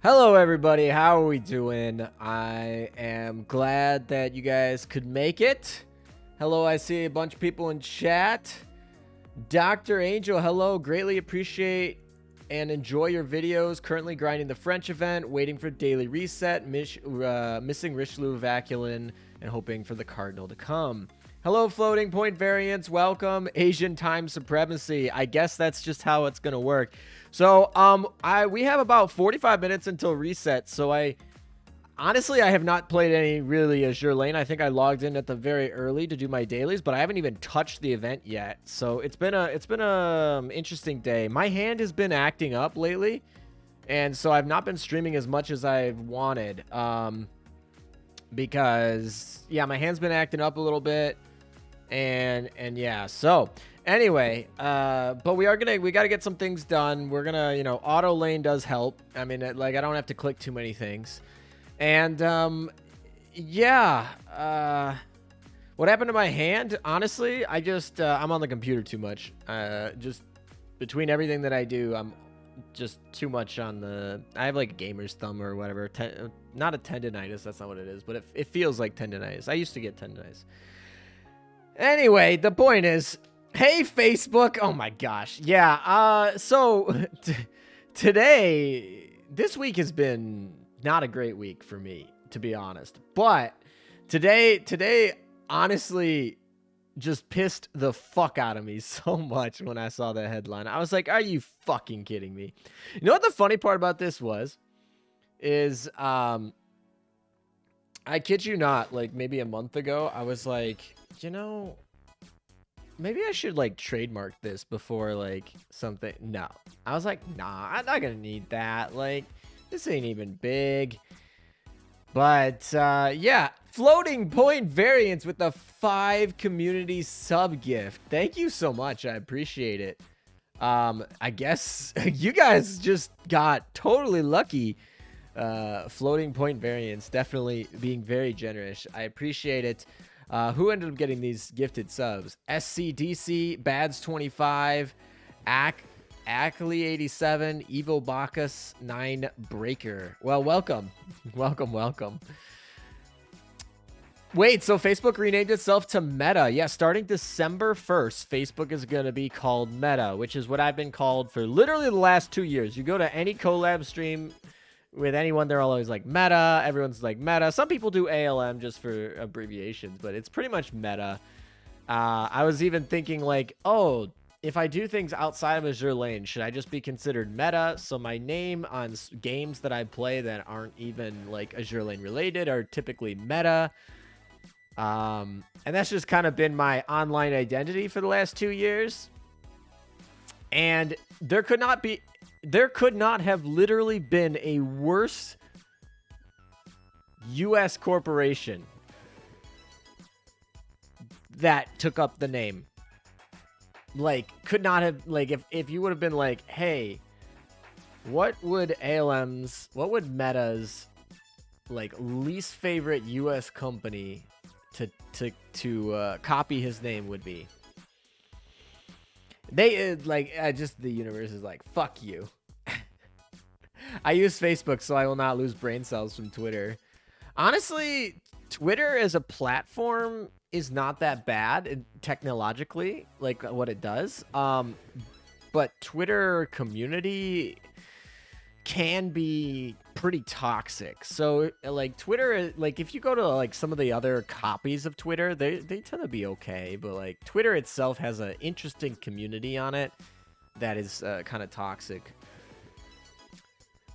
Hello, everybody. How are we doing? I am glad that you guys could make it. Hello, I see a bunch of people in chat. Dr. Angel, hello. Greatly appreciate and enjoy your videos. Currently grinding the French event, waiting for daily reset, missing Richelieu Vaculin, and hoping for the Cardinal to come. Hello, floating point variants. Welcome, Asian time supremacy. I guess that's just how it's gonna work. So, we have about 45 minutes until reset. So honestly, I have not played any really Azure Lane. I think I logged in at the very early to do my dailies, but I haven't even touched the event yet. So it's been a interesting day. My hand has been acting up lately, and so I've not been streaming as much as I've wanted. Because yeah, my hand's been acting up a little bit. And yeah, so anyway, but we gotta get some things done. We're gonna, auto lane does help. I mean, I don't have to click too many things. And yeah, what happened to my hand? Honestly, I just I'm on the computer too much. Just between everything that I do, I'm just too much on the. I have like a gamer's thumb or whatever. Not a tendonitis. That's not what it is, but it feels like tendonitis. I used to get tendonitis. Anyway, the point is, hey, Facebook. Oh, my gosh. Yeah, so this week has been not a great week for me, to be honest. But today, honestly, just pissed the fuck out of me so much when I saw the headline. I was like, are you fucking kidding me? You know what the funny part about this is, I kid you not, like maybe a month ago, I was like, maybe I should like trademark this before like something. No, I was like, nah, I'm not gonna need that. Like, this ain't even big. But yeah, floating point variants with the 5 community sub gift. Thank you so much. I appreciate it. I guess you guys just got totally lucky. Floating point variants definitely being very generous. I appreciate it. Who ended up getting these gifted subs? SCDC, Bads25, Ackley87, Evo Bacchus 9 Breaker. Well, welcome. Welcome. Wait, so Facebook renamed itself to Meta. Yeah, starting December 1st, Facebook is going to be called Meta, which is what I've been called for literally the last 2 years. You go to any collab stream with anyone, they're always like Meta. Everyone's like Meta. Some people do ALM just for abbreviations, but it's pretty much Meta. I was even thinking like, oh, if I do things outside of Azure Lane, should I just be considered Meta? So my name on games that I play that aren't even like Azure Lane related are typically Meta. And that's just kind of been my online identity for the last 2 years. And there could not have literally been a worse U.S. corporation that took up the name. Like, could not have, like, if you would have been like, hey, what would Meta's, like, least favorite U.S. company to copy his name would be? They, just the universe is like, fuck you. I use Facebook, so I will not lose brain cells from Twitter. Honestly, Twitter as a platform is not that bad technologically, like what it does. But Twitter community can be pretty toxic. So like Twitter, like if you go to like some of the other copies of Twitter, they tend to be okay, but like Twitter itself has an interesting community on it that is kind of toxic.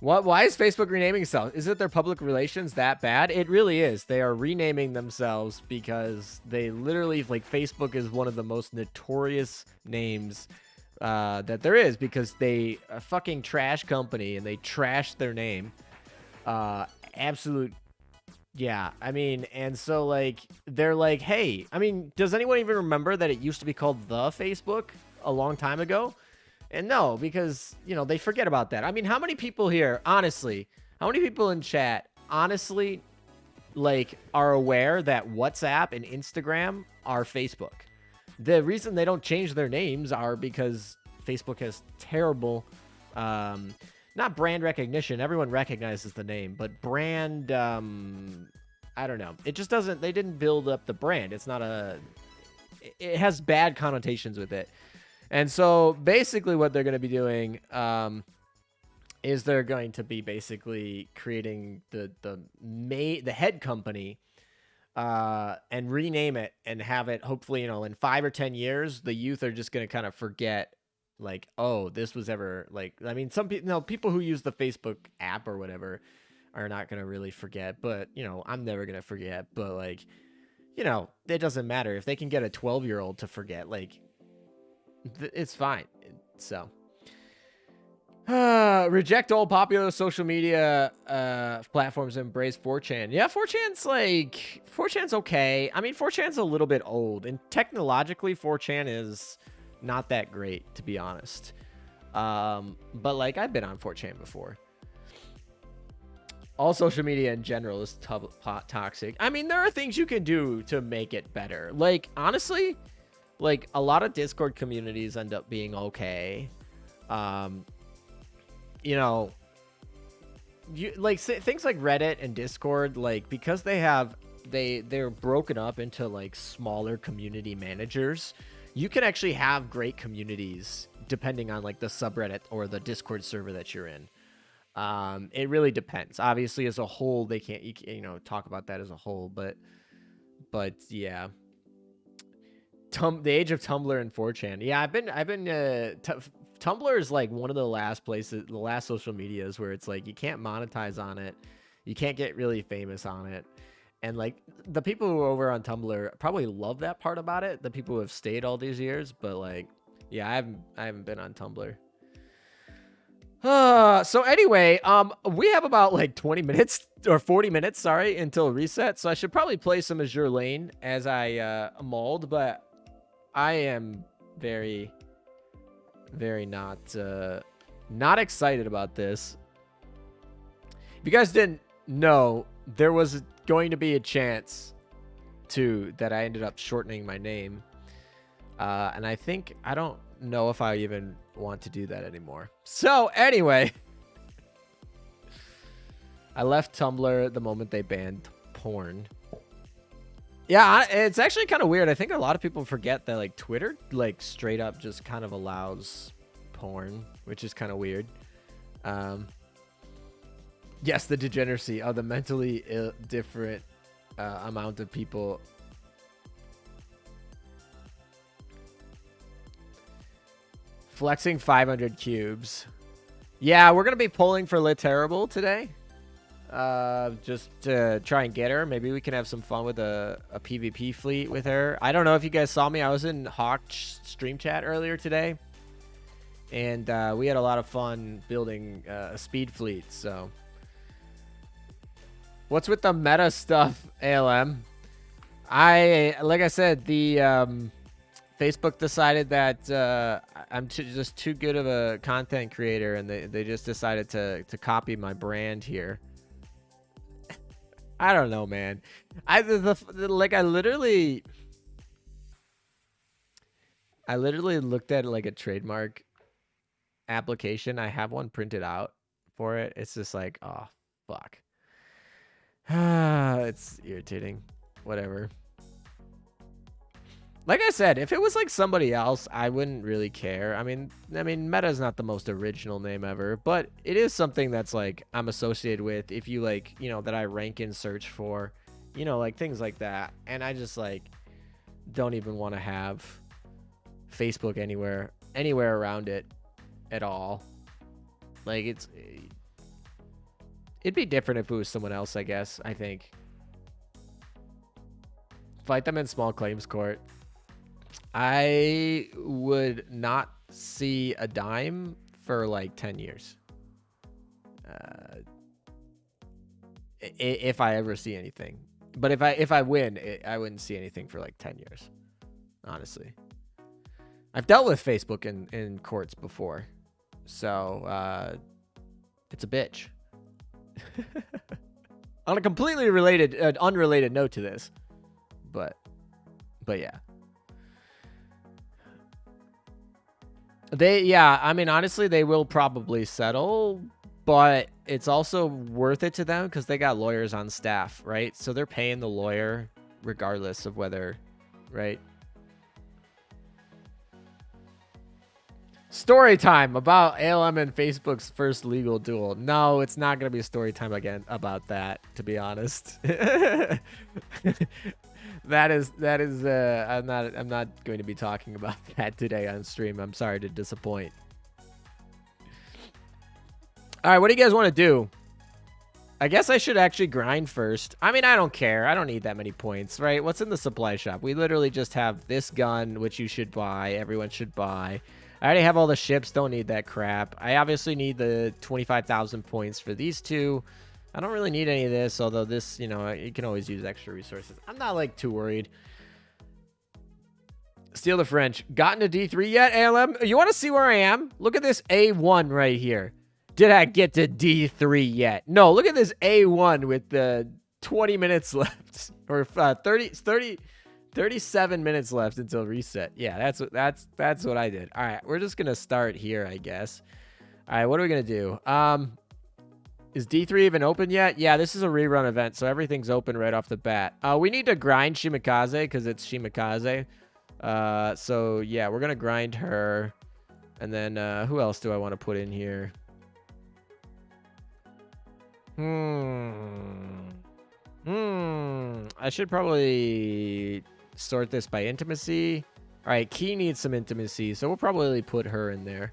Why is Facebook renaming itself? Is it their public relations that bad? It really is. They are renaming themselves because they literally, like, Facebook is one of the most notorious names that there is, because they a fucking trash company and they trashed their name. Absolute. Yeah, I mean, and so like they're like, hey, I mean, does anyone even remember that it used to be called The Facebook a long time ago? And no, because, they forget about that. I mean, how many people here, honestly, how many people in chat, honestly, like, are aware that WhatsApp and Instagram are Facebook? The reason they don't change their names are because Facebook has terrible not brand recognition. Everyone recognizes the name, but brand, I don't know. It just doesn't, they didn't build up the brand. It's not it has bad connotations with it. And so basically what they're going to be doing, is they're going to be basically creating the head company, and rename it and have it, hopefully, in 5 or 10 years, the youth are just going to kind of forget, like, oh, this was ever, like, I mean, some people, people who use the Facebook app or whatever are not going to really forget, but, I'm never going to forget, but, like, it doesn't matter if they can get a 12-year-old to forget, like, it's fine. So reject all popular social media platforms and embrace 4chan. Yeah, 4chan's okay. I mean, 4chan's a little bit old, and technologically 4chan is not that great, to be honest. But like, I've been on 4chan before. All social media in general is toxic. I mean, there are things you can do to make it better. Like, honestly, like, a lot of Discord communities end up being okay. Things like Reddit and Discord, like, because they're broken up into like smaller community managers, you can actually have great communities depending on like the subreddit or the Discord server that you're in. It really depends. Obviously, as a whole, they can't, talk about that as a whole, but yeah. The age of Tumblr and 4chan. Yeah, Tumblr is like one of the last social medias where it's like you can't monetize on it, you can't get really famous on it, and like the people who are over on Tumblr probably love that part about it, the people who have stayed all these years, but like, yeah, I haven't been on Tumblr. So anyway, we have about like 20 minutes or 40 minutes, sorry, until reset. So I should probably play some Azure Lane as I mauled, but I am very, very not excited about this. If you guys didn't know, there was going to be a chance that I ended up shortening my name. And I don't know if I even want to do that anymore. So anyway, I left Tumblr the moment they banned porn. Yeah, it's actually kind of weird. I think a lot of people forget that like Twitter like straight up just kind of allows porn, which is kind of weird. Yes, the degeneracy of the mentally different amount of people. Flexing 500 cubes. Yeah, we're going to be pulling for Lit Terrible today. Just to try and get her. Maybe we can have some fun with a PvP fleet with her. I don't know if you guys saw me. I was in Hawk's stream chat earlier today. And we had a lot of fun building a speed fleet. So, what's with the meta stuff, ALM? Like I said, the Facebook decided that I'm just too good of a content creator, and they just decided to copy my brand here. I don't know, man. I literally looked at like a trademark application. I have one printed out for it. It's just like, oh, fuck. It's irritating. Whatever. Like I said, if it was like somebody else, I wouldn't really care. I mean, Meta is not the most original name ever, but it is something that's like I'm associated with. If you like, that I rank in search for, like things like that. And I just like don't even want to have Facebook anywhere around it at all. Like it'd be different if it was someone else, I guess. I think fight them in small claims court. I would not see a dime for like 10 years. If I ever see anything. But if I win, I wouldn't see anything for like 10 years. Honestly. I've dealt with Facebook in courts before. So, it's a bitch. On a completely unrelated note to this. But yeah. I mean, honestly, they will probably settle, but it's also worth it to them because they got lawyers on staff, right? So they're paying the lawyer regardless of whether, right? Story time about ALM and Facebook's first legal duel. No, it's not going to be a story time again about that, to be honest. that is I'm not going to be talking about that today on stream. I'm sorry to disappoint. All right, what do you guys want to do? I guess I should actually grind first. I mean, I don't care. I don't need that many points, right? What's in the supply shop? We literally just have this gun, which you should buy. Everyone should buy. I already have all the ships. Don't need that crap. I obviously need the 25,000 points for these two. I don't really need any of this, although this, you know, you can always use extra resources. I'm not, like, too worried. Steal the French. Gotten to D3 yet, ALM? You want to see where I am? Look at this A1 right here. Did I get to D3 yet? No, look at this A1 with the 20 minutes left. Or 37 minutes left until reset. Yeah, that's what I did. All right, we're just going to start here, I guess. All right, what are we going to do? Is D3 even open yet? Yeah, this is a rerun event, so everything's open right off the bat. We need to grind Shimikaze because it's Shimikaze. So, yeah, we're going to grind her. And then who else do I want to put in here? I should probably sort this by intimacy. All right, Key needs some intimacy, so we'll probably put her in there.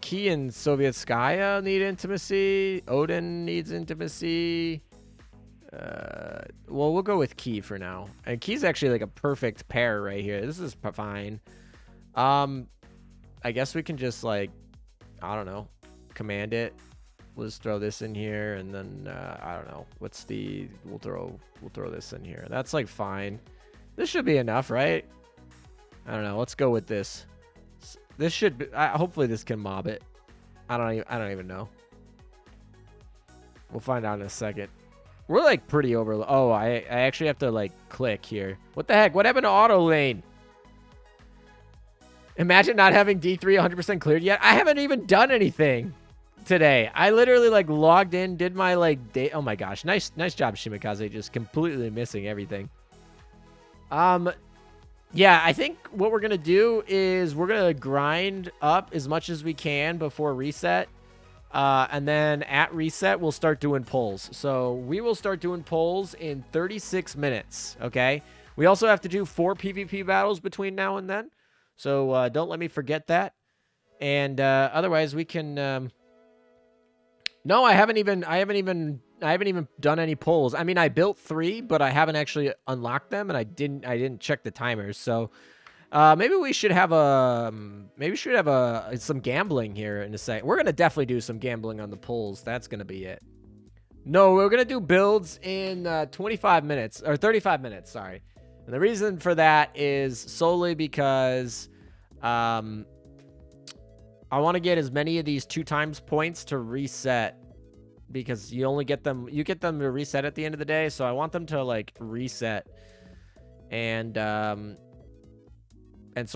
Key and Sovietskaya need intimacy. Odin needs intimacy. Well, we'll go with Key for now. And Key's actually like a perfect pair right here. This is fine. I guess we can just like, I don't know, command it. Let's throw this in here, and then I don't know. What's the? We'll throw this in here. That's like fine. This should be enough, right? I don't know. Let's go with this. This should be. Hopefully, this can mob it. I don't even know. We'll find out in a second. We're like pretty over. Oh, I actually have to like click here. What the heck? What happened to auto lane? Imagine not having D3 100% cleared yet. I haven't even done anything today. I literally like logged in, did my like day. Oh my gosh, nice job, Shimikaze, just completely missing everything. Yeah, I think what we're gonna do is we're gonna grind up as much as we can before reset, and then at reset we'll start doing polls. So we will start doing polls in 36 minutes. Okay, we also have to do 4 PvP battles between now and then, so don't let me forget that. And otherwise we can. No, I haven't even done any polls. I mean, I built 3, but I haven't actually unlocked them, and I didn't check the timers. So maybe we should have some gambling here in a second. We're gonna definitely do some gambling on the polls. That's gonna be it. No, we're gonna do builds in 25 minutes or 35 minutes. Sorry, and the reason for that is solely because I want to get as many of these 2 times points to reset, because you only get them, to reset at the end of the day. So I want them to like reset, and so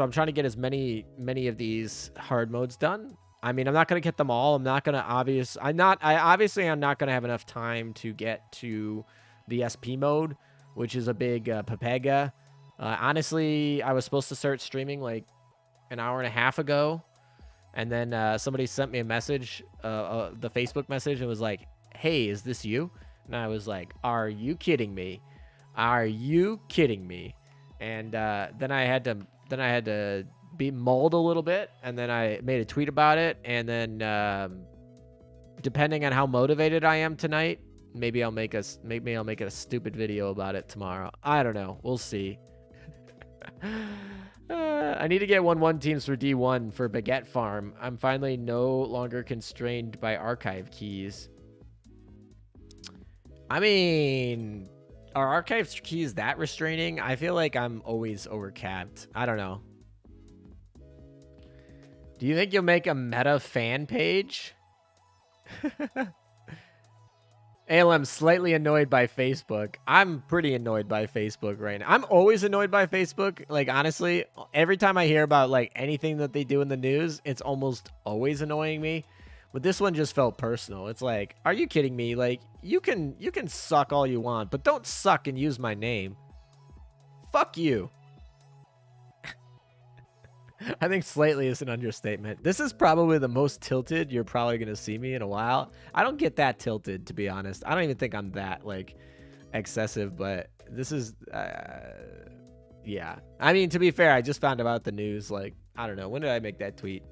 I'm trying to get as many of these hard modes done. I mean, I'm not going to get them all. I'm not going to I'm not going to have enough time to get to the SP mode, which is a big Pepega. Honestly, I was supposed to start streaming like an hour and a half ago. And then somebody sent me a message, the Facebook message, and was like, "Hey, is this you?" And I was like, "Are you kidding me? Are you kidding me?" And then I had to be mauled a little bit, and then I made a tweet about it. And then depending on how motivated I am tonight, maybe I'll make a stupid video about it tomorrow. I don't know. We'll see. I need to get 1-1 teams for D1 for Baguette Farm. I'm finally no longer constrained by archive keys. I mean, are archive keys that restraining? I feel like I'm always overcapped. I don't know. Do you think you'll make a meta fan page? ALM slightly annoyed by Facebook. I'm pretty annoyed by Facebook right now. I'm always annoyed by Facebook. Like, honestly, every time I hear about like anything that they do in the news, it's almost always annoying me. But this one just felt personal. It's like, are you kidding me? Like, you can suck all you want, but don't suck and use my name. Fuck you. I think slightly is an understatement. This is probably the most tilted you're probably going to see me in a while. I don't get that tilted, to be honest. I don't even think I'm that, like, excessive, but this is, yeah. I mean, to be fair, I just found about the news, like, I don't know. When did I make that tweet?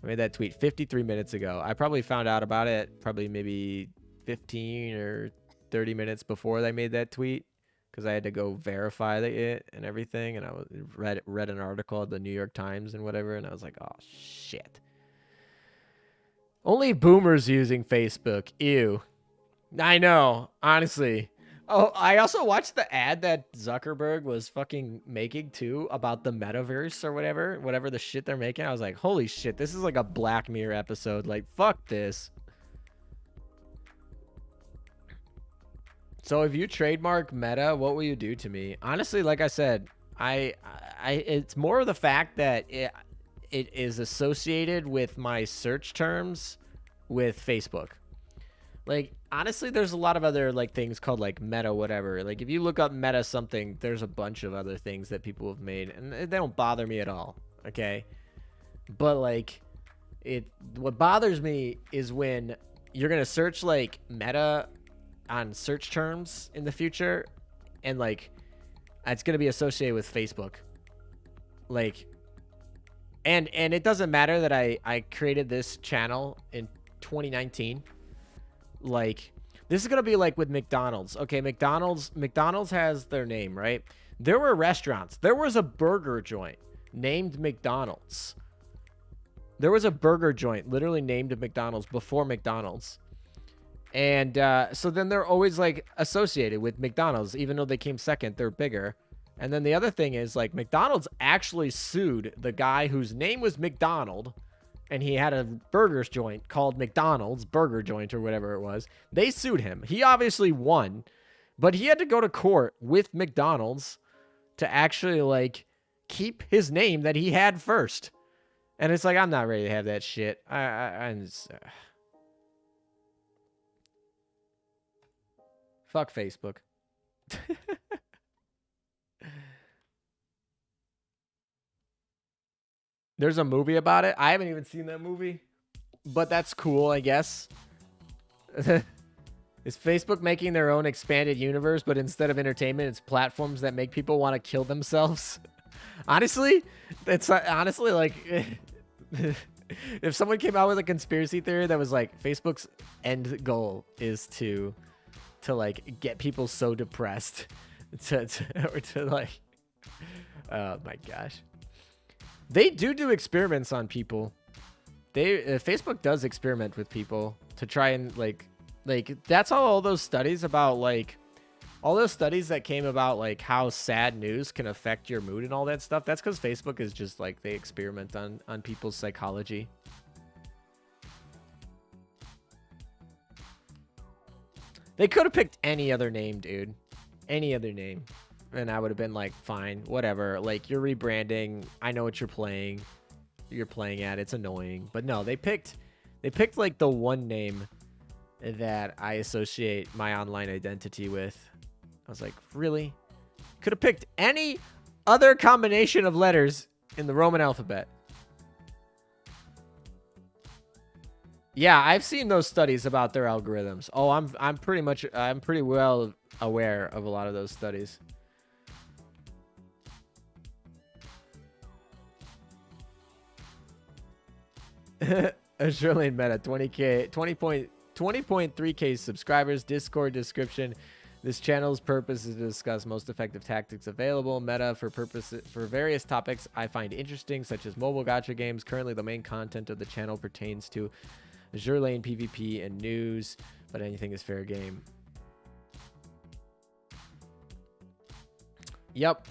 I made that tweet 53 minutes ago. I probably found out about it probably maybe 15 or 30 minutes before they made that tweet, because I had to go verify it and everything, and I read an article at the New York Times and whatever, and I was like, oh shit. Only boomers using Facebook. Ew. I know, honestly. Oh, I also watched the ad that Zuckerberg was fucking making too about the metaverse or whatever the shit they're making. I was like, holy shit, this is like a Black Mirror episode. Like, fuck this. So if you trademark Meta, what will you do to me? Honestly, like I said, it's more of the fact that it is associated with my search terms with Facebook. Like, honestly, there's a lot of other, like, things called, like, Meta whatever. Like, if you look up Meta something, there's a bunch of other things that people have made, and they don't bother me at all, okay? But, like, what bothers me is when you're going to search, like, Meta on search terms in the future, and, like, it's going to be associated with Facebook. Like, and it doesn't matter that I created this channel in 2019. Like, this is gonna be like with McDonald's. Okay, McDonald's has their name, right? There were restaurants. There was a burger joint named McDonald's. There was a burger joint literally named McDonald's before McDonald's. And so then they're always, like, associated with McDonald's, even though they came second. They're bigger. And then the other thing is, like, McDonald's actually sued the guy whose name was McDonald, and he had a burger joint called McDonald's Burger Joint or whatever it was. They sued him. He obviously won, but he had to go to court with McDonald's to actually, like, keep his name that he had first. And it's like, I'm not ready to have that shit. I'm just, fuck Facebook. There's a movie about it. I haven't even seen that movie, but that's cool, I guess. Is Facebook making their own expanded universe, but instead of entertainment, it's platforms that make people want to kill themselves? Honestly, it's honestly like, if someone came out with a conspiracy theory that was like, Facebook's end goal is to like get people so depressed to like, oh my gosh. They do experiments on people. Facebook does experiment with people to try and like that's how all those studies about, like, all those studies that came about, like, how sad news can affect your mood and all that stuff. That's because Facebook is just like, they experiment on people's psychology. They could have picked any other name, dude. Any other name. And I would have been like, fine, whatever. Like, you're rebranding. I know what you're playing. You're playing at. It's annoying. But no, they picked like the one name that I associate my online identity with. I was like, really? Could have picked any other combination of letters in the Roman alphabet. Yeah, I've seen those studies about their algorithms. Oh, I'm pretty well aware of a lot of those studies. Australian Meta, 20.3k subscribers. Discord description: this channel's purpose is to discuss most effective tactics available. Meta for various topics I find interesting, such as mobile gacha games. Currently, the main content of the channel pertains to Azure Lane, PvP, and news, but anything is fair game. Yep.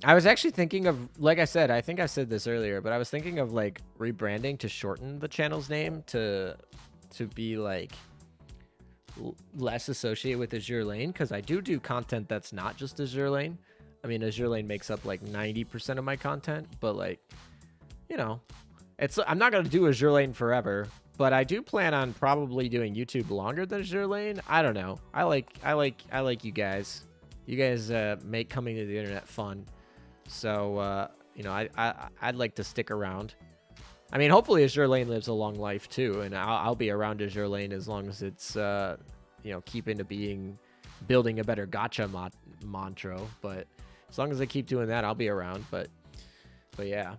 I was actually thinking of, like I said, I think I said this earlier, but I was thinking of, like, rebranding to shorten the channel's name to be, like, less associated with Azure Lane, because I do content that's not just Azure Lane. I mean, Azure Lane makes up like 90% of my content, but like you know, I'm not gonna do Azure Lane forever, but I do plan on probably doing YouTube longer than Azure Lane. I don't know. I like you guys. You guys make coming to the internet fun. So you know, I'd like to stick around. I mean, hopefully Azure Lane lives a long life too, and I'll be around Azure Lane as long as it's you know, keep into building a better gacha mantra. But as long as I keep doing that, I'll be around. But yeah,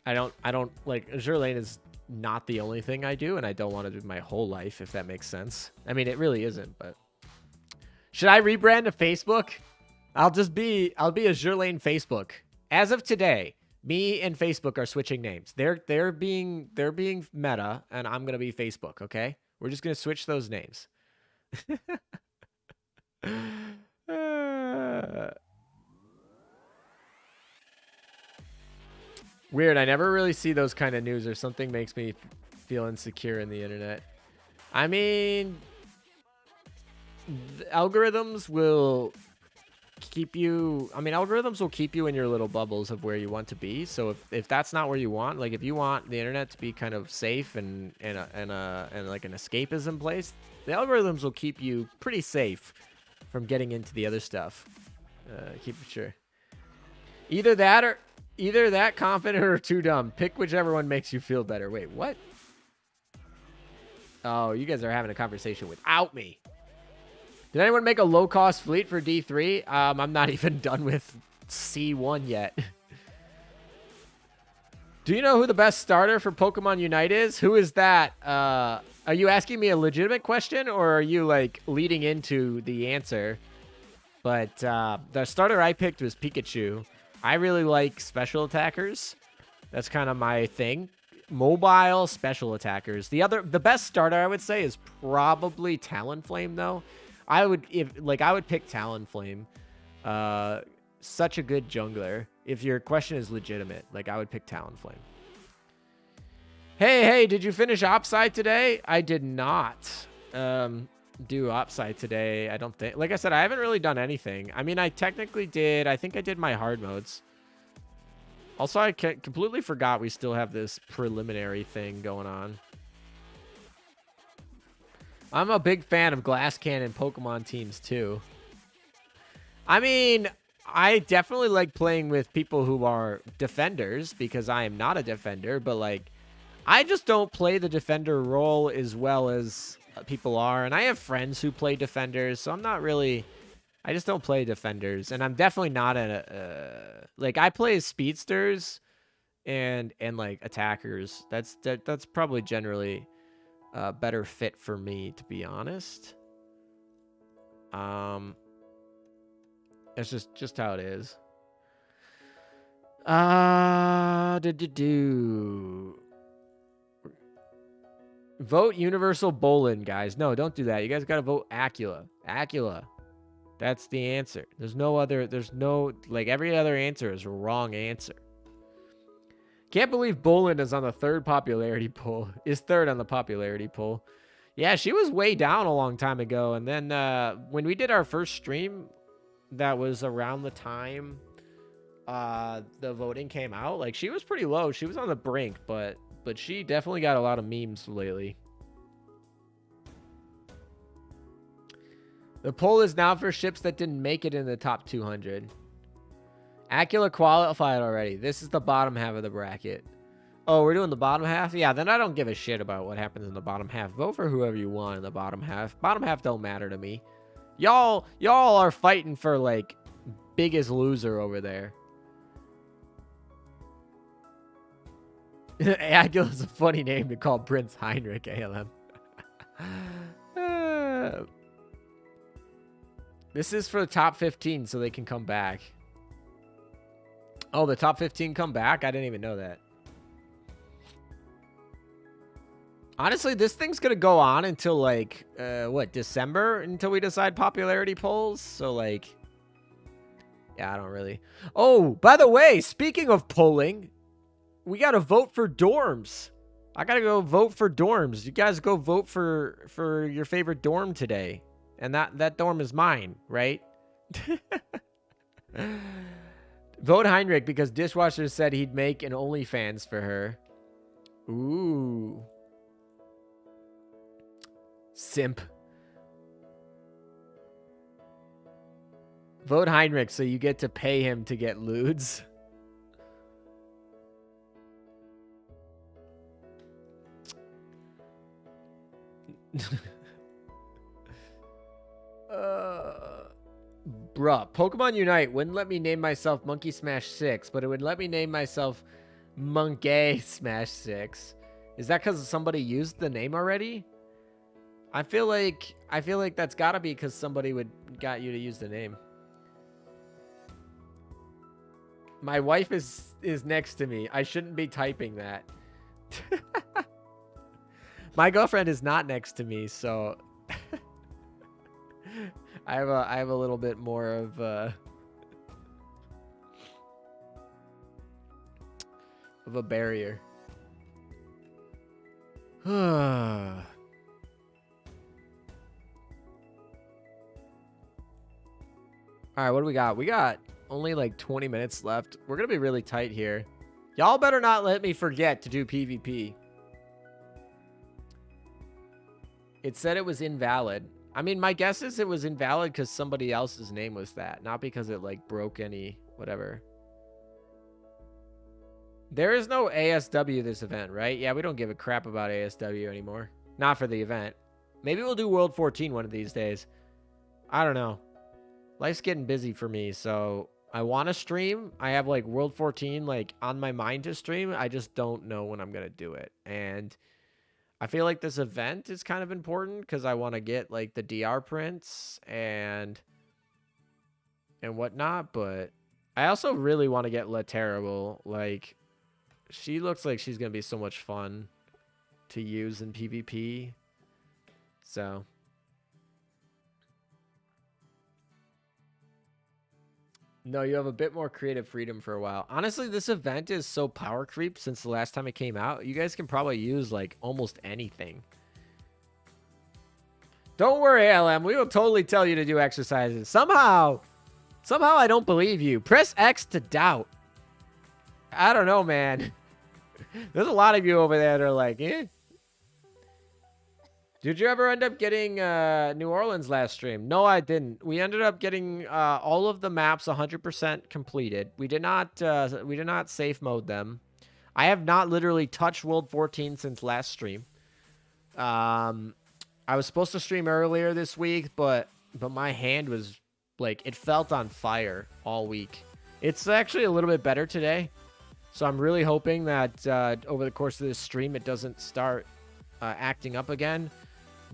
I don't like Azure Lane is not the only thing I do, and I don't want to do my whole life, if that makes sense. I mean, it really isn't. But should I rebrand to Facebook? I'll be Azure Lane Facebook. As of today, me and Facebook are switching names. They're being Meta, and I'm gonna be Facebook. Okay, we're just gonna switch those names. Weird. I never really see those kind of news, or something makes me feel insecure in the internet. I mean, algorithms will keep you. I mean, algorithms will keep you in your little bubbles of where you want to be. So if that's not where you want, like if you want the internet to be kind of safe and like an escapism place, the algorithms will keep you pretty safe from getting into the other stuff. Keep it sure. Either that confident or too dumb. Pick whichever one makes you feel better. Wait, what? Oh, you guys are having a conversation without me. Did anyone make a low-cost fleet for D3? I'm not even done with C1 yet. Do you know who the best starter for Pokemon Unite is? Who is that? Are you asking me a legitimate question, or are you, like, leading into the answer? But the starter I picked was Pikachu. I really like special attackers. That's kind of my thing. Mobile special attackers. The best starter I would say is probably Talonflame, though. I would pick Talonflame. Such a good jungler. If your question is legitimate, like I would pick Talonflame. Hey, did you finish Opside today? I did not do Opside today. I don't think. Like I said, I haven't really done anything. I mean, I technically did. I think I did my hard modes. Also, I completely forgot we still have this preliminary thing going on. I'm a big fan of Glass Cannon Pokemon teams, too. I mean, I definitely like playing with people who are defenders, because I am not a defender, but, like, I just don't play the defender role as well as people are, and I have friends who play defenders, so I'm not really... I just don't play defenders, and I'm definitely not like, I play as speedsters and like, attackers. That's probably generally... better fit for me, to be honest. It's just how it is. Vote Universal Bolin, guys. No, don't do that. You guys gotta vote Acula. Acula. That's the answer. There's no, like, every other answer is a wrong answer. Can't believe Bolin is on the third popularity poll. Is third on the popularity poll. Yeah, she was way down a long time ago. And then when we did our first stream, that was around the time the voting came out. Like, she was pretty low. She was on the brink, but she definitely got a lot of memes lately. The poll is now for ships that didn't make it in the top 200. Acula qualified already. This is the bottom half of the bracket. Oh, we're doing the bottom half? Yeah, then I don't give a shit about what happens in the bottom half. Vote for whoever you want in the bottom half. Bottom half don't matter to me. Y'all are fighting for, like, biggest loser over there. Acula's a funny name to call Prince Heinrich ALM. This is for the top 15, so they can come back. Oh, the top 15 come back? I didn't even know that. Honestly, this thing's going to go on until, like, December? Until we decide popularity polls? So, like, yeah, I don't really... Oh, by the way, speaking of polling, we got to vote for dorms. I got to go vote for dorms. You guys go vote for your favorite dorm today. And that dorm is mine, right? Vote Heinrich because Dishwasher said he'd make an OnlyFans for her. Ooh. Simp. Vote Heinrich so you get to pay him to get lewds. Bruh, Pokemon Unite wouldn't let me name myself Monkey Smash 6, but it would let me name myself Monkey Smash 6. Is that because somebody used the name already? I feel like that's gotta be because somebody got you to use the name. My wife is next to me. I shouldn't be typing that. My girlfriend is not next to me, so I have a little bit more of a barrier. All right, what do we got? We got only like 20 minutes left. We're going to be really tight here. Y'all better not let me forget to do PvP. It said it was invalid. I mean, my guess is it was invalid because somebody else's name was that, not because it like broke any whatever. There is no ASW this event, right? Yeah, we don't give a crap about ASW anymore. Not for the event. Maybe we'll do World 14 one of these days. I don't know. Life's getting busy for me, so I want to stream. I have like World 14 like on my mind to stream. I just don't know when I'm going to do it. And I feel like this event is kind of important because I want to get like the DR prints and whatnot, but I also really want to get La Terrible. Like, she looks like she's going to be so much fun to use in PvP. So no, you have a bit more creative freedom for a while. Honestly, this event is so power creep since the last time it came out. You guys can probably use like almost anything. Don't worry, LM. We will totally tell you to do exercises. Somehow I don't believe you. Press X to doubt. I don't know, man. There's a lot of you over there that are like, eh. Did you ever end up getting New Orleans last stream? No, I didn't. We ended up getting all of the maps 100% completed. We did not safe mode them. I have not literally touched World 14 since last stream. I was supposed to stream earlier this week, but my hand was like, it felt on fire all week. It's actually a little bit better today. So I'm really hoping that over the course of this stream, it doesn't start acting up again.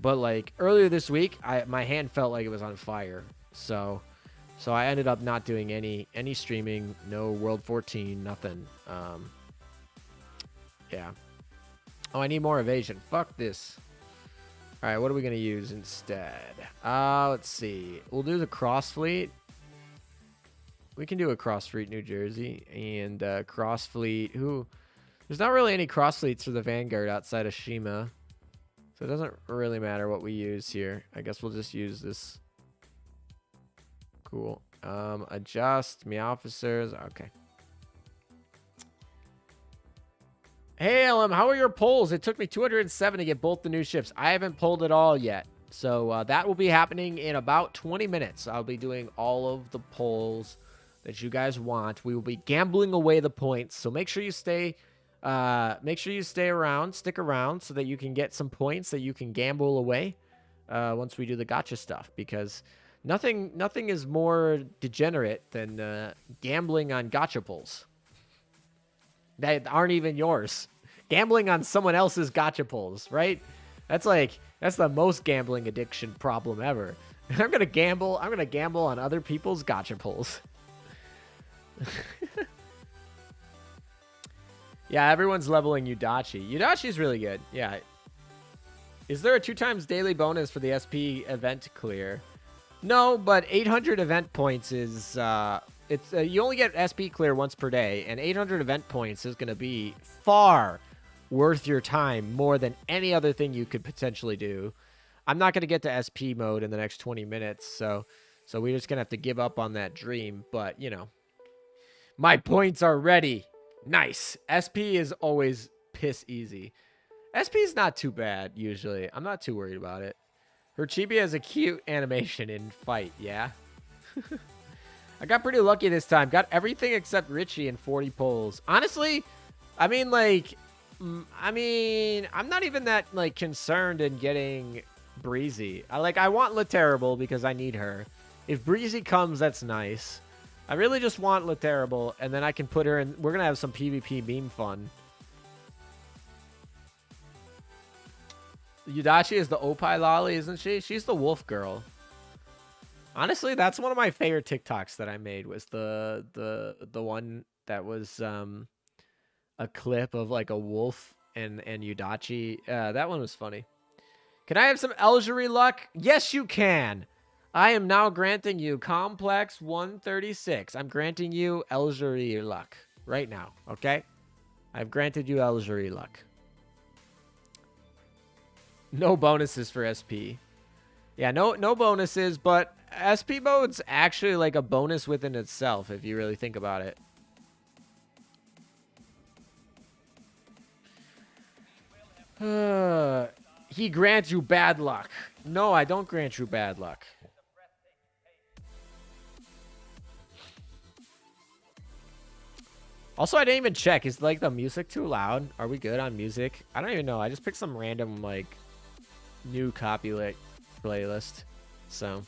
But like earlier this week, my hand felt like it was on fire. So I ended up not doing any streaming, no World 14, nothing. Yeah. Oh, I need more evasion. Fuck this. All right, what are we gonna use instead? Let's see. We'll do the Cross Fleet. We can do a Cross Fleet New Jersey and Cross Fleet. There's not really any Cross Fleets for the Vanguard outside of Shima. So it doesn't really matter what we use here. I guess we'll just use this. Cool. Adjust me officers. Okay. Hey, LM, how are your polls? It took me 207 to get both the new ships. I haven't pulled it all yet. So that will be happening in about 20 minutes. I'll be doing all of the polls that you guys want. We will be gambling away the points. So make sure you stay around, stick around so that you can get some points that you can gamble away once we do the gacha stuff, because nothing is more degenerate than gambling on gacha pulls that aren't even yours. Gambling on someone else's gacha pulls, right? That's the most gambling addiction problem ever. I'm going to gamble on other people's gacha pulls. Yeah, everyone's leveling Yudachi. Yudachi's really good. Yeah. Is there a 2x daily bonus for the SP event clear? No, but 800 event points is you only get SP clear once per day, and 800 event points is going to be far worth your time, more than any other thing you could potentially do. I'm not going to get to SP mode in the next 20 minutes, so we're just going to have to give up on that dream, but you know. My points are ready. Nice. SP is always piss easy. SP is not too bad, usually. I'm not too worried about it. Her chibi has a cute animation in fight, yeah? I got pretty lucky this time. Got everything except Richie in 40 pulls. Honestly, I mean, like... I'm not even that, like, concerned in getting Breezy. I want La Terrible because I need her. If Breezy comes, that's nice. I really just want La Terrible, and then I can put her in... We're going to have some PvP meme fun. Yudachi is the Opie Lolly, isn't she? She's the wolf girl. Honestly, that's one of my favorite TikToks that I made, was the one that was a clip of like a wolf and Yudachi. That one was funny. Can I have some Elgery luck? Yes, you can. I am now granting you Complex 136. I'm granting you Elgery luck right now, okay? I've granted you Elgery luck. No bonuses for SP. Yeah, no bonuses, but SP mode's actually like a bonus within itself if you really think about it. He grants you bad luck. No, I don't grant you bad luck. Also, I didn't even check. Is like the music too loud? Are we good on music? I don't even know. I just picked some random like new copyright playlist. So.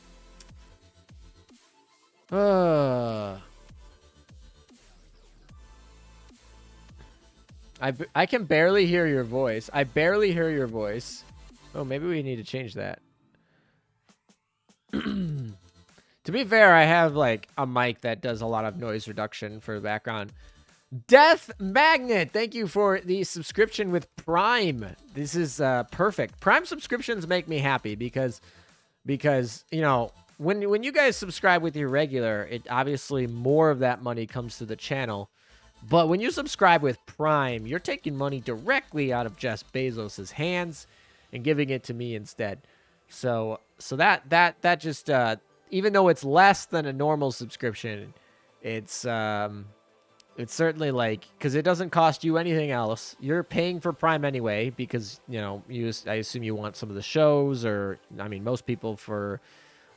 I can barely hear your voice. I barely hear your voice. Oh, maybe we need to change that. To be fair, I have like a mic that does a lot of noise reduction for the background. Death Magnet, thank you for the subscription with Prime. This is perfect. Prime subscriptions make me happy because you know, when you guys subscribe with your regular, it obviously more of that money comes to the channel. But when you subscribe with Prime, you're taking money directly out of Jeff Bezos' hands and giving it to me instead. So that just even though it's less than a normal subscription, it's certainly like, because it doesn't cost you anything else. You're paying for Prime anyway because, you know, I assume you want some of the shows, or I mean most people for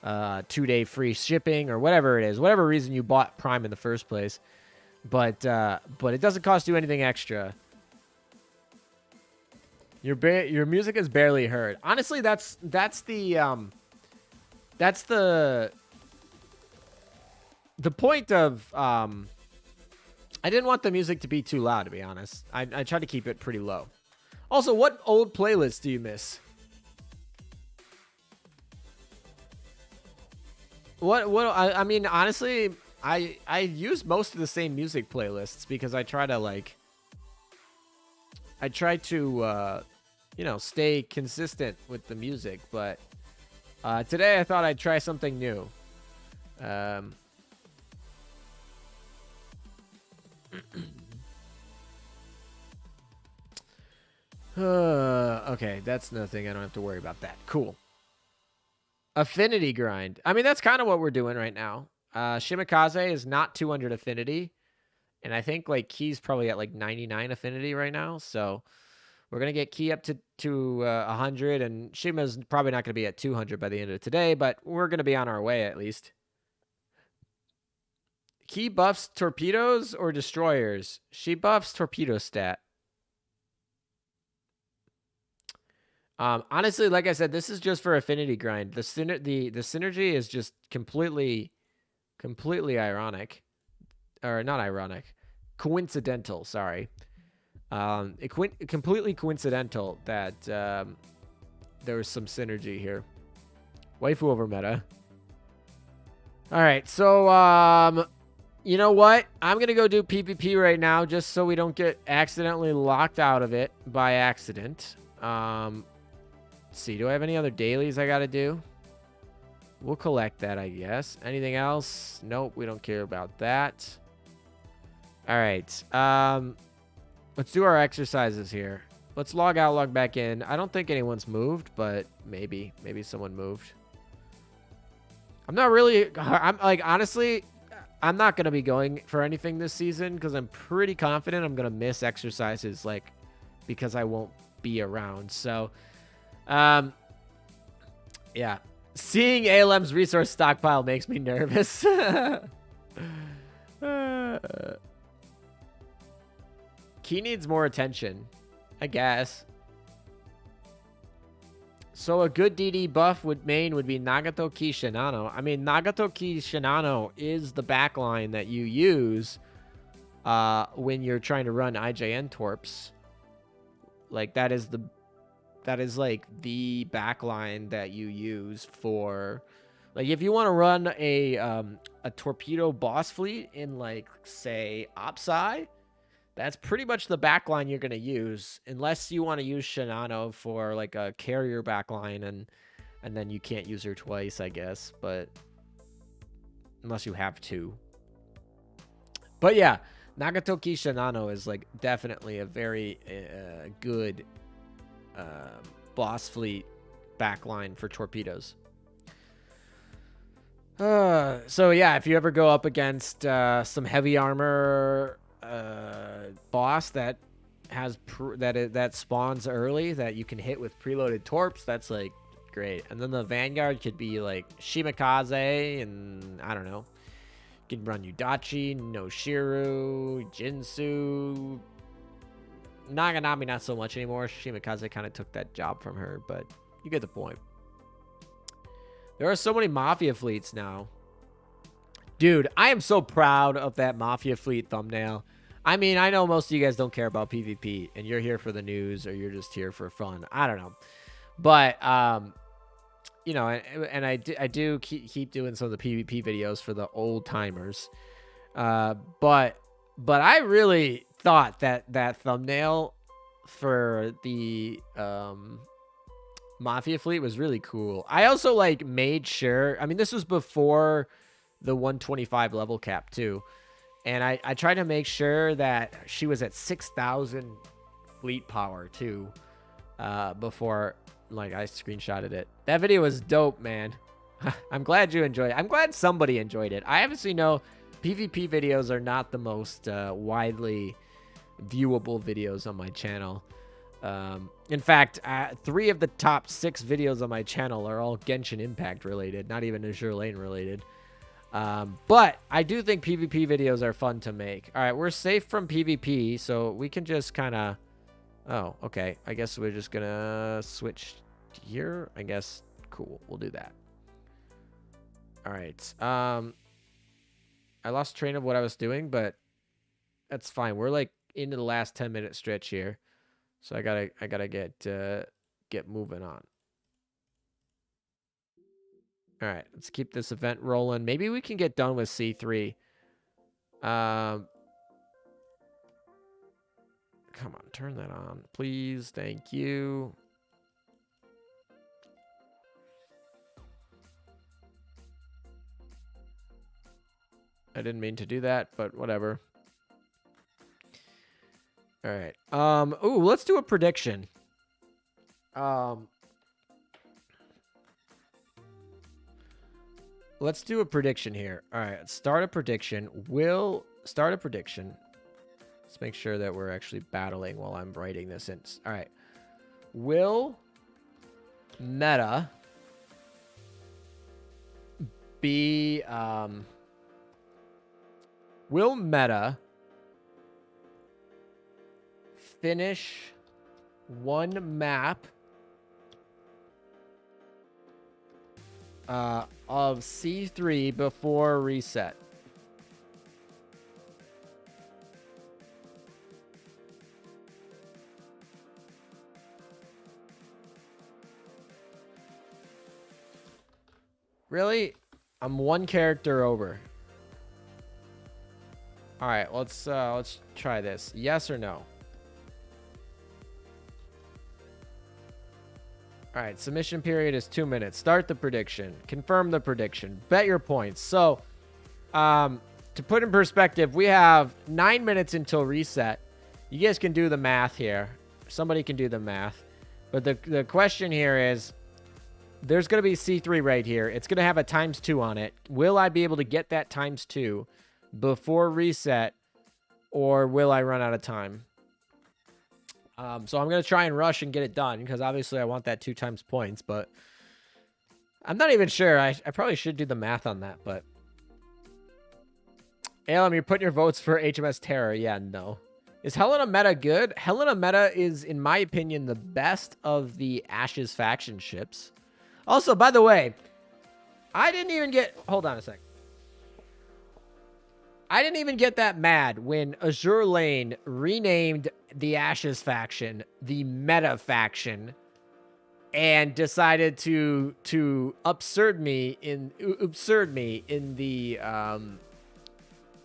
2-day free shipping or whatever it is, whatever reason you bought Prime in the first place. But it doesn't cost you anything extra. Your music is barely heard. Honestly, that's the point of I didn't want the music to be too loud, to be honest. I tried to keep it pretty low. Also, what old playlists do you miss? I mean, honestly, I use most of the same music playlists because I try to you know, stay consistent with the music, but today I thought I'd try something new. Okay, that's nothing. I don't have to worry about that. Cool. Affinity grind. I mean, that's kind of what we're doing right now. Shimikaze is not 200 affinity, and I think like Key's probably at like 99 affinity right now. So we're gonna get Key up to 100, and Shima's probably not gonna be at 200 by the end of today, but we're gonna be on our way at least. Key buffs torpedoes or destroyers? She buffs torpedo stat. Honestly, like I said, this is just for affinity grind. The synergy is just completely ironic, or not ironic, coincidental. Sorry, completely coincidental that there was some synergy here. Waifu over meta. All right, so you know what? I'm gonna go do PvP right now, just so we don't get accidentally locked out of it by accident. Let's see. Do I have any other dailies I gotta do? We'll collect that, I guess. Anything else? Nope, we don't care about that. All right. Let's do our exercises here. Let's log out, log back in. I don't think anyone's moved, but maybe someone moved. I'm not really... I'm like, honestly, I'm not going to be going for anything this season because I'm pretty confident I'm going to miss exercises, like, because I won't be around. So, yeah. Seeing ALM's resource stockpile makes me nervous. Key needs more attention, I guess. So a good DD buff main would be Nagato Ki Shinano. I mean, Nagato Ki Shinano is the backline that you use when you're trying to run IJN Torps. Like, that is like the backline that you use for, like, if you want to run a torpedo boss fleet in, like, say Opsai, that's pretty much the backline you're going to use, unless you want to use Shinano for, like, a carrier backline, and then you can't use her twice, I guess, but unless you have to. But yeah, Nagato Ki Shinano is, like, definitely a very good boss fleet backline for torpedoes. So yeah, if you ever go up against some heavy armor boss that has that spawns early that you can hit with preloaded torps, that's like great. And then the Vanguard could be like Shimakaze, and I don't know, you can run Udachi, Noshiru, Jinsu, Naganami not so much anymore. Shimakaze kind of took that job from her, but you get the point. There are so many Mafia fleets now. Dude, I am so proud of that Mafia fleet thumbnail. I mean, I know most of you guys don't care about PvP, and you're here for the news, or you're just here for fun. I don't know. But, you know, and I do keep doing some of the PvP videos for the old timers. But I really thought that thumbnail for the Mafia fleet was really cool. I also, like, made sure, I mean, this was before the 125 level cap too, and I tried to make sure that she was at 6,000 fleet power too, before, like, I screenshotted it. That video was dope, man. I'm glad you enjoyed it. I'm glad somebody enjoyed it. I obviously know PvP videos are not the most widely viewable videos on my channel. In fact, 3 of the top 6 videos on my channel are all Genshin Impact related, not even Azure Lane related. But I do think PvP videos are fun to make. All right, we're safe from PvP, so we can just kind of... Oh, okay. I guess we're just going to switch here. I guess. Cool. We'll do that. All right. I lost train of what I was doing, but that's fine. We're, like, into the last 10-minute stretch here. So I gotta get moving on. All right, let's keep this event rolling. Maybe we can get done with C3. Come on, turn that on, please. Thank you. I didn't mean to do that, but whatever. All right. Ooh, let's do a prediction. Let's do a prediction here. All right, start a prediction. We'll start a prediction. Let's make sure that we're actually battling while I'm writing this in. All right. Will meta be, will meta finish one map of C3 before reset? Really? I'm one character over. All right, let's try this. Yes or no? All right, submission period is 2 minutes. Start the prediction. Confirm the prediction. Bet your points. So, to put in perspective, we have 9 minutes until reset. You guys can do the math here. Somebody can do the math. But the question here is, there's going to be C3 right here. It's going to have a ×2 on it. Will I be able to get that ×2 before reset, or will I run out of time? So I'm going to try and rush and get it done because obviously I want that 2 times points, but I'm not even sure. I probably should do the math on that, but Alem, you're putting your votes for HMS Terror. Yeah, no. Is Helena Meta good? Helena Meta is, in my opinion, the best of the Ashes faction ships. Also, by the way, I didn't even get... Hold on a sec. I didn't even get that mad when Azure Lane renamed the Ashes faction the Meta faction and decided to absurd me in the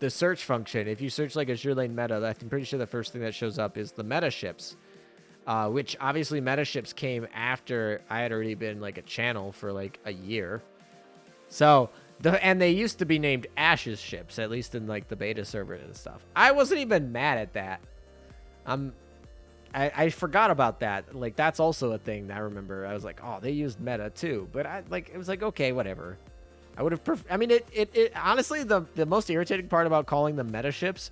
search function. If you search like Azure Lane Meta, I'm pretty sure the first thing that shows up is the Meta ships, which obviously Meta ships came after I had already been like a channel for like a year. So, and they used to be named Ashes ships, at least in like the beta server and stuff. I wasn't even mad at that. I forgot about that. Like, that's also a thing that I remember. I was like, oh, they used Meta too. But it was like, okay, whatever. I would have I mean, it honestly, the most irritating part about calling them Meta ships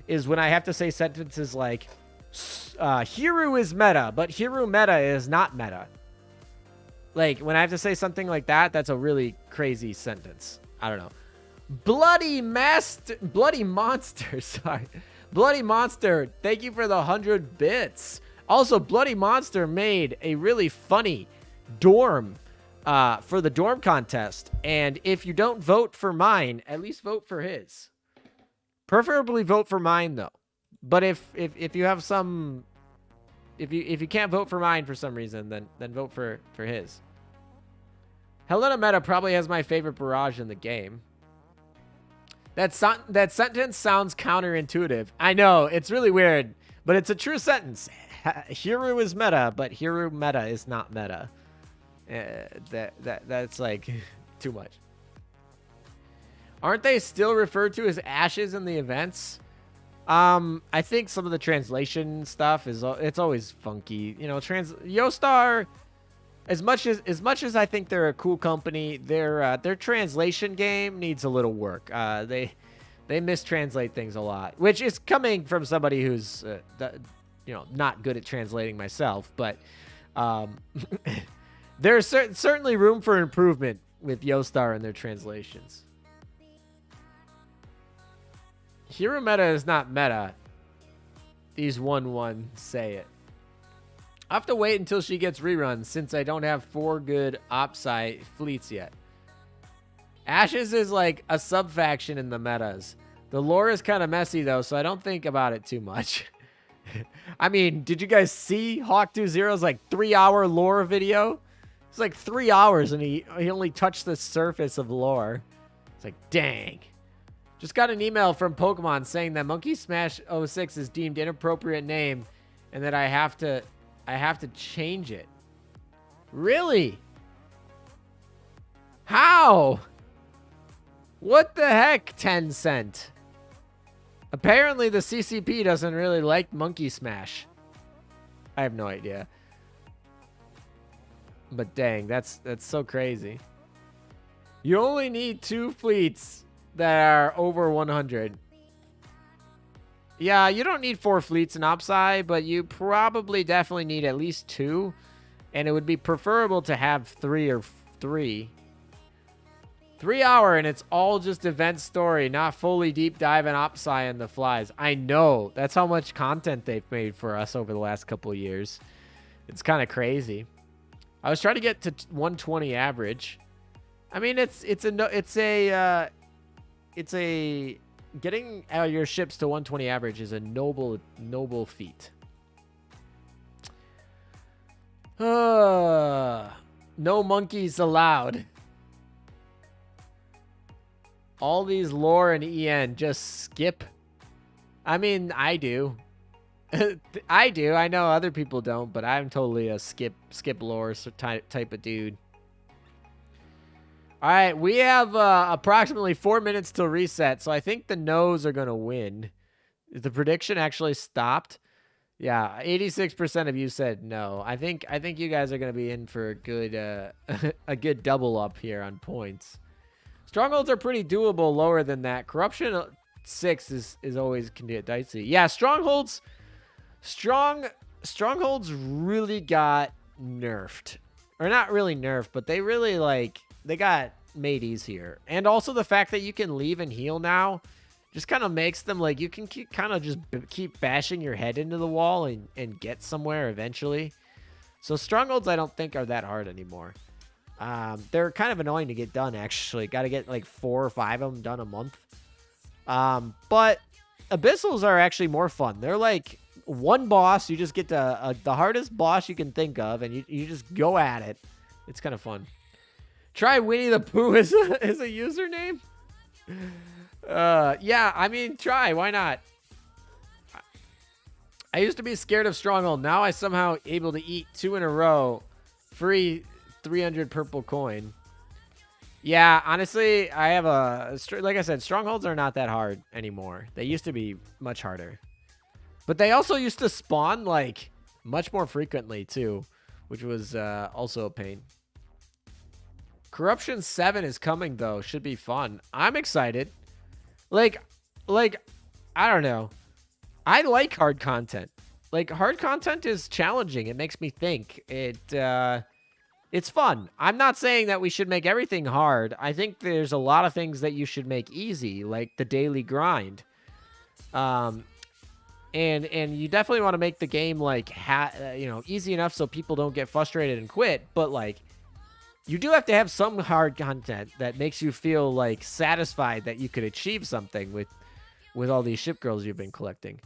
is when I have to say sentences like, Hiru is Meta, but Hiru Meta is not Meta. Like, when I have to say something like that, that's a really crazy sentence. I don't know. Bloody Monster, sorry. Bloody Monster, thank you for the 100 bits. Also, Bloody Monster made a really funny dorm for the dorm contest. And if you don't vote for mine, at least vote for his. Preferably vote for mine, though. But if you have some... If you can't vote for mine for some reason, then vote for his. Helena Meta probably has my favorite barrage in the game. That sentence sounds counterintuitive. I know, it's really weird, but it's a true sentence. Hiru is Meta, but Hiru Meta is not Meta. That's like too much. Aren't they still referred to as Ashes in the events? I think some of the translation stuff it's always funky. You know, Yostar, as much as I think they're a cool company, their translation game needs a little work. They mistranslate things a lot, which is coming from somebody who's not good at translating myself, but there's certainly room for improvement with Yostar and their translations. Hero Meta is not meta. These 1-1 say it. I have to wait until she gets reruns since I don't have 4 good Opsai fleets yet. Ashes is like a sub-faction in the metas. The lore is kind of messy though, so I don't think about it too much. I mean, did you guys see Hawk20's like 3-hour lore video? It's like 3 hours and he only touched the surface of lore. It's like, dang. Just got an email from Pokemon saying that Monkey Smash 06 is deemed inappropriate name and that I have to change it. Really? How? What the heck, Tencent? Apparently the CCP doesn't really like Monkey Smash. I have no idea. But dang, that's so crazy. You only need 2 fleets that are over 100. Yeah, you don't need 4 fleets in Opsai, but you probably definitely need at least 2. And it would be preferable to have 3 or 3. 3 hour and it's all just event story, not fully deep dive in Opsai and the flies. I know. That's how much content they've made for us over the last couple of years. It's kind of crazy. I was trying to get to 120 average. I mean, it's getting your ships to 120 average is a noble feat. No monkeys allowed. All these lore and EN just skip. I mean, I do. I do. I know other people don't, but I'm totally a skip lore type of dude. All right, we have approximately 4 minutes till reset, so I think the no's are going to win. The prediction actually stopped. Yeah, 86% of you said no. I think you guys are going to be in for a good a good double up here on points. Strongholds are pretty doable lower than that. Corruption 6 is always can get dicey. Yeah, strongholds really got nerfed. Or not really nerfed, but they really they got made easier. And also the fact that you can leave and heal now just kind of makes them you can keep bashing your head into the wall and get somewhere eventually. So strongholds I don't think are that hard anymore. They're kind of annoying to get done, actually. Got to get 4 or 5 of them done a month. But abyssals are actually more fun. They're one boss. You just get the hardest boss you can think of, and you just go at it. It's kind of fun. Try Winnie the Pooh as a username. Yeah, I mean, try. Why not? I used to be scared of Stronghold. Now I somehow able to eat 2 in a row. Free 300 purple coin. Yeah, honestly, I have like I said, Strongholds are not that hard anymore. They used to be much harder. But they also used to spawn much more frequently too, which was also a pain. Corruption 7 is coming though. Should be fun. I'm excited. I don't know. I like hard content. Hard content is challenging. It makes me think. It's fun. I'm not saying that we should make everything hard. I think there's a lot of things that you should make easy, like the daily grind. And you definitely want to make the game easy enough so people don't get frustrated and quit. But you do have to have some hard content that makes you feel satisfied that you could achieve something with all these ship girls you've been collecting.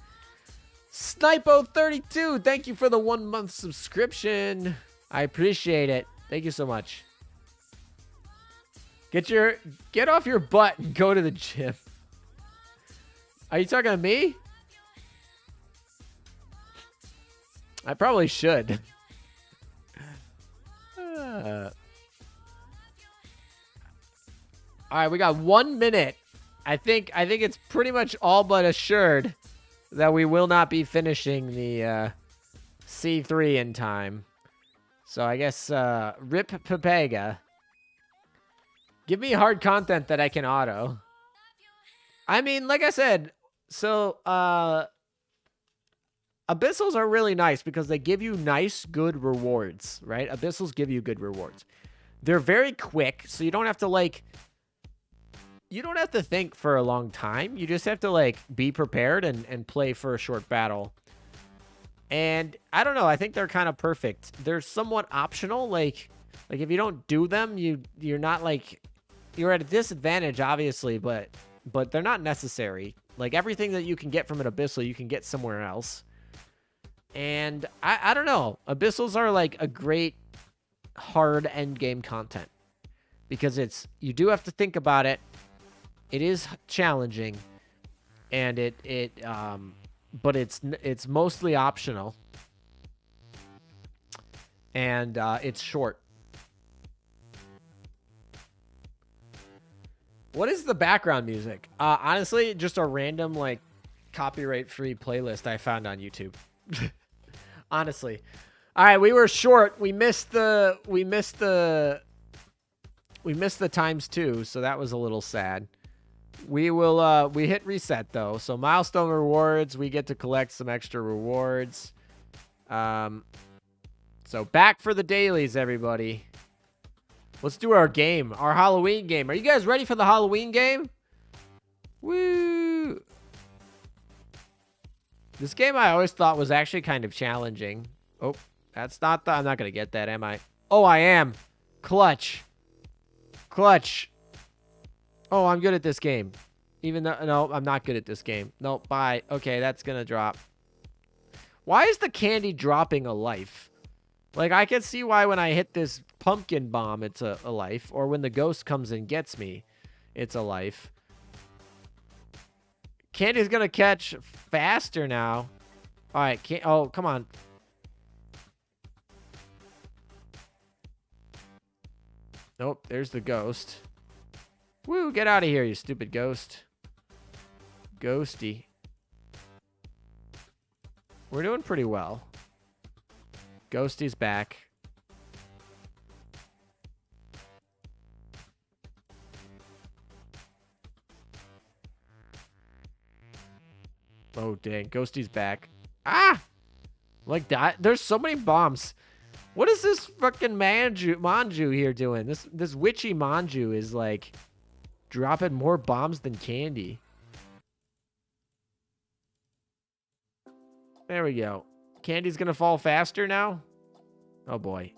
Snipo32, thank you for the 1-month subscription. I appreciate it. Thank you so much. Get off your butt and go to the gym. Are you talking to me? I probably should. All right, we got 1 minute. I think it's pretty much all but assured that we will not be finishing the C3 in time. So I guess rip Pepega. Give me hard content that I can auto. I mean, like I said, so abyssals are really nice because they give you nice, good rewards, right? Abyssals give you good rewards. They're very quick, so you don't have to you don't have to think for a long time. You just have to be prepared and play for a short battle. And I don't know, I think they're kind of perfect. They're somewhat optional. Like if you don't do them, you're not you're at a disadvantage, obviously, but they're not necessary. Everything that you can get from an abyssal, you can get somewhere else. And I don't know. Abyssals are a great hard end game content because you do have to think about it. It is challenging, and but it's mostly optional, and it's short. What is the background music? Honestly, just a random copyright-free playlist I found on YouTube. Honestly. All right, we were short. We missed the ×2, so that was a little sad. We will we hit reset though. So milestone rewards, we get to collect some extra rewards. So back for the dailies, everybody. Let's do our game, our Halloween game. Are you guys ready for the Halloween game? Woo! This game I always thought was actually kind of challenging. Oh, that's not I'm not going to get that, am I? Oh, I am. Clutch. Oh, I'm good at this game. Even though, no, I'm not good at this game. No, bye. Okay, that's going to drop. Why is the candy dropping a life? I can see why when I hit this pumpkin bomb, it's a life. Or when the ghost comes and gets me, it's a life. Candy's going to catch faster now. All right. Oh, come on. Nope, there's the ghost. Woo, get out of here, you stupid ghost. Ghosty. We're doing pretty well. Ghosty's back. Oh, dang. Ghosty's back. Ah! Like that. There's so many bombs. What is this fucking Manju here doing? This witchy Manju is like dropping more bombs than candy. There we go. Candy's gonna fall faster now? Oh boy.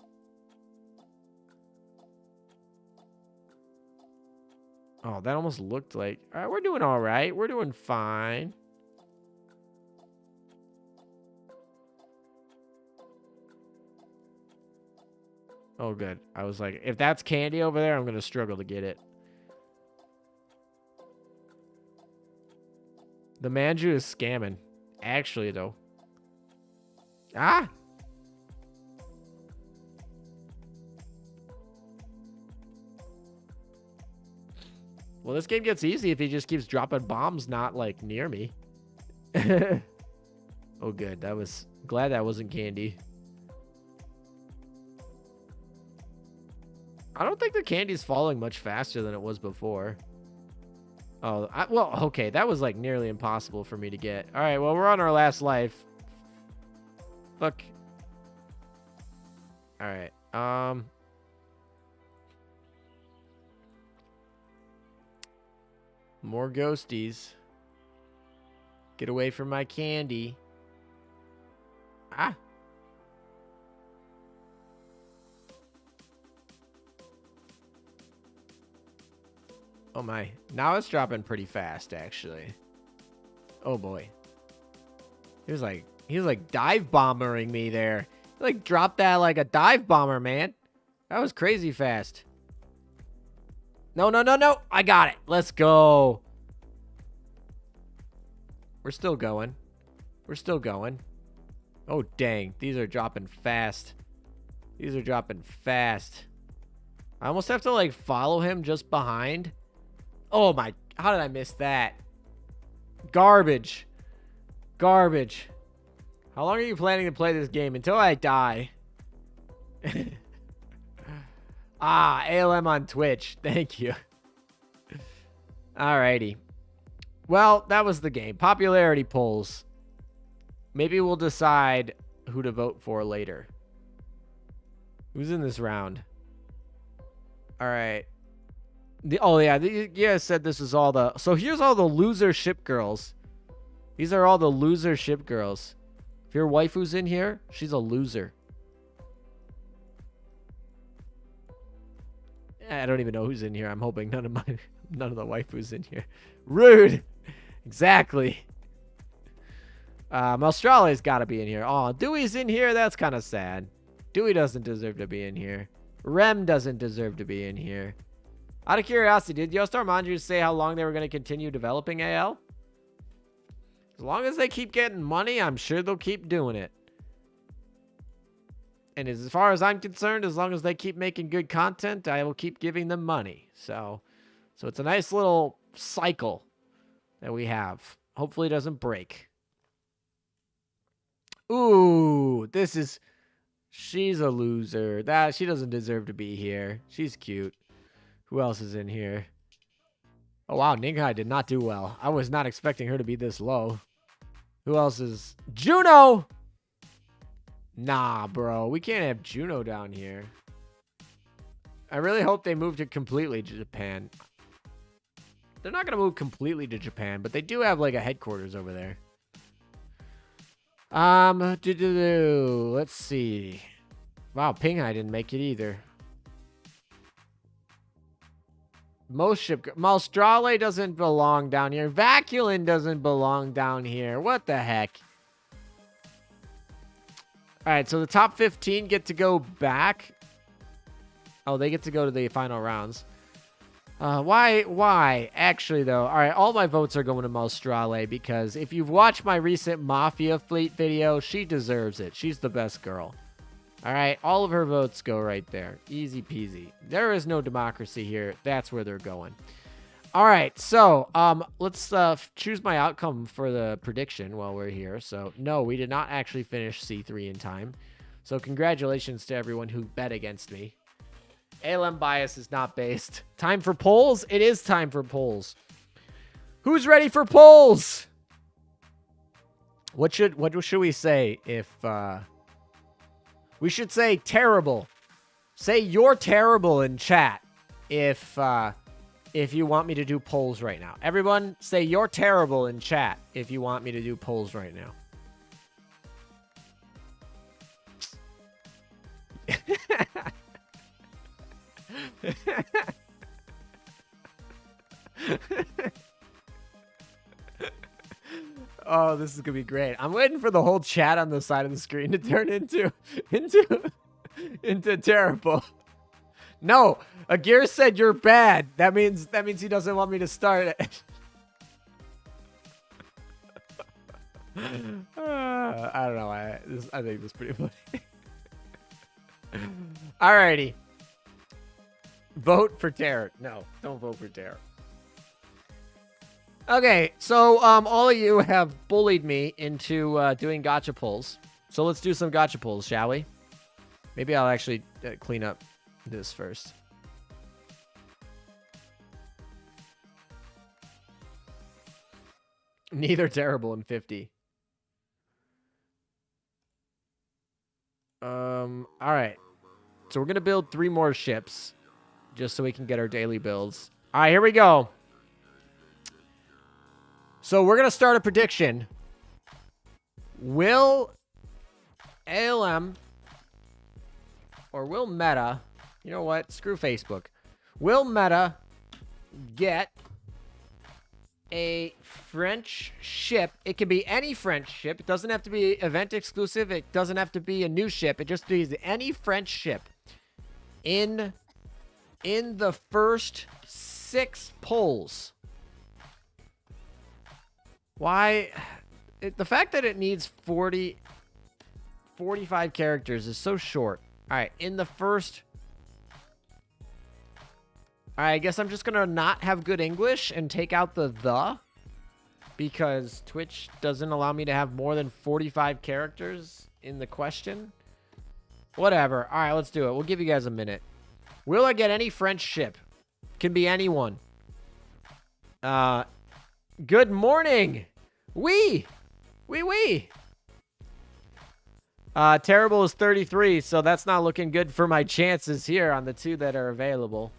Oh, that almost looked like... All right, we're doing all right. We're doing fine. Oh, good. I was like, if that's candy over there, I'm going to struggle to get it. The Manju is scamming. Actually, though. Ah! Well, this game gets easy if he just keeps dropping bombs not, like, near me. Oh, good. That was... Glad that wasn't candy. I don't think the candy's falling much faster than it was before. Oh, well, okay. That was, like, nearly impossible for me to get. All right, well, we're on our last life. Look. All right. More ghosties. Get away from my candy. Ah. Oh my. Now it's dropping pretty fast, actually. Oh boy. He was like dive bombering me there. He like dropped that like a dive bomber, man. That was crazy fast. No, no, no, no. I got it. Let's go. We're still going. We're still going. Oh, dang. These are dropping fast. These are dropping fast. I almost have to like follow him just behind. Oh my, how did I miss that? Garbage. Garbage. How long are you planning to play this game? Until I die. Ah, ALM on Twitch. Thank you. Alrighty. Well, that was the game. Popularity polls. Maybe we'll decide who to vote for later. Who's in this round? Alright. Oh, yeah. You guys said this is all the... So here's all the loser ship girls. These are all the loser ship girls. If your waifu's in here, she's a loser. I don't even know who's in here. I'm hoping none of the waifus in here. Rude. Exactly. Australia's got to be in here. Oh, Dewey's in here. That's kind of sad. Dewey doesn't deserve to be in here. Rem doesn't deserve to be in here. Out of curiosity, did Yostar Manju say how long they were going to continue developing AL? As long as they keep getting money, I'm sure they'll keep doing it. And as far as I'm concerned, as long as they keep making good content, I will keep giving them money. So it's a nice little cycle that we have. Hopefully it doesn't break. Ooh, she's a loser. She doesn't deserve to be here. She's cute. Who else is in here? Oh, wow. Ninghai did not do well. I was not expecting her to be this low. Who else is... Juno! Nah, bro. We can't have Juno down here. I really hope they move to completely to Japan. They're not going to move completely to Japan, but they do have, like, a headquarters over there. Let's see. Wow, Pinghai didn't make it either. Malstrale doesn't belong down here. Vaculin doesn't belong down here. What the heck? All right, so the top 15 get to go back. Oh, they get to go to the final rounds. Why? Actually, though, all right, all my votes are going to Malstrale because if you've watched my recent Mafia Fleet video, she deserves it. She's the best girl. All right, all of her votes go right there. Easy peasy. There is no democracy here. That's where they're going. All right, so let's choose my outcome for the prediction while we're here. So, no, we did not actually finish C3 in time. So, congratulations to everyone who bet against me. ALM bias is not based. Time for polls? It is time for polls. Who's ready for polls? What should we say if we should say terrible. Say you're terrible in chat if you want me to do polls right now. Everyone say you're terrible in chat if you want me to do polls right now. Oh, this is gonna be great. I'm waiting for the whole chat on the side of the screen to turn into terrible. No, Agir said you're bad. That means he doesn't want me to start it. I don't know. I think this is pretty funny. Alrighty. Vote for terror. No, don't vote for terror. Okay, so all of you have bullied me into doing gacha pulls. So let's do some gacha pulls, shall we? Maybe I'll actually clean up this first. Neither terrible in 50. All right. So we're going to build 3 more ships just so we can get our daily builds. All right, here we go. So we're going to start a prediction. Will ALM or will Meta, you know what? Screw Facebook. Will Meta get a French ship? It can be any French ship. It doesn't have to be event exclusive. It doesn't have to be a new ship. It just needs any French ship in the first 6 polls. Why? The fact that it needs 45 characters is so short. All right, in the first... All right, I guess I'm just going to not have good English and take out the, because Twitch doesn't allow me to have more than 45 characters in the question. Whatever. All right, let's do it. We'll give you guys a minute. Will I get any French ship? Can be anyone. Good morning. Oui. Terrible is 33, so that's not looking good for my chances here on the 2 that are available.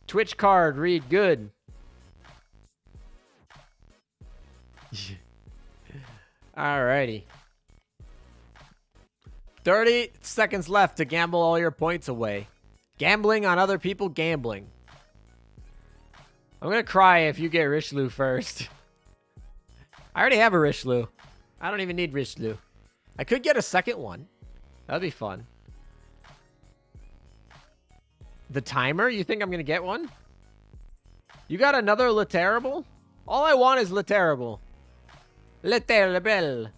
Twitch card, read good. Alrighty. 30 seconds left to gamble all your points away. Gambling on other people gambling. I'm gonna cry if you get Richelieu first. I already have a Richelieu. I don't even need Richelieu. I could get a second one. That'd be fun. The timer? You think I'm gonna get one? You got another Le Terrible? All I want is Le Terrible. Le Terrible.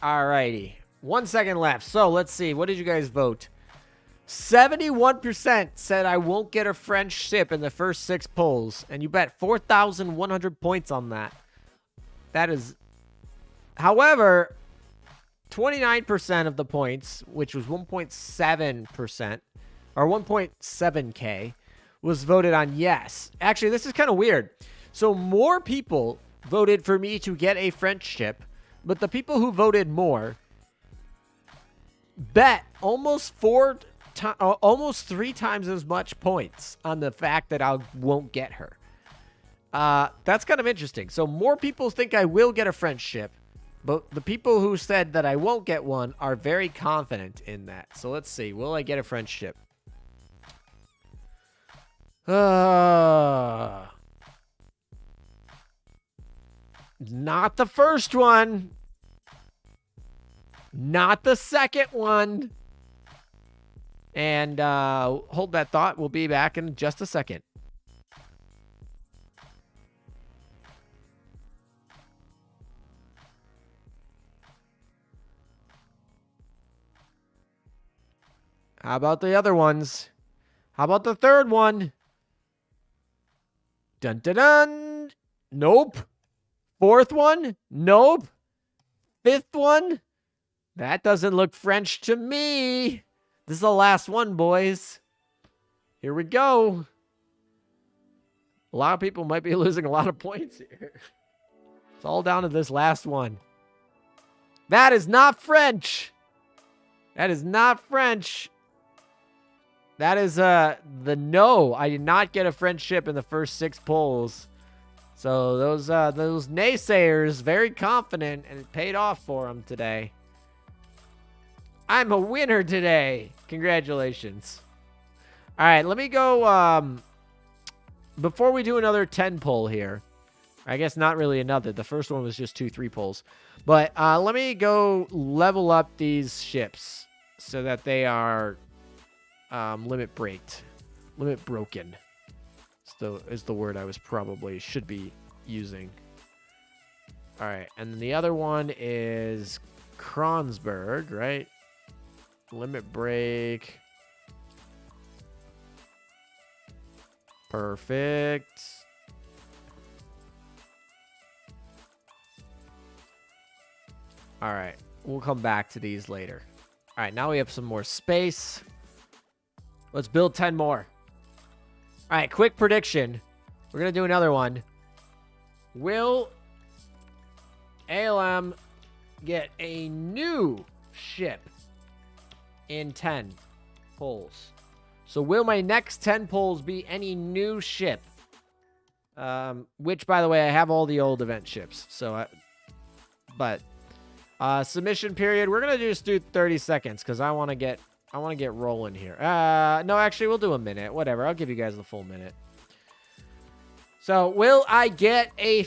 Alrighty. 1 second left. So let's see. What did you guys vote? 71% said I won't get a French ship in the first 6 polls. And you bet 4,100 points on that. That is... However, 29% of the points, which was 1.7%, or 1.7K, was voted on yes. Actually, this is kind of weird. So more people voted for me to get a French ship, but the people who voted more bet almost 3 times as much points on the fact that I won't get her. That's kind of interesting. So more people think I will get a French ship, but the people who said that I won't get one are very confident in that. So let's see. Will I get a French ship? Not the first one. Not the second one. And hold that thought. We'll be back in just a second. How about the other ones? How about the third one? Dun dun dun. Nope. Fourth one? Nope. Fifth one? That doesn't look French to me. This is the last one, boys. Here we go. A lot of people might be losing a lot of points here. It's all down to this last one. That is not French. That is not French. That is the no. I did not get a French ship in the first 6 polls. So those naysayers, very confident, and it paid off for them today. I'm a winner today. Congratulations. All right, let me go. Before we do another 10 poll here, I guess not really another. The first one was just 2-3 polls. But let me go level up these ships so that they are limit broken. Is the word I was should be using. All right, and then the other one is Kronsberg, right? Limit break. Perfect. All right, we'll come back to these later. All right, now we have some more space. Let's build 10 more. All right, quick prediction. We're going to do another one. Will ALM get a new ship in 10 polls? So will my next 10 polls be any new ship? Which, by the way, I have all the old event ships. So, submission period. We're going to just do 30 seconds because I want to get rolling here. No, actually, we'll do a minute. Whatever. I'll give you guys the full minute. So, will I get any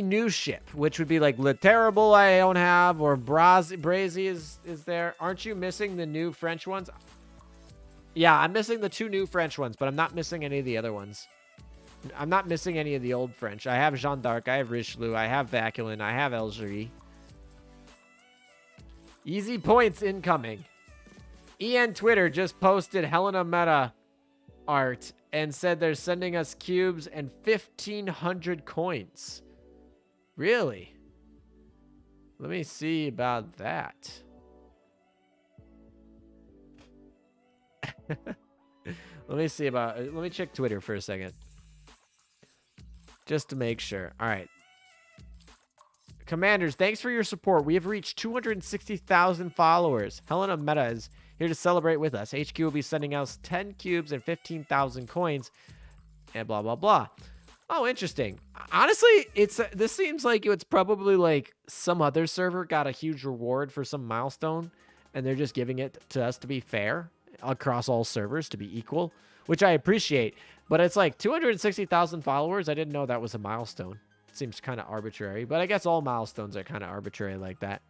new ship? Which would be like Le Terrible I don't have, or Brazy is there. Aren't you missing the new French ones? Yeah, I'm missing the 2 new French ones, but I'm not missing any of the other ones. I'm not missing any of the old French. I have Jeanne d'Arc, I have Richelieu, I have Vauquelin, I have Algerie. Easy points incoming. EN Twitter just posted Helena Meta art and said they're sending us cubes and 1,500 coins. Really? Let me see about that. Let me check Twitter for a second. Just to make sure. All right. Commanders, thanks for your support. We have reached 260,000 followers. Helena Meta is here to celebrate with us. HQ will be sending us 10 cubes and 15,000 coins and blah, blah, blah. Oh, interesting. Honestly, this seems like it's probably like some other server got a huge reward for some milestone, and they're just giving it to us to be fair across all servers, to be equal, which I appreciate. But it's like 260,000 followers. I didn't know that was a milestone. It seems kind of arbitrary, but I guess all milestones are kind of arbitrary like that.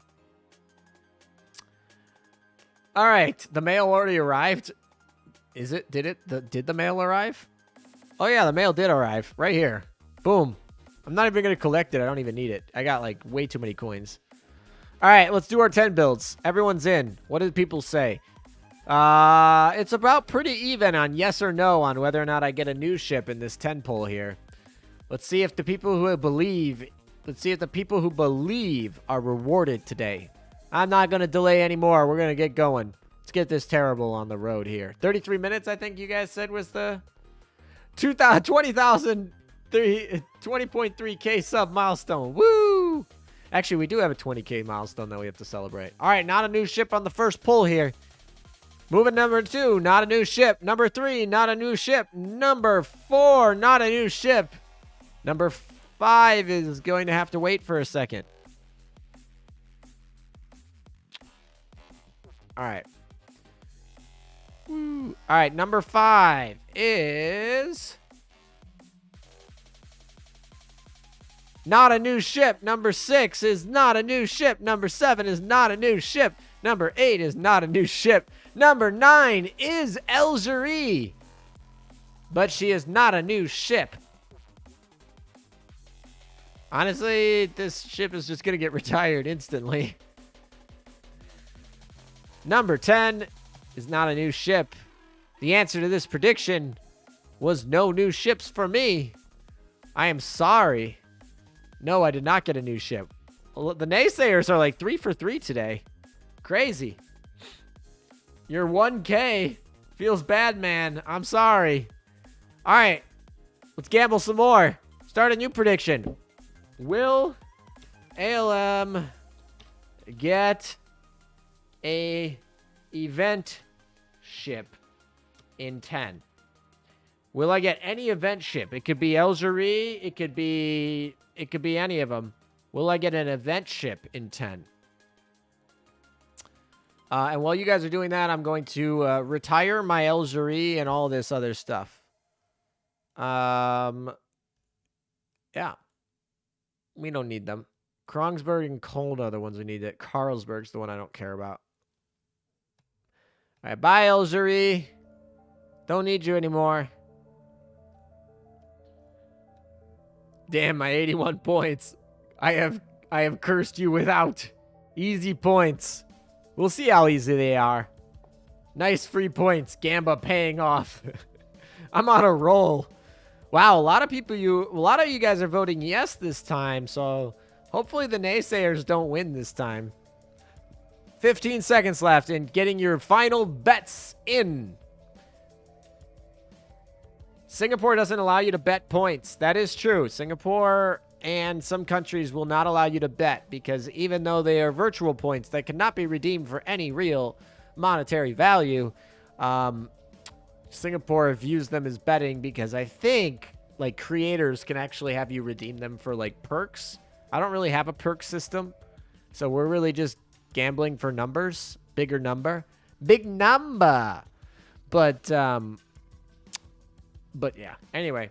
All right, the mail already arrived. Is it? Did the mail arrive? Oh yeah, the mail did arrive right here. Boom. I'm not even gonna collect it. I don't even need it. I got like way too many coins. All right, let's do our 10 builds. Everyone's in. What did people say? It's about pretty even on yes or no on whether or not I get a new ship in this 10 poll here. Let's see if the people who believe are rewarded today. I'm not going to delay anymore. We're going to get going. Let's get this terrible on the road here. 33 minutes, I think you guys said was the 20.3K sub milestone. Woo! Actually, we do have a 20K milestone that we have to celebrate. All right, not a new ship on the first pull here. Moving number 2, not a new ship. Number 3, not a new ship. Number 4, not a new ship. Number 5 is going to have to wait for a second. All right. Woo. All right, number 5 is not a new ship. Number 6 is not a new ship. Number 7 is not a new ship. Number 8 is not a new ship. Number 9 is Algerie. But she is not a new ship. Honestly, this ship is just going to get retired instantly. Number 10 is not a new ship. The answer to this prediction was no new ships for me. I am sorry. No, I did not get a new ship. The naysayers are like 3 for 3 today. Crazy. Your 1K feels bad, man. I'm sorry. All right. Let's gamble some more. Start a new prediction. Will ALM get a event ship in 10? Will I get any event ship? It could be Elgerie. It could be any of them. Will I get an event ship in 10? And while you guys are doing that, I'm going to retire my Elgerie and all this other stuff. Yeah. We don't need them. Krongsberg and Kolda are the ones we need. Carlsberg's the one I don't care about. All right, bye, Elgerie. Don't need you anymore. Damn, my 81 points. I have cursed you without easy points. We'll see how easy they are. Nice free points. Gamba paying off. I'm on a roll. Wow, a lot of you guys are voting yes this time, so hopefully the naysayers don't win this time. 15 seconds left in getting your final bets in. Singapore doesn't allow you to bet points. That is true. Singapore and some countries will not allow you to bet because even though they are virtual points that cannot be redeemed for any real monetary value, Singapore views them as betting because I think like creators can actually have you redeem them for like perks. I don't really have a perk system, so we're really just gambling for numbers. Bigger number. Big number. But yeah. Anyway,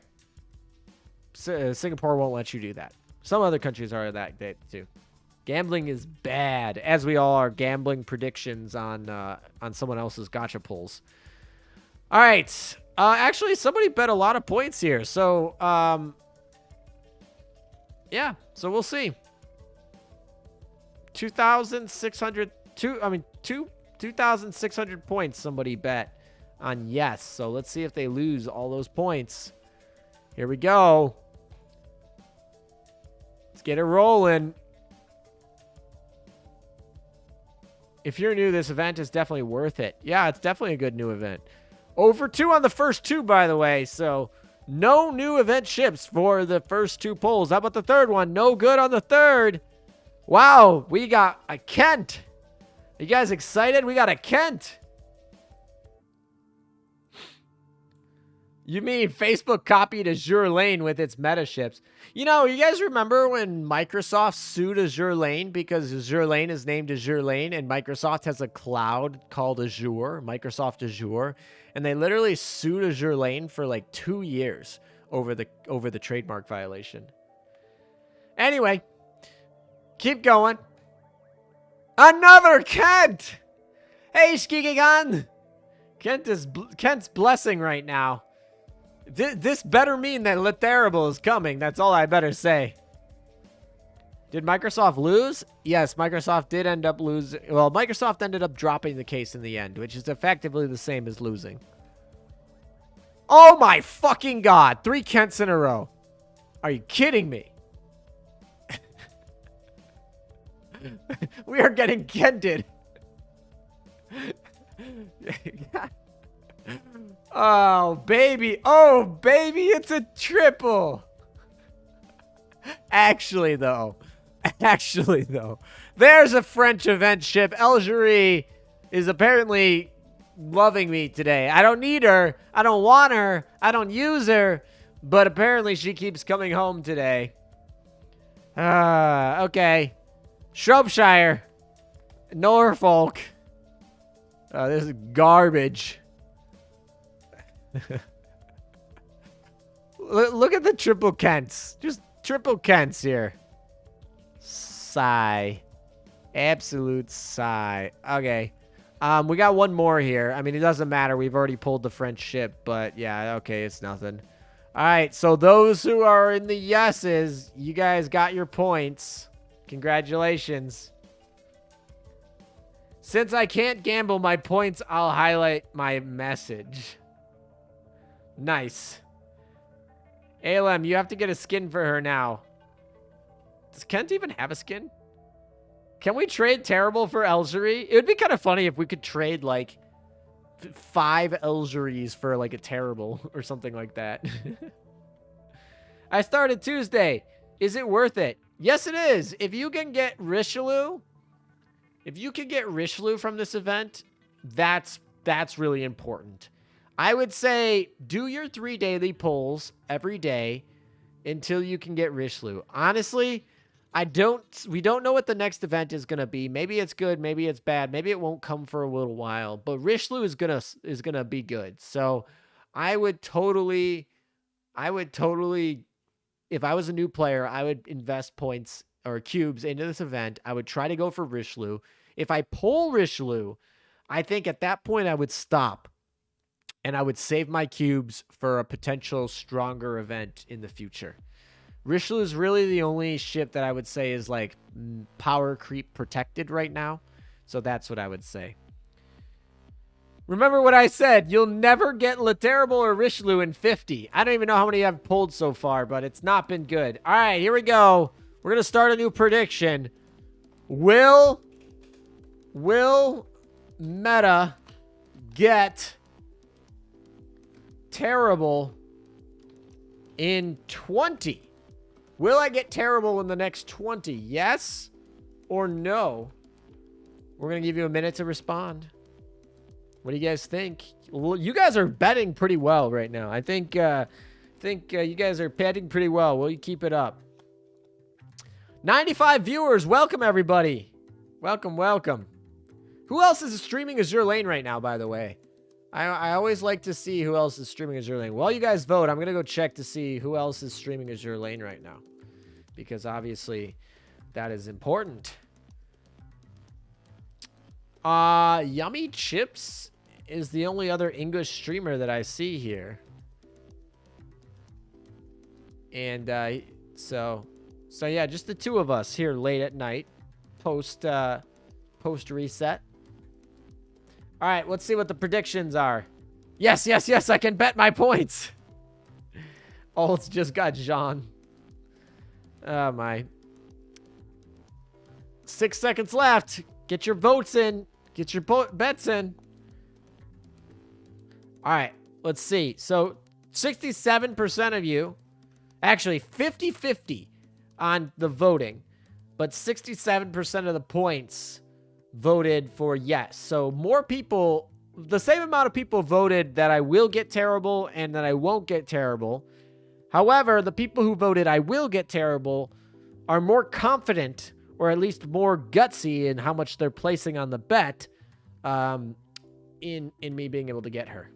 Singapore won't let you do that. Some other countries are that too. Gambling is bad, as we all are gambling predictions on someone else's gacha pulls. All right. Actually, somebody bet a lot of points here. So, yeah. So we'll see. 2,600 points somebody bet on yes. So let's see if they lose all those points. Here we go. Let's get it rolling. If you're new, this event is definitely worth it. Yeah, it's definitely a good new event. Over 2 on the first 2, by the way. So no new event ships for the first 2 polls. How about the third one? No good on the third. Wow, we got a Kent. Are you guys excited? We got a Kent. You mean Facebook copied Azure Lane with its meta ships? You know, you guys remember when Microsoft sued Azure Lane because Azure Lane is named Azure Lane and Microsoft has a cloud called Azure, Microsoft Azure, and they literally sued Azure Lane for like 2 years over the trademark violation. Anyway, keep going. Another Kent! Hey, Skigigan! Kent's blessing right now. This better mean that Litherable is coming. That's all I better say. Did Microsoft lose? Yes, Microsoft did end up losing. Well, Microsoft ended up dropping the case in the end, which is effectively the same as losing. Oh my fucking god. 3 Kents in a row. Are you kidding me? We are getting Kented. Oh, baby. Oh, baby. It's a triple. Actually, though. There's a French event ship. Elgerie is apparently loving me today. I don't need her. I don't want her. I don't use her. But apparently she keeps coming home today. Okay. Shropshire. Norfolk. This is garbage. Look at the triple Kents. Just triple Kents here. Sigh. Absolute sigh. Okay. We got one more here. I mean, it doesn't matter. We've already pulled the French ship, but yeah, okay, it's nothing. All right, so those who are in the yeses, you guys got your points. Congratulations. Since I can't gamble my points, I'll highlight my message. Nice. ALM, you have to get a skin for her now. Does Kent even have a skin? Can we trade Terrible for Elgerie? It would be kind of funny if we could trade, like, 5 Elgeries for, like, a Terrible or something like that. I started Tuesday. Is it worth it? Yes, it is. If you can get Richelieu, from this event, that's really important. I would say do your 3 daily pulls every day until you can get Richelieu. Honestly, we don't know what the next event is going to be. Maybe it's good, maybe it's bad, maybe it won't come for a little while, but Richelieu is going to be good. So, I would totally if I was a new player, I would invest points or cubes into this event. I would try to go for Richelieu. If I pull Richelieu, I think at that point I would stop and I would save my cubes for a potential stronger event in the future. Richelieu is really the only ship that I would say is like power creep protected right now. So that's what I would say. Remember what I said. You'll never get Le Terrible or Richelieu in 50. I don't even know how many I've pulled so far, but it's not been good. All right, here we go. We're going to start a new prediction. Will Meta get terrible in 20? Will I get terrible in the next 20? Yes or no? We're going to give you a minute to respond. What do you guys think? Well, you guys are betting pretty well right now. I think you guys are betting pretty well. Will you keep it up? 95 viewers. Welcome, everybody. Welcome, welcome. Who else is streaming Azure Lane right now, by the way? I always like to see who else is streaming Azure Lane. While you guys vote, I'm going to go check to see who else is streaming Azure Lane right now. Because obviously, that is important. Yummy Chips is the only other English streamer that I see here. And so yeah, just the two of us here late at night, post reset. All right, let's see what the predictions are. Yes, I can bet my points. Oh, it's just got Jean. Oh my. 6 seconds left. Get your votes in. Get your bets in. All right, let's see. So 67% of you, actually 50-50 on the voting, but 67% of the points voted for yes. So more people, the same amount of people voted that I will get terrible and that I won't get terrible. However, the people who voted I will get terrible are more confident, or at least more gutsy in how much they're placing on the bet in me being able to get her.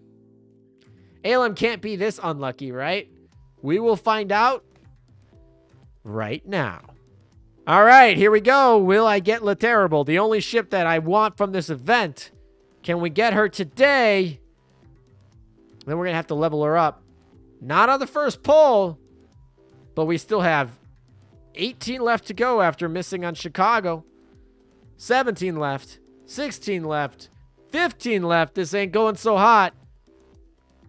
ALM can't be this unlucky, right? We will find out right now. All right, here we go. Will I get Le Terrible, the only ship that I want from this event? Can we get her today? Then we're going to have to level her up. Not on the first pull, but we still have 18 left to go after missing on Chicago. 17 left. 16 left. 15 left. This ain't going so hot.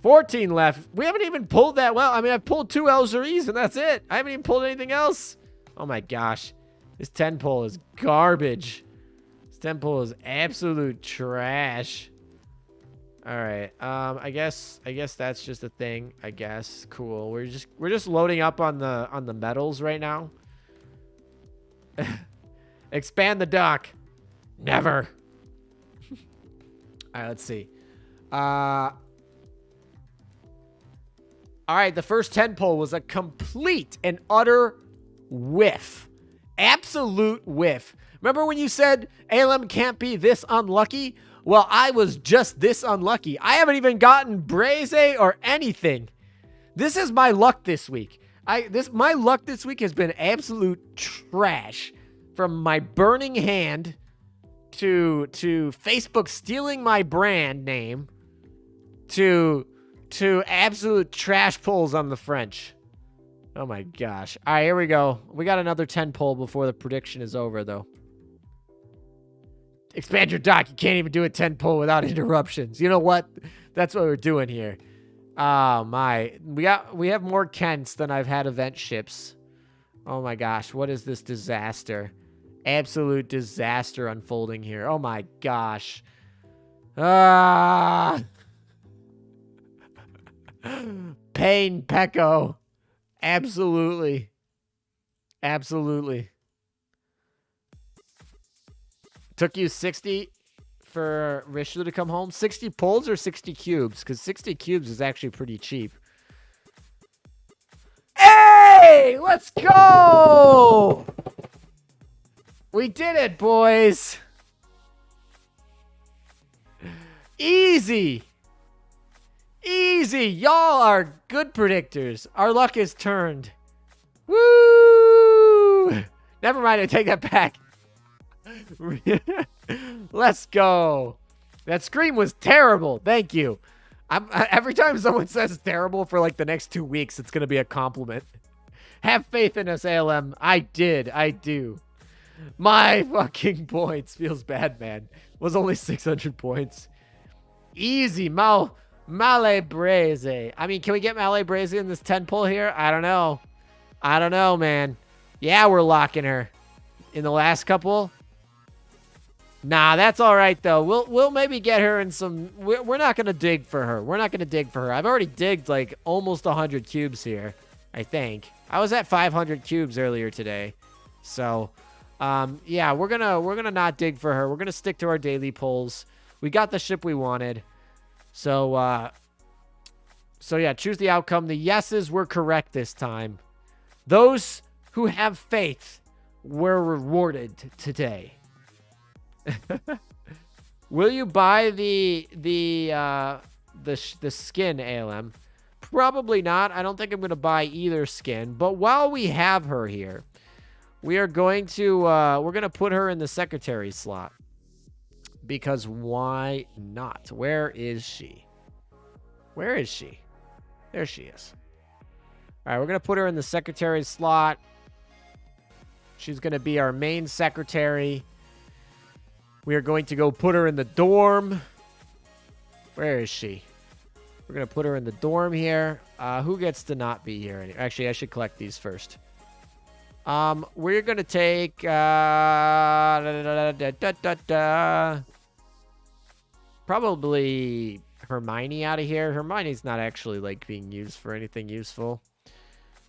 14 left. We haven't even pulled that well. I mean, I've pulled 2 Elzeries and that's it. I haven't even pulled anything else. Oh my gosh. This 10 pull is garbage. This 10 pull is absolute trash. All right. I guess that's just a thing. I guess. Cool. We're just loading up on the metals right now. Expand the dock. Never. All right, let's see. All right, the first 10 pull was a complete and utter whiff. Absolute whiff. Remember when you said ALM can't be this unlucky? Well, I was just this unlucky. I haven't even gotten Braze or anything. This is my luck this week. My luck this week has been absolute trash. From my burning hand to Facebook stealing my brand name to absolute trash pulls on the French. Oh my gosh. All right, here we go. We got another 10 pull before the prediction is over, though. Expand your dock. You can't even do a 10 pull without interruptions. You know what? That's what we're doing here. Oh my. We have more Kents than I've had event ships. Oh my gosh. What is this disaster? Absolute disaster unfolding here. Oh my gosh. Pain Pecco. Absolutely. Absolutely. Took you 60 for Rishlu to come home? 60 pulls or 60 cubes? Because 60 cubes is actually pretty cheap. Hey! Let's go! We did it, boys. Easy. Easy. Y'all are good predictors. Our luck is turned. Woo! Never mind, I take that back. Let's go. That scream was terrible. Thank you. Every time someone says terrible for like the next 2 weeks, it's going to be a compliment. Have faith in us, ALM. I did. I do. My fucking points. Feels bad, man. Was only 600 points. Easy. Malabrese. I mean, can we get Malabrese in this 10 pull here? I don't know. I don't know, man. Yeah, we're locking her. In the last couple. Nah, that's all right, though. We'll maybe get her in some... We're not going to dig for her. We're not going to dig for her. I've already digged, like, almost 100 cubes here, I think. I was at 500 cubes earlier today. So, yeah, we're gonna not dig for her. We're going to stick to our daily pulls. We got the ship we wanted. So, yeah, choose the outcome. The yeses were correct this time. Those who have faith were rewarded today. Will you buy the skin, ALM? Probably not. I don't think I'm going to buy either skin. But while we have her here, we are going to we're going to put her in the secretary slot. Because why not? Where is she? Where is she? There she is. All right, we're going to put her in the secretary slot. She's going to be our main secretary. We are going to go put her in the dorm. Where is she? We're going to put her in the dorm here. Who gets to not be here? Actually, I should collect these first. We're going to take... probably Hermione out of here. Hermione's not actually, like, being used for anything useful.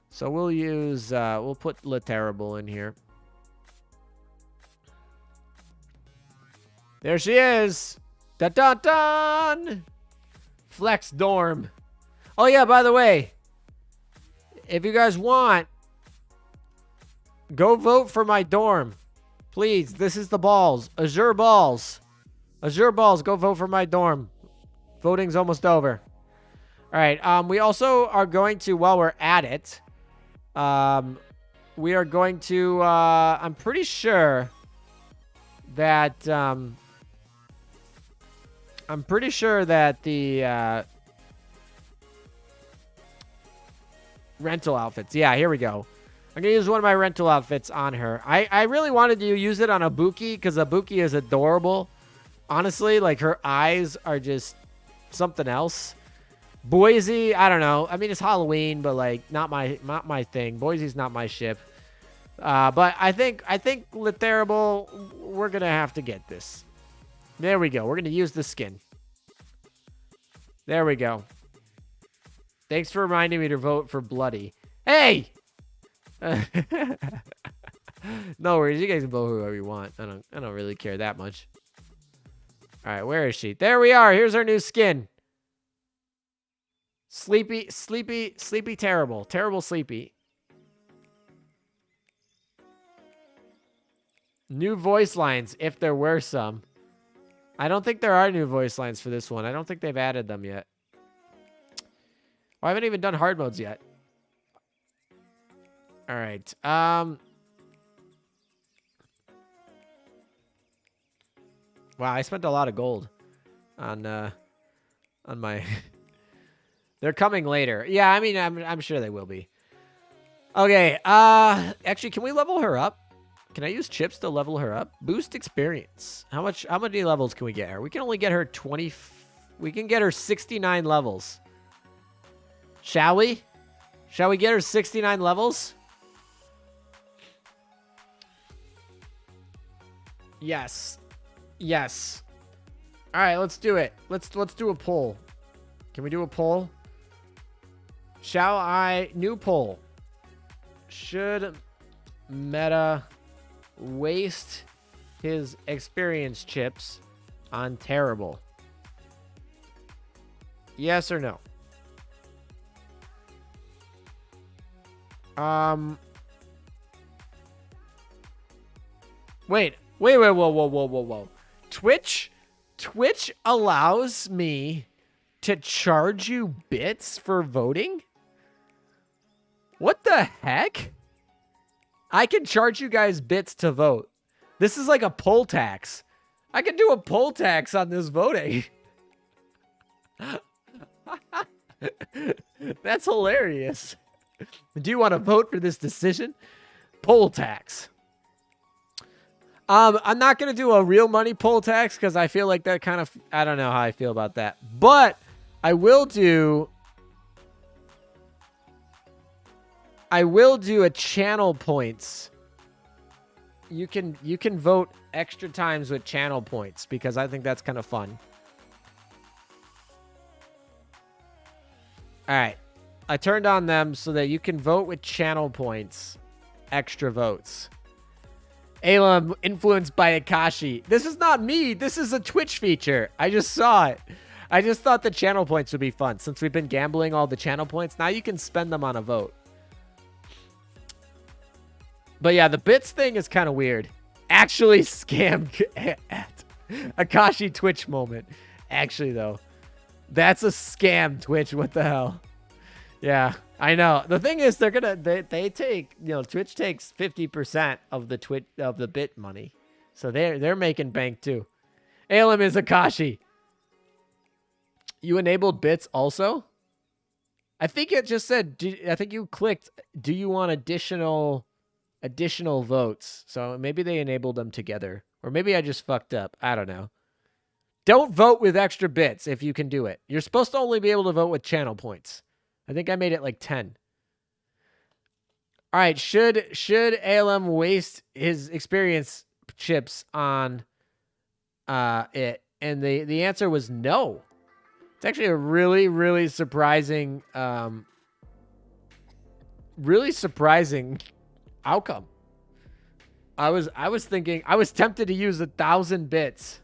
So we'll use... we'll put Le Terrible in here. There she is. Dun-dun-dun! Flex dorm. Oh, yeah, by the way, if you guys want, go vote for my dorm. Please, this is the balls. Azure balls. Azure balls, go vote for my dorm. Voting's almost over. All right, we also are going to, while we're at it, we are going to, I'm pretty sure that, the rental outfits. Yeah, here we go. I'm going to use one of my rental outfits on her. I really wanted to use it on Ibuki because Ibuki is adorable. Honestly, like, her eyes are just something else. Boise, I don't know. I mean, it's Halloween, but, like, not my thing. Boise's not my ship. But I think Le Terrible, we're going to have to get this. There we go. We're going to use the skin. There we go. Thanks for reminding me to vote for Bloody. Hey! No worries. You guys can vote whoever you want. I don't really care that much. All right, where is she? There we are. Here's our new skin. Sleepy, terrible. Terrible, sleepy. New voice lines, if there were some. I don't think there are new voice lines for this one. I don't think they've added them yet. Oh, I haven't even done hard modes yet. All right. Wow, I spent a lot of gold on my... They're coming later. Yeah, I mean, I'm sure they will be. Okay. Actually, can we level her up? Can I use chips to level her up? Boost experience. How many levels can we get her? We can only get her 20. We can get her 69 levels. Shall we? Shall we get her 69 levels? Yes. Yes. All right, let's do it. Let's do a poll. Can we do a poll? Shall I... New poll. Should Meta waste his experience chips on terrible? Yes or no? Wait, whoa. Twitch allows me to charge you bits for voting? What the heck? I can charge you guys bits to vote. This is like a poll tax. I can do a poll tax on this voting. That's hilarious. Do you want to vote for this decision? Poll tax. I'm not going to do a real money poll tax because I feel like that kind of... I don't know how I feel about that. But I will do a channel points. You can vote extra times with channel points because I think that's kind of fun. All right. I turned on them so that you can vote with channel points. Extra votes. Alum influenced by Akashi. This is not me. This is a Twitch feature. I just saw it. I just thought the channel points would be fun. Since we've been gambling all the channel points, now you can spend them on a vote. But yeah, the bits thing is kind of weird. Actually scammed at Akashi Twitch moment. Actually, though. That's a scam, Twitch. What the hell? Yeah, I know. The thing is, they take, Twitch takes 50% of the bit money. So they're making bank too. Alum is Akashi. You enabled bits also? I think it just said, I think you clicked, do you want additional votes? So maybe they enabled them together. Or maybe I just fucked up. I don't know. Don't vote with extra bits if you can do it. You're supposed to only be able to vote with channel points. I think I made it like 10. All right, should ALM waste his experience chips on it? And the answer was no. It's actually a really surprising outcome. I was thinking, I was tempted to use 1,000 bits.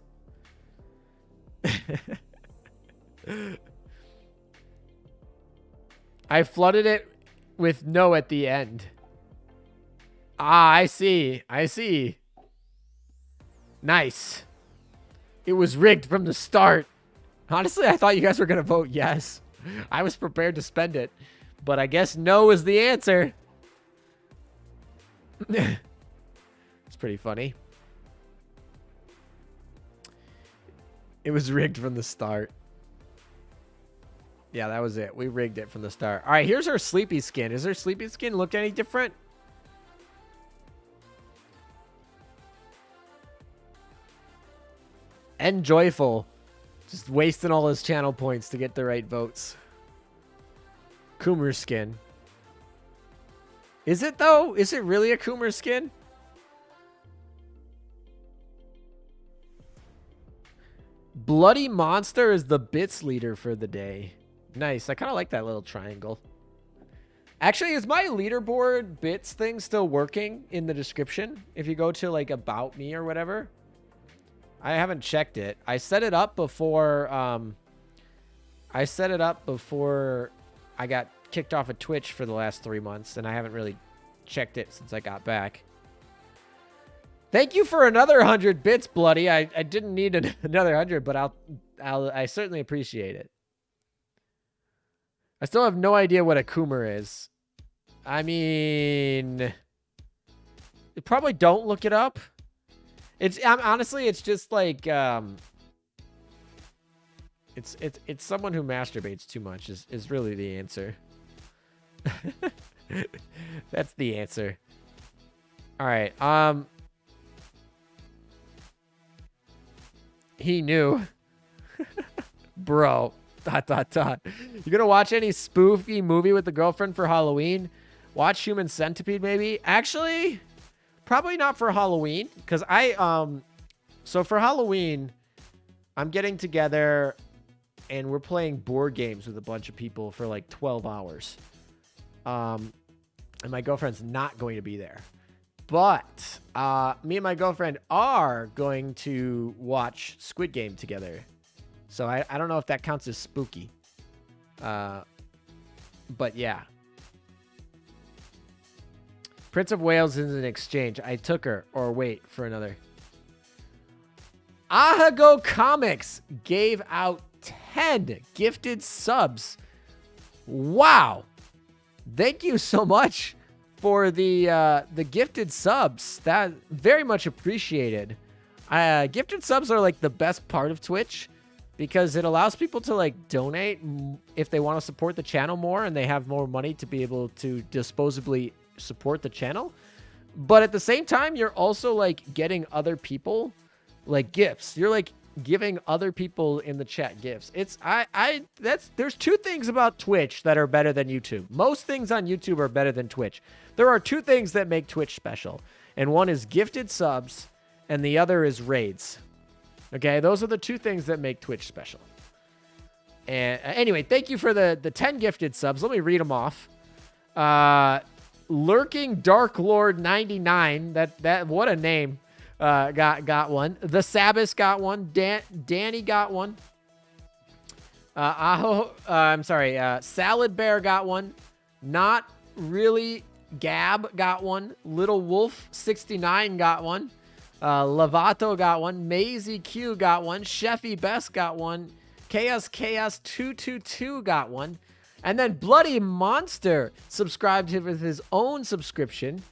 I flooded it with no at the end. Ah, I see. Nice. It was rigged from the start. Honestly, I thought you guys were going to vote yes. I was prepared to spend it. But I guess no is the answer. It's pretty funny. It was rigged from the start. Yeah, that was it. We rigged it from the start. All right, here's our Sleepy skin. Does our Sleepy skin look any different? And Joyful. Just wasting all his channel points to get the right votes. Coomer skin. Is it, though? Is it really a Coomer skin? Bloody Monster is the bits leader for the day. Nice. I kind of like that little triangle. Actually, is my leaderboard bits thing still working in the description? If you go to like about me or whatever. I haven't checked it. I set it up before I got kicked off of Twitch for the last 3 months, and I haven't really checked it since I got back. Thank you for another 100 bits, Bloody. I didn't need another 100, but I certainly appreciate it. I still have no idea what a Coomer is. I mean, you probably don't look it up. Honestly, it's just like it's someone who masturbates too much is really the answer. That's the answer. All right. He knew. Bro. ... You gonna watch any spoofy movie with the girlfriend for Halloween? Watch Human Centipede, maybe? Actually, probably not for Halloween. Because so for Halloween, I'm getting together and we're playing board games with a bunch of people for like 12 hours. and my girlfriend's not going to be there. But me and my girlfriend are going to watch Squid Game together. So I don't know if that counts as spooky. But yeah. Prince of Wales is an exchange. I took her. Or wait for another. Ahago Comics gave out 10 gifted subs. Wow. Thank you so much for the gifted subs. That very much appreciated. Gifted subs are like the best part of Twitch because it allows people to like donate if they want to support the channel more and they have more money to be able to disposably support the channel. But at the same time, you're also like getting other people like gifts. You're like giving other people in the chat gifts. There's two things about Twitch that are better than YouTube. Most things on YouTube are better than Twitch. There are two things that make Twitch special. And one is gifted subs and the other is raids. Okay, those are the two things that make Twitch special. And anyway, thank you for the 10 gifted subs. Let me read them off. Lurking Dark Lord 99. That what a name. Got one. The Sabbath got one. Danny got one. I'm sorry. Salad Bear got one. Not Really Gab got one. Little Wolf 69 got one. Lavato got one. Maisie Q got one. Chefy Best got one. Chaos 222 got one. And then Bloody Monster subscribed with his own subscription.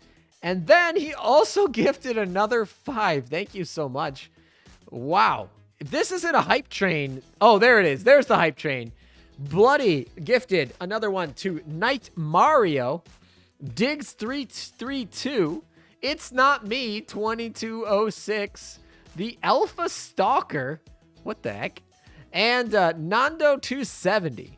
And then he also gifted another 5. Thank you so much. Wow. If this isn't a hype train. Oh, there it is. There's the hype train. Bloody gifted another one to Night Mario. Diggs 332. It's Not Me 2206. The Alpha Stalker. What the heck? And Nando 270.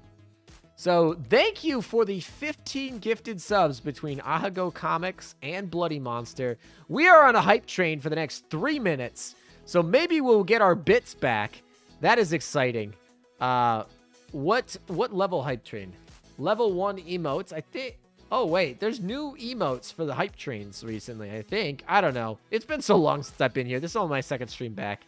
So thank you for the 15 gifted subs between Ahago Comics and Bloody Monster. We are on a hype train for the next 3 minutes. So maybe we'll get our bits back. That is exciting. What level hype train? Level 1 emotes. I think. Oh, wait. There's new emotes for the hype trains recently, I think. I don't know. It's been so long since I've been here. This is only my second stream back.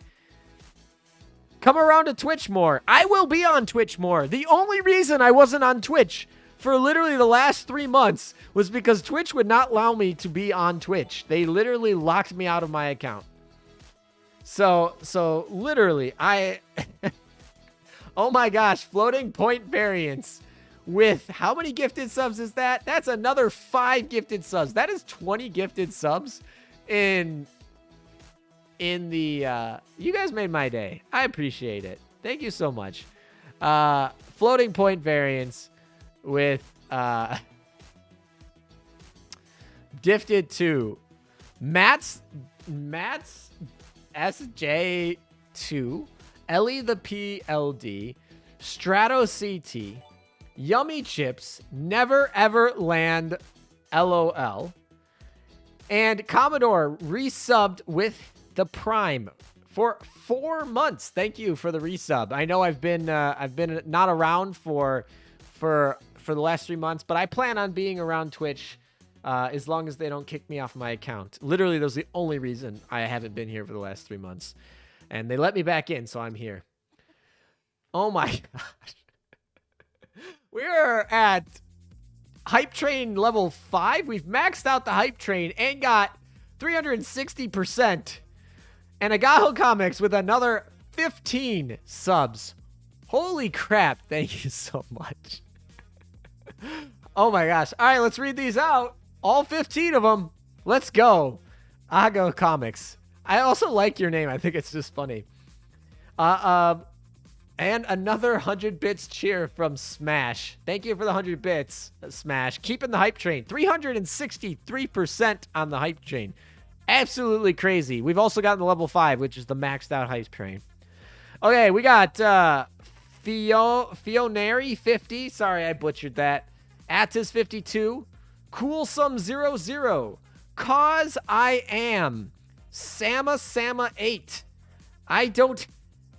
Come around to Twitch more. I will be on Twitch more. The only reason I wasn't on Twitch for literally the last 3 months was because Twitch would not allow me to be on Twitch. They literally locked me out of my account. So literally, oh my gosh, floating point variance with how many gifted subs is that? That's another 5 gifted subs. That is 20 gifted subs in the you guys made my day. I appreciate it. Thank you so much. Floating point variance with gifted to Matt's SJ2, Ellie the PLD, Strato CT, Yummy Chips, Never Ever Land LOL, and Commodore resubbed with the Prime for 4 months. Thank you for the resub. I know I've been not around for the last 3 months, but I plan on being around Twitch as long as they don't kick me off my account. Literally, that was the only reason I haven't been here for the last 3 months. And they let me back in, so I'm here. Oh my gosh. We're at Hype Train level 5. We've maxed out the Hype Train and got 360%. And Agaho Comics with another 15 subs. Holy crap. Thank you so much. Oh my gosh. All right, let's read these out. All 15 of them. Let's go. Agaho Comics. I also like your name. I think it's just funny. And another 100 bits cheer from Smash. Thank you for the 100 bits, Smash. Keeping the hype train. 363% on the hype train. Absolutely crazy. We've also gotten the level 5, which is the maxed out hype train. Okay, we got Fionary 50. Sorry, I butchered that. Attis 52. Coolsome00. Cause I Am. Sama 8. I don't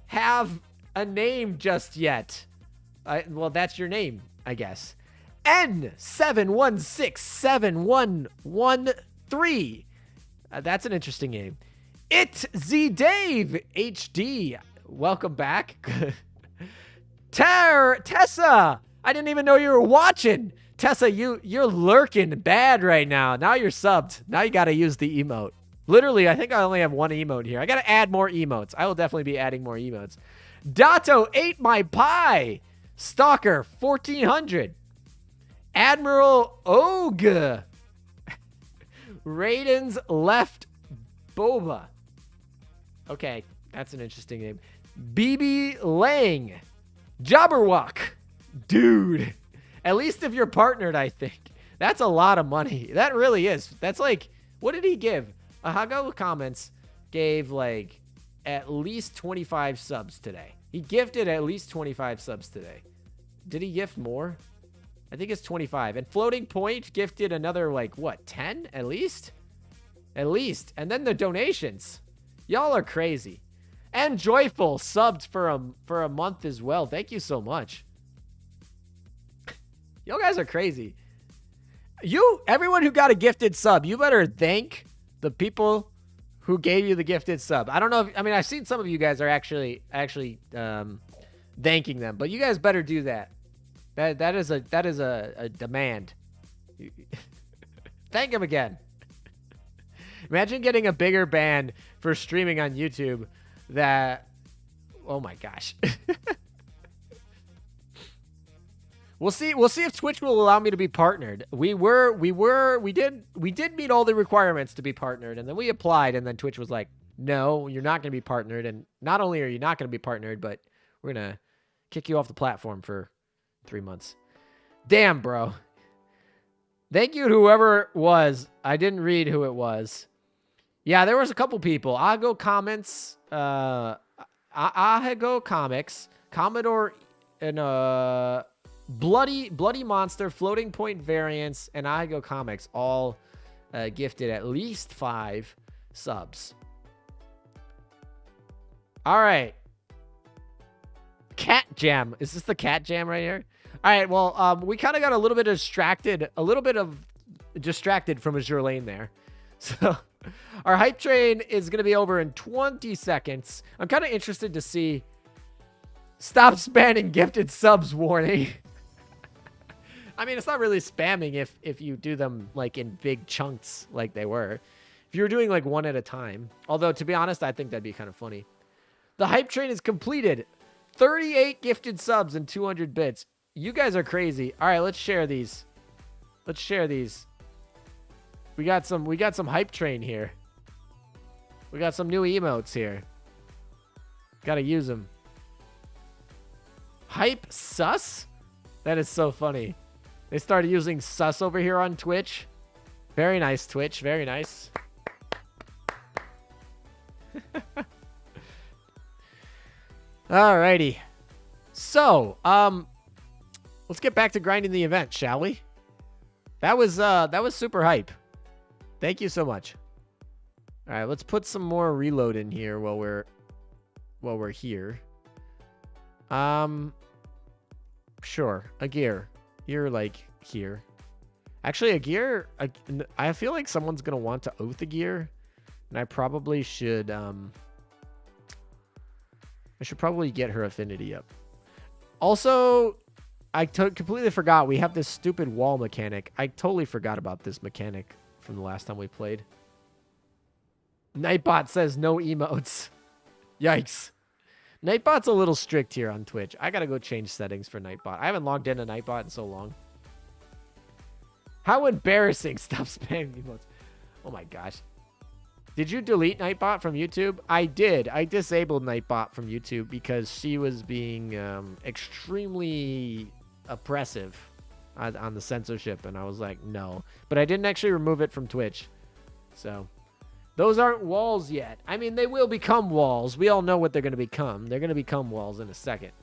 have a name just yet. Well, that's your name, I guess. N71671113. That's an interesting name. It's Z Dave HD. Welcome back. Tessa. I didn't even know you were watching. Tessa, you're lurking bad right now. Now you're subbed. Now you got to use the emote. Literally, I think I only have one emote here. I got to add more emotes. I will definitely be adding more emotes. Dato ate my pie. Stalker 1400. Admiral Og. Raiden's left boba. Okay, that's an interesting name. BB Lang. Jabberwock. Dude. At least if you're partnered, I think. That's a lot of money. That really is. That's like, what did he give? Ahago Comments gave like at least 25 subs today. He gifted at least 25 subs today. Did he gift more? I think it's 25. And Floating Point gifted another like, what, 10 at least? At least. And then the donations. Y'all are crazy. And Joyful subbed for a month as well. Thank you so much. Y'all guys are crazy. Everyone who got a gifted sub, you better thank the people who gave you the gifted sub. I don't know if, I mean, I've seen some of you guys are actually thanking them, but you guys better do that. That is a demand. Thank him again. Imagine getting a bigger ban for streaming on YouTube that, oh my gosh. We'll see if Twitch will allow me to be partnered. We did meet all the requirements to be partnered, and then we applied, and then Twitch was like, no, you're not going to be partnered. And not only are you not going to be partnered, but we're going to kick you off the platform for 3 months. Damn, bro. Thank you to whoever it was. I didn't read who it was. Yeah, there was a couple people. Ahago Comments, Ahago Comics, Commodore, and Bloody Monster, Floating Point Variants, and Ahago Comics all gifted at least 5 subs. All right. Cat Jam. Is this the Cat Jam right here? All right, well, we kind of got a little bit distracted from Azure Lane there. So our hype train is going to be over in 20 seconds. I'm kind of interested to see. Stop spamming gifted subs warning. I mean, it's not really spamming if you do them like in big chunks like they were. If you were doing like one at a time. Although, to be honest, I think that'd be kind of funny. The hype train is completed. 38 gifted subs and 200 bits. You guys are crazy. All right, let's share these. Let's share these. We got some hype train here. We got some new emotes here. Gotta use them. Hype sus? That is so funny. They started using sus over here on Twitch. Very nice, Twitch. Very nice. Alrighty. So, let's get back to grinding the event, shall we? That was super hype. Thank you so much. All right, let's put some more reload in here while we're here. Sure, Agir, you're like here. Actually, Agir, I feel like someone's gonna want to oath Agir, and I probably should. I should probably get her affinity up. Also, I completely forgot we have this stupid wall mechanic. I totally forgot about this mechanic from the last time we played. Nightbot says no emotes. Yikes. Nightbot's a little strict here on Twitch. I gotta go change settings for Nightbot. I haven't logged into Nightbot in so long. How embarrassing. Stop spamming emotes. Oh my gosh. Did you delete Nightbot from YouTube? I did. I disabled Nightbot from YouTube because she was being extremely oppressive on the censorship, and I was like, no. But I didn't actually remove it from Twitch. So, those aren't walls yet. I mean, they will become walls. We all know what they're going to become. They're going to become walls in a second.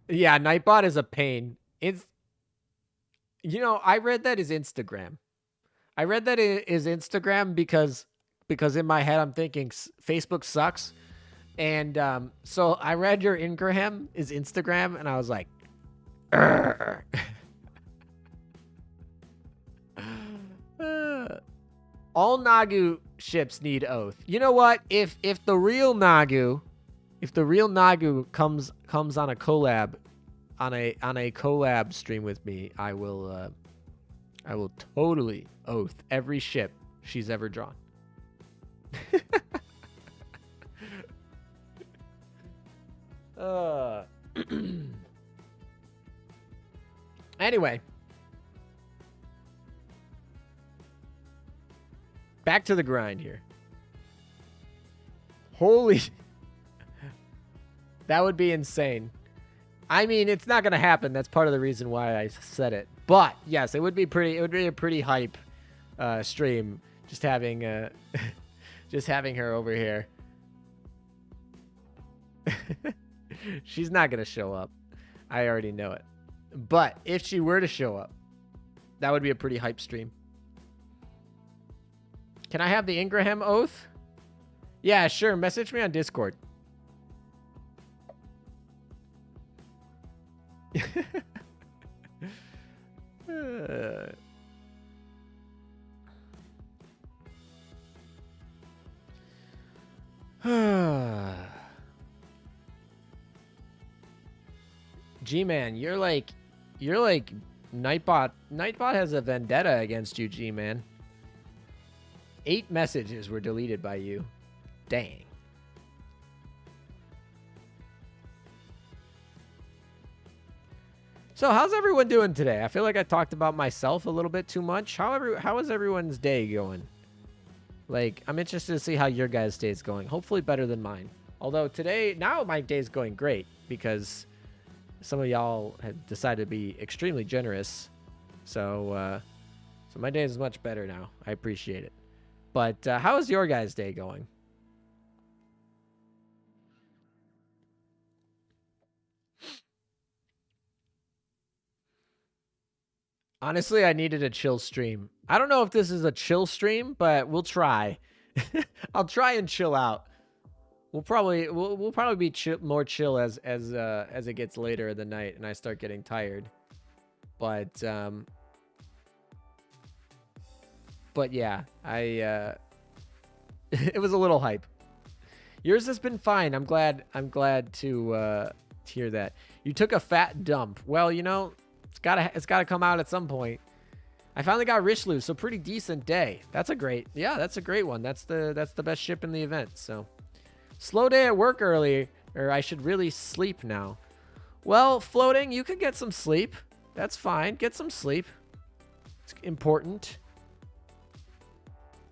Yeah, Nightbot is a pain. It's, you know, I read that as Instagram. I read that it is Instagram because in my head I'm thinking Facebook sucks. And so I read your Ingraham is Instagram, and I was like, "Urgh." All Nagu ships need oath. You know what? If the real Nagu comes on a collab on a collab stream with me, I will totally oath every ship she's ever drawn. Anyway, back to the grind here. Holy, that would be insane. I mean, it's not gonna happen. That's part of the reason why I said it. But yes, it would be pretty. It would be a pretty hype stream. Just having just having her over here. She's not gonna show up. I already know it. But if she were to show up, that would be a pretty hype stream. Can I have the Ingraham oath? Yeah, sure. Message me on Discord. G-Man, you're like Nightbot. Nightbot has a vendetta against you, G-Man. 8 messages were deleted by you. Dang. So how's everyone doing today? I feel like I talked about myself a little bit too much. How is everyone's day going? Like, I'm interested to see how your guys' day is going. Hopefully better than mine. Although now my day is going great because some of y'all have decided to be extremely generous. So my day is much better now. I appreciate it. But how is your guys' day going? Honestly, I needed a chill stream. I don't know if this is a chill stream, but we'll try. I'll try and chill out. We'll probably be more chill as it gets later in the night and I start getting tired. But yeah, it was a little hype. Yours has been fine. I'm glad to hear that. You took a fat dump. Well, you know, it's gotta come out at some point. I finally got Richelieu, so pretty decent day. That's a great one. That's the best ship in the event. So slow day at work early, or I should really sleep now. Well, floating, you could get some sleep. That's fine. Get some sleep. It's important.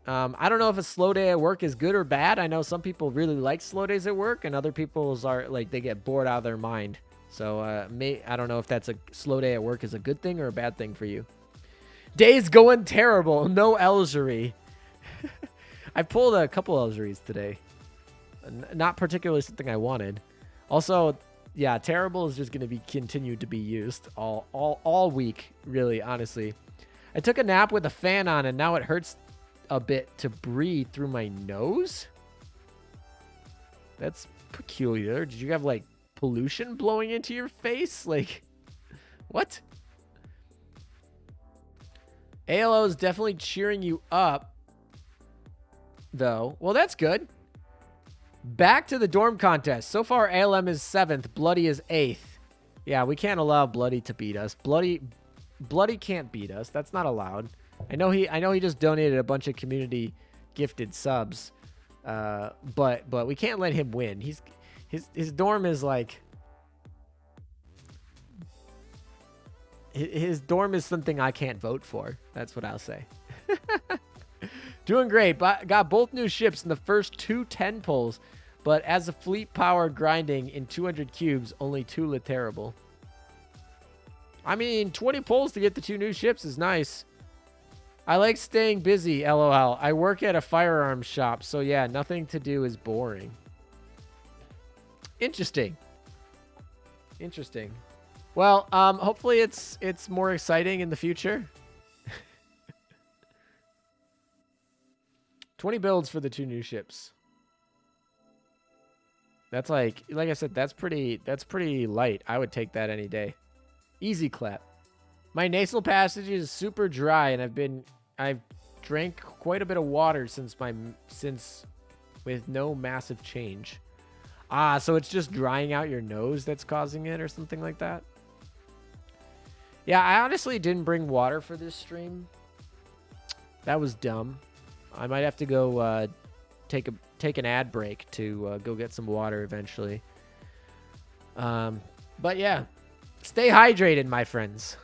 I don't know if a slow day at work is good or bad. I know some people really like slow days at work, and other people's are like they get bored out of their mind. So I don't know if that's a slow day at work is a good thing or a bad thing for you. Day's going terrible. No Elzery. I pulled a couple Elzeries today. Not particularly something I wanted. Also, yeah, terrible is just going to be continued to be used all week, really, honestly. I took a nap with a fan on, and now it hurts a bit to breathe through my nose. That's peculiar. Did you have, like, pollution blowing into your face? Like, what? ALO is definitely cheering you up, though. Well, that's good. Back to the dorm contest. So far, ALM is 7th. Bloody is 8th. Yeah, we can't allow Bloody to beat us. Bloody can't beat us. That's not allowed. I know he just donated a bunch of community gifted subs. But we can't let him win. His dorm is like his dorm is something I can't vote for. That's what I'll say. Doing great. Got both new ships in the first 2 10 pulls, but as a fleet power grinding in 200 cubes, only 2 Literable. I mean, 20 pulls to get the 2 new ships is nice. I like staying busy, LOL. I work at a firearms shop, so yeah, nothing to do is boring. Interesting. Interesting. Well, hopefully it's more exciting in the future. 20 builds for the 2 new ships. That's like I said, that's pretty light. I would take that any day. Easy clap. My nasal passage is super dry, and I've drank quite a bit of water since with no massive change. Ah, so it's just drying out your nose that's causing it or something like that? Yeah, I honestly didn't bring water for this stream. That was dumb. I might have to go take an ad break to go get some water eventually. But yeah, stay hydrated, my friends.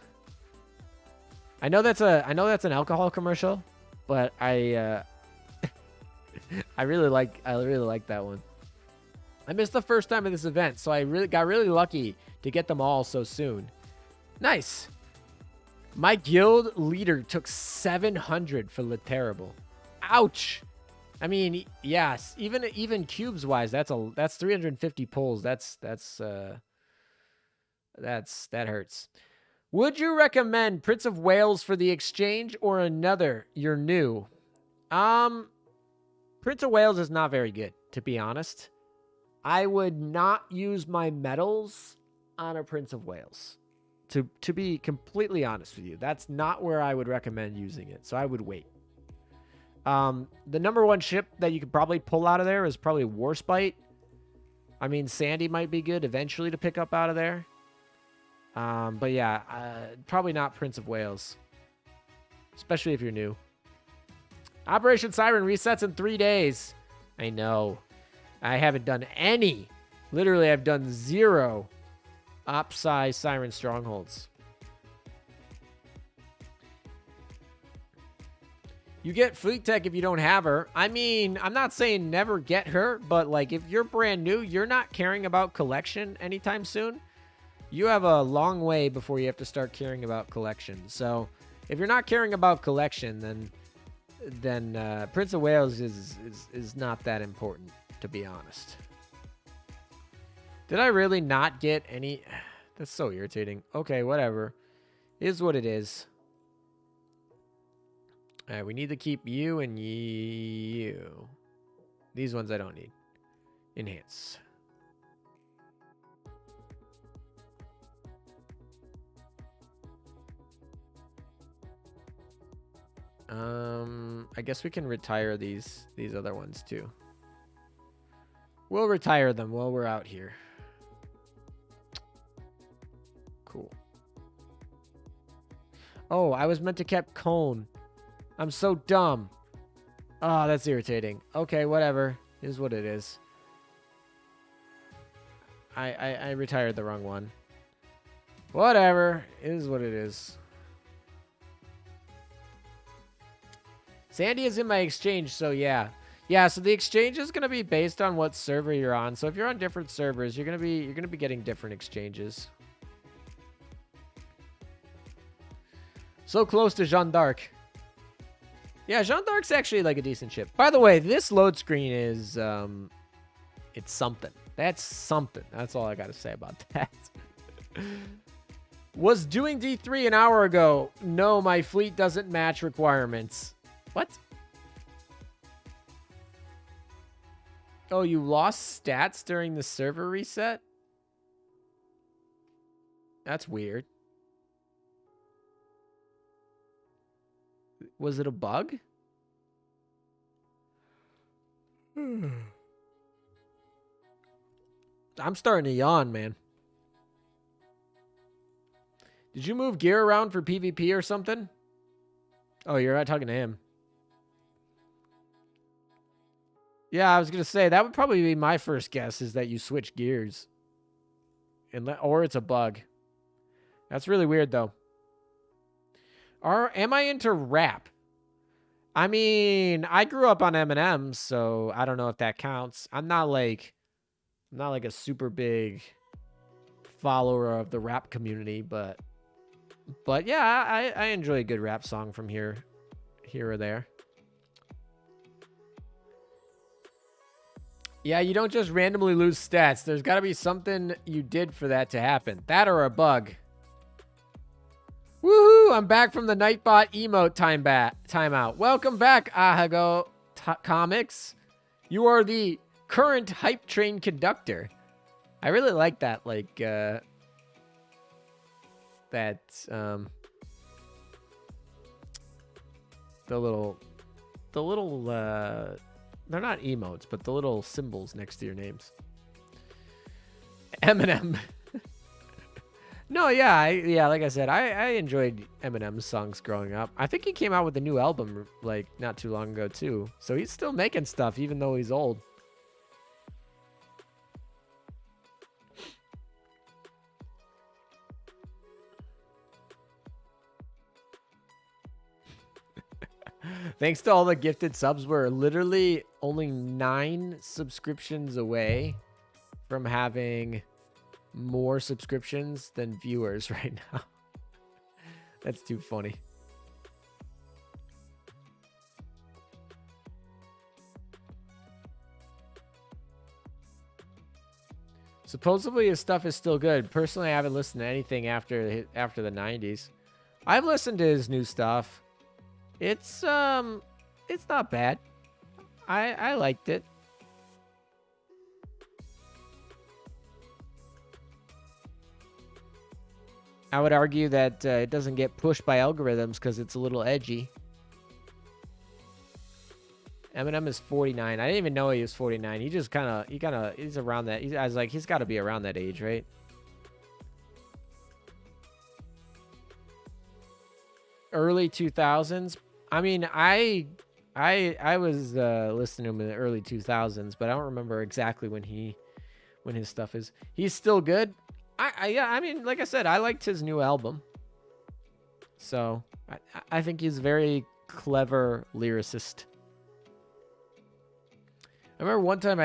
I know that's an alcohol commercial, but I really like that one. I missed the first time of this event, so I got really lucky to get them all so soon. Nice. My guild leader took 700 for Le Terrible. Ouch. I mean, yes, even cubes wise, that's 350 pulls. That hurts. Would you recommend Prince of Wales for the exchange or another? You're new. Prince of Wales is not very good, to be honest. I would not use my medals on a Prince of Wales. To be completely honest with you, that's not where I would recommend using it. So I would wait. The number one ship that you could probably pull out of there is probably Warspite. I mean, Sandy might be good eventually to pick up out of there. But yeah, probably not Prince of Wales, especially if you're new. Operation Siren resets in 3 days. I know. I haven't done any. Literally, I've done 0 Opsi Siren Strongholds. You get Fleet Tech if you don't have her. I mean, I'm not saying never get her, but like if you're brand new, you're not caring about collection anytime soon. You have a long way before you have to start caring about collection. So if you're not caring about collection, then Prince of Wales is not that important, to be honest. Did I really not get any? That's so irritating. Okay, whatever. Is what it is. All right, we need to keep you and you. These ones I don't need. Enhance. I guess we can retire these other ones too. We'll retire them while we're out here. Cool. Oh, I was meant to keep Cone. I'm so dumb. Oh, that's irritating. Okay, whatever. Is what it is. I retired the wrong one. Whatever. Is what it is. Sandy is in my exchange, so yeah. Yeah, so the exchange is going to be based on what server you're on. So if you're on different servers, you're going to be getting different exchanges. So close to Jeanne d'Arc. Yeah, Jeanne d'Arc's actually like a decent ship. By the way, this load screen is it's something. That's something. That's all I got to say about that. Was doing D3 an hour ago. No, my fleet doesn't match requirements. What? Oh, you lost stats during the server reset? That's weird. Was it a bug? I'm starting to yawn, man. Did you move gear around for PvP or something? Oh, you're not talking to him. Yeah, I was going to say, that would probably be my first guess, is that you switch gears. Or it's a bug. That's really weird, though. Am I into rap? I mean, I grew up on Eminem, so I don't know if that counts. I'm not like a super big follower of the rap community, but yeah, I enjoy a good rap song from here or there. Yeah, you don't just randomly lose stats. There's got to be something you did for that to happen. That or a bug. Woohoo! I'm back from the Nightbot emote timeout. Welcome back, Ahago Comics. You are the current hype train conductor. I really like that, like, the little, they're not emotes, but the little symbols next to your names. Eminem. No, yeah, like I said, I enjoyed Eminem's songs growing up. I think he came out with a new album, like, not too long ago, too. So he's still making stuff, even though he's old. Thanks to all the gifted subs, we're literally only 9 subscriptions away from having more subscriptions than viewers right now. That's too funny. Supposedly his stuff is still good. Personally, I haven't listened to anything after the 90s. I've listened to his new stuff. It's not bad. I liked it. I would argue that it doesn't get pushed by algorithms because it's a little edgy. Eminem is 49. I didn't even know he was 49. He just he's around that. I was like, he's got to be around that age, right? Early 2000s. I mean, I was listening to him in the early 2000s, but I don't remember exactly when his stuff is. He's still good. I mean, like I said, I liked his new album. So I think he's a very clever lyricist. I remember one time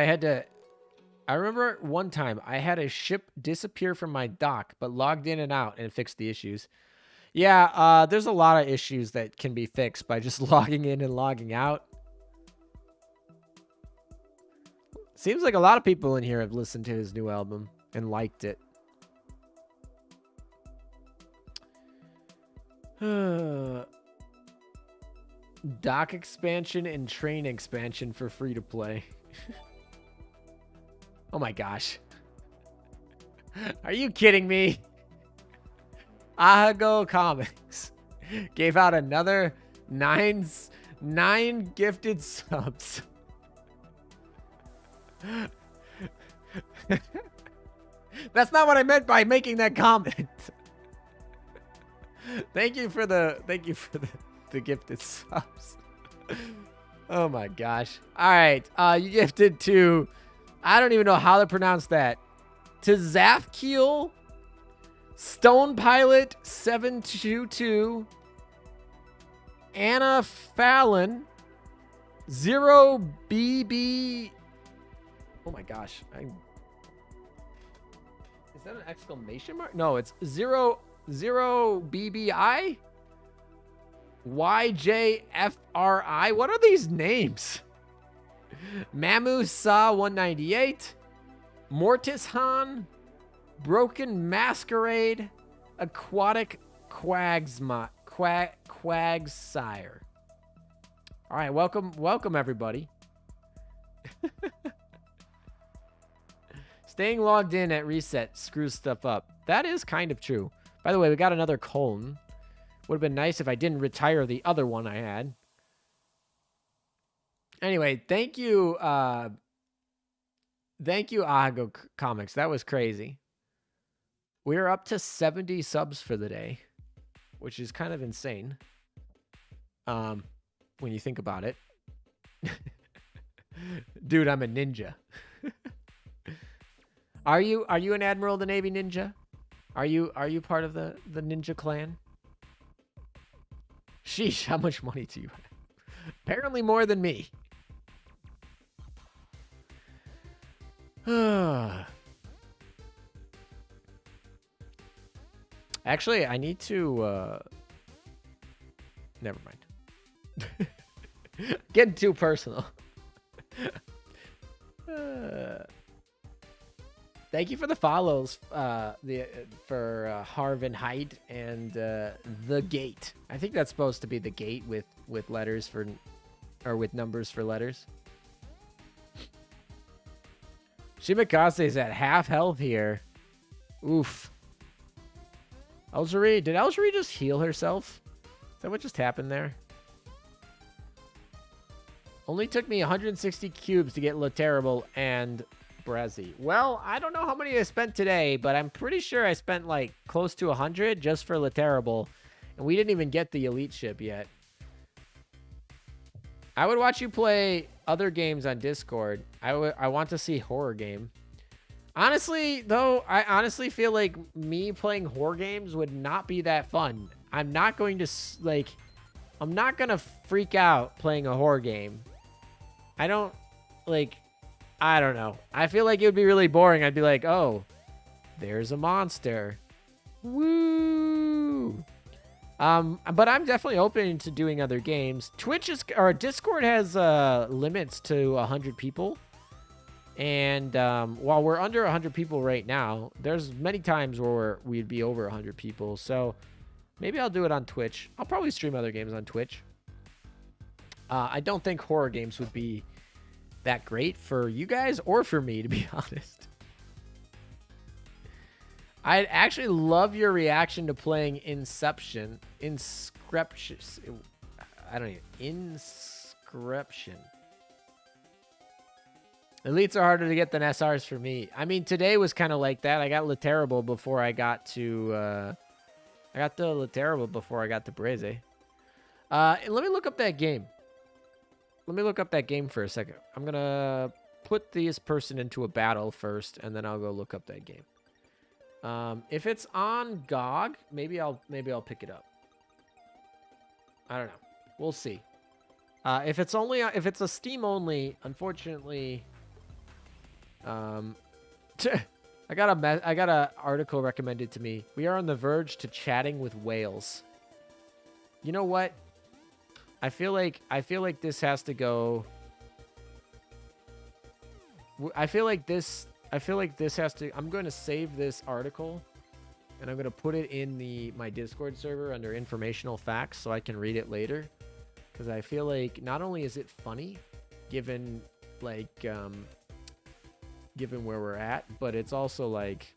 I had a ship disappear from my dock, but logged in and out and fixed the issues. Yeah, there's a lot of issues that can be fixed by just logging in and logging out. Seems like a lot of people in here have listened to his new album and liked it. Dock expansion and train expansion for free to play. Oh my gosh. Are you kidding me? Ahago Comics gave out another 9 gifted subs. That's not what I meant by making that comment. Thank you for the gifted subs. Oh my gosh. All right. You gifted to, I don't even know how to pronounce that. To Zafkiel, Stone Pilot 722, Anna Fallon, 0BB. Oh my gosh. Is that an exclamation mark? No, it's 0BBI, YJFRI. What are these names? Mamu Sa 198, Mortis Han, Broken Masquerade, Aquatic Quagsire. All right, welcome everybody. Staying logged in at reset screws stuff up. That is kind of true. By the way, we got another cone. Would have been nice if I didn't retire the other one I had. Anyway, thank you. Thank you, Ahago Comics. That was crazy. We're up to 70 subs for the day, which is kind of insane. When you think about it. Dude, I'm a ninja. Are you an Admiral of the Navy ninja? Are you part of the ninja clan? Sheesh, how much money do you have? Apparently more than me. Actually, I need to never mind. Getting too personal. Thank you for the follows, for Harvin Height and The Gate. I think that's supposed to be The Gate with letters for, or with numbers for letters. Shimakaze is at half health here. Oof. Elzuri, did Elzuri just heal herself? Is that what just happened there? Only took me 160 cubes to get Le Terrible and Brazi. Well, I don't know how many I spent today, but I'm pretty sure I spent like close to 100 just for Le Terrible. And we didn't even get the elite ship yet. I would watch you play other games on Discord. I want to see horror game. Honestly, though, I honestly feel like me playing horror games would not be that fun. I'm not going to, like, I'm not going to freak out playing a horror game. I don't, like, I don't know. I feel like it would be really boring. I'd be like, oh, there's a monster. Woo! But I'm definitely open to doing other games. Discord has limits to 100 people. And while we're under 100 people right now, there's many times where we'd be over 100 people. So maybe I'll do it on Twitch. I'll probably stream other games on Twitch. I don't think horror games would be that great for you guys or for me, to be honest. I'd actually love your reaction to playing Inscription. I don't even. Inscription. Elites are harder to get than SRs for me. I mean, today was kind of like that. I got Le Terrible before I got to... I got the Le Terrible before I got to Braze. Let me look up that game. Let me look up that game for a second. I'm going to put this person into a battle first, and then I'll go look up that game. If it's on GOG, maybe I'll pick it up. I don't know. We'll see. If it's a Steam only, unfortunately... I got a article recommended to me. We are on the verge to chatting with whales. You know what? I feel like this has to go. I feel like this has to. I'm going to save this article, and I'm going to put it in my Discord server under informational facts so I can read it later. Because I feel like not only is it funny, given where we're at, but it's also like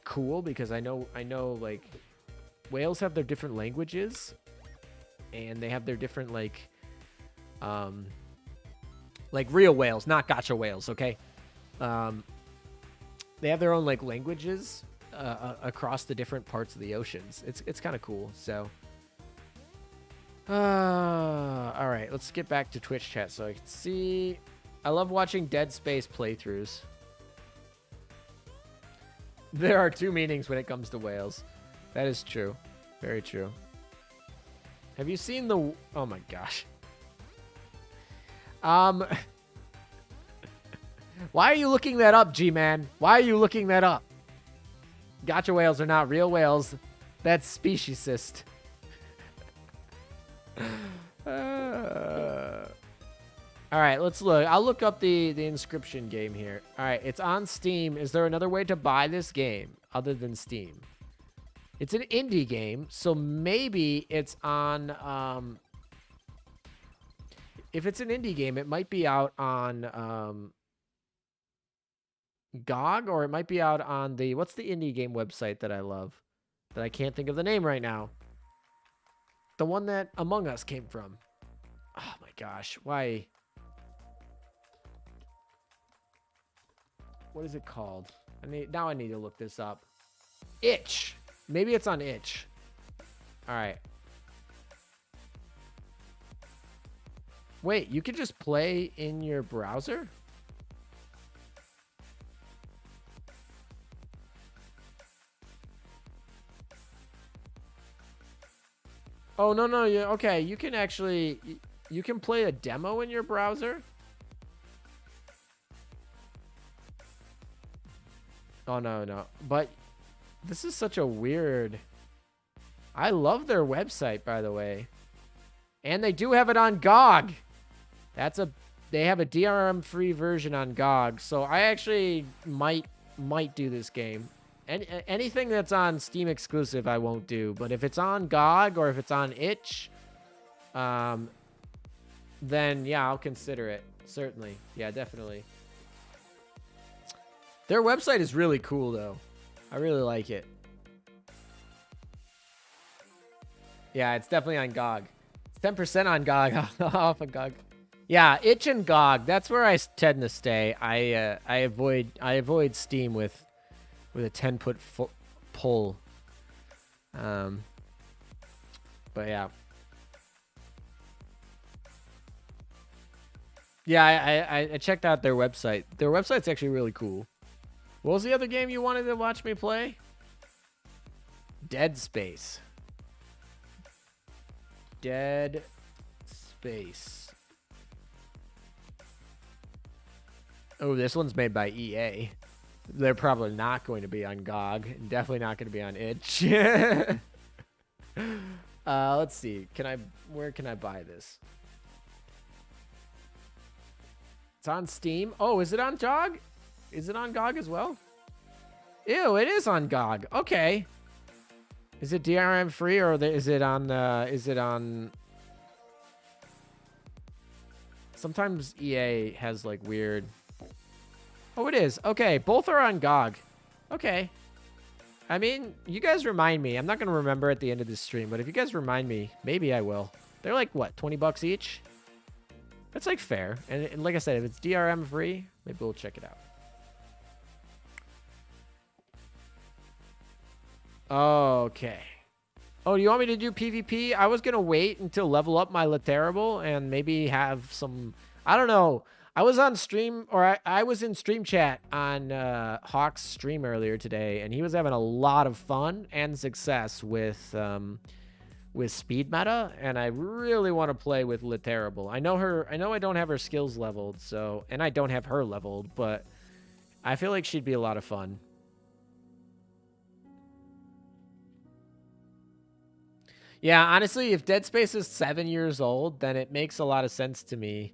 cool because I know like whales have their different languages and they have their different like real whales, not gotcha whales, okay? They have their own like languages across the different parts of the oceans. It's kind of cool. So all right, let's get back to Twitch chat so I can see. I love watching Dead Space playthroughs. There are two meanings when it comes to whales. That is true. Very true. Have you seen the... Oh my gosh. Why are you looking that up, G-Man? Why are you looking that up? Gotcha whales are not real whales. That's speciesist. All right, let's look. I'll look up the Inscription game here. All right, it's on Steam. Is there another way to buy this game other than Steam? It's an indie game, so maybe it's on... if it's an indie game, it might be out on GOG, or it might be out on the... What's the indie game website that I love? That I can't think of the name right now. The one that Among Us came from. Oh my gosh, why... What is it called? Now I need to look this up. Itch. Maybe it's on Itch. All right. Wait, you can just play in your browser? Oh, no. Yeah, okay, you can actually... You can play a demo in your browser? Oh, no. But this is such a weird... I love their website, by the way. And they do have it on GOG. They have a DRM-free version on GOG. So I actually might do this game. Anything that's on Steam exclusive, I won't do. But if it's on GOG or if it's on Itch, then yeah, I'll consider it. Certainly. Yeah, definitely. Their website is really cool, though. I really like it. Yeah, it's definitely on GOG. It's 10% on GOG, off of GOG. Yeah, itch and GOG. That's where I tend to stay. I avoid Steam with a 10-foot pull. But yeah. Yeah, I checked out their website. Their website's actually really cool. What was the other game you wanted to watch me play? Dead Space. Dead Space. Oh, this one's made by EA. They're probably not going to be on GOG. And definitely not going to be on itch. Let's see. Where can I buy this? It's on Steam. Oh, is it on GOG? Is it on GOG as well? Ew, it is on GOG. Okay. Is it DRM free or is it on Sometimes EA has like weird. Oh, it is. Okay, both are on GOG. Okay. I mean, you guys remind me. I'm not going to remember at the end of this stream, but if you guys remind me, maybe I will. They're like, what, 20 bucks each? That's like fair. And like I said, if it's DRM free, maybe we'll check it out. Okay. Oh, you want me to do PvP? I was going to wait until level up my Laterable and maybe have some... I don't know. I was on stream, or I was in stream chat on Hawk's stream earlier today, and he was having a lot of fun and success with speed meta, and I really want to play with Laterable. I know I don't have her skills leveled, so, and I don't have her leveled, but I feel like she'd be a lot of fun. Yeah, honestly, if Dead Space is 7 years old, then it makes a lot of sense to me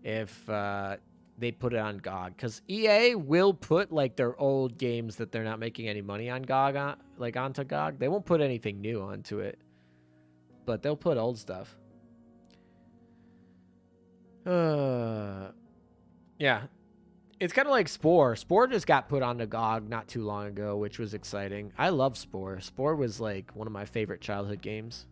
if they put it on GOG, because EA will put like their old games that they're not making any money on GOG onto GOG. They won't put anything new onto it, but they'll put old stuff. Yeah, it's kind of like Spore. Spore just got put onto GOG not too long ago, which was exciting. I love Spore. Spore was like one of my favorite childhood games.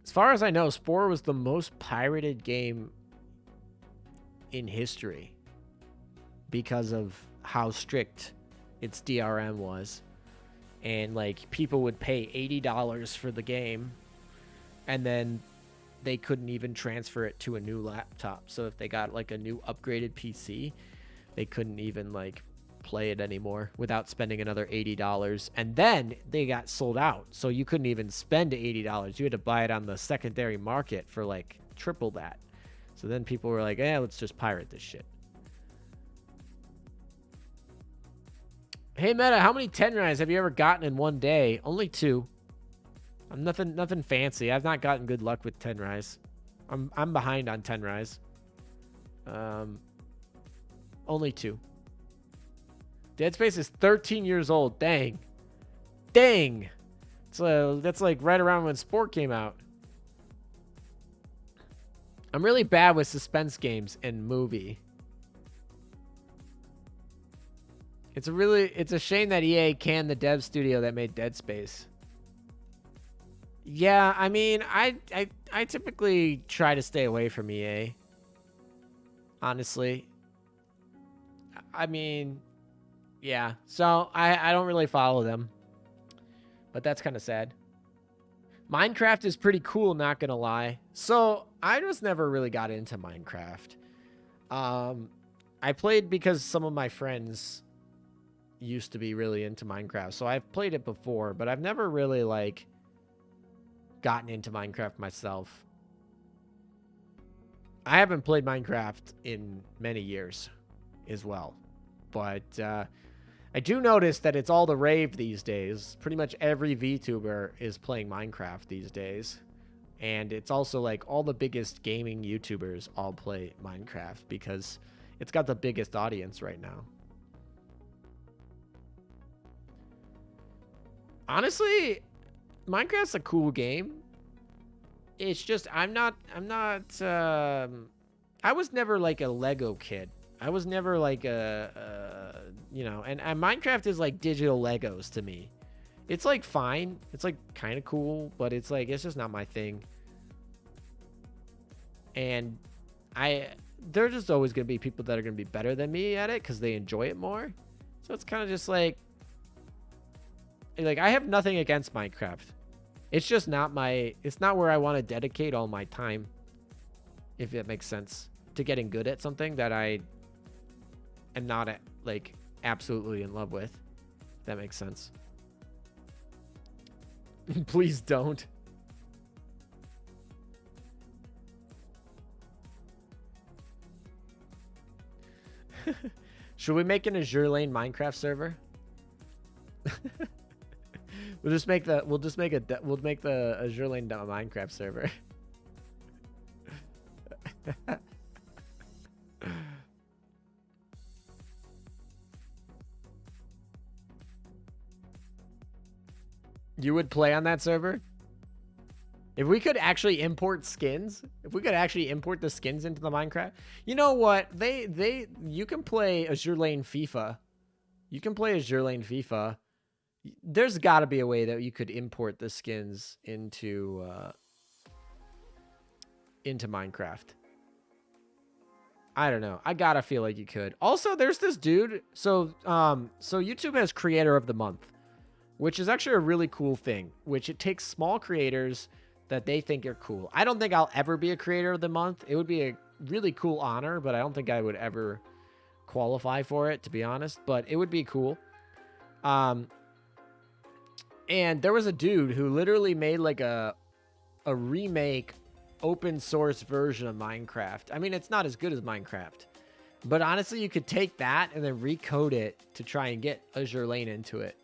As far as I know, Spore was the most pirated game in history because of how strict its DRM was. And like people would pay $80 for the game, and then they couldn't even transfer it to a new laptop. So if they got like a new upgraded PC, they couldn't even like play it anymore without spending another $80. And then they got sold out, so you couldn't even spend $80. You had to buy it on the secondary market for like triple that. So then people were like, let's just pirate this shit. Hey Meta, how many Tenrais have you ever gotten in one day? Only 2. I'm nothing fancy. I've not gotten good luck with Tenrais. I'm behind on Tenrais. Only 2. Dead Space is 13 years old. Dang. That's like right around when Sport came out. I'm really bad with suspense games and movie. It's a shame that EA canned the dev studio that made Dead Space. Yeah, I mean, I typically try to stay away from EA. Honestly. I mean, yeah. So I don't really follow them. But that's kind of sad. Minecraft is pretty cool, not gonna lie. So I just never really got into Minecraft. I played because some of my friends used to be really into Minecraft, so I've played it before, but I've never really like gotten into Minecraft myself. I haven't played Minecraft in many years as well, but I do notice that it's all the rave these days. Pretty much every VTuber is playing Minecraft these days, and it's also like all the biggest gaming YouTubers all play Minecraft because it's got the biggest audience right now. Honestly, Minecraft's a cool game. It's just I was never like a Lego kid. I was never like and Minecraft is like digital Legos to me. It's like fine. It's like kind of cool, but it's like it's just not my thing. And there's just always going to be people that are going to be better than me at it because they enjoy it more. So it's kind of just like I have nothing against Minecraft. It's just not it's not where I want to dedicate all my time, if it makes sense, to getting good at something that I am not like absolutely in love with. If that makes sense. Please don't. Should we make an Azure Lane Minecraft server? We'll make the Azure Lane Minecraft server. You would play on that server? If we could actually import skins, if we could actually import the skins into the Minecraft, you know what? You can play Azure Lane FIFA. You can play Azure Lane FIFA. There's got to be a way that you could import the skins into Minecraft. I don't know. I gotta feel like you could. Also, there's this dude. So YouTube has Creator of the Month, which is actually a really cool thing. Which it takes small creators that they think are cool. I don't think I'll ever be a Creator of the Month. It would be a really cool honor, but I don't think I would ever qualify for it, to be honest. But it would be cool. And there was a dude who literally made like a remake open source version of Minecraft. I mean, it's not as good as Minecraft, but honestly, you could take that and then recode it to try and get Azure Lane into it.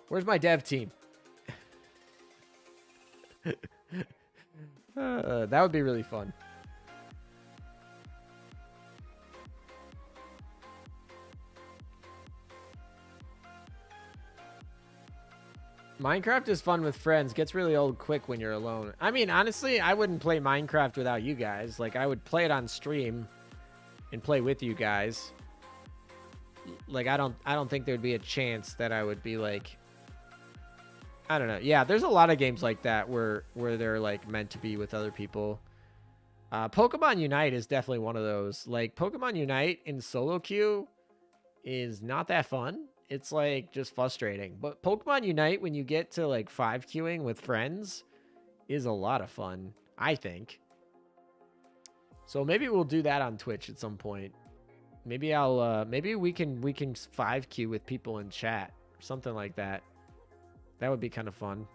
Where's my dev team? That would be really fun. Minecraft is fun with friends. Gets really old quick when you're alone. I mean, honestly, I wouldn't play Minecraft without you guys. Like, I would play it on stream and play with you guys. Like, I don't think there'd be a chance that I would be like, I don't know. Yeah, there's a lot of games like that where they're like meant to be with other people. Pokemon Unite is definitely one of those. Like, Pokemon Unite in solo queue is not that fun. It's like just frustrating. But Pokemon Unite, when you get to like 5 queuing with friends, is a lot of fun, I think. So maybe we'll do that on Twitch at some point. Maybe maybe we can 5 queue with people in chat or something like that. That would be kind of fun.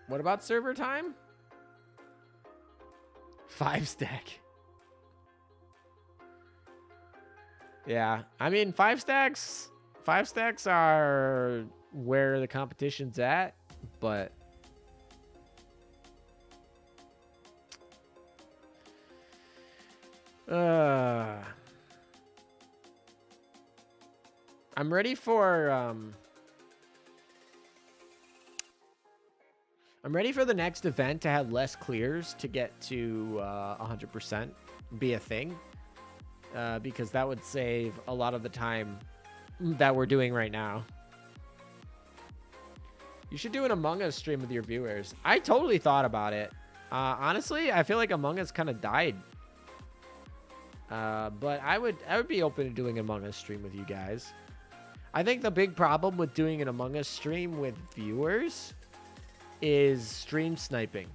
What about server time? 5 stack. Yeah, I mean, 5 stacks are where the competition's at, but I'm ready for the next event to have less clears to get to 100% be a thing. Because that would save a lot of the time that we're doing right now. You should do an Among Us stream with your viewers. I totally thought about it. Honestly, I feel like Among Us kind of died. But I would be open to doing an Among Us stream with you guys. I think the big problem with doing an Among Us stream with viewers is stream sniping.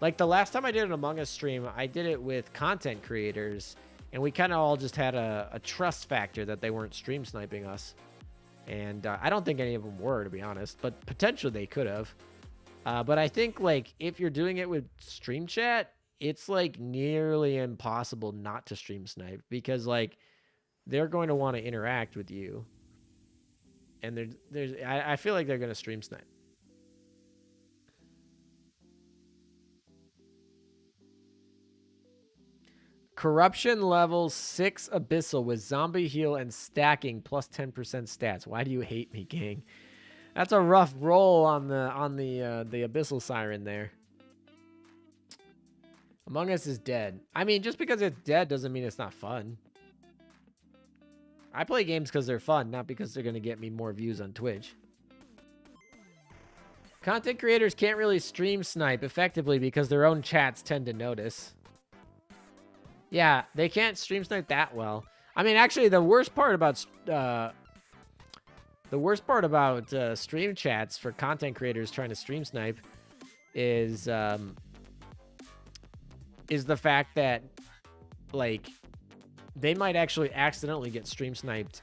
Like the last time I did an Among Us stream, I did it with content creators. And we kind of all just had a trust factor that they weren't stream sniping us. And I don't think any of them were, to be honest. But potentially they could have. But I think, like, if you're doing it with stream chat, it's, like, nearly impossible not to stream snipe. Because, like, they're going to want to interact with you. And I feel like they're going to stream snipe. Corruption level 6 Abyssal with zombie heal and stacking plus 10% stats. Why do you hate me, gang? That's a rough roll on the Abyssal Siren there. Among Us is dead. I mean, just because it's dead doesn't mean it's not fun. I play games because they're fun, not because they're going to get me more views on Twitch. Content creators can't really stream snipe effectively because their own chats tend to notice. Yeah, they can't stream snipe that well. I mean, actually, the worst part about stream chats for content creators trying to stream snipe is the fact that, like, they might actually accidentally get stream sniped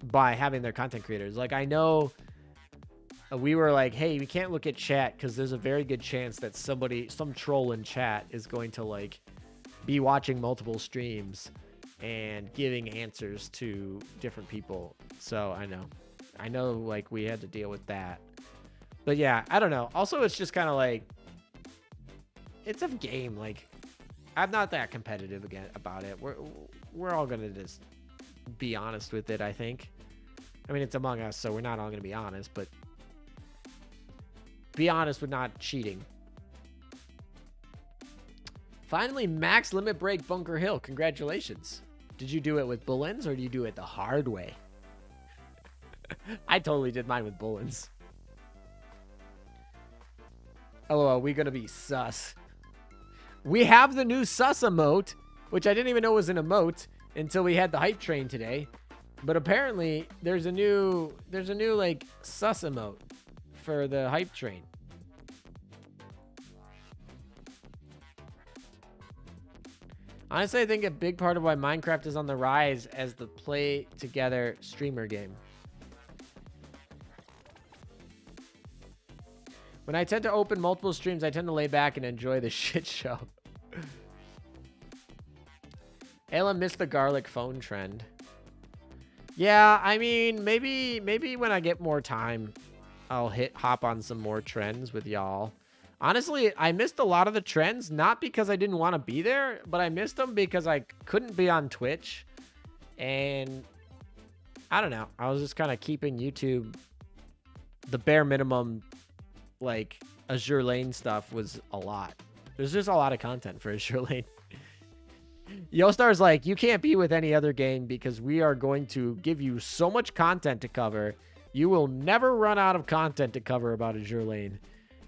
by having their content creators. Like, I know we were like, hey, we can't look at chat because there's a very good chance that some troll in chat is going to, like, be watching multiple streams and giving answers to different people. So I know, like, we had to deal with that. But yeah, I don't know. Also, it's just kind of like, it's a game. Like, I'm not that competitive about it. We're all gonna just be honest with it, I think. I mean, it's Among Us, so we're not all gonna be honest, but be honest with not cheating. Finally, max limit break Bunker Hill. Congratulations. Did you do it with bullets or do you do it the hard way? I totally did mine with bullets. LOL, we gonna be sus. We have the new sus emote, which I didn't even know was an emote until we had the hype train today. But apparently there's a new like sus emote for the hype train. Honestly, I think a big part of why Minecraft is on the rise as the play together streamer game. When I tend to open multiple streams, I tend to lay back and enjoy the shit show. Ayla missed the garlic phone trend. Yeah, I mean, maybe when I get more time, I'll hop on some more trends with y'all. Honestly, I missed a lot of the trends, not because I didn't want to be there, but I missed them because I couldn't be on Twitch. And I don't know. I was just kind of keeping YouTube the bare minimum. Like, Azure Lane stuff was a lot. There's just a lot of content for Azure Lane. Yostar's like, you can't be with any other game because we are going to give you so much content to cover. You will never run out of content to cover about Azure Lane.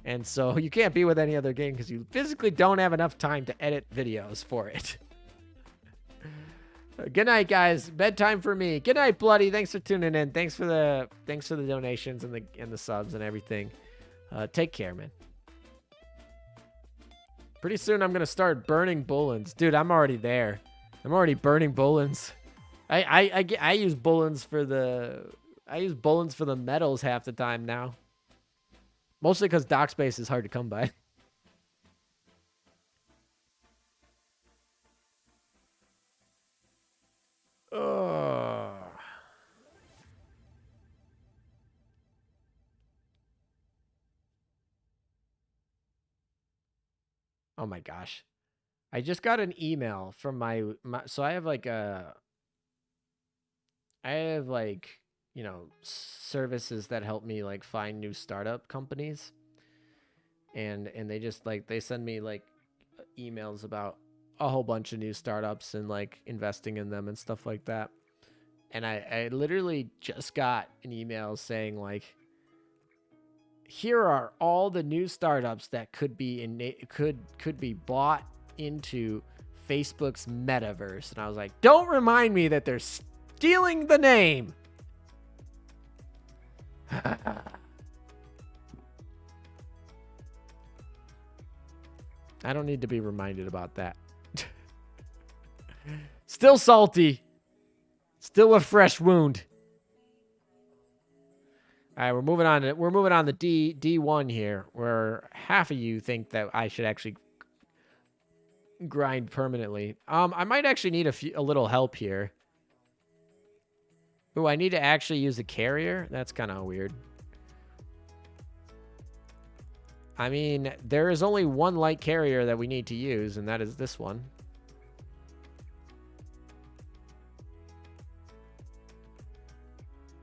And so you can't be with any other game because you physically don't have enough time to edit videos for it. Good night, guys. Bedtime for me. Good night, Bloody. Thanks for tuning in. Thanks for the donations and the subs and everything. Take care, man. Pretty soon I'm gonna start burning bullets. Dude, I'm already there. I'm already burning bullets. I use bullets for the metals half the time now. Mostly because dock space is hard to come by. Ugh. Oh my gosh. I just got an email from my so I have like you know, services that help me like find new startup companies. And they just like, they send me like emails about a whole bunch of new startups and like investing in them and stuff like that. And I literally just got an email saying like, here are all the new startups that could be could be bought into Facebook's metaverse. And I was like, don't remind me that they're stealing the name. I don't need to be reminded about that. Still salty. Still a fresh wound. All right, we're moving on to D1 here, where half of you think that I should actually grind permanently. I might actually need a little help here. Ooh, I need to actually use a carrier? That's kind of weird. I mean, there is only one light carrier that we need to use, and that is this one.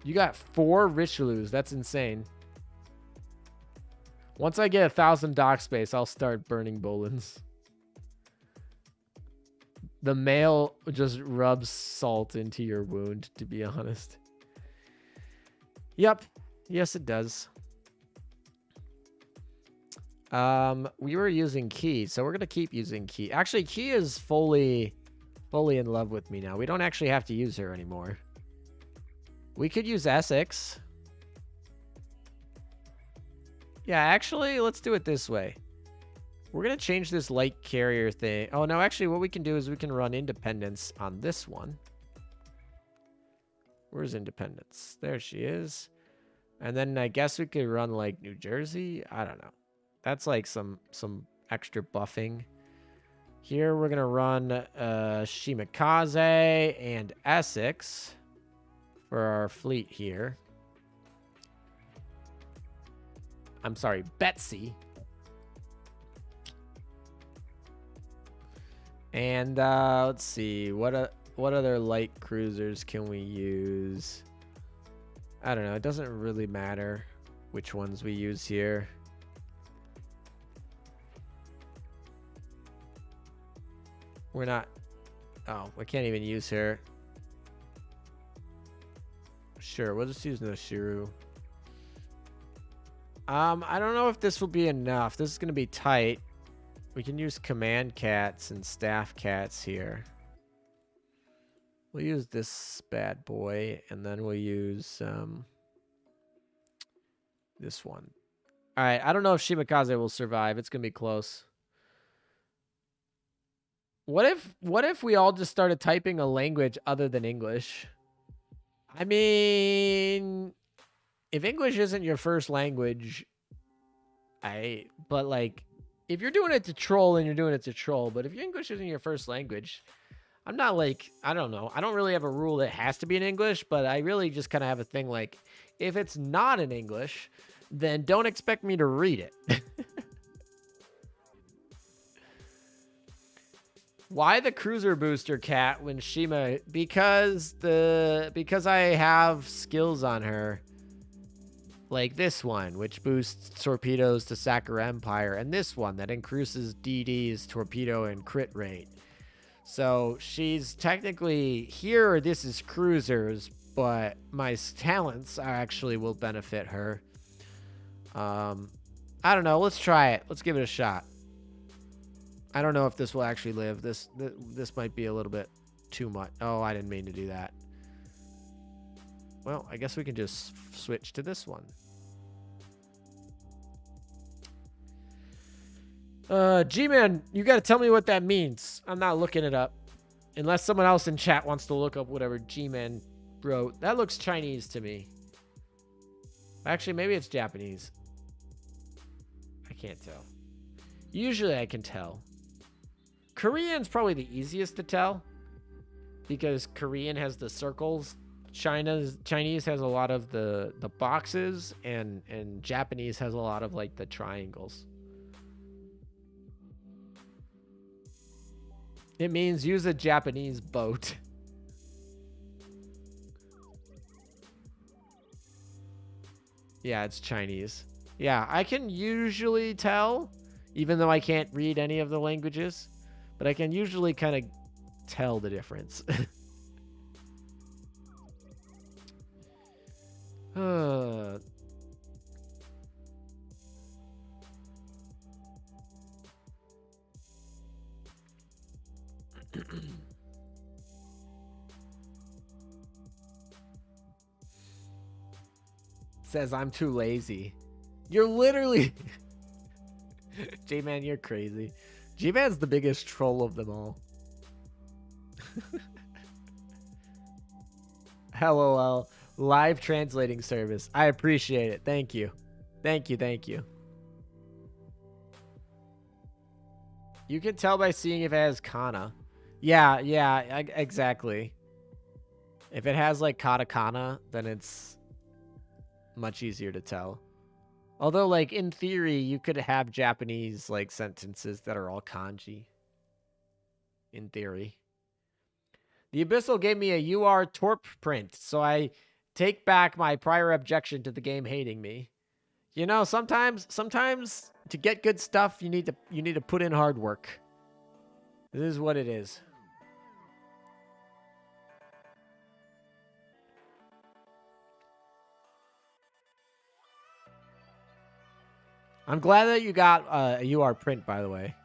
You got 4 Richelieus. That's insane. Once I get 1,000 dock space, I'll start burning Bolins. The mail just rubs salt into your wound, to be honest. Yep. Yes, it does. We were using Key, so we're going to keep using Key. Actually, Key is fully in love with me now. We don't actually have to use her anymore. We could use Essex. Yeah, actually, let's do it this way. We're going to change this light carrier thing. Oh, no, actually, what we can do is we can run Independence on this one. Where's Independence? There she is. And then I guess we could run, like, New Jersey. I don't know. That's, like, some extra buffing. Here, we're going to run Shimakaze and Essex for our fleet here. I'm sorry, Betsy. And let's see, what other light cruisers can we use? I don't know. It doesn't really matter which ones we use here. We're not. Oh, we can't even use her. Sure, we'll just use Noshiru. I don't know if this will be enough. This is going to be tight. We can use command cats and staff cats here. We'll use this bad boy, and then we'll use this one. All right, I don't know if Shimakaze will survive. It's going to be close. What if we all just started typing a language other than English? I mean, if English isn't your first language, but like, if you're doing it to troll, then you're doing it to troll. But if your English isn't your first language, I'm not like, I don't know. I don't really have a rule that has to be in English, but I really just kind of have a thing like, if it's not in English, then don't expect me to read it. Why the cruiser booster cat when Shima? Because I have skills on her. Like this one, which boosts torpedoes to Sakura Empire, and this one that increases DD's torpedo and crit rate. So she's technically here. This is cruisers, but my talents actually will benefit her. I don't know. Let's try it. Let's give it a shot. I don't know if this will actually live. This might be a little bit too much. Oh, I didn't mean to do that. Well, I guess we can just switch to this one. G-Man, you got to tell me what that means. I'm not looking it up. Unless someone else in chat wants to look up whatever G-Man wrote. That looks Chinese to me. Actually, maybe it's Japanese. I can't tell. Usually I can tell. Korean's probably the easiest to tell. Because Korean has the circles. Chinese has a lot of the boxes. And Japanese has a lot of like the triangles. It means use a Japanese boat. Yeah, it's Chinese. Yeah, I can usually tell, even though I can't read any of the languages, but I can usually kind of tell the difference. Says I'm too lazy. You're literally... J-Man, you're crazy. G-Man's the biggest troll of them all. LOL. Live translating service. I appreciate it. Thank you. Thank you. Thank you. You can tell by seeing if it has kana. Yeah, exactly. If it has like katakana, then it's much easier to tell. Although, like, in theory, you could have Japanese, like, sentences that are all kanji. In theory. The Abyssal gave me a UR Torp print, so I take back my prior objection to the game hating me. You know, sometimes to get good stuff, you need to put in hard work. This is what it is. I'm glad that you got a UR print, by the way.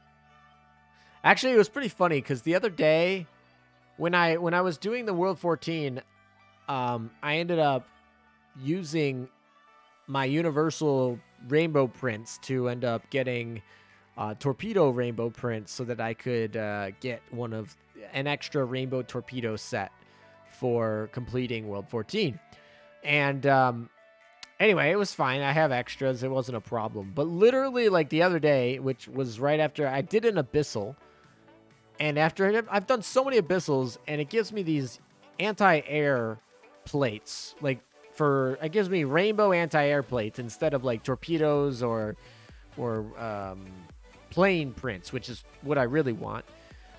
Actually, it was pretty funny because the other day, when I was doing the World 14, I ended up using my universal rainbow prints to end up getting torpedo rainbow prints so that I could get an extra rainbow torpedo set for completing World 14. And anyway, it was fine. I have extras. It wasn't a problem. But literally, like the other day, which was right after I did an abyssal, and after I've done so many abyssals, and it gives me these anti-air plates. Like it gives me rainbow anti-air plates instead of like torpedoes or plane prints, which is what I really want.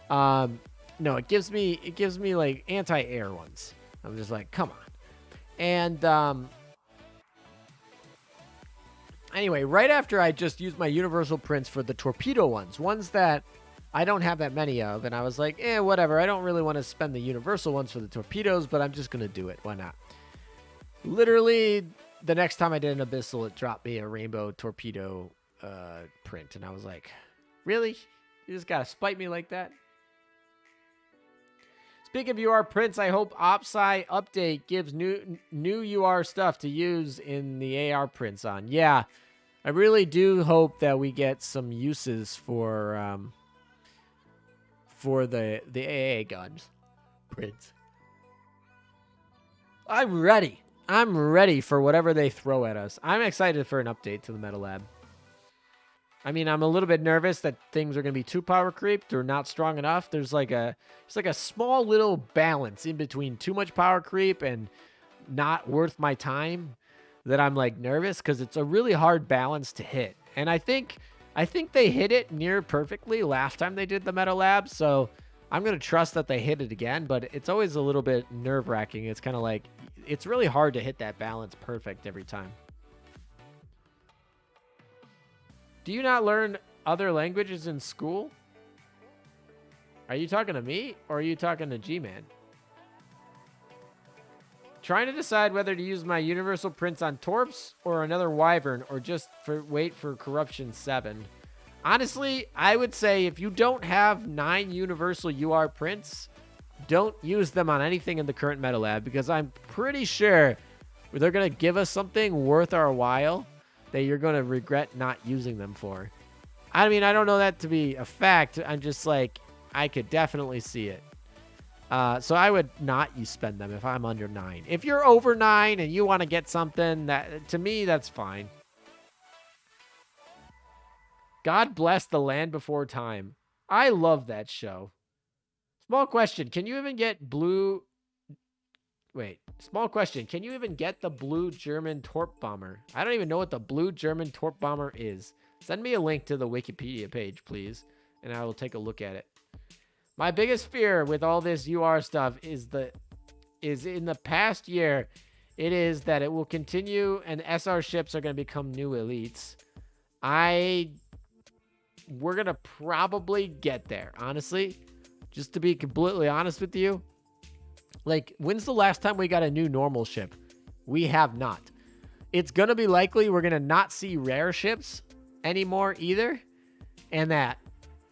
No, it gives me like anti-air ones. I'm just like, come on. And anyway, right after I just used my universal prints for the torpedo ones that I don't have that many of, and I was like, whatever. I don't really want to spend the universal ones for the torpedoes, but I'm just going to do it. Why not? Literally, the next time I did an abyssal, it dropped me a rainbow torpedo print, and I was like, really? You just got to spite me like that? Speaking of UR prints, I hope OpSci update gives new UR stuff to use in the AR prints on. Yeah, I really do hope that we get some uses for the AA guns prints. I'm ready. I'm ready for whatever they throw at us. I'm excited for an update to the Metal Lab. I mean, I'm a little bit nervous that things are going to be too power creeped or not strong enough. There's like a small little balance in between too much power creep and not worth my time that I'm like nervous because it's a really hard balance to hit. And I think they hit it near perfectly last time they did the Metal Lab, so I'm going to trust that they hit it again, but it's always a little bit nerve-wracking. It's kind of like, it's really hard to hit that balance perfect every time. Do you not learn other languages in school? Are you talking to me or are you talking to G-Man? Trying to decide whether to use my universal prints on Torps or another Wyvern or just wait for Corruption 7. Honestly, I would say if you don't have 9 universal UR prints, don't use them on anything in the current Metal Lab because I'm pretty sure they're going to give us something worth our while that you're going to regret not using them for. I mean, I don't know that to be a fact. I'm just like, I could definitely see it. So I would not spend them if I'm under 9. If you're over 9 and you want to get something, that to me, that's fine. God bless The Land Before Time. I love that show. Small question. Can you even get blue... Wait. Small question. Can you even get the blue German Torp Bomber? I don't even know what the blue German Torp Bomber is. Send me a link to the Wikipedia page, please, and I will take a look at it. My biggest fear with all this UR stuff is in the past year, it is that it will continue and SR ships are going to become new elites. We're going to probably get there, honestly. Just to be completely honest with you. Like, when's the last time we got a new normal ship? We have not. It's going to be likely we're going to not see rare ships anymore either. And that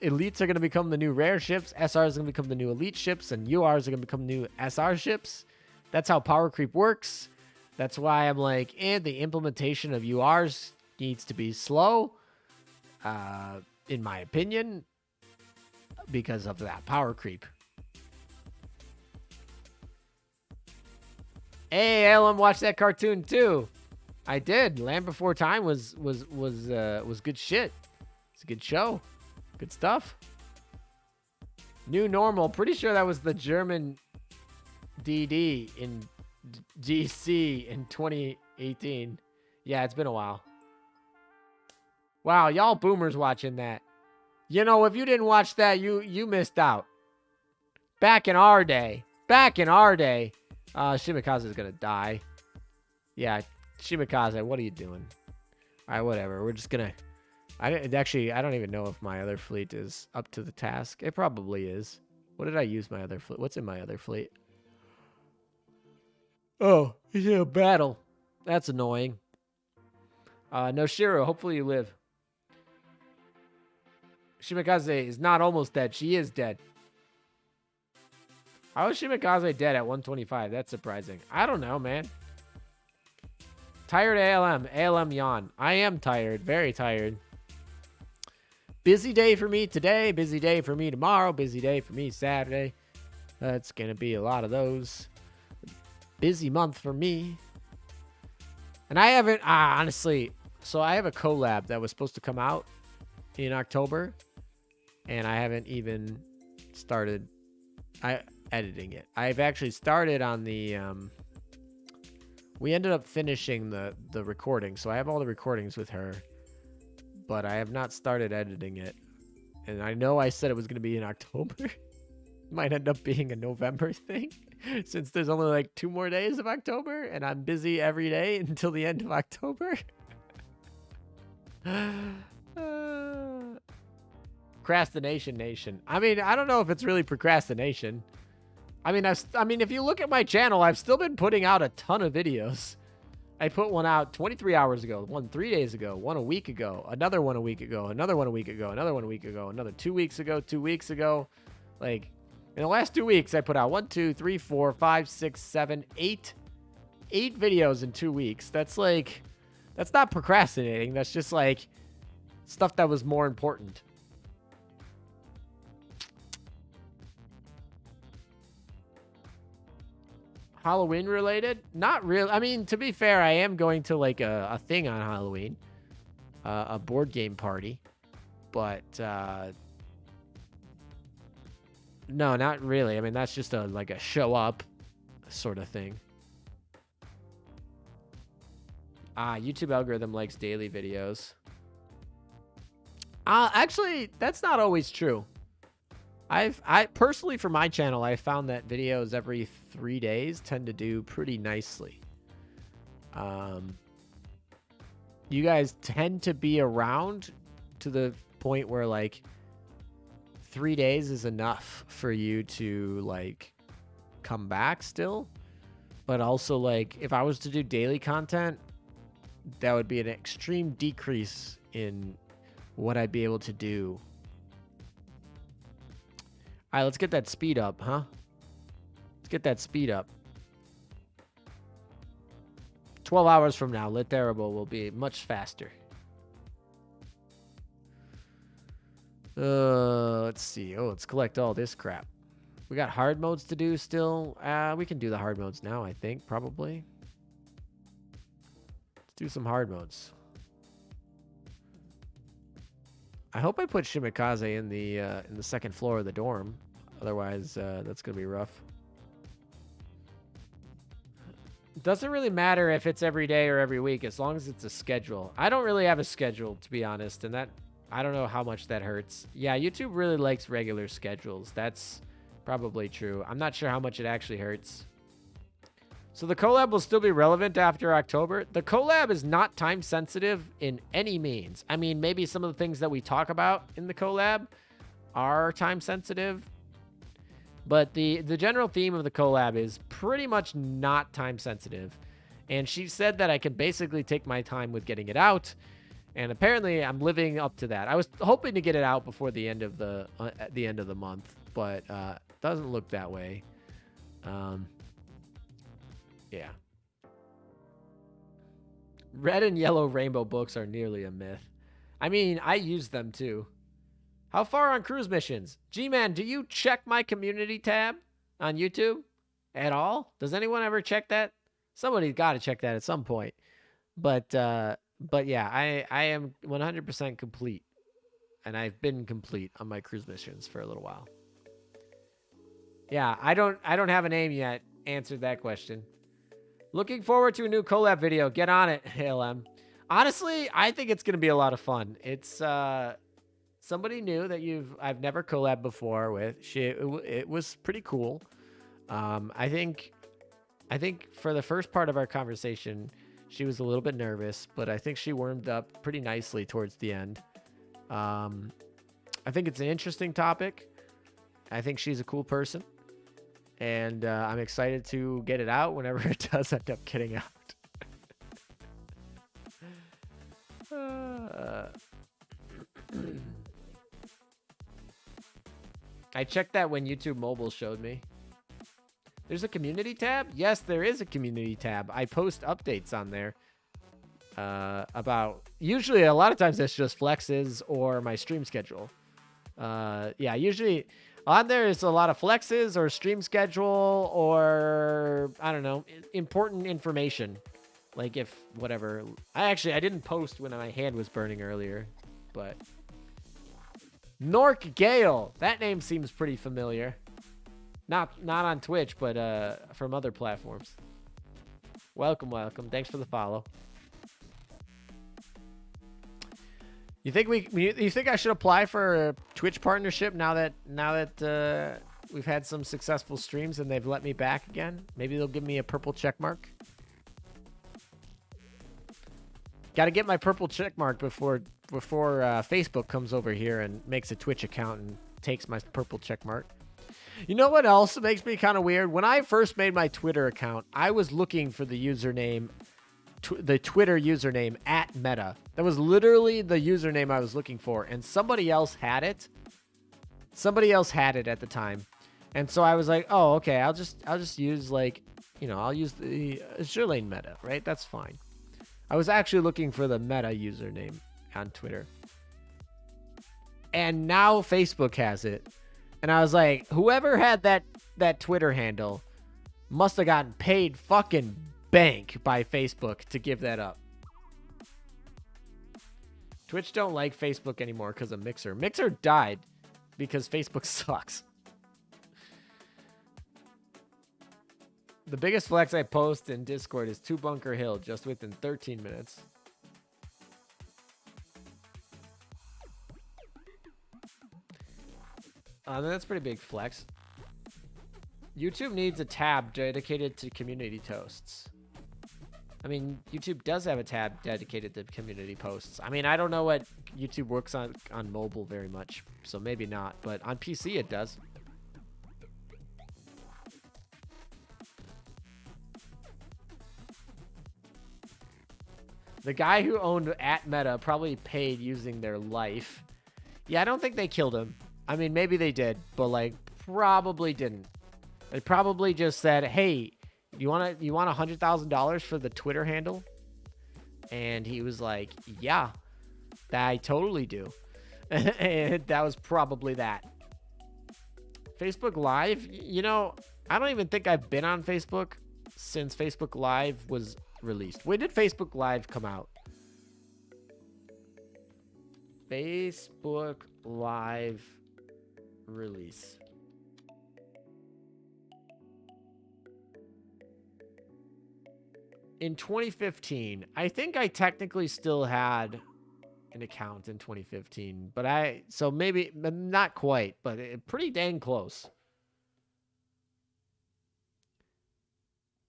elites are going to become the new rare ships. SRs are going to become the new elite ships. And URs are going to become new SR ships. That's how power creep works. That's why I'm like, the implementation of URs needs to be slow. In my opinion. Because of that power creep. Hey, Ellen, watched that cartoon too. I did. Land Before Time was good shit. It's a good show. Good stuff. New Normal. Pretty sure that was the German DD in GC in 2018. Yeah, it's been a while. Wow, y'all boomers watching that. You know, if you didn't watch that, you missed out. Back in our day. Shimikaze is gonna die. Yeah, Shimakaze, what are you doing? All right, whatever. We're just gonna. I don't even know if my other fleet is up to the task. It probably is. What did I use my other fleet? What's in my other fleet? Oh, he's in a battle. That's annoying. No, Shiro, hopefully you live. Shimakaze is not almost dead. She is dead. How is Shimakaze dead at 125? That's surprising. I don't know, man. Tired ALM. ALM yawn. I am tired. Very tired. Busy day for me today. Busy day for me tomorrow. Busy day for me Saturday. That's going to be a lot of those. Busy month for me. And I haven't, honestly, so I have a collab that was supposed to come out in October. And I haven't even started editing it. I've actually started on the, we ended up finishing the recording. So I have all the recordings with her. But I have not started editing it. And I know I said it was going to be in October. Might end up being a November thing. Since there's only like 2 more days of October. And I'm busy every day until the end of October. Procrastination nation. I mean, I don't know if it's really procrastination. I mean, if you look at my channel, I've still been putting out a ton of videos. I put one out 23 hours ago, one 3 days ago, one a week ago, another one a week ago, another one a week ago, another one a week ago, another 2 weeks ago, 2 weeks ago. Like, in the last 2 weeks, I put out 1, 2, 3, 4, 5, 6, 7, 8 videos in 2 weeks. That's like, that's not procrastinating. That's just like stuff that was more important. Halloween related? Not real. I mean, to be fair, I am going to like a thing on Halloween, a board game party, but no, not really. I mean, that's just like a show up sort of thing. YouTube algorithm likes daily videos. Actually, that's not always true. I personally, for my channel, I found that videos every 3 days tend to do pretty nicely. You guys tend to be around to the point where like 3 days is enough for you to like come back still. But also, like, if I was to do daily content, that would be an extreme decrease in what I'd be able to do. All right, let's get that speed up, huh? Let's get that speed up. 12 hours from now, Lit Terrible will be much faster. Let's see. Oh, let's collect all this crap. We got hard modes to do still. We can do the hard modes now, I think, probably. Let's do some hard modes. I hope I put Shimakaze in the second floor of the dorm. Otherwise, that's gonna be rough. It doesn't really matter if it's every day or every week, as long as it's a schedule. I don't really have a schedule, to be honest, and that I don't know how much that hurts. Yeah, YouTube really likes regular schedules. That's probably true. I'm not sure how much it actually hurts. So the collab will still be relevant after October. The collab is not time sensitive in any means. I mean, maybe some of the things that we talk about in the collab are time sensitive, but the general theme of the collab is pretty much not time sensitive. And she said that I can basically take my time with getting it out, and apparently I'm living up to that. I was hoping to get it out before the end of the month, but doesn't look that way. Yeah. Red and yellow rainbow books are nearly a myth. I mean, I use them too. How far on cruise missions? G-Man, do you check my community tab on YouTube at all? Does anyone ever check that? Somebody's got to check that at some point. But yeah, I am 100% complete. And I've been complete on my cruise missions for a little while. Yeah, I don't have a name yet. Answered that question. Looking forward to a new collab video. Get on it, ALM. Honestly, I think it's going to be a lot of fun. It's somebody new that I've never collabed before with. It was pretty cool. I think for the first part of our conversation, She was a little bit nervous, but I think she warmed up pretty nicely towards the end. I think it's an interesting topic. I think she's a cool person. And I'm excited to get it out whenever it does end up getting out. I checked that when YouTube Mobile showed me. There's a community tab? Yes, there is a community tab. I post updates on there about, usually a lot of times it's just flexes or my stream schedule. Yeah, usually on there is a lot of flexes or stream schedule or, I don't know, important information. Like if, whatever. I didn't post when my hand was burning earlier, but... Nork Gale. That name seems pretty familiar. Not on Twitch, but from other platforms. Welcome. Thanks for the follow. You think I should apply for a Twitch partnership now that we've had some successful streams and they've let me back again? Maybe they'll give me a purple check mark. Got to get my purple check mark before Facebook comes over here and makes a Twitch account and takes my purple check mark. You know what else makes me kind of weird? When I first made my Twitter account, I was looking for the username, the Twitter username @Meta. That was literally the username I was looking for, and somebody else had it. Somebody else had it at the time, and so I was like, "Oh, okay. I'll just use I'll use the Azure Lane Meta, right? That's fine." I was actually looking for the Meta username on Twitter. And now Facebook has it. And I was like, whoever had that Twitter handle must have gotten paid fucking bank by Facebook to give that up. Twitch don't like Facebook anymore because of Mixer. Mixer died because Facebook sucks. The biggest flex I post in Discord is 2 Bunker Hill just within 13 minutes. That's pretty big flex. YouTube needs a tab dedicated to community toasts. I mean, YouTube does have a tab dedicated to community posts. I mean, I don't know what YouTube works on mobile very much, so maybe not. But on PC, it does. The guy who owned @Meta probably paid using their life. Yeah, I don't think they killed him. I mean, maybe they did, but like probably didn't. They probably just said, "Hey, you want $100,000 for the Twitter handle?" And he was like, "Yeah, I totally do." And that was probably that. Facebook Live, I don't even think I've been on Facebook since Facebook Live was released. When did Facebook Live come out? Facebook Live release. In 2015. I think I technically still had an account in 2015, so maybe not quite, but pretty dang close.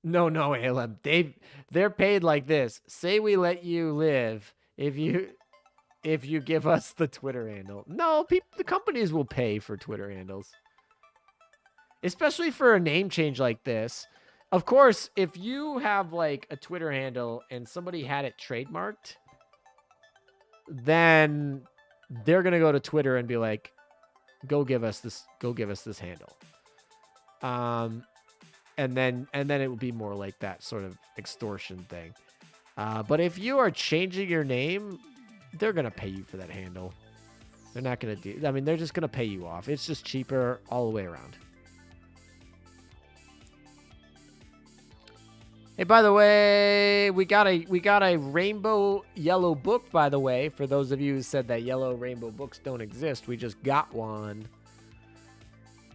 No, ALM. They're paid like this. Say we let you live if you give us the Twitter handle. No, the companies will pay for Twitter handles. Especially for a name change like this. Of course, if you have like a Twitter handle and somebody had it trademarked, then they're going to go to Twitter and be like, go give us this handle. And then it would be more like that sort of extortion thing. But if you are changing your name, they're going to pay you for that handle. They're not going to they're just going to pay you off. It's just cheaper all the way around. Hey, by the way, we got a rainbow yellow book, by the way. For those of you who said that yellow rainbow books don't exist, we just got one.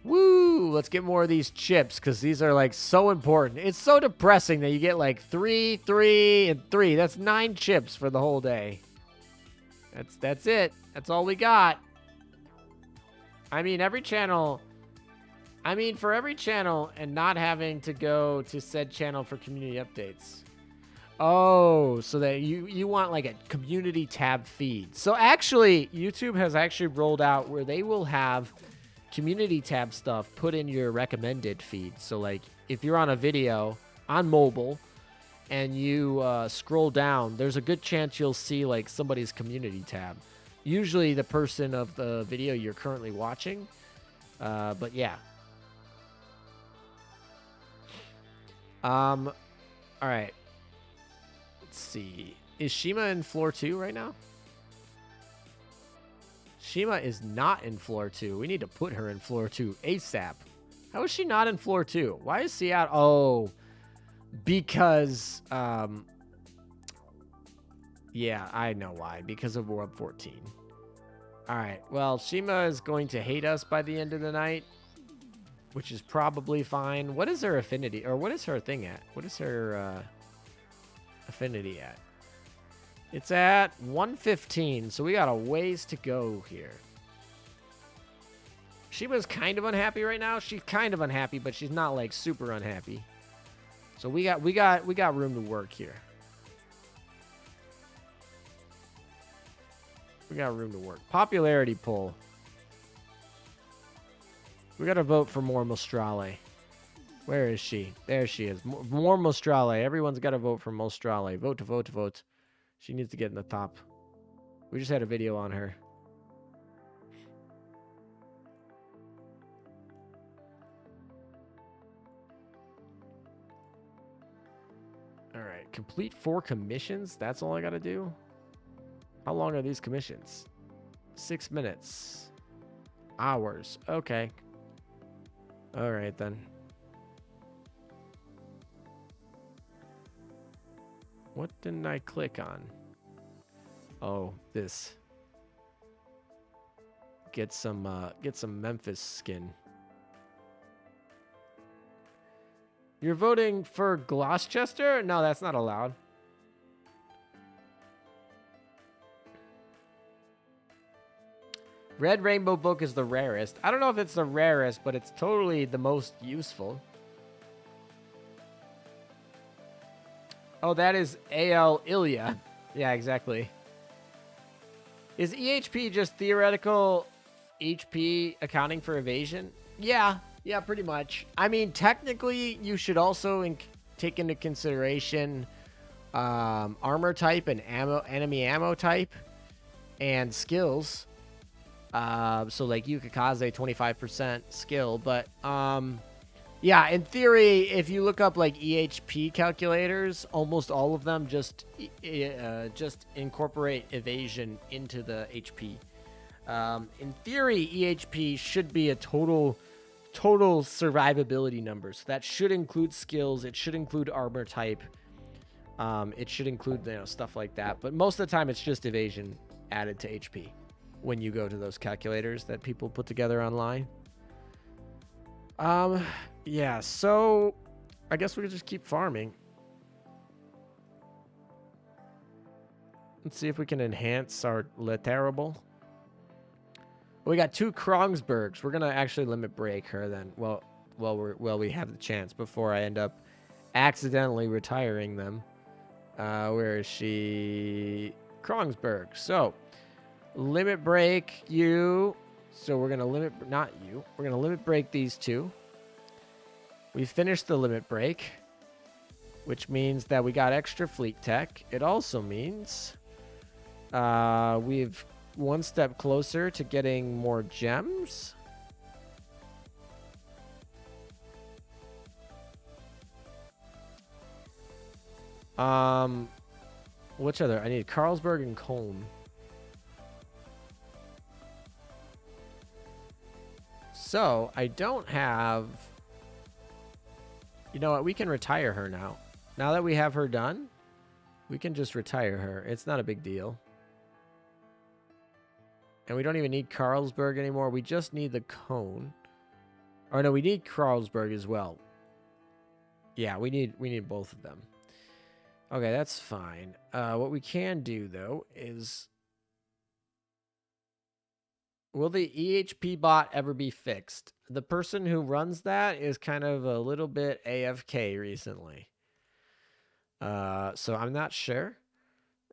Woo! Let's get more of these chips because these are like so important. It's so depressing that you get like 3, 3, and 3. That's 9 chips for the whole day. That's it. That's all we got. I mean, for every channel and not having to go to said channel for community updates. Oh, so that you want like a community tab feed. So actually, YouTube has actually rolled out where they will have community tab stuff put in your recommended feed. So like if you're on a video on mobile and you scroll down, there's a good chance you'll see like somebody's community tab. Usually the person of the video you're currently watching. But yeah. All right. Let's see. Is Shima in floor 2 right now? Shima is not in floor 2. We need to put her in floor 2 ASAP. How is she not in floor 2? Why is Seattle? Oh, because, yeah, I know why. Because of World 14. All right. Well, Shima is going to hate us by the end of the night, which is probably fine. What is her affinity? Or what is her thing at? What is her affinity at? It's at 115, so we got a ways to go here. Shima's kind of unhappy right now. She's kind of unhappy, but she's not like super unhappy. So we got room to work here. We got room to work. Popularity poll. We got to vote for more Mostrale. Where is she? There she is. More Mostrale. Everyone's got to vote for Mostrale. Vote to vote to vote. She needs to get in the top. We just had a video on her. All right. Complete 4 commissions? That's all I got to do? How long are these commissions? 6 minutes. Hours. Okay. All right, then. What didn't I click on? Oh, this. Get some Memphis skin. You're voting for Gloucester? No, that's not allowed. Red Rainbow Book is the rarest. I don't know if it's the rarest, but it's totally the most useful. Oh, that is AL Ilya. Yeah, exactly. Is EHP just theoretical HP accounting for evasion? Yeah, pretty much. I mean, technically, you should also take into consideration armor type and enemy ammo type and skills. So like Yukikaze 25% skill, but yeah, in theory, if you look up like EHP calculators, almost all of them just incorporate evasion into the HP. In theory, EHP should be a total survivability number. So that should include skills. It should include armor type. It should include stuff like that. But most of the time, it's just evasion added to HP when you go to those calculators that people put together online. Yeah, so I guess we could just keep farming. Let's see if we can enhance our Le Terrible. We got 2 Krongsbergs. We're gonna actually limit break her then. Well, we have the chance before I end up accidentally retiring them. Where is she? Krongsberg. So limit break you. So we're gonna limit, not you. We're gonna limit break these 2. We finished the limit break, which means that we got extra fleet tech. It also means we've one step closer to getting more gems. Which other? I need Carlsberg and Colm. So I don't have. You know what? We can retire her now. Now that we have her done, we can just retire her. It's not a big deal. And we don't even need Carlsberg anymore. We just need the cone. Or no, we need Carlsberg as well. Yeah, we need both of them. Okay, that's fine. What we can do, though, is... Will the EHP bot ever be fixed? The person who runs that is kind of a little bit AFK recently. So I'm not sure.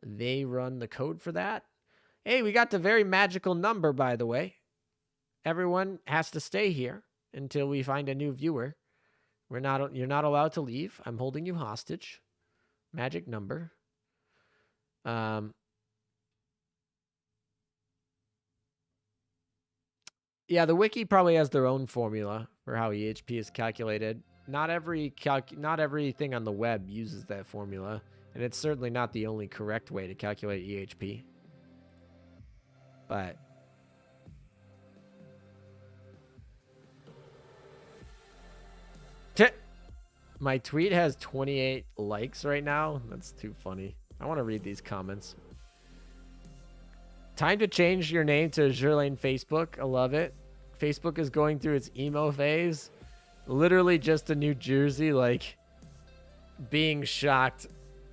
They run the code for that. Hey, we got the very magical number, by the way. Everyone has to stay here until we find a new viewer. You're not allowed to leave. I'm holding you hostage. Magic number. Yeah, the wiki probably has their own formula for how EHP is calculated. Not everything on the web uses that formula, and it's certainly not the only correct way to calculate EHP. But my tweet has 28 likes right now. That's too funny. I want to read these comments. Time to change your name to Zerlane Facebook. I love it. Facebook is going through its emo phase. Literally just a New Jersey, like, being shocked.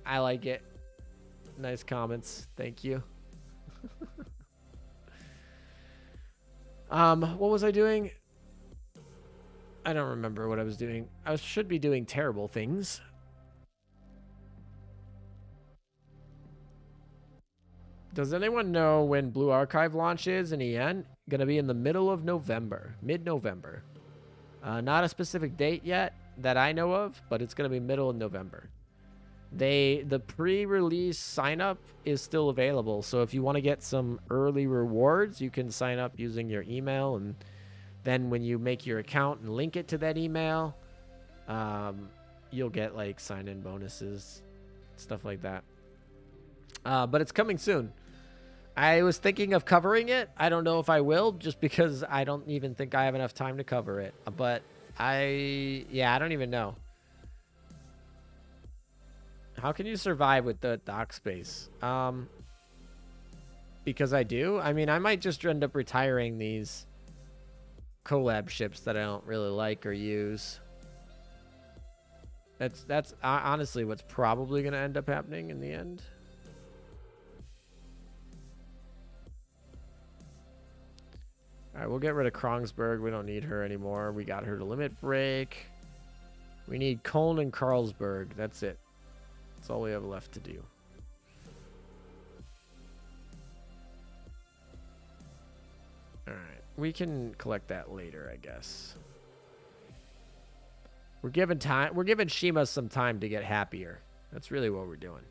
I like it. Nice comments. Thank you. What was I doing? I don't remember what I was doing. I should be doing terrible things. Does anyone know when Blue Archive launches in EN? Gonna be in the middle of November, mid-November. Not a specific date yet that I know of, but it's gonna be middle of November. The pre-release sign up is still available, so if you want to get some early rewards, you can sign up using your email, and then when you make your account and link it to that email, you'll get like sign-in bonuses, stuff like that. But it's coming soon. I was thinking of covering it. I don't know if I will, just because I don't even think I have enough time to cover it. But I don't even know. How can you survive with the dock space? Because I do. I mean, I might just end up retiring these collab ships that I don't really like or use. That's honestly what's probably going to end up happening in the end. All right, we'll get rid of Krongsberg. We don't need her anymore. We got her to limit break. We need Köln and Carlsberg. That's it. That's all we have left to do. All right, we can collect that later, I guess. We're giving Shima some time to get happier. That's really what we're doing.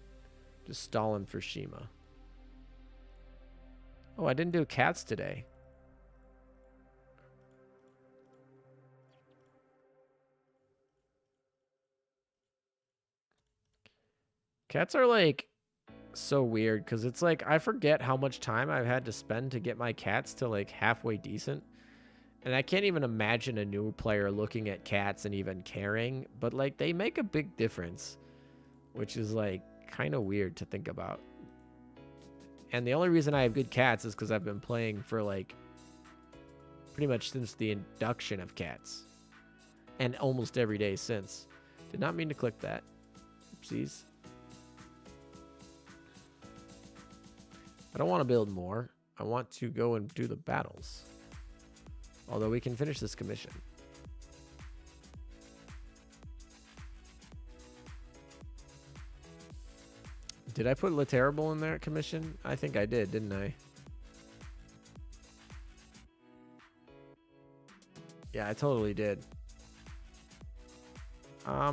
Just stalling for Shima. Oh, I didn't do cats today. Cats are like so weird because it's like I forget how much time I've had to spend to get my cats to like halfway decent. And I can't even imagine a new player looking at cats and even caring, but like they make a big difference, which is like kind of weird to think about. And the only reason I have good cats is because I've been playing for like pretty much since the induction of cats and almost every day since. Did not mean to click that. Oopsies. I don't want to build more. I want to go and do the battles. Although we can finish this commission. Did I put Le Terrible in there commission? I think I did, didn't I? Yeah, I totally did. I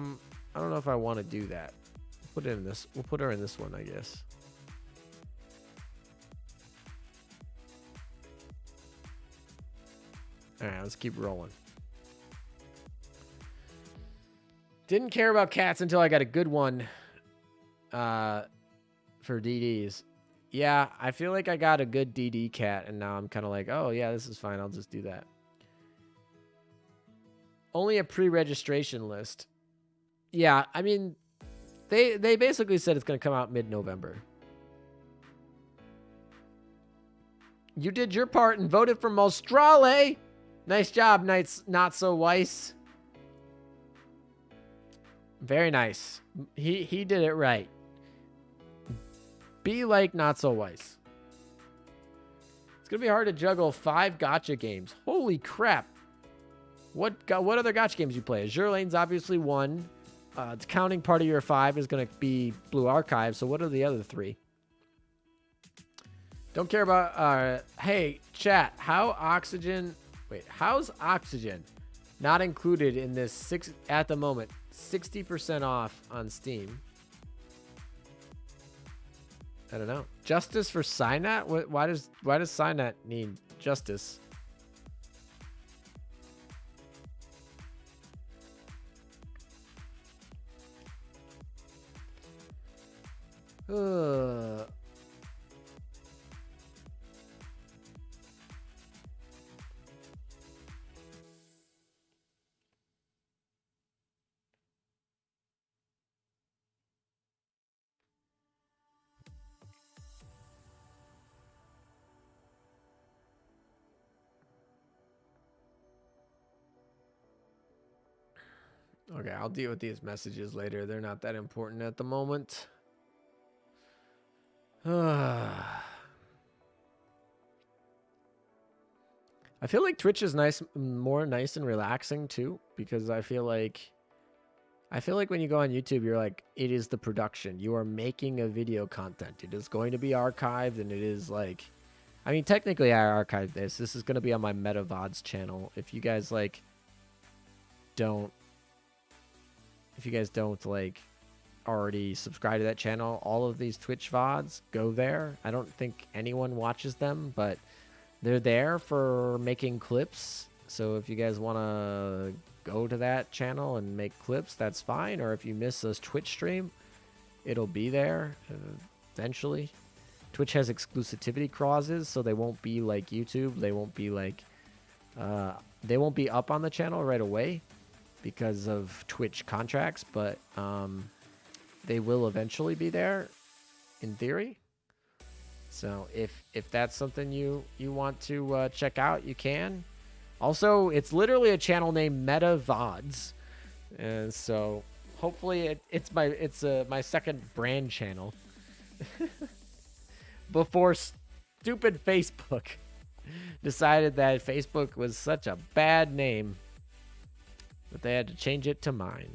don't know if I want to do that. Put it in this. We'll put her in this one, I guess. All right, let's keep rolling. Didn't care about cats until I got a good one for DDs. Yeah, I feel like I got a good DD cat, and now I'm kind of like, oh, yeah, this is fine. I'll just do that. Only a pre-registration list. Yeah, I mean, they basically said it's going to come out mid-November. You did your part and voted for Mostrale. Nice job, Not So Weiss. Very nice. He did it right. Be like Not So Weiss. It's gonna be hard to juggle 5 gacha games. Holy crap! What other gacha games you play? Azure Lane's obviously one. The counting part of your 5 is going to be Blue Archive. So what are the other 3? Don't care about... hey, chat. How's Oxygen not included in this at the moment? 60% off on Steam. I don't know. Justice for Synat? Why does Synat need justice? Okay, I'll deal with these messages later. They're not that important at the moment. I feel like Twitch is more nice and relaxing too, because I feel like when you go on YouTube, you're like, it is the production. You are making a video content. It is going to be archived, and it is like, I mean, technically I archived this. This is going to be on my MetaVods channel. If you guys don't like already subscribe to that channel, all of these Twitch VODs go there. I don't think anyone watches them, but they're there for making clips. So if you guys want to go to that channel and make clips, that's fine. Or if you miss a Twitch stream, it'll be there eventually. Twitch has exclusivity clauses, so they won't be like YouTube. They won't be like they won't be up on the channel right away because of Twitch contracts, but they will eventually be there in theory. So if that's something you want to check out, you can. Also, it's literally a channel named MetaVods, and so hopefully it's my second brand channel before stupid Facebook decided that Facebook was such a bad name that they had to change it to mine.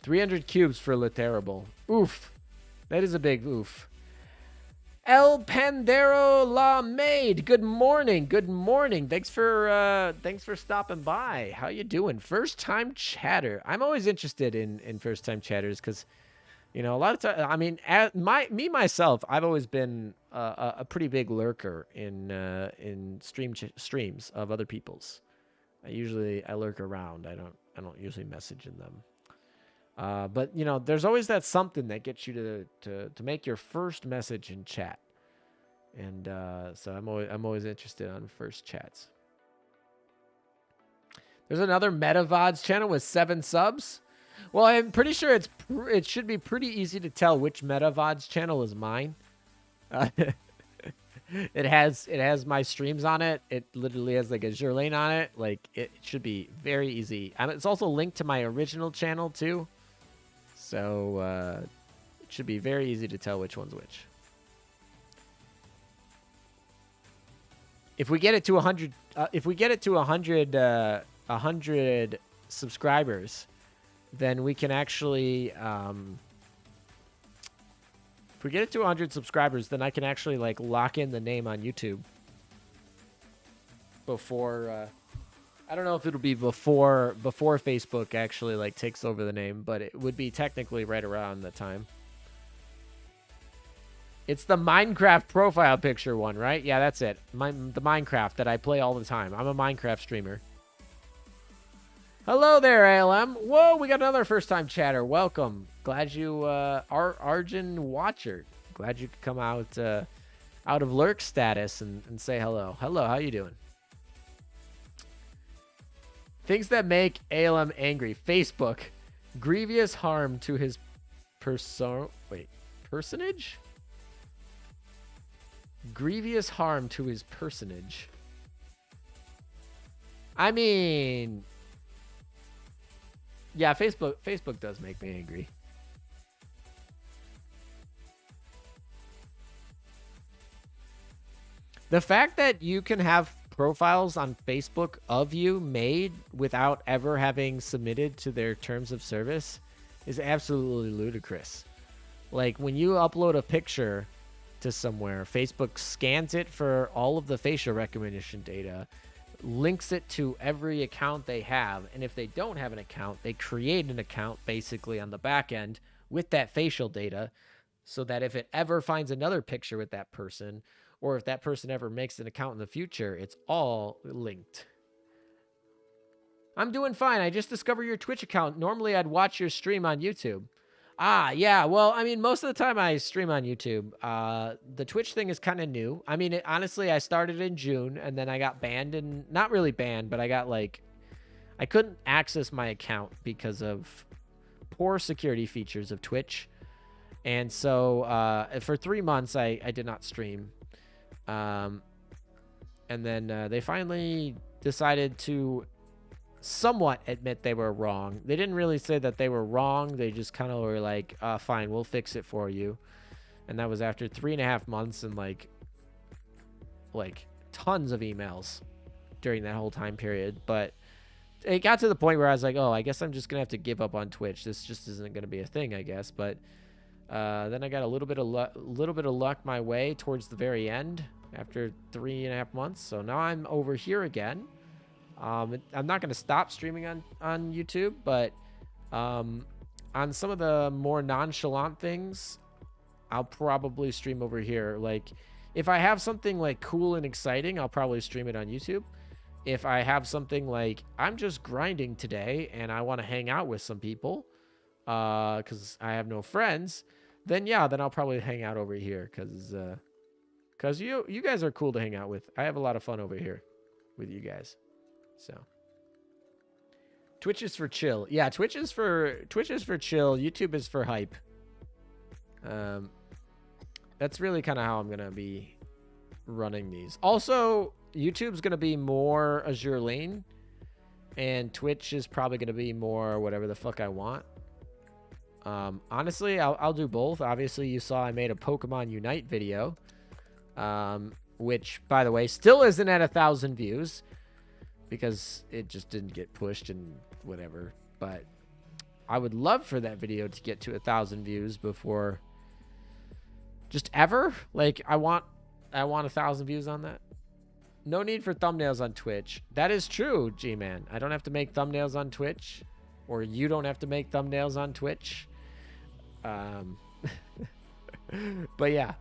$300 cubes for Literable. Oof. That is a big oof. El Pandero La Maid. Good morning. Good morning. Thanks for stopping by. How you doing? First time chatter. I'm always interested in first time chatters because, you know, a lot of times, I mean, myself, I've always been a pretty big lurker in streams of other people's. I lurk around. I don't usually message in them. But you know, there's always that something that gets you to make your first message in chat, and so I'm always interested on first chats. There's another MetaVods channel with 7 subs. Well, I'm pretty sure it should be pretty easy to tell which MetaVods channel is mine. It has my streams on it. It literally has like a Azure lane on it. Like it should be very easy. And it's also linked to my original channel too. So it should be very easy to tell which one's which. If we get it to 100, if we get it to 100 subscribers, then we can actually. If we get it to 100 subscribers, then I can actually like lock in the name on YouTube. Before. I don't know if it'll be before Facebook actually like takes over the name, but it would be technically right around the time. It's the Minecraft profile picture one, right? Yeah, that's it. The Minecraft that I play all the time. I'm a Minecraft streamer. Hello there, ALM. Whoa, we got another first-time chatter. Welcome. Glad you Arjun Watcher. Glad you could come out of lurk status and say hello. Hello, how you doing? Things that make ALM angry. Facebook. Grievous harm to his personage? Grievous harm to his personage. I mean... Yeah, Facebook does make me angry. The fact that you can have profiles on Facebook of you made without ever having submitted to their terms of service is absolutely ludicrous. Like when you upload a picture to somewhere, Facebook scans it for all of the facial recognition data, links it to every account they have, and if they don't have an account, they create an account basically on the back end with that facial data, so that if it ever finds another picture with that person, or if that person ever makes an account in the future, it's all linked. I'm doing fine. I just discovered your Twitch account. Normally I'd watch your stream on YouTube. Ah, yeah. Well, I mean, most of the time I stream on YouTube. The Twitch thing is kind of new. I mean, honestly, I started in June and then I got banned, and not really banned, but I got like, I couldn't access my account because of poor security features of Twitch. And so for 3 months, I did not stream. And then they finally decided to somewhat admit they were wrong. They didn't really say that they were wrong. They just kind of were like, fine, we'll fix it for you. And that was after 3.5 months and like tons of emails during that whole time period. But it got to the point where I was like, oh, I guess I'm just going to have to give up on Twitch. This just isn't going to be a thing, I guess. But then I got a little bit of luck my way towards the very end after 3.5 months. So now I'm over here again. I'm not going to stop streaming on YouTube, but on some of the more nonchalant things, I'll probably stream over here. Like if I have something like cool and exciting, I'll probably stream it on YouTube. If I have something like I'm just grinding today and I want to hang out with some people because I have no friends, then yeah, then I'll probably hang out over here because you guys are cool to hang out with. I have a lot of fun over here with you guys. So Twitch is for chill. Yeah, Twitch is for chill. YouTube is for hype. That's really kind of how I'm gonna be running these. Also, YouTube's gonna be more Azure Lane, and Twitch is probably gonna be more whatever the fuck I want. Honestly, I'll do both. Obviously, you saw I made a Pokemon Unite video, which, by the way, still isn't at 1,000 views because it just didn't get pushed and whatever. But I would love for that video to get to 1,000 views before just ever. Like I want 1,000 views on that. No need for thumbnails on Twitch. That is true, G-Man. I don't have to make thumbnails on Twitch, or you don't have to make thumbnails on Twitch. But yeah,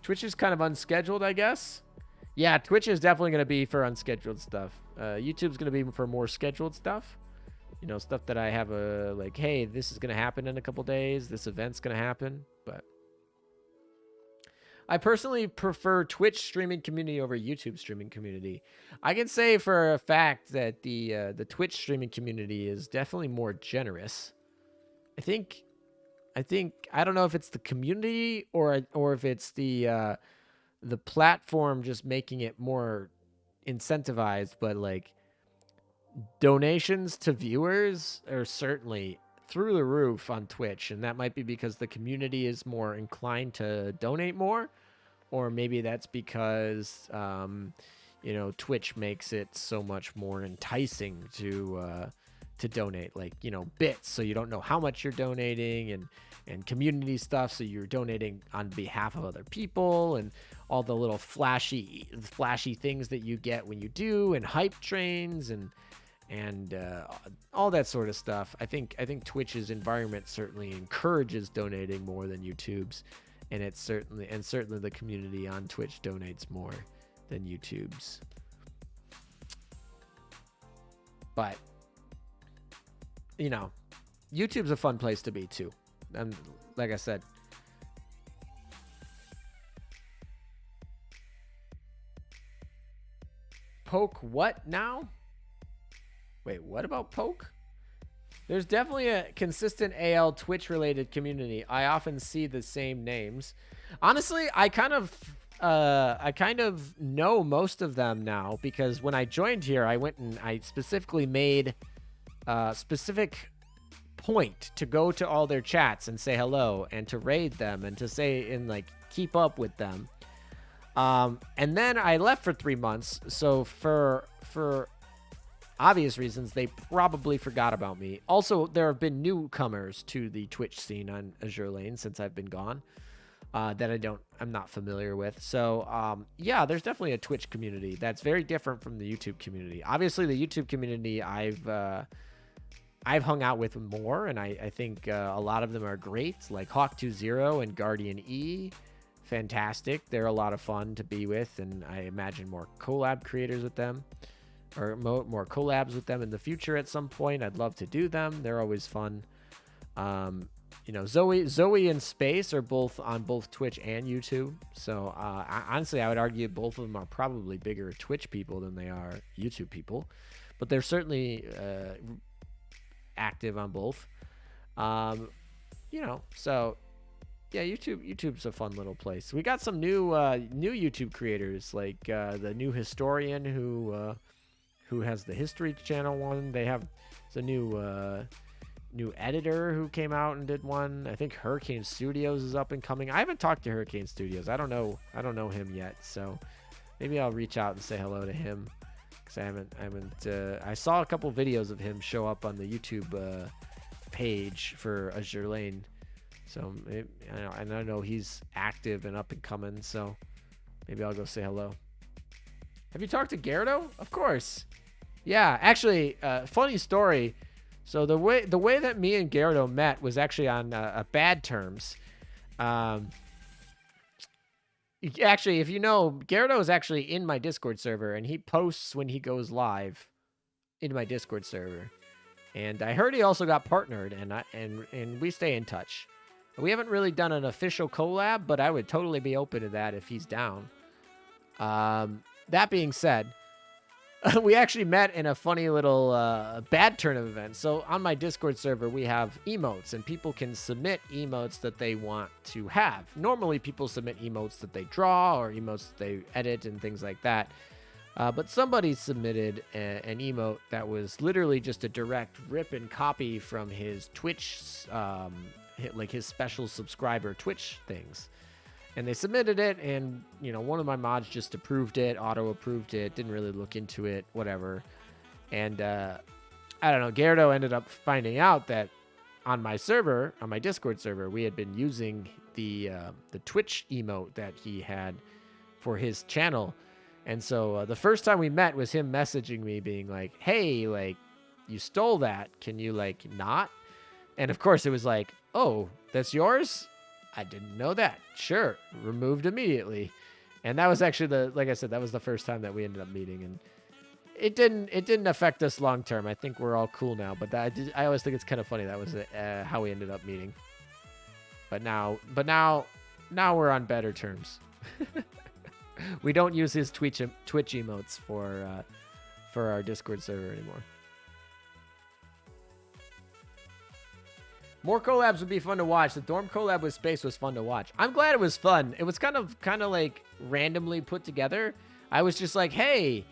Twitch is kind of unscheduled, I guess. Yeah, Twitch is definitely going to be for unscheduled stuff. YouTube's going to be for more scheduled stuff. You know, stuff that I have like, hey, this is going to happen in a couple days. This event's going to happen. But I personally prefer Twitch streaming community over YouTube streaming community. I can say for a fact that the Twitch streaming community is definitely more generous. I think I don't know if it's the community or if it's the platform just making it more incentivized, but like donations to viewers are certainly through the roof on Twitch, and that might be because the community is more inclined to donate more, or maybe that's because you know, Twitch makes it so much more enticing to donate, like, you know, bits, so you don't know how much you're donating, and community stuff, so you're donating on behalf of other people, and all the little flashy things that you get when you do, and hype trains, and all that sort of stuff. I think Twitch's environment certainly encourages donating more than YouTube's, and it's certainly the community on Twitch donates more than YouTube's. But you know, YouTube's a fun place to be too. And like I said, Poke what now? Wait, what about Poke? There's definitely a consistent AL Twitch related community. I often see the same names. Honestly, I kind of know most of them now, because when I joined here, I went and I specifically made a specific point to go to all their chats and say hello and to raid them and to say and like keep up with them. And then I left for 3 months. So for obvious reasons, they probably forgot about me. Also, there have been newcomers to the Twitch scene on Azure Lane since I've been gone that I'm not familiar with. So yeah, there's definitely a Twitch community that's very different from the YouTube community. Obviously, the YouTube community I've hung out with more, and I think a lot of them are great, like Hawk20 and Guardian E. Fantastic. They're a lot of fun to be with, and I imagine more collab creators with them, or more collabs with them in the future at some point. I'd love to do them. They're always fun. You know, Zoe and Space are both on both Twitch and YouTube. So honestly, I would argue both of them are probably bigger Twitch people than they are YouTube people, but they're certainly active on both. You know, so yeah, YouTube's a fun little place. We got some new YouTube creators, like the new historian who has the history channel one. They have the new editor who came out and did one. I think Hurricane Studios is up and coming. I haven't talked to Hurricane Studios. I don't know him yet, so maybe I'll reach out and say hello to him, because I saw a couple videos of him show up on the YouTube page for Azure Lane. So I know he's active and up and coming, so maybe I'll go say hello. Have you talked to Gyarados? Of course. Yeah, actually, funny story. So the way that me and Gyarados met was actually on bad terms. Actually, if you know, Gyarados is actually in my Discord server, and he posts when he goes live in my Discord server. And I heard he also got partnered, and we stay in touch. We haven't really done an official collab, but I would totally be open to that if he's down. That being said, we actually met in a funny little bad turn of events. So on my Discord server, we have emotes, and people can submit emotes that they want to have. Normally, people submit emotes that they draw or emotes that they edit and things like that. But somebody submitted an emote that was literally just a direct rip and copy from his Twitch, like his special subscriber Twitch things. And they submitted it, and, you know, one of my mods just approved it, auto-approved it, didn't really look into it, whatever. And, I don't know, Gyarados ended up finding out that on my server, on my Discord server, we had been using the Twitch emote that he had for his channel. And so the first time we met was him messaging me being like, hey, like, you stole that. Can you, like, not? And, of course, it was like, oh, that's yours? I didn't know that. Sure. Removed immediately. And that was actually like I said, that was the first time that we ended up meeting. And it didn't affect us long term. I think we're all cool now. But I always think it's kind of funny. That was how we ended up meeting. But now we're on better terms. We don't use his Twitch emotes for our Discord server anymore. More collabs would be fun to watch. The Dorm collab with Space was fun to watch. I'm glad it was fun. It was kind of like randomly put together. I was just like, hey,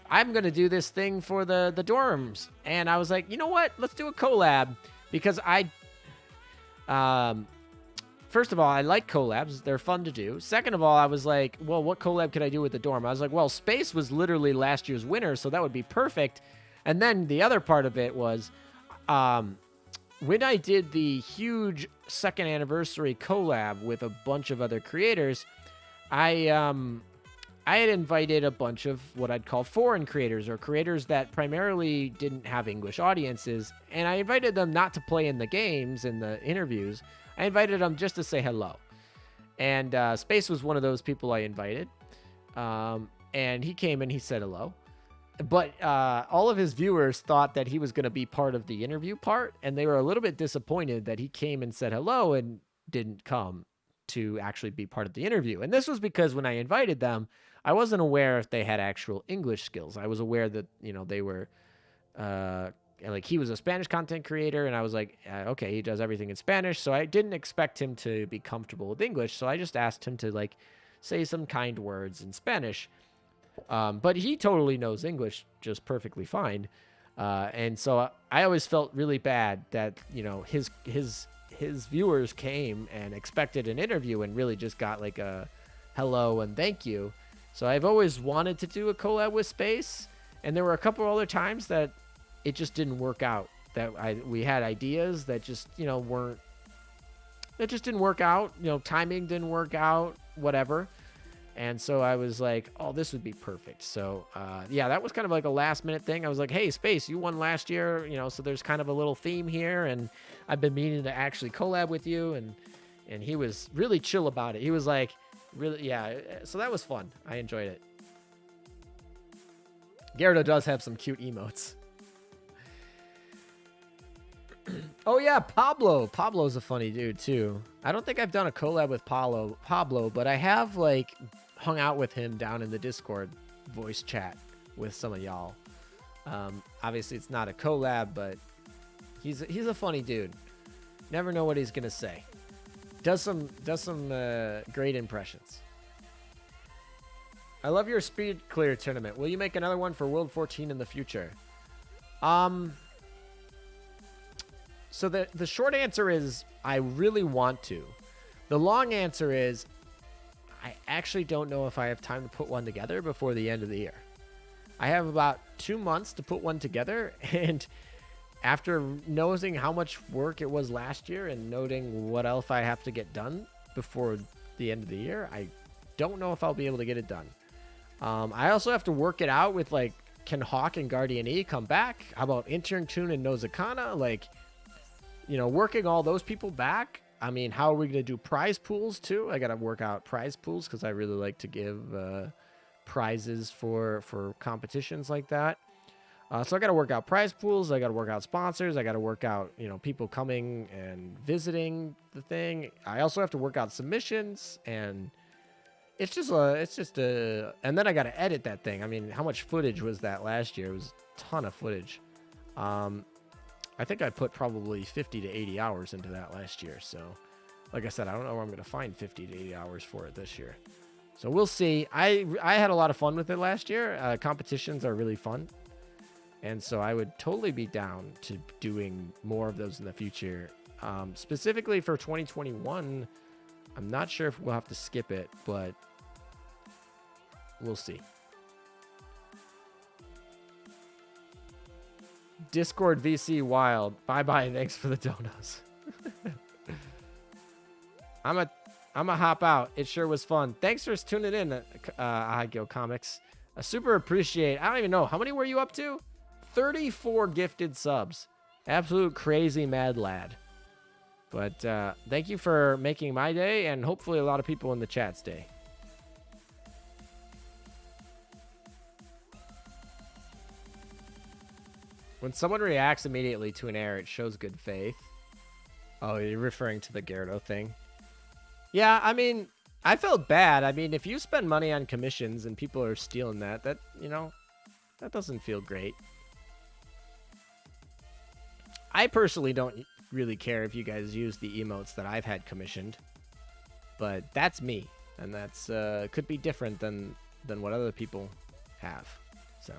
I'm going to do this thing for the dorms. And I was like, you know what? Let's do a collab. Because first of all, I like collabs. They're fun to do. Second of all, I was like, well, what collab could I do with the dorm? I was like, well, Space was literally last year's winner, so that would be perfect. And then the other part of it was, when I did the huge second anniversary collab with a bunch of other creators, I had invited a bunch of what I'd call foreign creators, or creators that primarily didn't have English audiences. And I invited them not to play in the games and the interviews. I invited them just to say hello. And Space was one of those people I invited. And he came and he said hello. But all of his viewers thought that he was going to be part of the interview part, and they were a little bit disappointed that he came and said hello and didn't come to actually be part of the interview. And this was because when I invited them, I wasn't aware if they had actual English skills. I was aware that, you know, they were like, he was a Spanish content creator, and I was like, okay, he does everything in Spanish, so I didn't expect him to be comfortable with English. So I just asked him to, like, say some kind words in Spanish. But he totally knows English just perfectly fine. And so I always felt really bad that, you know, his viewers came and expected an interview and really just got like a hello and thank you. So I've always wanted to do a collab with Space, and there were a couple other times that it just didn't work out. That we had ideas that just, you know, weren't, that just didn't work out. You know, timing didn't work out, whatever. And so I was like, oh, this would be perfect. So, yeah, that was kind of like a last minute thing. I was like, hey, Space, you won last year, you know, so there's kind of a little theme here. And I've been meaning to actually collab with you. And he was really chill about it. He was like, really, yeah. So that was fun. I enjoyed it. Gyarados does have some cute emotes. Oh, yeah, Pablo. Pablo's a funny dude, too. I don't think I've done a collab with Pablo, but I have, like, hung out with him down in the Discord voice chat with some of y'all. Obviously, it's not a collab, but he's a funny dude. Never know what he's going to say. Does some great impressions. I love your speed clear tournament. Will you make another one for World 14 in the future? So the short answer is I really want to. The long answer is I actually don't know if I have time to put one together before the end of the year. I have about 2 months to put one together, and after noticing how much work it was last year and noting what else I have to get done before the end of the year, I don't know if I'll be able to get it done. I also have to work it out with, like, can Hawk and Guardian E come back? How about Intern Tune and Nozakana? Like, you know, working all those people back. I mean, how are we going to do prize pools too? I got to work out prize pools because I really like to give prizes for competitions like that. So I got to work out prize pools. I got to work out sponsors. I got to work out, you know, people coming and visiting the thing. I also have to work out submissions, and it's just a, and then I got to edit that thing. I mean, how much footage was that last year? It was a ton of footage. I think I put probably 50 to 80 hours into that last year. So, like I said, I don't know where I'm going to find 50 to 80 hours for it this year. So we'll see. I had a lot of fun with it last year. Competitions are really fun. And so I would totally be down to doing more of those in the future. Specifically for 2021, I'm not sure if we'll have to skip it, but we'll see. Discord VC Wild. Bye-bye. Thanks for the donuts. I'm a hop out. It sure was fun. Thanks for tuning in, Ahagyo Comics. I super appreciate. I don't even know. How many were you up to? 34 gifted subs. Absolute crazy mad lad. But thank you for making my day, and hopefully a lot of people in the chat's day. When someone reacts immediately to an error, it shows good faith. Oh, you're referring to the Gyarados thing? Yeah, I mean, I felt bad. I mean, if you spend money on commissions and people are stealing that, you know, that doesn't feel great. I personally don't really care if you guys use the emotes that I've had commissioned, but that's me, and that's could be different than what other people have. So.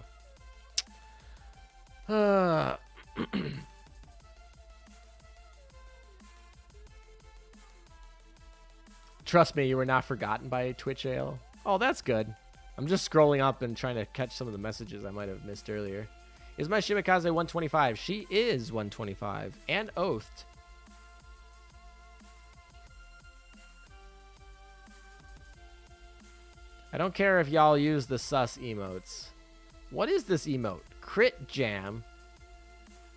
Trust me, you were not forgotten by Twitch Ale. Oh, that's good. I'm just scrolling up and trying to catch some of the messages I might have missed earlier. Is my Shimikaze 125? She is 125 and oathed. I don't care if y'all use the sus emotes. What is this emote? Crit Jam.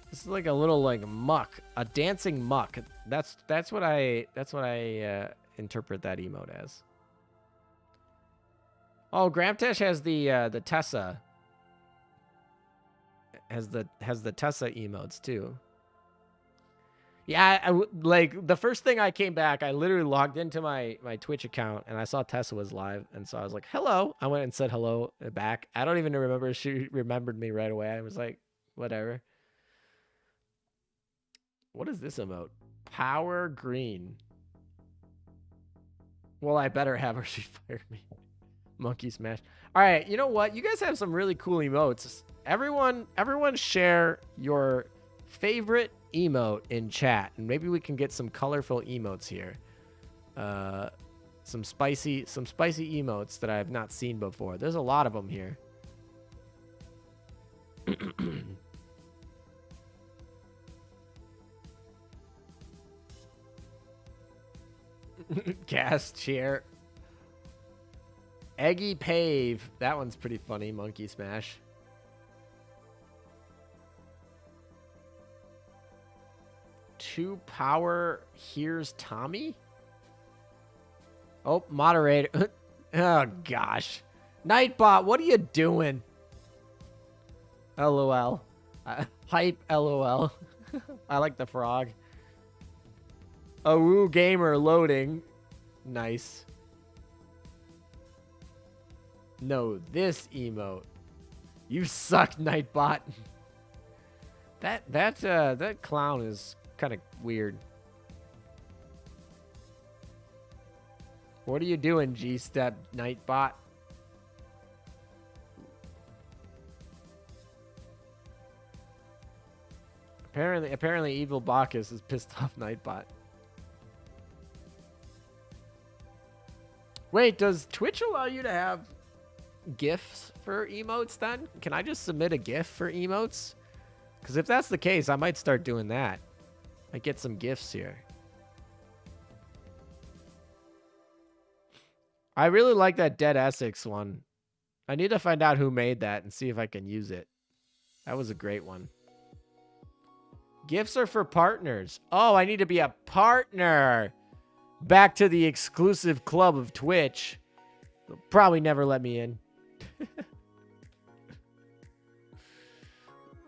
This is like a little like muck, a dancing muck. That's what I interpret that emote as. Oh, Gramtesh has the Tessa. Has the Tessa emotes too. Yeah, like the first thing I came back, I literally logged into my Twitch account and I saw Tessa was live, and so I was like, "Hello." I went and said hello back. I don't even remember if she remembered me right away. I was like, "Whatever." What is this emote? Power Green. Well, I better have her. She fired me. Monkey Smash. All right, you know what? You guys have some really cool emotes. Everyone share your favorite emote in chat, and maybe we can get some colorful emotes here. Some spicy emotes that I have not seen before. There's a lot of them here. Gas chair. Eggy Pave. That one's pretty funny. Monkey Smash. Two Power. Here's Tommy. Oh, moderator. Oh, gosh. Nightbot, what are you doing? LOL. Hype LOL. I like the frog. A woo gamer loading. Nice. No, this emote. You suck, Nightbot. That clown is kind of weird. What are you doing, G-Step Nightbot? Apparently Evil Bacchus is pissed off Nightbot. Wait, does Twitch allow you to have GIFs for emotes then? Can I just submit a GIF for emotes? Because if that's the case, I might start doing that. I get some GIFs here. I really like that Dead Essex one. I need to find out who made that and see if I can use it. That was a great one. Gifts are for partners. Oh, I need to be a partner. Back to the exclusive club of Twitch. They'll probably never let me in.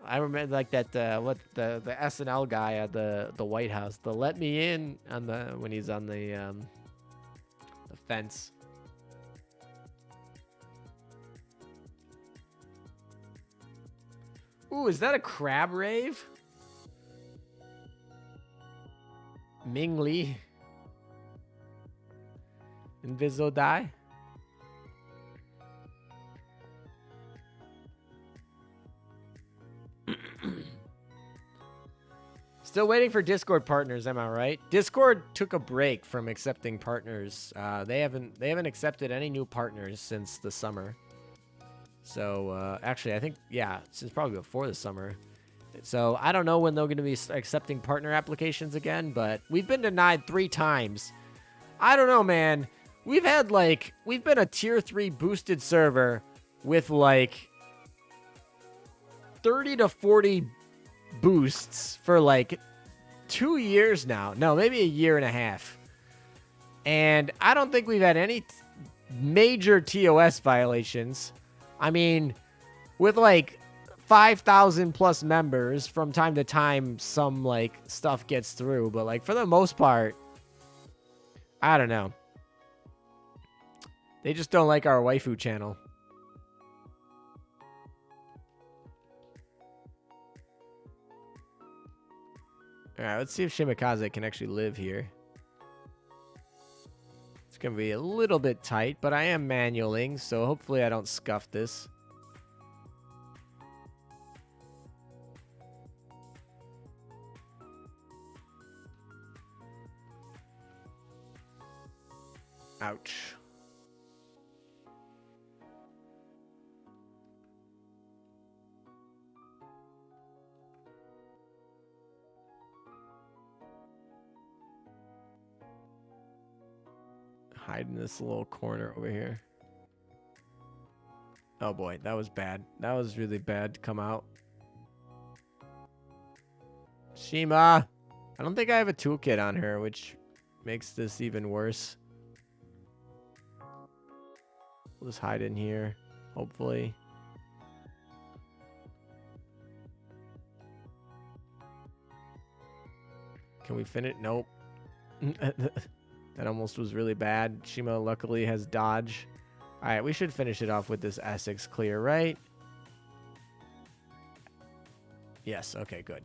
I remember like that the SNL guy at the White House. They'll let me in on when he's on the fence. Ooh, is that a crab rave? Ming Lee. Inviso die. Still waiting for Discord partners, am I right? Discord took a break from accepting partners. They haven't accepted any new partners since the summer. So actually, I think since probably before the summer. So I don't know when they're going to be accepting partner applications again, but we've been denied 3 times. I don't know, man. We've been a tier 3 boosted server with like 30 to 40 boosts for like 2 years now. No, maybe a year and a half. And I don't think we've had any major TOS violations. I mean, with like 5,000 plus members, from time to time some like stuff gets through, but like for the most part, I don't know. They just don't like our waifu channel. Alright, let's see if Shimikaze can actually live here. It's going to be a little bit tight, but I am manualing, so hopefully I don't scuff this. Ouch. Hide in this little corner over here. Oh boy, that was bad. That was really bad to come out. Shima! I don't think I have a toolkit on her, which makes this even worse. We'll just hide in here, hopefully. Can we finish? Nope. That almost was really bad. Shima luckily has dodge. All right, we should finish it off with this Essex clear, right? Yes, okay, good.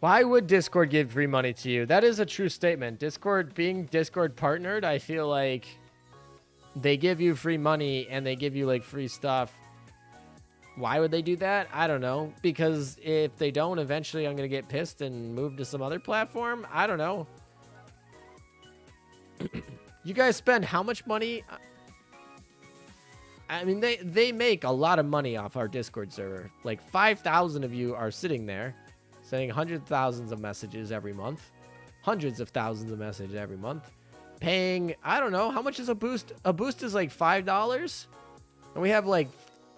Why would Discord give free money to you? That is a true statement. Discord, being Discord partnered, I feel like they give you free money and they give you like free stuff. Why would they do that? I don't know. Because if they don't, eventually I'm going to get pissed and move to some other platform. I don't know. You guys spend how much money? I mean, they make a lot of money off our Discord server. Like 5,000 of you are sitting there sending hundreds of thousands of messages every month. Hundreds of thousands of messages every month. Paying, I don't know, how much is a boost? A boost is like $5. And we have like,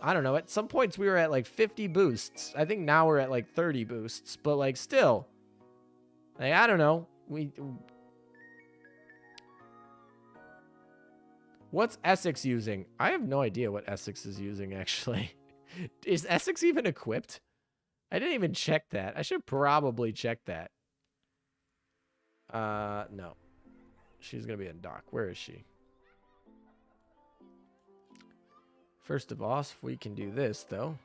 I don't know, at some points we were at like 50 boosts. I think now we're at like 30 boosts. But like still, like, I don't know. What's Essex using? I have no idea what Essex is using, actually. Is Essex even equipped? I didn't even check that. I should probably check that. No. She's going to be in dock. Where is she? First of all, if we can do this, though.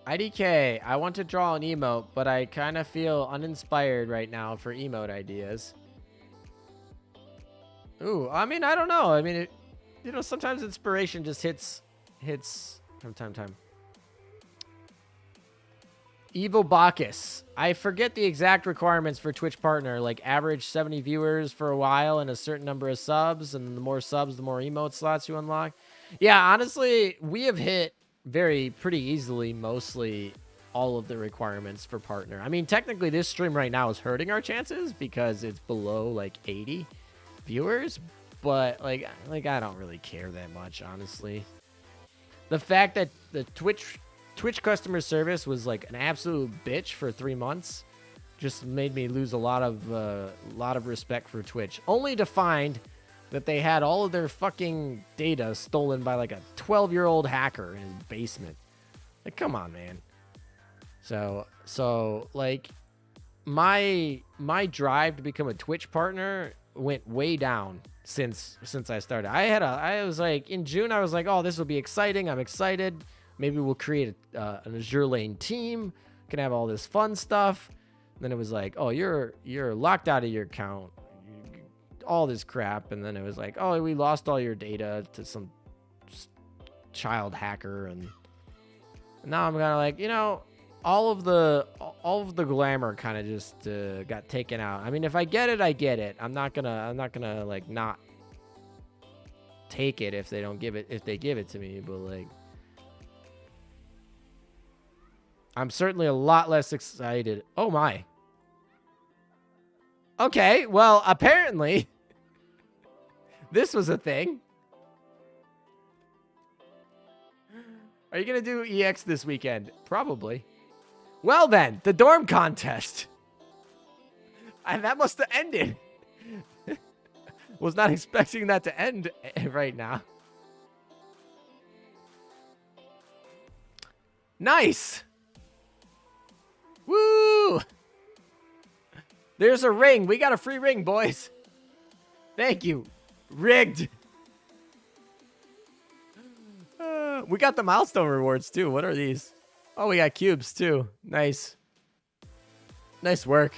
IDK, I want to draw an emote, but I kind of feel uninspired right now for emote ideas. Ooh, I mean, I don't know. I mean, you know, sometimes inspiration just hits from time to time. Evo Bacchus. I forget the exact requirements for Twitch Partner, like average 70 viewers for a while and a certain number of subs, and the more subs, the more emote slots you unlock. Yeah, honestly, we have hit pretty easily mostly all of the requirements for partner. I mean, technically this stream right now is hurting our chances because it's below like 80 viewers, but like I don't really care that much, honestly. The fact that the Twitch customer service was like an absolute bitch for 3 months just made me lose a lot of respect for Twitch, only to find that they had all of their fucking data stolen by like a 12-year-old hacker in his basement. Like, come on, man. So like my drive to become a Twitch partner went way down since I started. I was like, in June, I was like, oh, this will be exciting. I'm excited. Maybe we'll create an Azure Lane team. Can have all this fun stuff. And then it was like, oh, you're locked out of your account. All this crap. And then it was like, oh, we lost all your data to some child hacker. And now I'm kind of like, you know, all of the glamour kind of just got taken out. I mean, if I get it, I get it. I'm not gonna like not take it if they give it to me. But like, I'm certainly a lot less excited. Oh my. Okay, well, apparently this was a thing. Are you going to do EX this weekend? Probably. Well then, the dorm contest. And that must have ended. Was not expecting that to end right now. Nice. Woo! There's a ring. We got a free ring, boys. Thank you. Rigged. We got the milestone rewards, too. What are these? Oh, we got cubes, too. Nice. Nice work.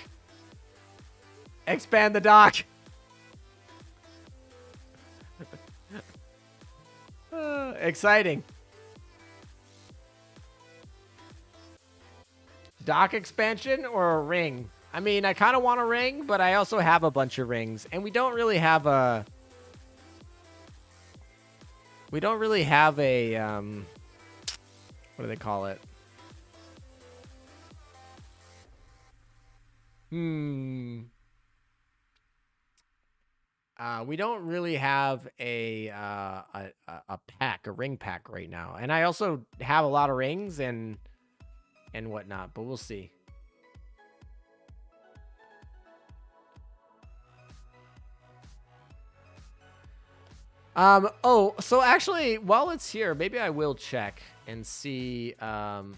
Expand the dock. Exciting. Dock expansion or a ring? I mean, I kind of want a ring, but I also have a bunch of rings. And we don't really have a... what do they call it? We don't really have a ring pack right now. And I also have a lot of rings and whatnot, but we'll see. Oh, so actually, while it's here, maybe I will check and see the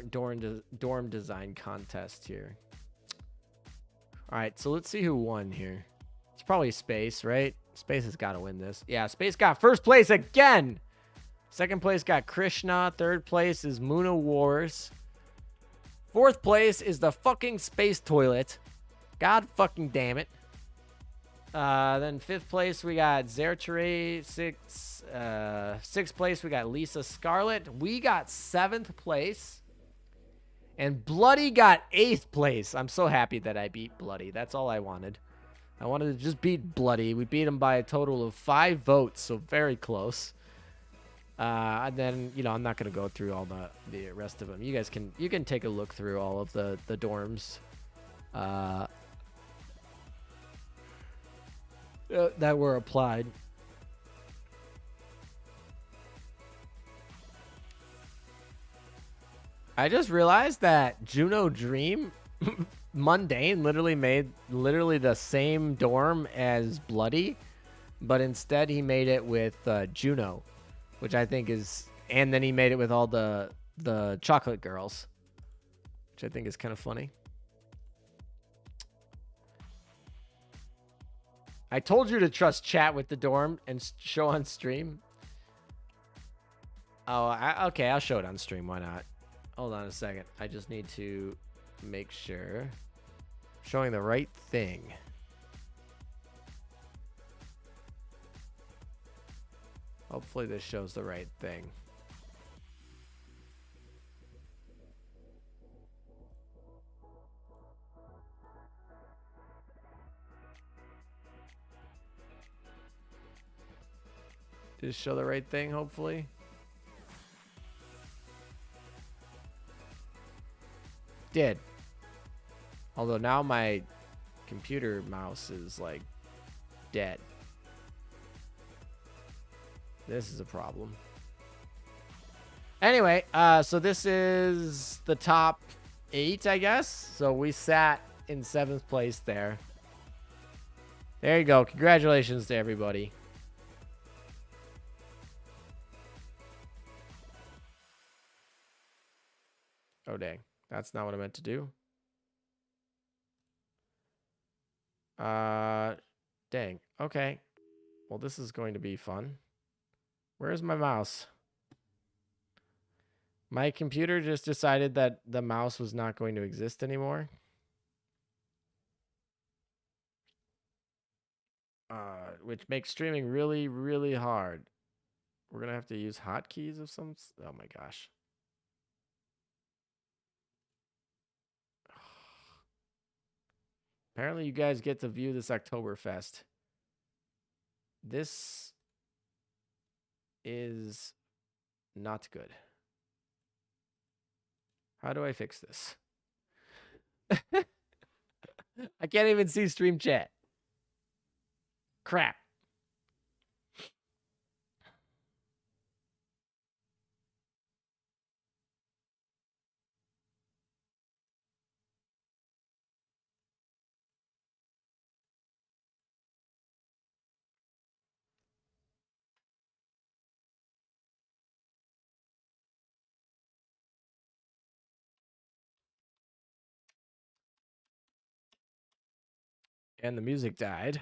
dorm design contest here. All right, so let's see who won here. It's probably Space, right? Space has got to win this. Yeah, Space got first place again. Second place got Krishna. Third place is Muna Wars. Fourth place is the fucking Space Toilet. God fucking damn it. Then fifth place we got Zertere 6 6th place, we got Lisa Scarlett. We got 7th place. And Bloody got 8th place. I'm so happy that I beat Bloody. That's all I wanted. I wanted to just beat Bloody. We beat him by a total of 5 votes, so very close. And then, you know, I'm not going to go through all the rest of them. You guys can take a look through all of the dorms that were applied. I just realized that Juno Dream Mundane literally made the same dorm as Bloody, but instead he made it with Juno, which I think is, and then he made it with all the chocolate girls, which I think is kind of funny. I told you to trust chat with the dorm and show on stream. Oh, okay, I'll show it on stream. Why not? Hold on a second. I just need to make sure. Showing the right thing. Hopefully this shows the right thing. Did it show the right thing, hopefully? Did. Although now my computer mouse is like dead. This is a problem. Anyway, so this is the top 8, I guess. So we sat in 7th place there. There you go. Congratulations to everybody. Oh, dang. That's not what I meant to do. Dang. Okay. Well, this is going to be fun. Where's my mouse? My computer just decided that the mouse was not going to exist anymore. Which makes streaming really, really hard. We're going to have to use hotkeys of some... Oh my gosh. Apparently you guys get to view this Oktoberfest. This is not good. How do I fix this? I can't even see stream chat. Crap. And the music died.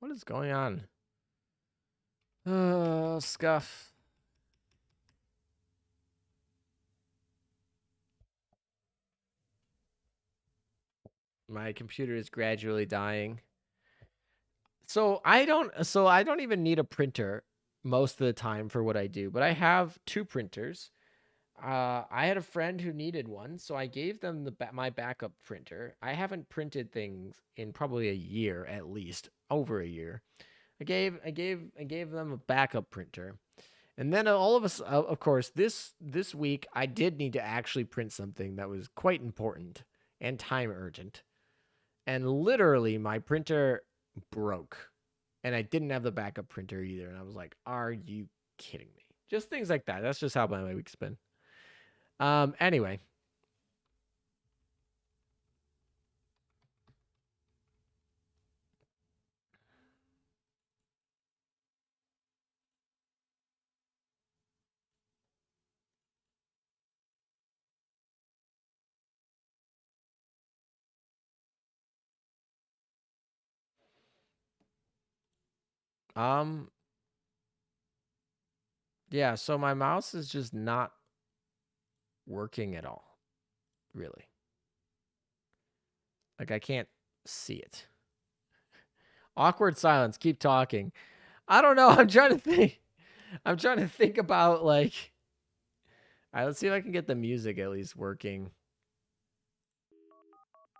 What is going on? Scuff. My computer is gradually dying. So I don't even need a printer most of the time for what I do, but I have 2 printers. I had a friend who needed one, so I gave them my backup printer. I haven't printed things in probably a year, at least over a year. I gave them a backup printer, and then all of us, of course, this week I did need to actually print something that was quite important and time urgent, and literally my printer broke, and I didn't have the backup printer either, and I was like, "Are you kidding me?" Just things like that. That's just how my week's been. Anyway. Yeah, so my mouse is just not working at all. Really. Like I can't see it. Awkward silence. Keep talking. I don't know. I'm trying to think. I'm trying to think about like. All right, let's see if I can get the music at least working.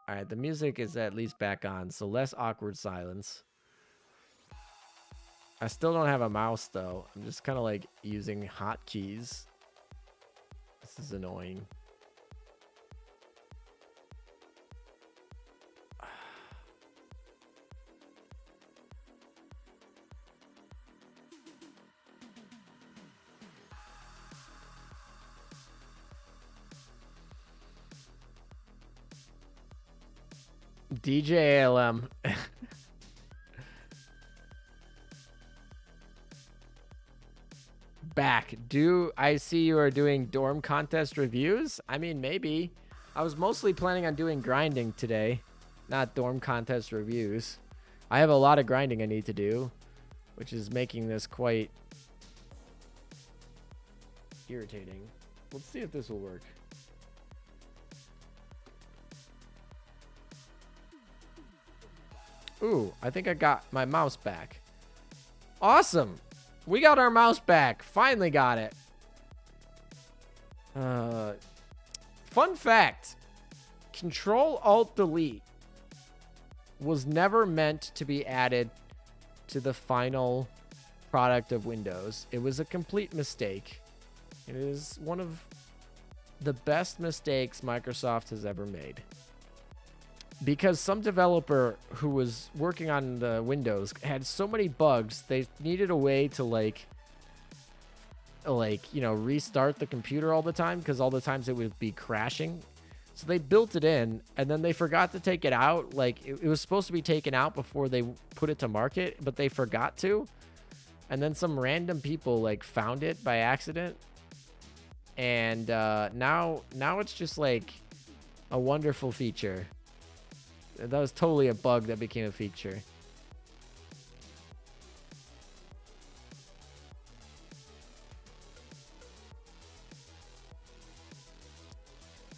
All right, the music is at least back on, so less awkward silence. I still don't have a mouse though. I'm just kind of like using hotkeys. This is annoying. DJ ALM. Back. Do I see you are doing dorm contest reviews? I mean, maybe. I was mostly planning on doing grinding today, not dorm contest reviews. I have a lot of grinding I need to do, which is making this quite irritating. Let's see if this will work. Ooh, I think I got my mouse back. Awesome. We got our mouse back. Finally got it. Fun fact. Control-Alt-Delete was never meant to be added to the final product of Windows. It was a complete mistake. It is one of the best mistakes Microsoft has ever made. Because some developer who was working on the Windows had so many bugs, they needed a way to like restart the computer all the time, because all the times it would be crashing. So they built it in, and then they forgot to take it out. Like it was supposed to be taken out before they put it to market, but they forgot to. And then some random people like found it by accident. And now it's just like a wonderful feature. That was totally a bug that became a feature.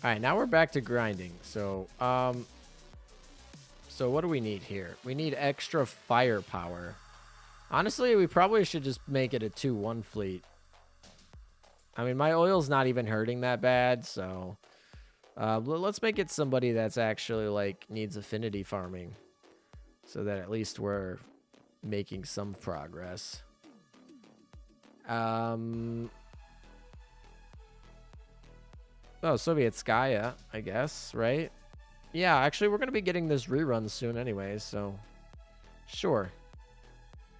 All right, now we're back to grinding. So what do we need here? We need extra firepower. Honestly, we probably should just make it a 2-1 fleet. I mean, my oil's not even hurting that bad, so let's make it somebody that's actually like needs affinity farming, so that at least we're making some progress. Oh, Soviet Skya, I guess, right? Yeah, actually, we're gonna be getting this rerun soon anyway, so sure.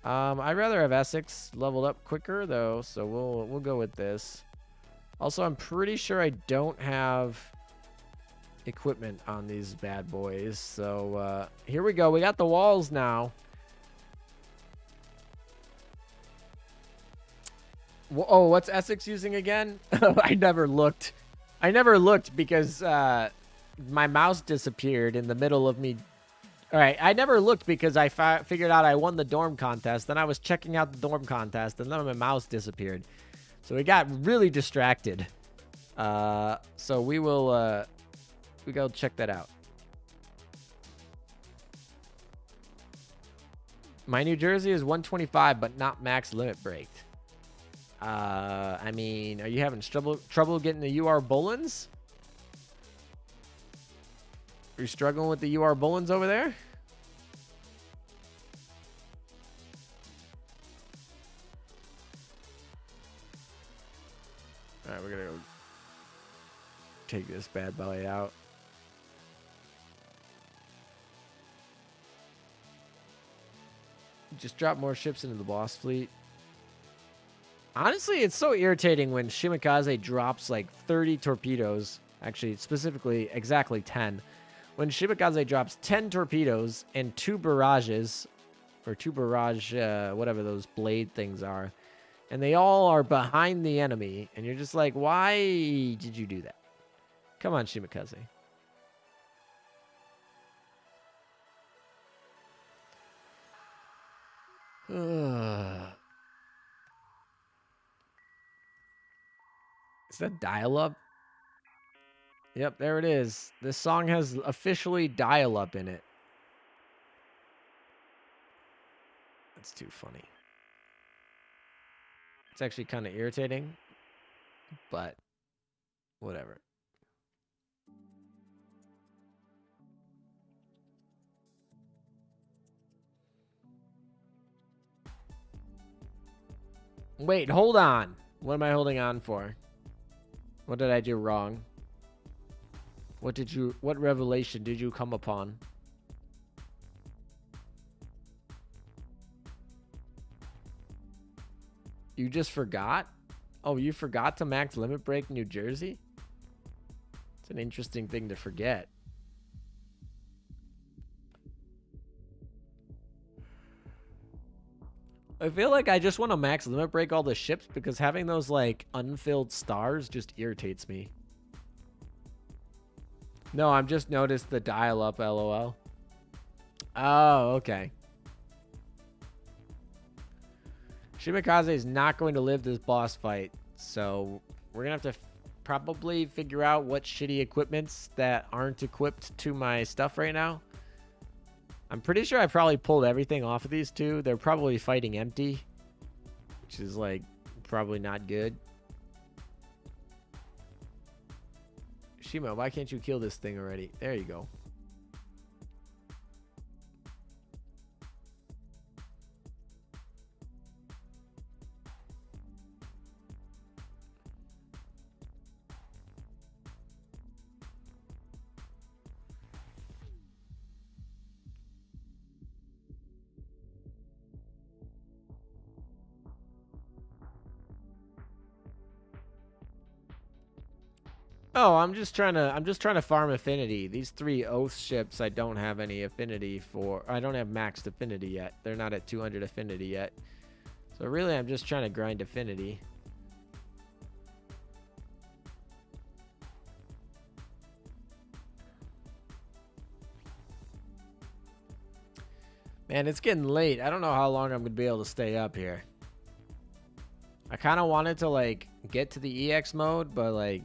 I'd rather have Essex leveled up quicker though, so we'll go with this. Also, I'm pretty sure I don't have equipment on these bad boys, so here we go. We got the walls now. Oh, what's Essex using again? I never looked because my mouse disappeared in the middle of me. All right, I never looked because I figured out I won the dorm contest. Then I was checking out the dorm contest, and then my mouse disappeared. So we got really distracted. So we will we go check that out. My New Jersey is 125, but not max limit breaked. I mean, are you having trouble getting the UR Bullens? Are you struggling with the UR Bullens over there? All right, we're gonna go take this bad boy out. Just drop more ships into the boss fleet. Honestly, it's so irritating when Shimikaze drops like 30 torpedoes. Actually, specifically, exactly 10. When Shimikaze drops 10 torpedoes and 2 barrages, or 2 barrage, whatever those blade things are, and they all are behind the enemy, and you're just like, why did you do that? Come on, Shimikaze. Is that dial-up? Yep, there it is. This song has officially dial-up in it. That's too funny. It's actually kind of irritating, but whatever. Wait, hold on. What am I holding on for? What did I do wrong? What revelation did you come upon? You just forgot? Oh, you forgot to max limit break New Jersey? It's an interesting thing to forget. I feel like I just want to max limit break all the ships because having those like unfilled stars just irritates me. No, I'm just noticed the dial up LOL. Oh, okay. Shimikaze is not going to live this boss fight, so we're gonna have to probably figure out what shitty equipments that aren't equipped to my stuff right now. I'm pretty sure I probably pulled everything off of these two. They're probably fighting empty, which is like probably not good. Shima, why can't you kill this thing already? There you go. Oh, I'm just trying to farm affinity. These 3 oath ships I don't have any affinity for. I don't have maxed affinity yet. They're not at 200 affinity yet. So really I'm just trying to grind affinity. Man, it's getting late. I don't know how long I'm going to be able to stay up here. I kind of wanted to like get to the EX mode, but like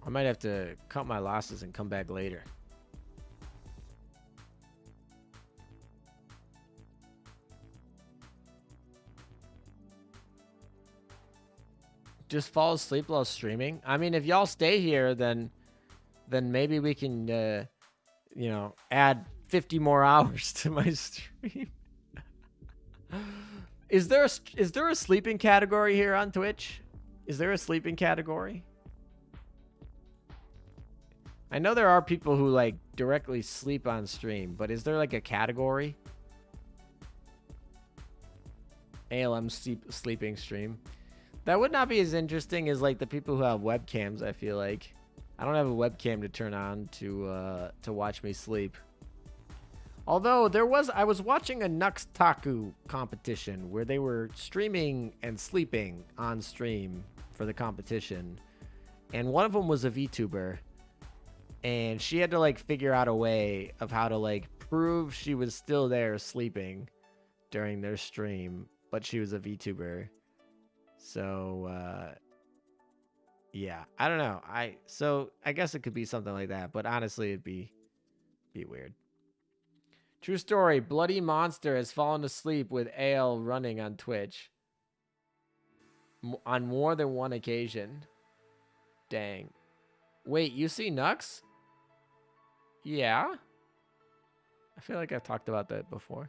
I might have to cut my losses and come back later. Just fall asleep while streaming. I mean, if y'all stay here, then maybe we can, you know, add 50 more hours to my stream. Is there a sleeping category here on Twitch? Is there a sleeping category? I know there are people who like directly sleep on stream, but is there like a category? ALM sleeping stream. That would not be as interesting as like the people who have webcams, I feel like. I don't have a webcam to turn on to watch me sleep. Although I was watching a Nux Taku competition where they were streaming and sleeping on stream for the competition. And one of them was a VTuber. And she had to like figure out a way of how to like prove she was still there sleeping during their stream, but she was a VTuber. So yeah, I don't know. So I guess it could be something like that, but honestly it'd be weird. True story, Bloody Monster has fallen asleep with AL running on Twitch on more than one occasion. Dang. Wait, you see Nux? Yeah. I feel like I've talked about that before.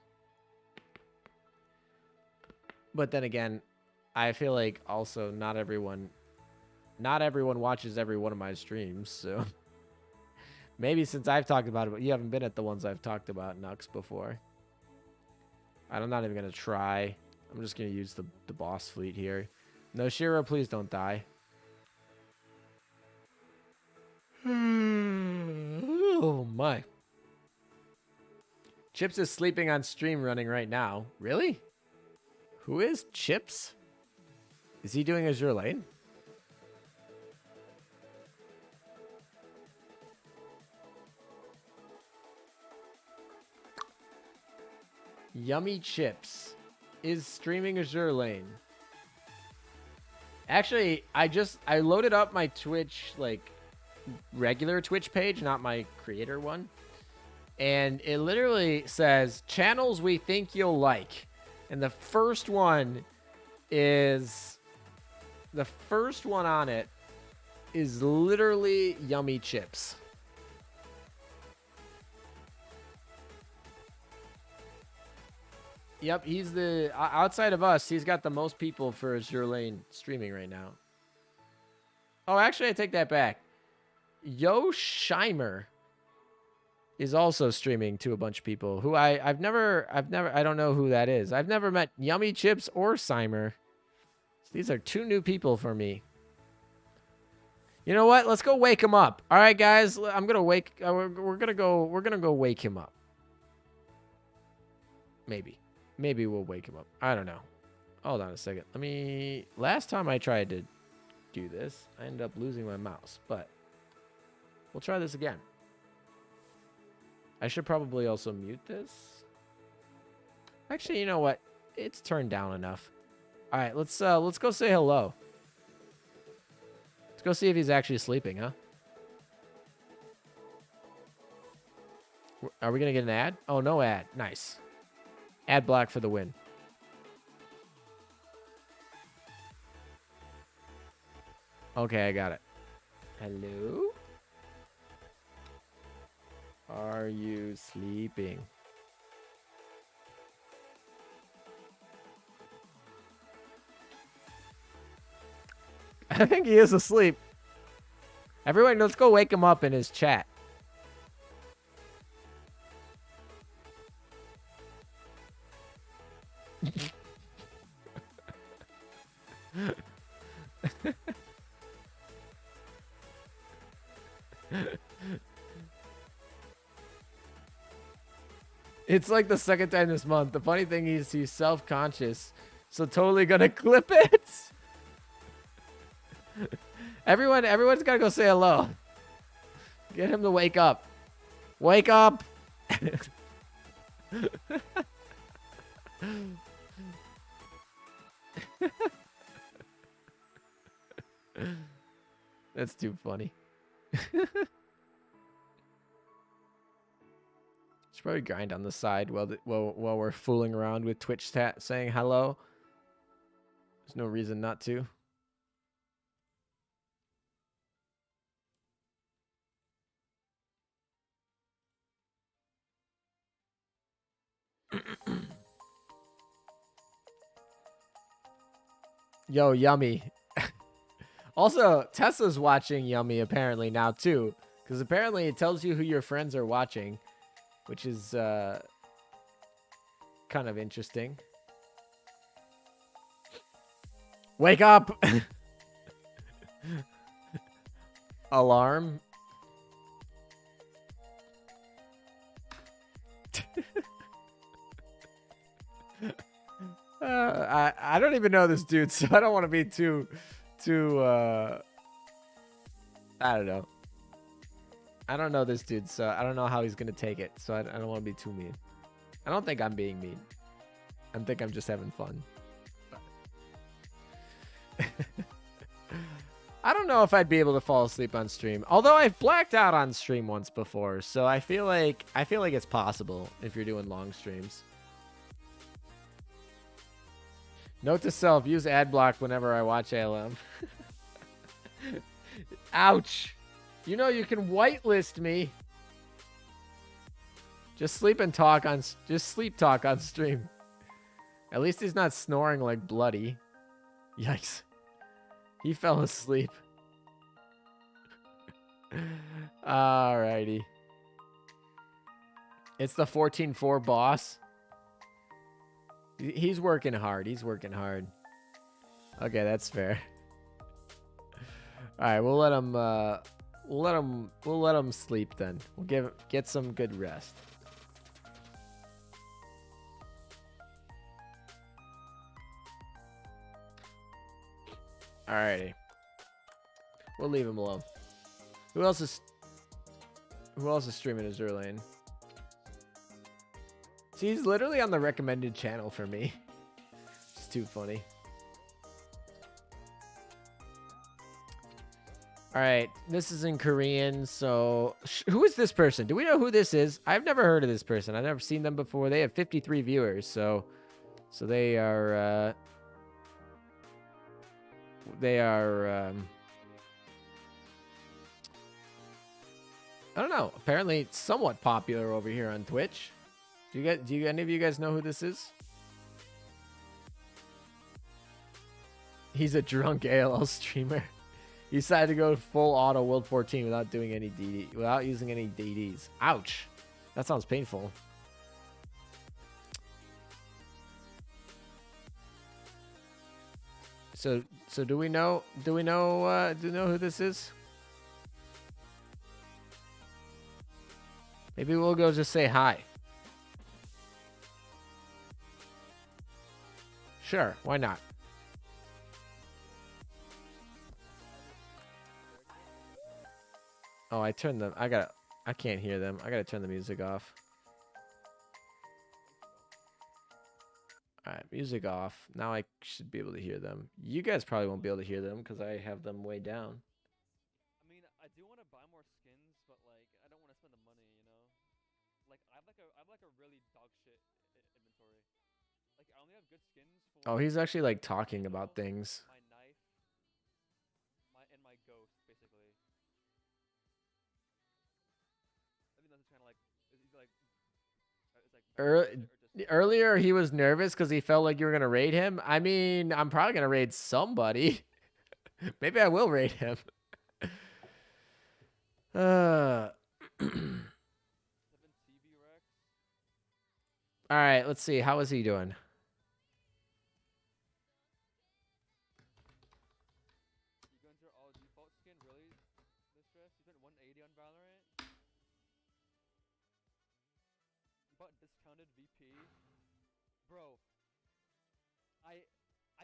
But then again, I feel like also not everyone watches every one of my streams, so maybe since I've talked about it, but you haven't been at the ones I've talked about Nux before. I'm not even going to try. I'm just going to use the boss fleet here. No, Shiro, please don't die. Oh my. Chips is sleeping on stream running right now. Really? Who is Chips? Is he doing Azure Lane? Yummy Chips is streaming Azure Lane. Actually, I loaded up my Twitch, like regular Twitch page, not my creator one. And it literally says channels we think you'll like. And the first one is the first one on it is literally Yummy Chips. Yep, he's the outside of us. He's got the most people for Azure Lane streaming right now. Oh, actually, I take that back. Yo Shimer is also streaming to a bunch of people who I don't know who that is. I've never met Yummy Chips or Simer. So these are two new people for me. You know what? Let's go wake him up. All right, guys. I'm gonna wake. We're gonna go wake him up. Maybe we'll wake him up. I don't know. Hold on a second. Last time I tried to do this, I ended up losing my mouse, but we'll try this again. I should probably also mute this. Actually, you know what? It's turned down enough. All right, let's go say hello. Let's go see if he's actually sleeping, huh? Are we gonna get an ad? Oh, no ad. Nice. Ad block for the win. Okay, I got it. Hello? Are you sleeping? I think he is asleep. Everyone, let's go wake him up in his chat. It's like the second time this month. The funny thing is he's self-conscious, so totally gonna clip it. Everyone's gotta go say hello. Get him to wake up. Wake up. That's too funny. Should probably grind on the side while we're fooling around with Twitch chat saying hello. There's no reason not to. Yo, Yummy. Also, Tesla's watching Yummy apparently now too, because apparently it tells you who your friends are watching, which is kind of interesting. Wake up! Alarm. I don't even know this dude, so I don't want to be too I don't know. I don't know this dude, so I don't know how he's gonna take it. So I don't want to be too mean. I don't think I'm being mean. I think I'm just having fun. I don't know if I'd be able to fall asleep on stream. Although I've blacked out on stream once before, so I feel like it's possible if you're doing long streams. Note to self, use ad block whenever I watch ALM. Ouch. You know you can whitelist me. Just sleep talk on stream. At least he's not snoring like bloody. Yikes. He fell asleep. Alrighty. It's the 14-4 boss. He's working hard. He's working hard. Okay, that's fair. All right, we'll let him sleep then. We'll get some good rest. Alrighty. We'll leave him alone. Who else is streaming Azure Lane? See, he's literally on the recommended channel for me. It's too funny. All right, this is in Korean, so who is this person? Do we know who this is? I've never heard of this person. I've never seen them before. They have 53 viewers, so they are they are. I don't know. Apparently, somewhat popular over here on Twitch. Do any of you guys know who this is? He's a drunk ALL streamer. He decided to go full auto World 14 without doing any DD, without using any DDs. Ouch. That sounds painful. So do we know who this is? Maybe we'll go just say hi. Sure, why not? Oh, I turned them. I can't hear them. I gotta turn the music off. All right, music off. Now I should be able to hear them. You guys probably won't be able to hear them because I have them way down. I mean, I do want to buy more skins, but like, I don't want to spend the money, you know. Like, I have like a really dog shit inventory. Like, I only have good skins for. Oh, he's actually like talking about things. My knife, and my ghost, basically. I mean, that's kind of like, he's like, it's like. Earlier, he was nervous because he felt like you were gonna raid him. I mean, I'm probably gonna raid somebody. Maybe I will raid him. All right, let's see. How is he doing? You going through all default skin, really? This stress? You spent 180 on Valorant? You bought discounted VP? Bro, I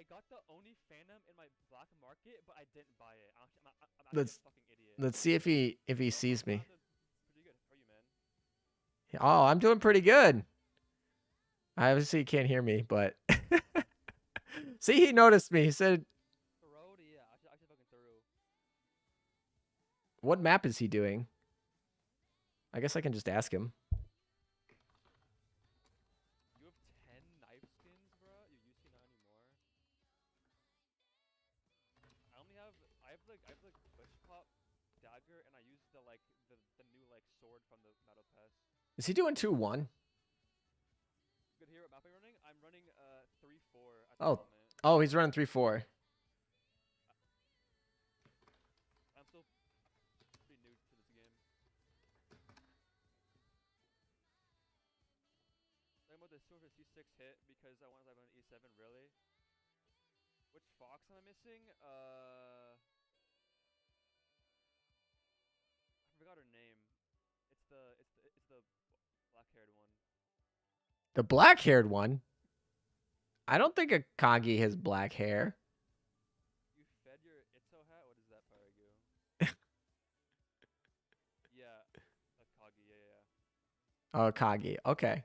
got the Oni Phantom in my black market, but I didn't buy it. I'm actually a fucking idiot. Let's see if he sees me. Pretty good. How are you, man? Oh, I'm doing pretty good. I obviously can't hear me, but see, he noticed me. He said, Road? Yeah, actually fucking thorough. "What map is he doing?" I guess I can just ask him. You have 10 knife skins, bro? You used to not anymore. I have like push pop dagger, and I use the new like sword from the Metal Pass. Is he doing 2-1? Good here. What map are you running? I'm running 3-4 at the moment. Oh, he's running 3-4. I'm still pretty new to this game. I'm about the silver C6 hit because I want to have an E7 really. Which fox am I missing? I forgot her name. It's the black-haired one. The black-haired one? I don't think a Kagi has black hair. You fed your Itzo hat? What is that, Paragu? Yeah, a Kagi, yeah. Oh, Kagi. Okay.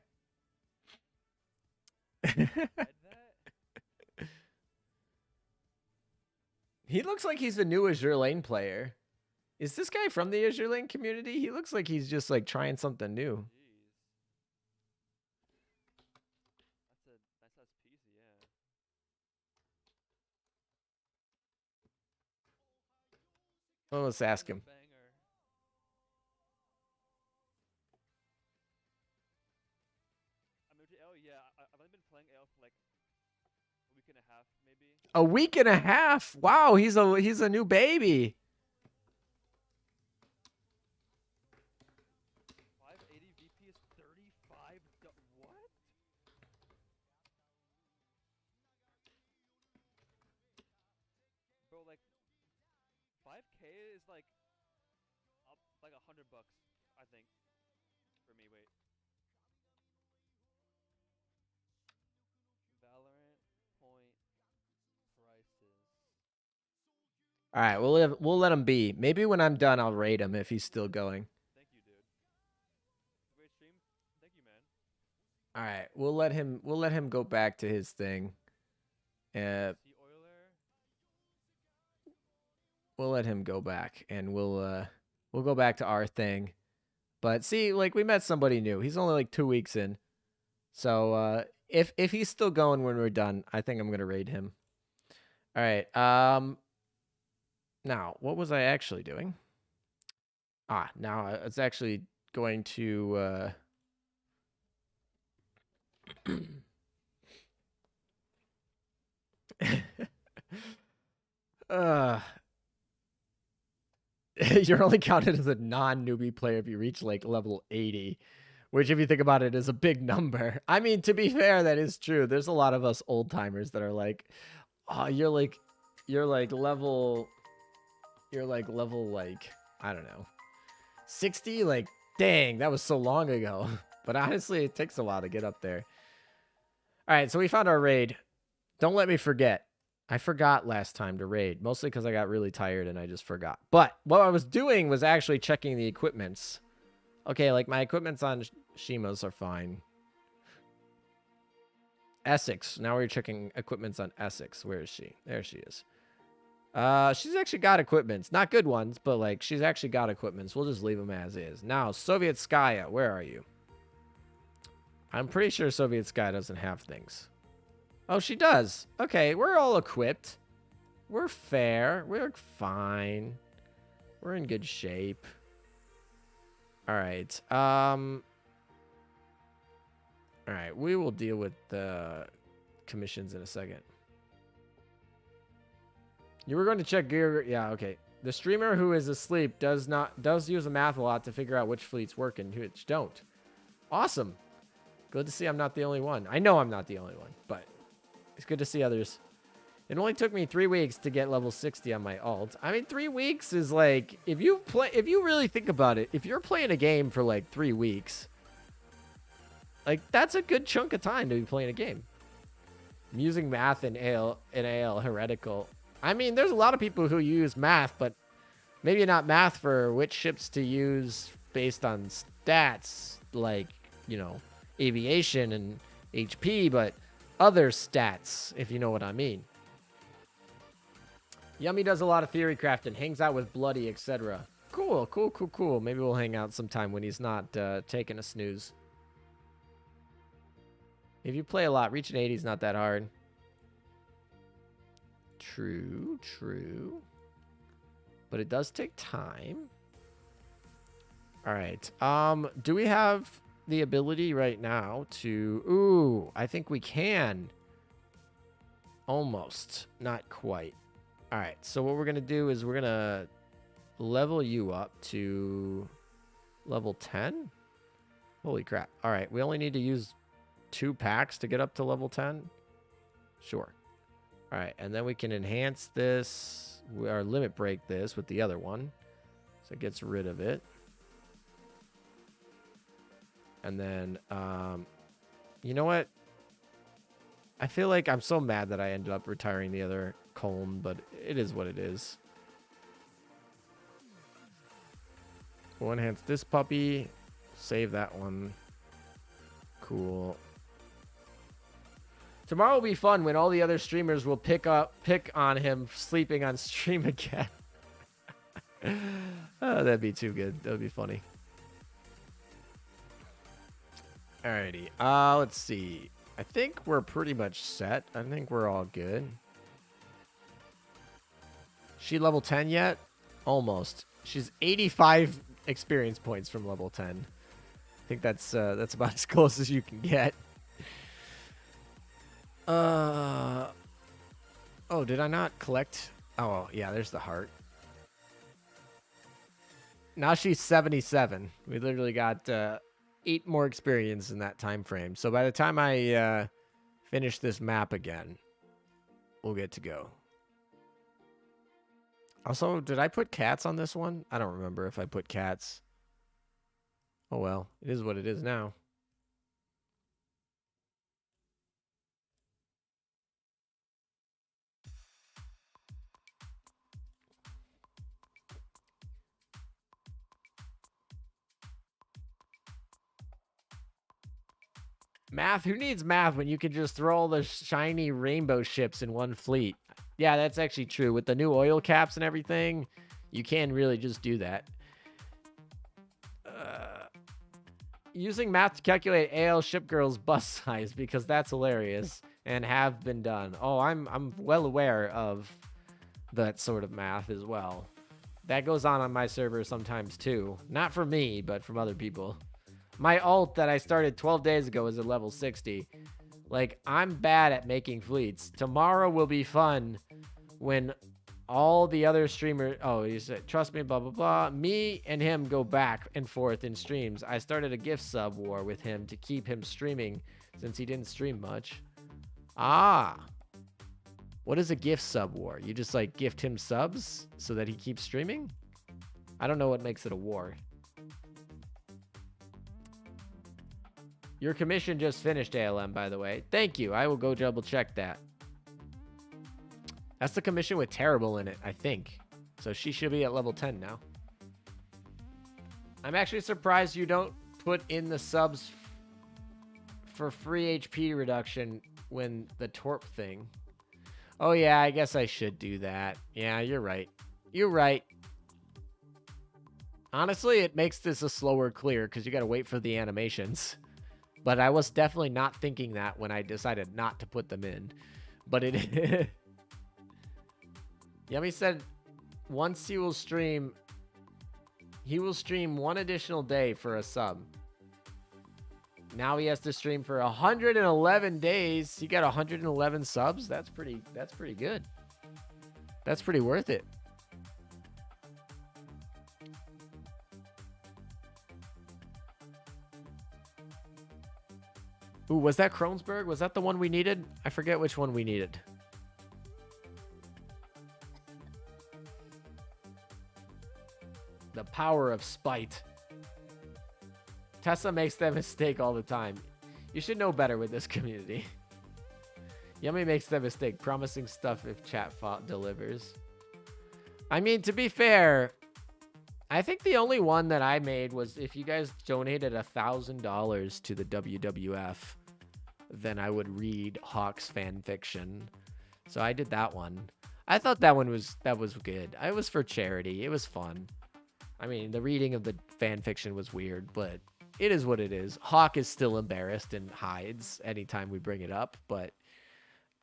He looks like he's the new Azure Lane player. Is this guy from the Azure Lane community? He looks like he's just like trying something new. That's a nice ass piece, yeah. Well, let's ask him. Yeah, I've only been playing AL for like a week and a half, maybe. A week and a half? Wow, he's a new baby. 580 VP is 35. What? Bro, like 5K is like up like $100, I think. For me, wait. Valorant point prices. All right, we'll let him be. Maybe when I'm done, I'll raid him if he's still going. Thank you, dude. Great stream. Thank you, man. All right, we'll let him go back to his thing. We'll let him go back, and we'll go back to our thing. But see, like we met somebody new. He's only like 2 weeks in, so if he's still going when we're done, I think I'm gonna raid him. All right. Now, what was I actually doing? Now it's actually going to uh you're only counted as a non-newbie player if you reach like level 80, which if you think about it is a big number. I mean, to be fair, that is true. There's a lot of us old timers that are like, oh, you're like level like, I don't know, 60. Like, dang, that was so long ago. But honestly, it takes a while to get up there. All right, so we found our raid. Don't let me forget. I forgot last time to raid, mostly because I got really tired and I just forgot. But what I was doing was actually checking the equipments. Okay, like my equipments on Shima's are fine. Essex. Now we're checking equipments on Essex. Where is she? There she is. She's actually got equipments. Not good ones, but like she's actually got equipments. We'll just leave them as is. Now, Soviet Skya, where are you? I'm pretty sure Soviet Sky doesn't have things. Oh, she does. Okay, we're all equipped. We're fair. We're fine. We're in good shape. All right. All right, we will deal with the commissions in a second. You were going to check gear. Yeah, okay. The streamer who is asleep does use a math a lot to figure out which fleets work and which don't. Awesome. Good to see I'm not the only one. I know I'm not the only one, but it's good to see others. It only took me 3 weeks to get level 60 on my alt. I mean, 3 weeks is like, if you really think about it, if you're playing a game for like 3 weeks, like that's a good chunk of time to be playing a game. I'm using math in AL heretical. I mean, there's a lot of people who use math, but maybe not math for which ships to use based on stats, like, you know, aviation and HP, but other stats, if you know what I mean. Yummy does a lot of theory crafting, hangs out with Bloody, etc. Cool, cool, cool, cool. Maybe we'll hang out sometime when he's not taking a snooze. If you play a lot, reaching 80 is not that hard. True, true. But it does take time. All right. Do we have the ability right now to... Ooh, I think we can. Almost. Not quite. All right. So what we're going to do is we're going to level you up to level 10. Holy crap. All right. We only need to use 2 packs to get up to level 10. Sure. All right. And then we can enhance this or limit break this with the other one. So it gets rid of it. And then, you know what? I feel like I'm so mad that I ended up retiring the other Colm, but it is what it is. We'll enhance this puppy. Save that one. Cool. Tomorrow will be fun when all the other streamers will pick on him sleeping on stream again. Oh, that'd be too good. That would be funny. Alrighty. Let's see. I think we're pretty much set. I think we're all good. She level 10 yet? Almost. She's 85 experience points from level 10. I think that's about as close as you can get. Oh, did I not collect? Oh, yeah, there's the heart. Now she's 77. We literally got 8 more experience in that time frame. So by the time I finish this map again, we'll get to go. Also, did I put cats on this one? I don't remember if I put cats. Oh well, it is what it is now. Math? Who needs math when you can just throw all the shiny rainbow ships in one fleet? Yeah, that's actually true. With the new oil caps and everything, you can really just do that. Using math to calculate AL Shipgirl's bus size because that's hilarious and have been done. Oh, I'm well aware of that sort of math as well. That goes on my server sometimes too. Not for me, but from other people. My alt that I started 12 days ago is at level 60. Like, I'm bad at making fleets. Tomorrow will be fun when all the other streamers... Oh, he said, trust me, blah, blah, blah. Me and him go back and forth in streams. I started a gift sub war with him to keep him streaming since he didn't stream much. Ah. What is a gift sub war? You just, like, gift him subs so that he keeps streaming? I don't know what makes it a war. Your commission just finished, ALM, by the way. Thank you. I will go double check that. That's the commission with Terrible in it, I think. So she should be at level 10 now. I'm actually surprised you don't put in the subs for free HP reduction when the Torp thing. Oh, yeah, I guess I should do that. Yeah, you're right. You're right. Honestly, it makes this a slower clear because you got to wait for the animations. But I was definitely not thinking that when I decided not to put them in. But it... Yummy said once he will stream one additional day for a sub. Now he has to stream for 111 days. He got 111 subs. That's pretty good. That's pretty worth it. Ooh, was that Kronsberg? Was that the one we needed? I forget which one we needed. The power of spite. Tessa makes that mistake all the time. You should know better with this community. Yummy makes that mistake, promising stuff if chat delivers. I mean, to be fair, I think the only one that I made was if you guys donated $1,000 to the WWF, then I would read Hawk's fan fiction. So I did that one. I thought that was good. It was for charity. It was fun. I mean, the reading of the fan fiction was weird, but it is what it is. Hawk is still embarrassed and hides anytime we bring it up, but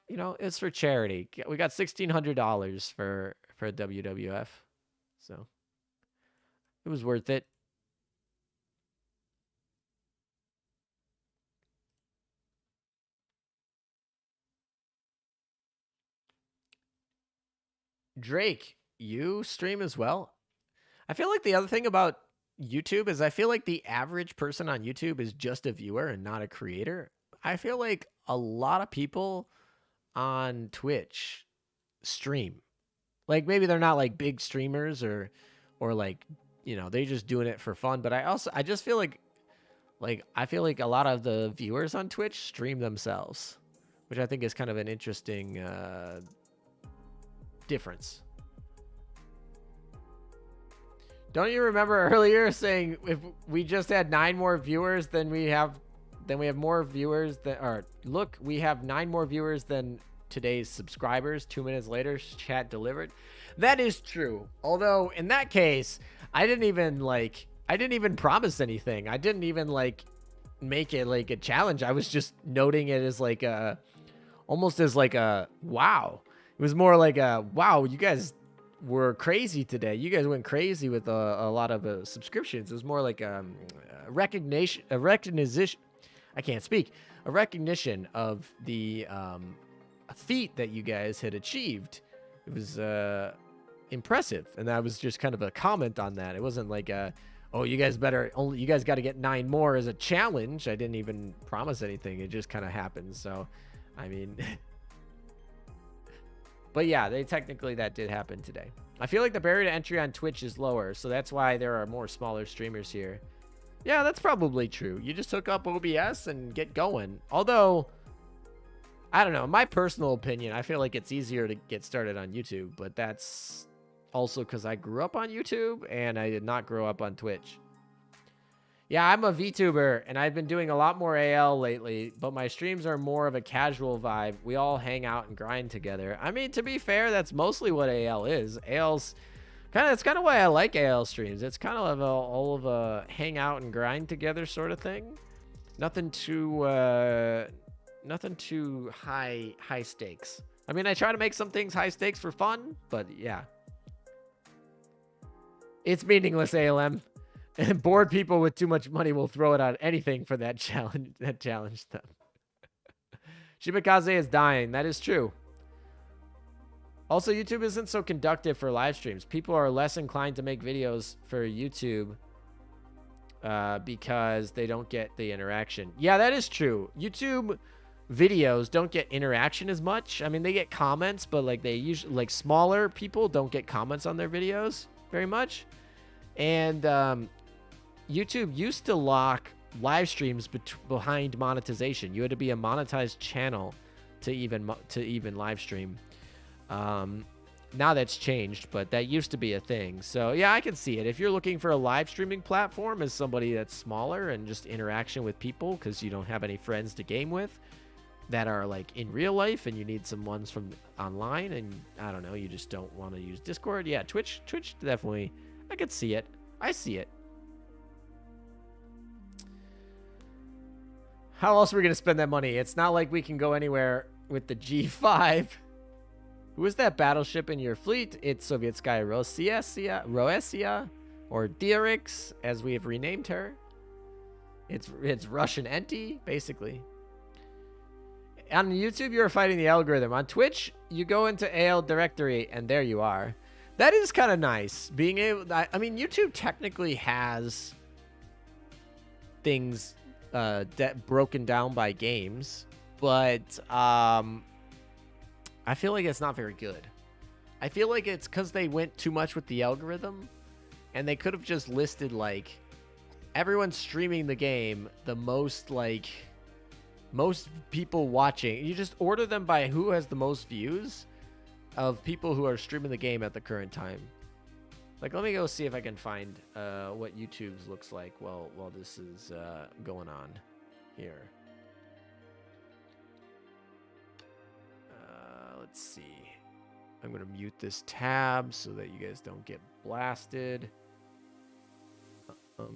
you know, it's for charity. We got $1,600 for WWF, so it was worth it. Drake, you stream as well? I feel like the other thing about YouTube is I feel like the average person on YouTube is just a viewer and not a creator. I feel like a lot of people on Twitch stream. Like maybe they're not like big streamers or like, you know, they're just doing it for fun. But I just feel like I feel like a lot of the viewers on Twitch stream themselves, which I think is kind of an interesting difference. Don't you remember earlier saying if we just had 9 more viewers than we have more viewers than, or look, we have 9 more viewers than today's subscribers. 2 minutes later, chat delivered. That is true. Although in that case, I didn't even promise anything. I didn't even like make it like a challenge. I was just noting it as like almost as like a wow. It was more like a wow, you guys were crazy today. You guys went crazy with a lot of subscriptions. It was more like a recognition. I can't speak. A recognition of the feat that you guys had achieved. It was impressive, and that was just kind of a comment on that. It wasn't like oh, you guys got to get 9 more as a challenge. I didn't even promise anything. It just kind of happened. So, I mean. But yeah, that did happen today. I feel like the barrier to entry on Twitch is lower, so that's why there are more smaller streamers here. Yeah, that's probably true. You just hook up OBS and get going. Although, I don't know, my personal opinion, I feel like it's easier to get started on YouTube, but that's also because I grew up on YouTube and I did not grow up on Twitch. Yeah, I'm a VTuber, and I've been doing a lot more AL lately, but my streams are more of a casual vibe. We all hang out and grind together. I mean, to be fair, that's mostly what AL is. It's kind of why I like AL streams. It's kind of all of a hang out and grind together sort of thing. Nothing too high stakes. I mean, I try to make some things high stakes for fun, but yeah. It's meaningless, ALM. And bored people with too much money will throw it on anything for that challenge them. Shibakaze is dying. That is true. Also, YouTube isn't so conductive for live streams. People are less inclined to make videos for YouTube because they don't get the interaction. Yeah, that is true. YouTube videos don't get interaction as much. I mean, they get comments, but like they usually, like smaller people don't get comments on their videos very much. And YouTube used to lock live streams behind monetization. You had to be a monetized channel to even live stream. Now that's changed, but that used to be a thing. So yeah, I can see it. If you're looking for a live streaming platform as somebody that's smaller and just interaction with people because you don't have any friends to game with that are like in real life and you need some ones from online and I don't know, you just don't want to use Discord. Yeah, Twitch definitely, I could see it. I see it. How else are we going to spend that money? It's not like we can go anywhere with the G5. Who is that battleship in your fleet? It's Soviet Sky Roesia, or Dierix, as we have renamed her. It's Russian Enti, basically. On YouTube, you're fighting the algorithm. On Twitch, you go into AL directory, and there you are. That is kind of nice. Being able, I mean, YouTube technically has things broken down by games, but I feel like it's not very good. I feel like it's because they went too much with the algorithm, and they could have just listed like everyone streaming the game, the most people watching. You just order them by who has the most views of people who are streaming the game at the current time. Like, let me go see if I can find what YouTube's looks like while this is going on here. Let's see. I'm going to mute this tab so that you guys don't get blasted. All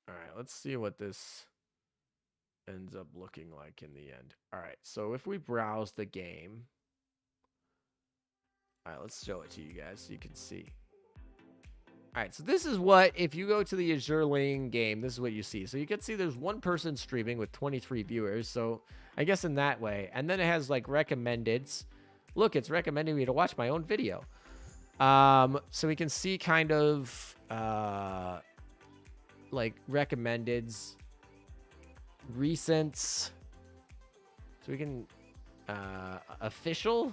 right, let's see what this ends up looking like in the end. All right, so if we browse the game. All right, let's show it to you guys so you can see. All right, so this is what, if you go to the Azure Lane game, this is what you see. So you can see there's one person streaming with 23 viewers. So I guess in that way. And then it has like recommendeds. Look, it's recommending me to watch my own video. So we can see kind of like recommendeds, recents. So we can, official.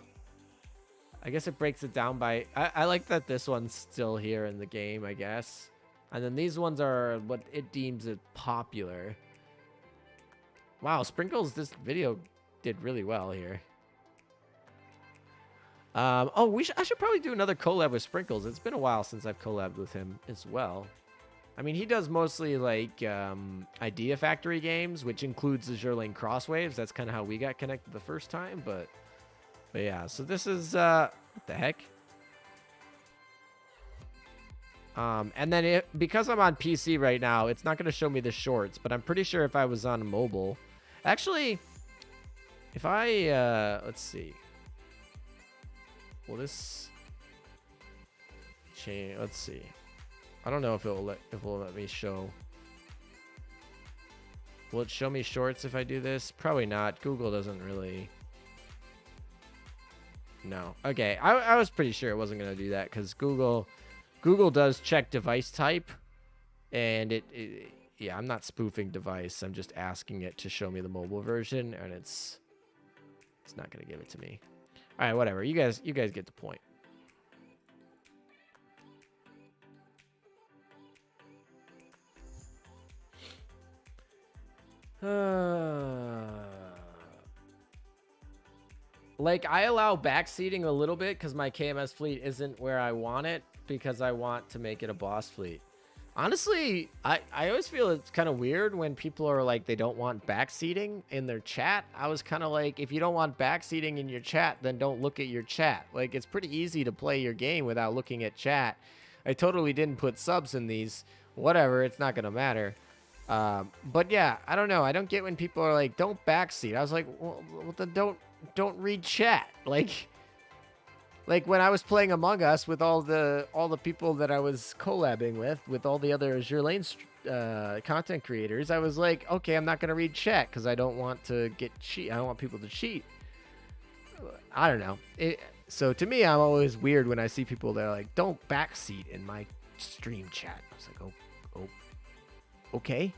I guess it breaks it down by... I like that this one's still here in the game, I guess. And then these ones are what it deems as popular. Wow, Sprinkles, this video did really well here. Oh, I should probably do another collab with Sprinkles. It's been a while since I've collabed with him as well. I mean, he does mostly like Idea Factory games, which includes Azure Lane Crosswaves. That's kind of how we got connected the first time, but yeah, so this is, what the heck? And then because I'm on PC right now, it's not going to show me the shorts, but I'm pretty sure if I was on mobile, actually, if I, let's see. Will this change? Let's see. I don't know if it will let me show. Will it show me shorts if I do this? Probably not. Google doesn't really. No. Okay. I was pretty sure it wasn't going to do that because Google does check device type, and yeah, I'm not spoofing device. I'm just asking it to show me the mobile version, and it's not going to give it to me. All right, whatever. You guys get the point. Like, I allow backseating a little bit because my KMS fleet isn't where I want it because I want to make it a boss fleet. Honestly, I always feel it's kind of weird when people are like, they don't want backseating in their chat. I was kind of like, if you don't want backseating in your chat, then don't look at your chat. Like, it's pretty easy to play your game without looking at chat. I totally didn't put subs in these. Whatever, it's not going to matter. But yeah, I don't know. I don't get when people are like, "Don't backseat." I was like, "Well, then don't read chat." Like when I was playing Among Us with all the people that I was collabing with all the other Azure Lane content creators, I was like, okay, I'm not gonna read chat because I don't want to cheat. I don't want people to cheat. I don't know. So to me, I'm always weird when I see people that are like, "Don't backseat" in my stream chat. I was like, oh, okay,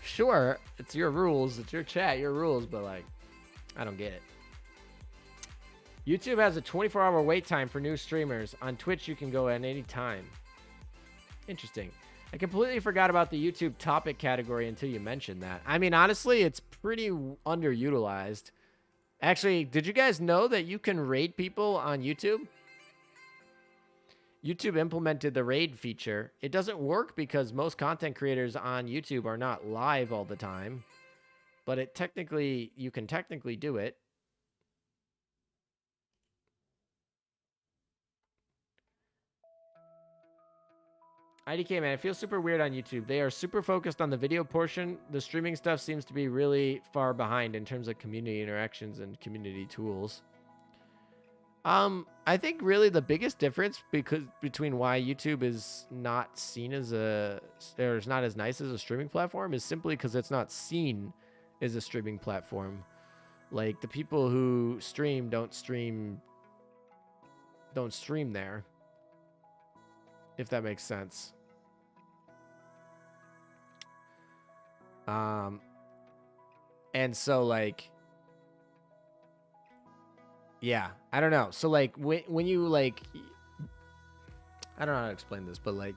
sure, it's your rules, it's your chat, your rules, but like, I don't get it. YouTube has a 24-hour wait time for new streamers. On Twitch, you can go at any time. Interesting. I completely forgot about the YouTube topic category until you mentioned that. I mean, honestly, it's pretty underutilized. Actually, did you guys know that you can raid people on YouTube? YouTube implemented the raid feature. It doesn't work because most content creators on YouTube are not live all the time, but you can technically do it. IDK, man, it feels super weird on YouTube. They are super focused on the video portion. The streaming stuff seems to be really far behind in terms of community interactions and community tools. I think really the biggest difference between why YouTube is not seen as or is not as nice as a streaming platform is simply because it's not seen as a streaming platform. Like the people who stream don't stream there. If that makes sense. And so like, yeah, I don't know. So like when you like, I don't know how to explain this, but like,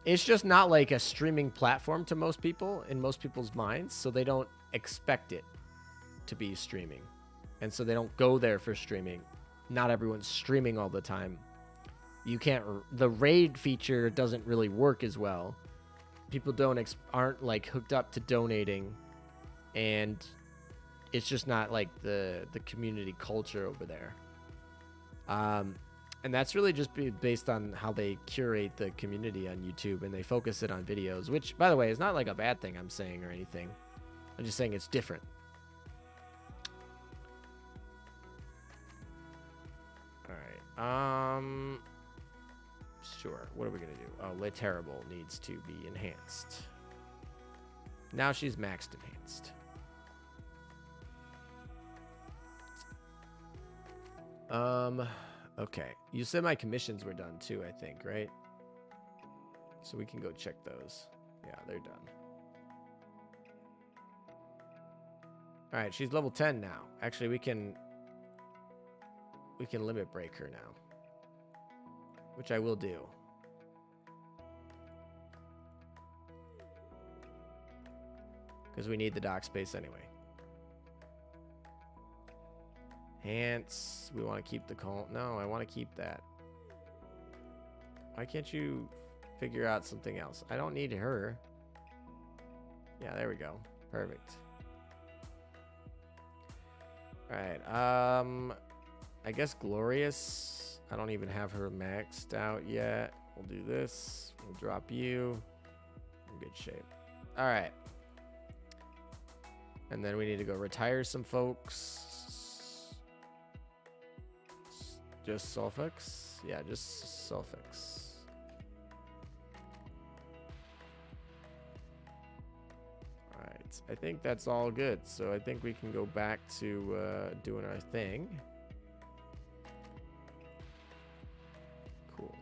it's just not like a streaming platform to most people in most people's minds. So they don't expect it to be streaming. And so they don't go there for streaming. Not everyone's streaming all the time. The raid feature doesn't really work as well. People aren't like hooked up to donating, and it's just not like the community culture over there. And that's really just based on how they curate the community on YouTube, and they focus it on videos, which, by the way, is not like a bad thing I'm saying or anything. I'm just saying it's different. All right. Sure. What are we gonna do? Oh, Le Terrible needs to be enhanced. Now she's maxed enhanced. Okay. You said my commissions were done too, I think, right? So we can go check those. Yeah, they're done. All right, she's level 10 now. Actually, we can limit break her now, which I will do. Because we need the dock space anyway. Hance, we want to keep the call. No, I want to keep that. Why can't you figure out something else? I don't need her. Yeah, there we go. Perfect. All right. I guess Glorious. I don't even have her maxed out yet. We'll do this. We'll drop you. In good shape. All right. And then we need to go retire some folks. Just Sulfix? Yeah, just Sulfix. Alright, I think that's all good. So I think we can go back to doing our thing. Cool.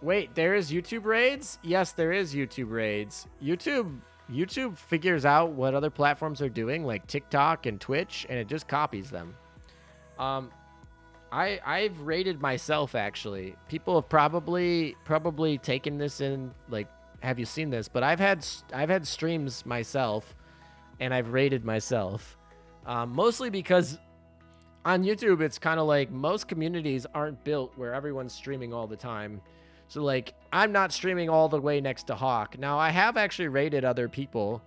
Wait, there is YouTube raids? Yes, there is YouTube raids. YouTube figures out what other platforms are doing, like TikTok and Twitch, and it just copies them. I've rated myself, actually. People have probably taken this in, like, have you seen this? But I've had streams myself, and I've rated myself, mostly because on YouTube, it's kind of like most communities aren't built where everyone's streaming all the time. So like, I'm not streaming all the way next to Hawk. Now, I have actually rated other people.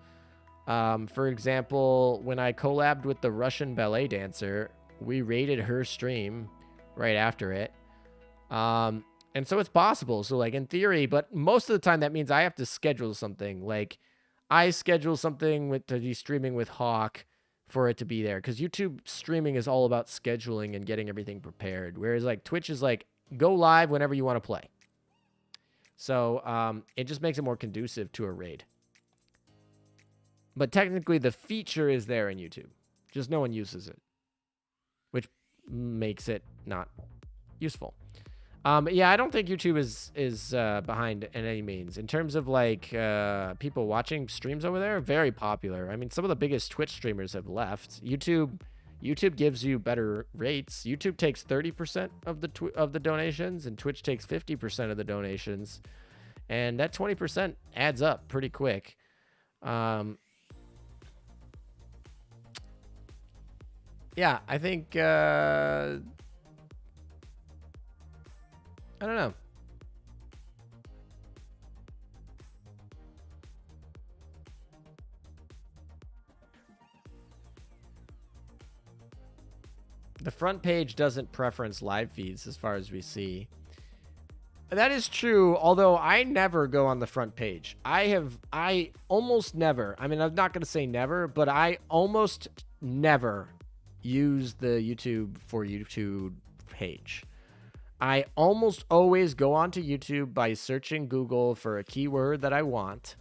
For example, when I collabed with the Russian ballet dancer, we rated her stream right after it. And so it's possible. So like in theory, but most of the time that means I have to schedule something. Like I schedule something to be streaming with Hawk for it to be there. Because YouTube streaming is all about scheduling and getting everything prepared. Whereas like Twitch is like, go live whenever you want to play. So it just makes it more conducive to a raid. But technically the feature is there in YouTube. Just no one uses it. Which makes it not useful. Yeah, I don't think YouTube is behind in any means. In terms of like people watching streams over there, very popular. I mean, some of the biggest Twitch streamers have left. YouTube gives you better rates. YouTube takes 30% of the donations, and Twitch takes 50% of the donations, and that 20% adds up pretty quick. Yeah, I think. I don't know. The front page doesn't preference live feeds as far as we see. That is true, although I never go on the front page. I almost never, I mean, I'm not going to say never, but I almost never use the YouTube for YouTube page. I almost always go onto YouTube by searching Google for a keyword that I want,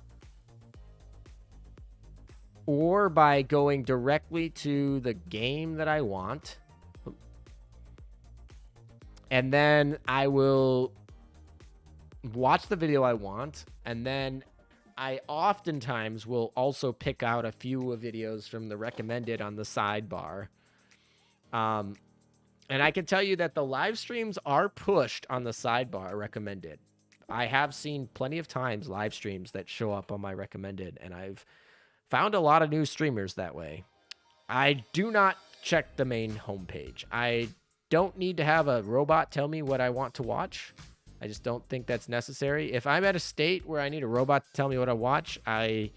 or by going directly to the game that I want. And then I will watch the video I want, and then I oftentimes will also pick out a few videos from the recommended on the sidebar. And I can tell you that the live streams are pushed on the sidebar recommended. I have seen plenty of times live streams that show up on my recommended, and I've found a lot of new streamers that way. I do not check the main homepage. I don't need to have a robot tell me what I want to watch. I just don't think that's necessary. If I'm at a state where I need a robot to tell me what I watch, I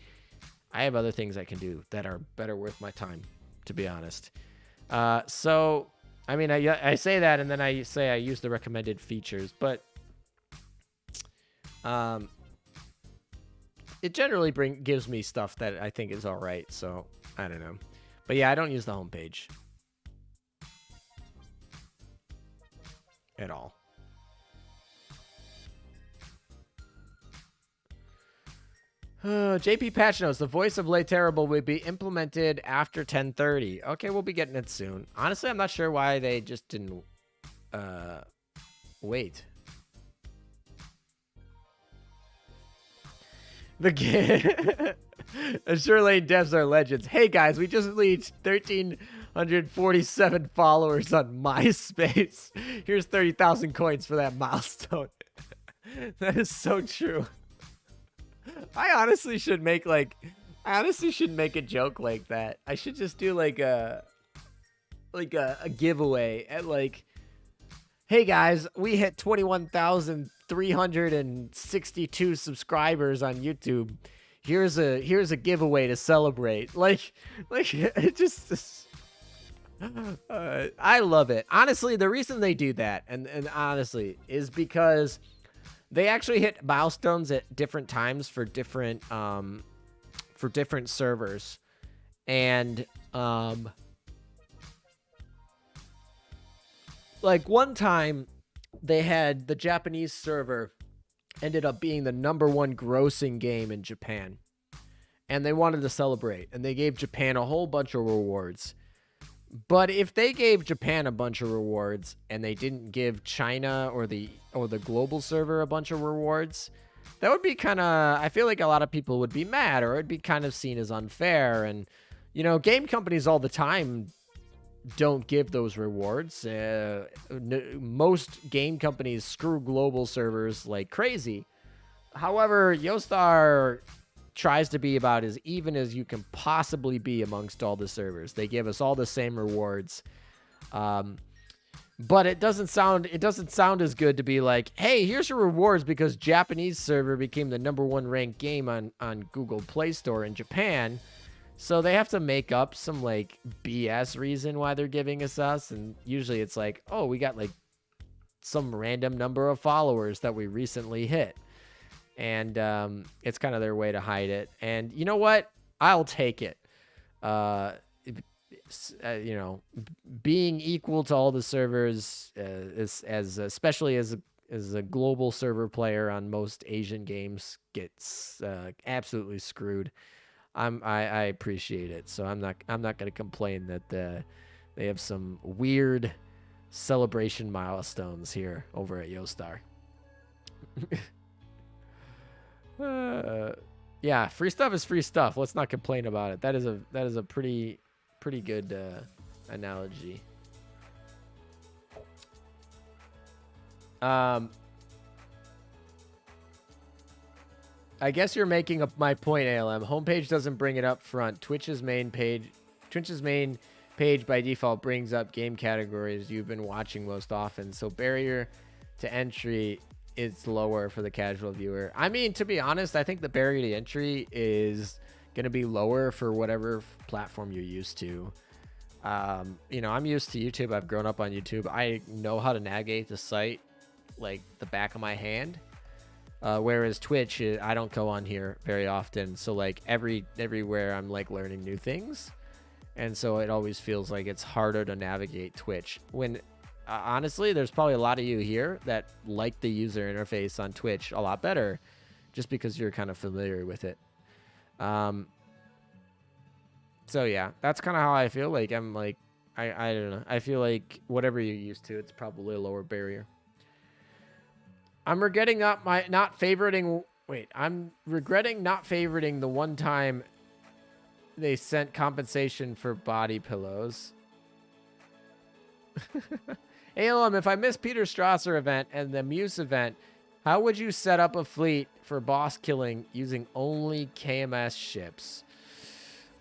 have other things I can do that are better worth my time, to be honest. So, I mean, I say that, and then I say I use the recommended features, but it generally gives me stuff that I think is all right, so I don't know. But yeah, I don't use the homepage at all. JP Patch knows the voice of Lay Terrible will be implemented after 10:30. Okay, we'll be getting it soon. Honestly, I'm not sure why they just didn't wait. The game. Azure Lane devs are legends. Hey guys, we just reached 1,347 followers on MySpace. Here's 30,000 coins for that milestone. That is so true. I honestly should make a joke like that. I should just do like a giveaway at like, hey guys, we hit 21,362 subscribers on YouTube. Here's a giveaway to celebrate. Like it just I love it. Honestly, the reason they do that and honestly is because they actually hit milestones at different times for different servers. And like one time they had the Japanese server ended up being the #1 grossing game in Japan. And they wanted to celebrate, and they gave Japan a whole bunch of rewards. But if they gave Japan a bunch of rewards and they didn't give China or the global server a bunch of rewards, that would be kind of, I feel like a lot of people would be mad, or it'd be kind of seen as unfair. And, you know, game companies all the time don't give those rewards. Most game companies screw global servers like crazy. However, Yostar tries to be about as even as you can possibly be amongst all the servers. They give us all the same rewards. But it doesn't sound as good to be like, hey, here's your rewards because Japanese server became the #1 ranked game on Google Play Store in Japan. So they have to make up some like BS reason why they're giving us, and usually it's like, oh, we got like some random number of followers that we recently hit. And it's kind of their way to hide it. And you know what? I'll take it. You know, being equal to all the servers, especially as a global server player on most Asian games, gets absolutely screwed. I appreciate it, so I'm not going to complain that they have some weird celebration milestones here over at Yostar. Yeah, free stuff is free stuff. Let's not complain about it. That is a pretty good analogy. I guess you're making up my point, ALM. Homepage doesn't bring it up front. Twitch's main page by default brings up game categories you've been watching most often. So barrier to entry is lower for the casual viewer. I mean, to be honest, I think the barrier to entry is going to be lower for whatever platform you're used to. You know, I'm used to YouTube. I've grown up on YouTube. I know how to navigate the site like the back of my hand. Whereas Twitch, I don't go on here very often. So like everywhere I'm like learning new things. And so it always feels like it's harder to navigate Twitch. When honestly, there's probably a lot of you here that like the user interface on Twitch a lot better just because you're kind of familiar with it. So yeah, that's kind of how I feel. Like I'm like, I don't know. I feel like whatever you're used to, it's probably a lower barrier. I'm regretting not favoriting the one time they sent compensation for body pillows. ALM, if I miss Peter Strasser event and the Muse event, how would you set up a fleet for boss killing using only KMS ships?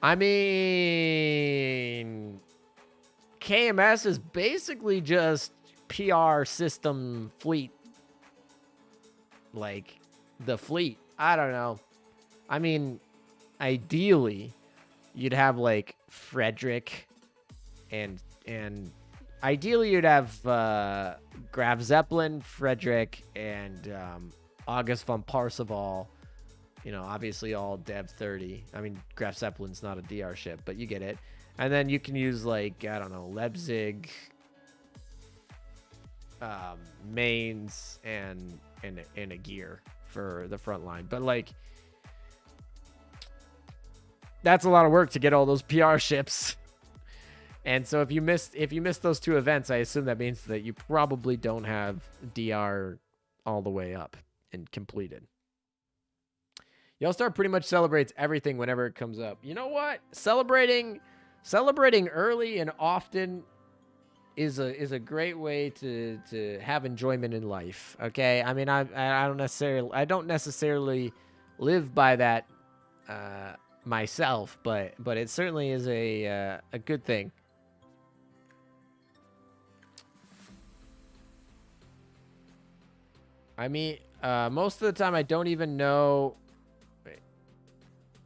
I mean, KMS is basically just PR system fleet. Like the fleet. I don't know. I mean, ideally, you'd have like Frederick and ideally you'd have Graf Zeppelin, Frederick, and August von Parseval. You know, obviously all Dev 30. I mean, Graf Zeppelin's not a DR ship, but you get it. And then you can use like, I don't know, Leipzig, Mainz, and a gear for the front line. But like, that's a lot of work to get all those PR ships. And so if you missed those two events, I assume that means that you probably don't have DR all the way up and completed. Yellstar pretty much celebrates everything whenever it comes up. You know what? Celebrating early and often is a great way to have enjoyment in life. Okay, I mean I don't necessarily live by that myself, but it certainly is a good thing. I mean, most of the time I don't even know.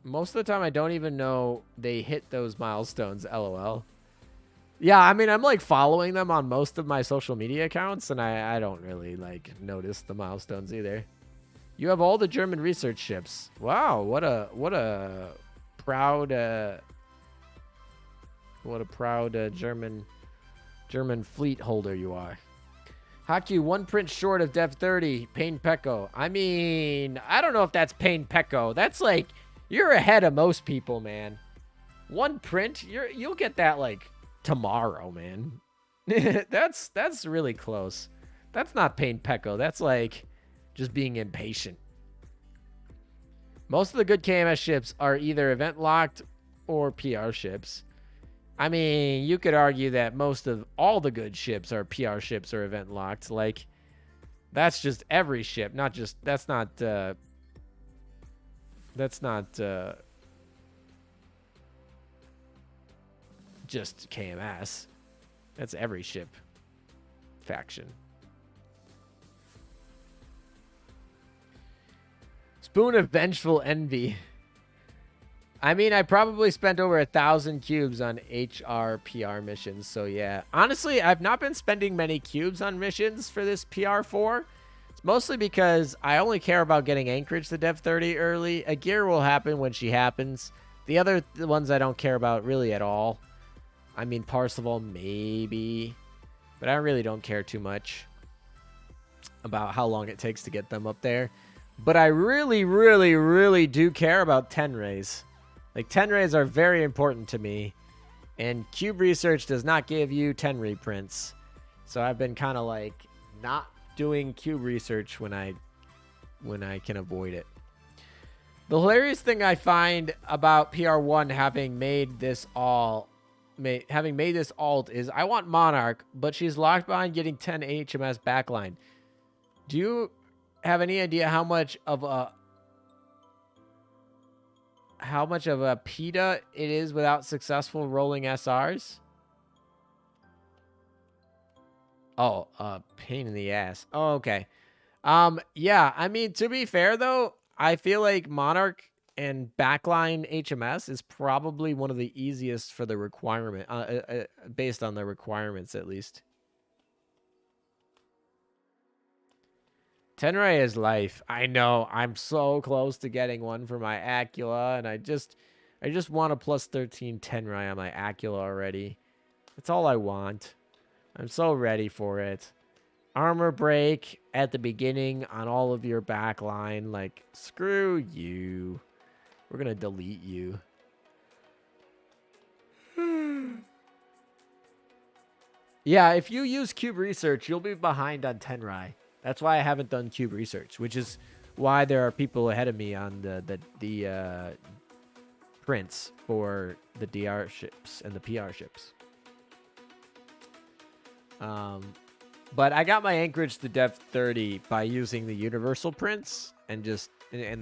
Most of the time I don't even know they hit those milestones. LOL. Yeah, I mean, I'm like following them on most of my social media accounts, and I don't really like notice the milestones either. You have all the German research ships. Wow, what a proud German fleet holder you are. Haku, one print short of Dev 30, Pain Pecco. I mean, I don't know if that's Pain Pecco. That's like, you're ahead of most people, man. One print, you'll get that like tomorrow, man. that's really close. That's not Pain Pecco. That's like just being impatient. Most of the good KMS ships are either event locked or PR ships. I mean, you could argue that most of all the good ships are PR ships or event locked. Like, that's just every ship, not just, that's not just KMS. That's every ship faction. Spoon of Vengeful Envy. I mean, I probably spent over 1,000 cubes on HR PR missions. So yeah, honestly, I've not been spending many cubes on missions for this PR4. It's mostly because I only care about getting Anchorage to Dev 30 early. A gear will happen when she happens. The other ones I don't care about really at all. I mean, Parseval maybe, but I really don't care too much about how long it takes to get them up there. But I really, really, really do care about Tenrays. Like, Tenrays are very important to me. And Cube Research does not give you Tenray prints. So I've been kind of like not doing Cube Research when I can avoid it. The hilarious thing I find about PR1 having made this alt is I want Monarch, but she's locked behind getting 10 HMS backline. Do you have any idea how much of a PETA it is without successful rolling SRs? Oh, pain in the ass. Oh, okay. Yeah, I mean, to be fair though, I feel like Monarch and backline HMS is probably one of the easiest for the requirement, based on the requirements at least. Tenray is life. I know. I'm so close to getting one for my Acula, and I just want a plus 13 Tenray on my Acula already. That's all I want. I'm so ready for it. Armor break at the beginning on all of your backline. Like, screw you. We're going to delete you. Yeah, if you use Cube Research, you'll be behind on Tenrai. That's why I haven't done Cube Research, which is why there are people ahead of me on the prints for the DR ships and the PR ships. But I got my Anchorage to Dev 30 by using the universal prints and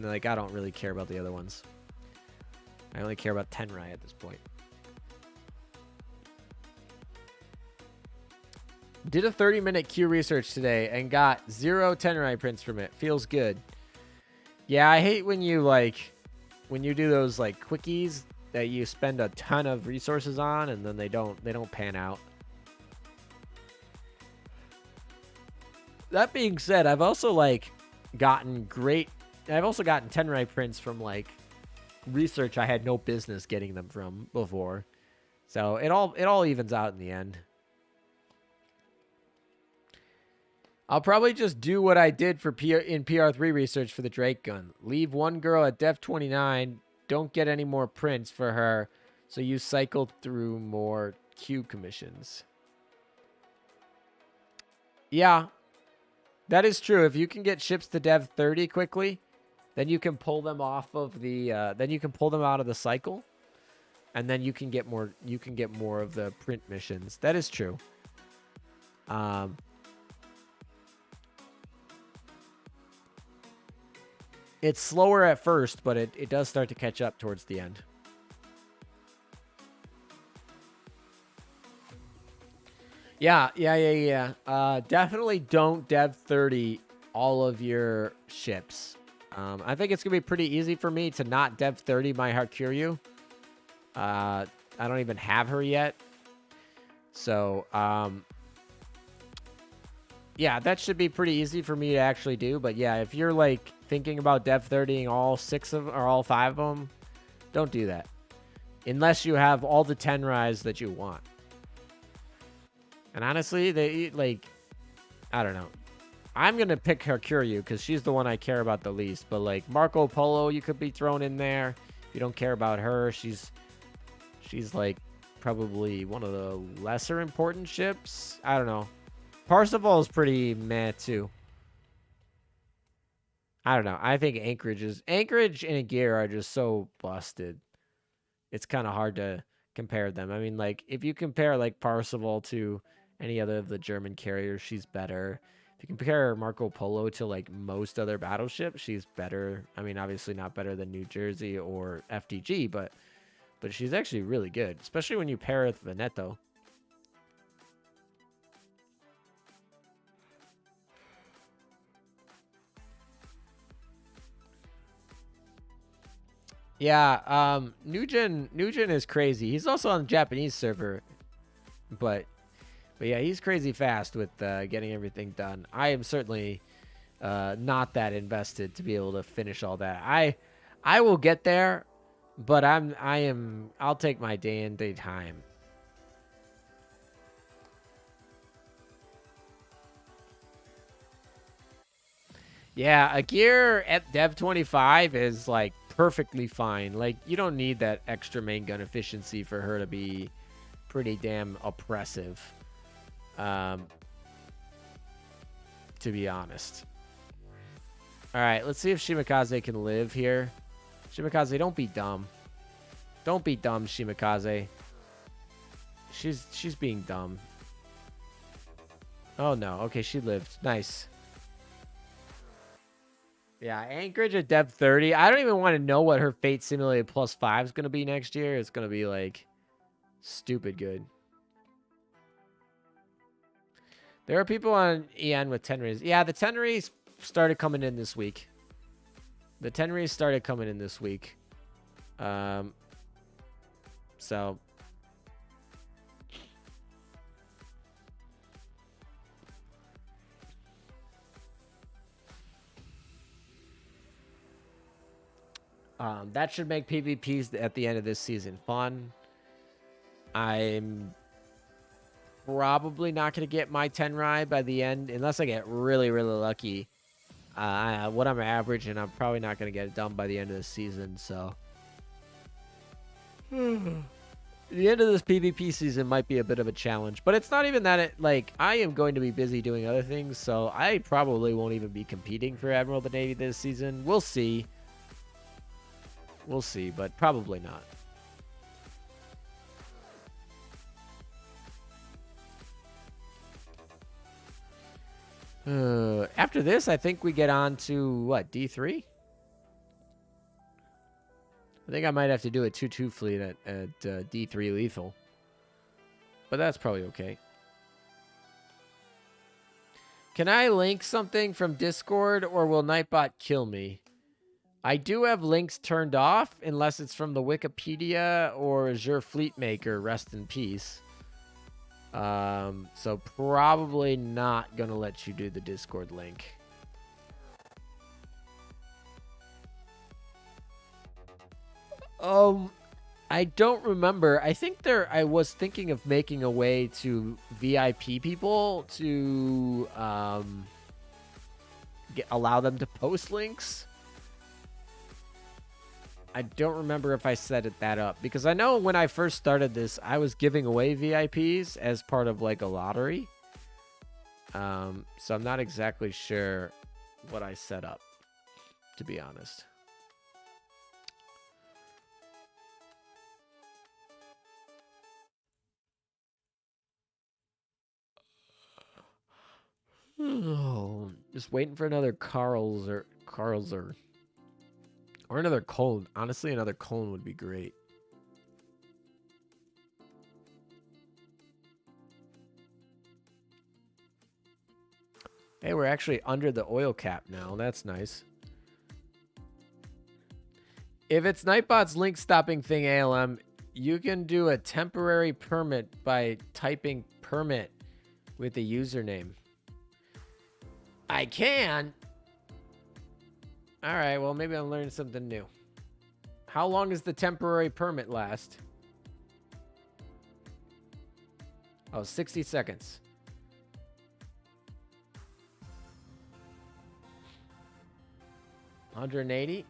like I don't really care about the other ones. I only care about Tenrai at this point. Did a 30-minute Q research today and got 0 Tenrai prints from it. Feels good. Yeah, I hate when you do those like quickies that you spend a ton of resources on and then they don't pan out. That being said, I've also gotten Tenrai prints from like research I had no business getting them from before. So it all evens out in the end. I'll probably just do what I did for in PR3 research for the Drake gun. Leave one girl at Dev 29. Don't get any more prints for her. So you cycle through more Q commissions. Yeah, that is true. If you can get ships to Dev 30 quickly, then you can pull them off of the. Then you can pull them out of the cycle, and then you can get more. You can get more of the print missions. That is true. It's slower at first, but it does start to catch up towards the end. Yeah. Definitely don't Dev 30 all of your ships. I think it's going to be pretty easy for me to not Dev 30 my Hakuryu. I don't even have her yet. So, yeah, that should be pretty easy for me to actually do. But yeah, if you're like thinking about Dev 30ing all 6 of or all 5 of them, don't do that. Unless you have all the Tenrais that you want. And honestly, they like, I don't know. I'm going to pick Hakuryu because she's the one I care about the least. But like Marco Polo, you could be thrown in there. If you don't care about her, she's like probably one of the lesser important ships. I don't know. Parseval is pretty meh too. I don't know. I think Anchorage and Gear are just so busted. It's kind of hard to compare them. I mean, like if you compare like Parseval to any other of the German carriers, she's better. If you compare Marco Polo to like most other battleships, she's better. I mean, obviously not better than New Jersey or FDG, but she's actually really good, especially when you pair with Veneto. Yeah, Nugent is crazy. He's also on the Japanese server, but yeah, he's crazy fast with getting everything done. I am certainly not that invested to be able to finish all that. I will get there, but I'll take my day and day time. Yeah, a gear at Dev 25 is like perfectly fine. Like you don't need that extra main gun efficiency for her to be pretty damn oppressive. Um, to be honest. All right, let's see if Shimakaze can live here. Shimakaze, don't be dumb. Don't be dumb, Shimakaze. She's being dumb. Oh no. Okay, she lived. Nice. Yeah, Anchorage at depth 30. I don't even want to know what her Fate Simulated +5 is going to be next year. It's going to be like stupid good. There are people on EN with Tenries. Yeah, the Tenries started coming in this week. The Tenries started coming in this week. So that should make PvPs at the end of this season fun. I'm probably not going to get my Tenrai by the end unless I get really, really lucky. What I'm averaging, I'm probably not going to get it done by the end of the season. So the end of this PvP season might be a bit of a challenge, but it's not even that. I am going to be busy doing other things, so I probably won't even be competing for Admiral of the Navy this season. We'll see. We'll see, but probably not. After this, I think we get on to, what, D3? I think I might have to do a 2-2 fleet at D3 lethal. But that's probably okay. Can I link something from Discord, or will Nightbot kill me? I do have links turned off, unless it's from the Wikipedia or Azure Fleet Maker, rest in peace. So probably not gonna let you do the Discord link. I don't remember. I think I was thinking of making a way to VIP people to allow them to post links. I don't remember if I set that up, because I know when I first started this, I was giving away VIPs as part of like a lottery. So I'm not exactly sure what I set up, to be honest. Oh, just waiting for another Carl's or another cone. Honestly, another cone would be great. Hey, we're actually under the oil cap now. That's nice. If it's Nightbot's link stopping thing, ALM, you can do a temporary permit by typing permit with the username. I can. All right, well, maybe I'm learning something new. How long does the temporary permit last? Oh, 60 seconds. $180.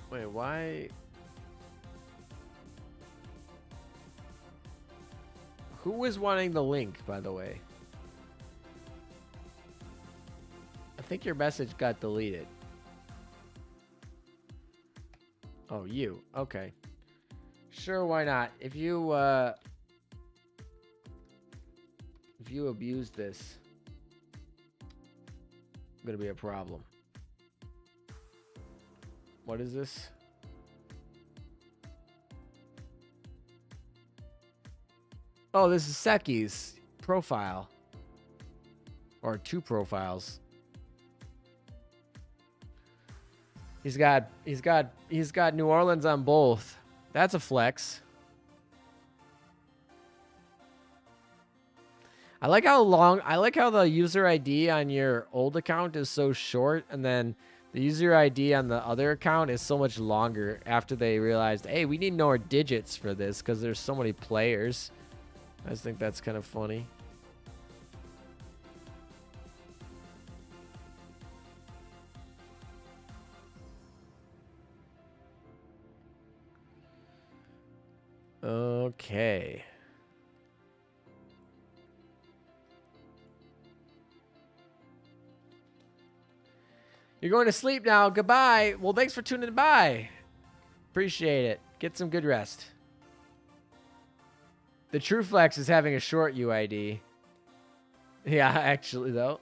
Wait, why? Who was wanting the link, by the way? I think your message got deleted. Oh, you. Okay. Sure, why not? If you abuse this, it's gonna be a problem. What is this? Oh, this is Seki's profile. Or 2 profiles. He's got New Orleans on both. That's a flex. I like how the user ID on your old account is so short, and then the user ID on the other account is so much longer after they realized, hey, we need more digits for this because there's so many players. I just think that's kind of funny. Okay. You're going to sleep now. Goodbye. Well, thanks for tuning by. Appreciate it. Get some good rest. The True Flex is having a short UID. Yeah, actually, though.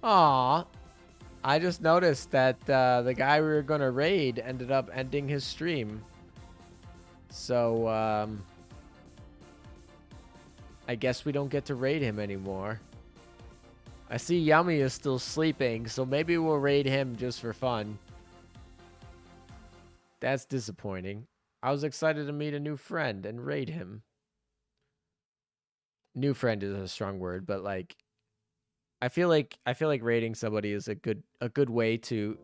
Aw. I just noticed that the guy we were going to raid ended up ending his stream. So, I guess we don't get to raid him anymore. I see Yummy is still sleeping, so maybe we'll raid him just for fun. That's disappointing. I was excited to meet a new friend and raid him. New friend is a strong word, but like I feel like raiding somebody is a good way to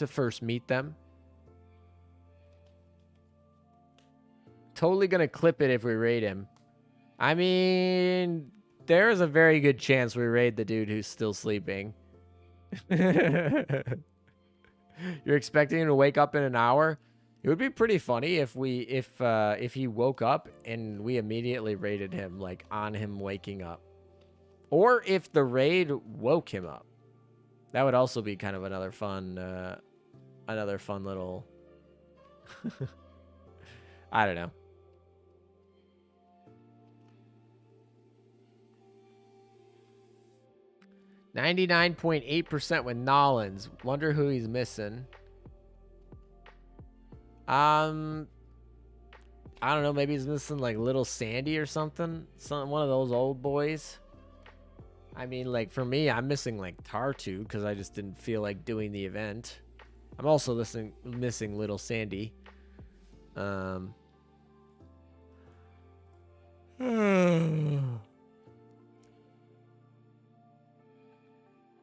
first meet them. Totally gonna clip it if we raid him. I mean, there is a very good chance we raid the dude who's still sleeping. You're expecting him to wake up in an hour? It would be pretty funny if he woke up and we immediately raided him, like on him waking up. Or if the raid woke him up. That would also be kind of another fun little I don't know. .8% with Nolans. Wonder who he's missing. I don't know. Maybe he's missing like Little Sandy or something. One of those old boys. I mean, like for me, I'm missing like Tartu because I just didn't feel like doing the event. I'm also missing Little Sandy.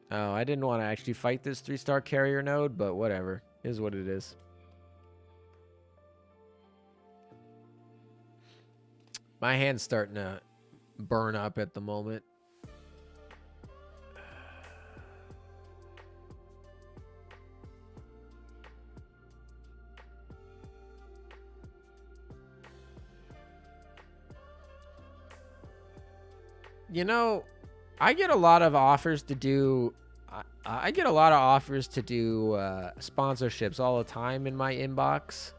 Oh, I didn't want to actually fight this 3-star carrier node, but whatever. It is what it is. My hand's starting to burn up at the moment. You know, I get a lot of offers to do sponsorships all the time in my inbox.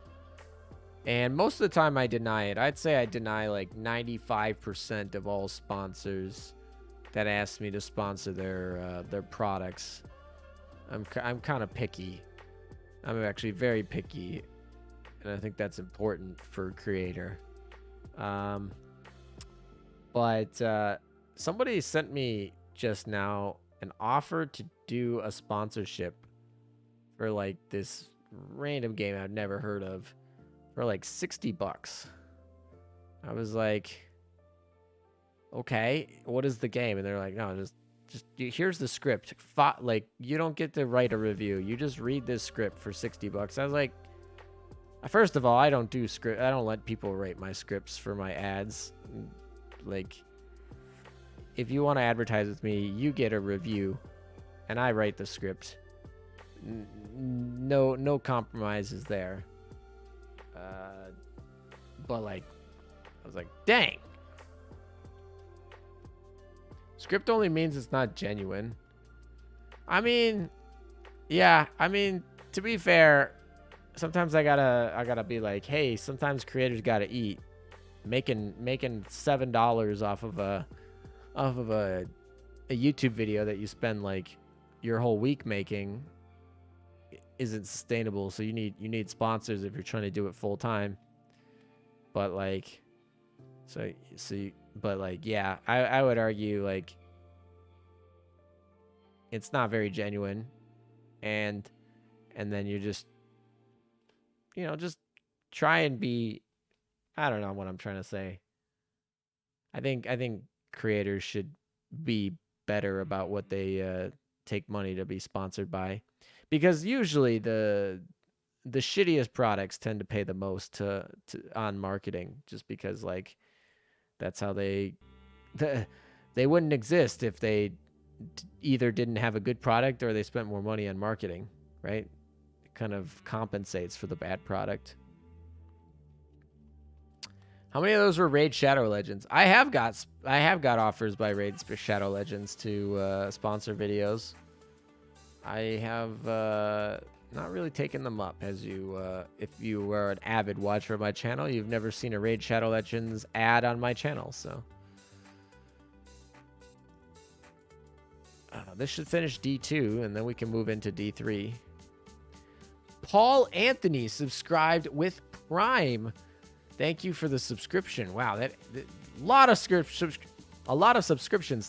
And most of the time I deny it. I'd say I deny like 95% of all sponsors that ask me to sponsor their products. I'm kind of picky. I'm actually very picky, and I think that's important for a creator. But somebody sent me just now an offer to do a sponsorship for like this random game I've never heard of for like $60. I was like, okay, what is the game? And they're like, no, just here's the script. Like, you don't get to write a review. You just read this script for $60. I was like, first of all, I don't do script. I don't let people write my scripts for my ads. Like, if you want to advertise with me, you get a review and I write the script. No compromises there. But like, I was like, dang. Script only means it's not genuine. I mean, yeah, I mean, to be fair, sometimes I gotta be like, hey, sometimes creators gotta eat. Making $7 off of of a YouTube video that you spend like your whole week making isn't sustainable. So you need sponsors if you're trying to do it full time. But like, but like, yeah, I would argue like it's not very genuine, and then you just just try and be, I don't know what I'm trying to say. I think creators should be better about what they take money to be sponsored by, because usually the shittiest products tend to pay the most to on marketing, just because like that's how they wouldn't exist if they either didn't have a good product or they spent more money on marketing, right? It kind of compensates for the bad product. How many of those were Raid Shadow Legends? I have got offers by Raid Shadow Legends to sponsor videos. I have not really taken them up. As you, if you are an avid watcher of my channel, you've never seen a Raid Shadow Legends ad on my channel. So this should finish D2, and then we can move into D3. Paul Anthony subscribed with Prime. Thank you for the subscription. Wow, a lot of subscriptions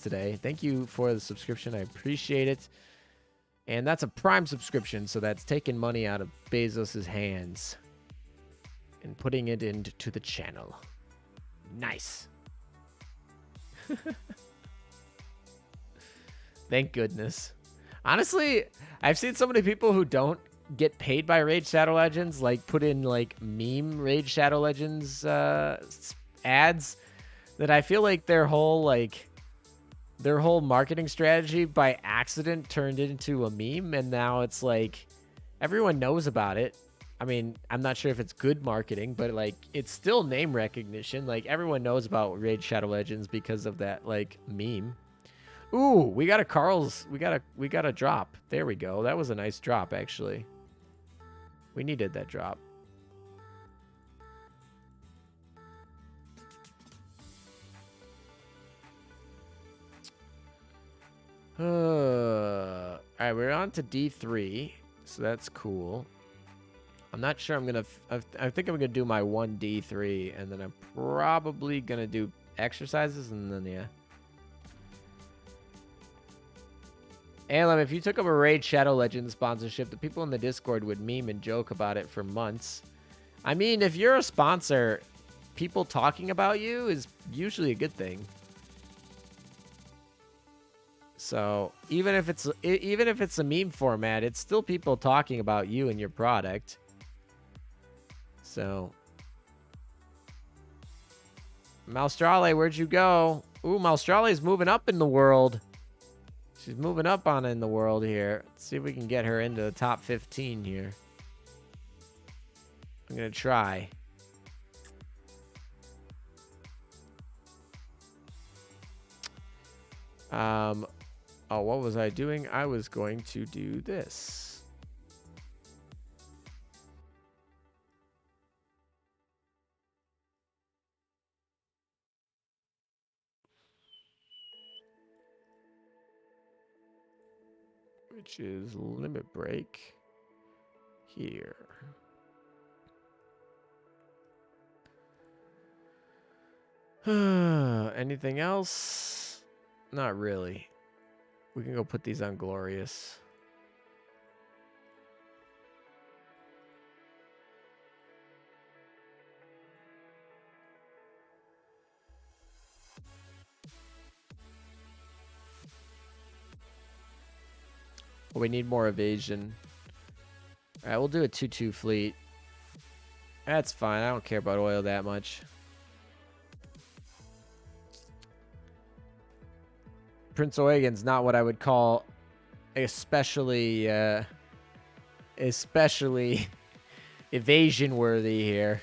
today. Thank you for the subscription. I appreciate it. And that's a Prime subscription, so that's taking money out of Bezos's hands and putting it into the channel. Nice. Thank goodness. Honestly, I've seen so many people who don't get paid by Raid Shadow Legends, like put in like meme Raid Shadow Legends ads, that I feel like their whole marketing strategy by accident turned into a meme, and now it's like everyone knows about it. I mean, I'm not sure if it's good marketing, but like it's still name recognition. Like everyone knows about Raid Shadow Legends because of that like meme. Ooh, we got a drop. There we go. That was a nice drop, actually. We needed that drop. All right, we're on to D3, so that's cool. I'm not sure I'm gonna. I think I'm gonna do my 1D3, and then I'm probably gonna do exercises, and then yeah. Alem, if you took up a Raid Shadow Legends sponsorship, the people in the Discord would meme and joke about it for months. I mean, if you're a sponsor, people talking about you is usually a good thing. So even if it's a meme format, it's still people talking about you and your product. So, Malstrale, where'd you go? Ooh, Malstrale's moving up in the world. She's moving up in the world here. Let's see if we can get her into the top 15 here. I'm going to try. Oh, what was I doing? I was going to do this. Which is limit break here. Anything else? Not really. We can go put these on Glorious. We need more evasion. All right, we'll do a 2-2 fleet. That's fine. I don't care about oil that much. Prince Eugen's not what I would call especially evasion worthy here.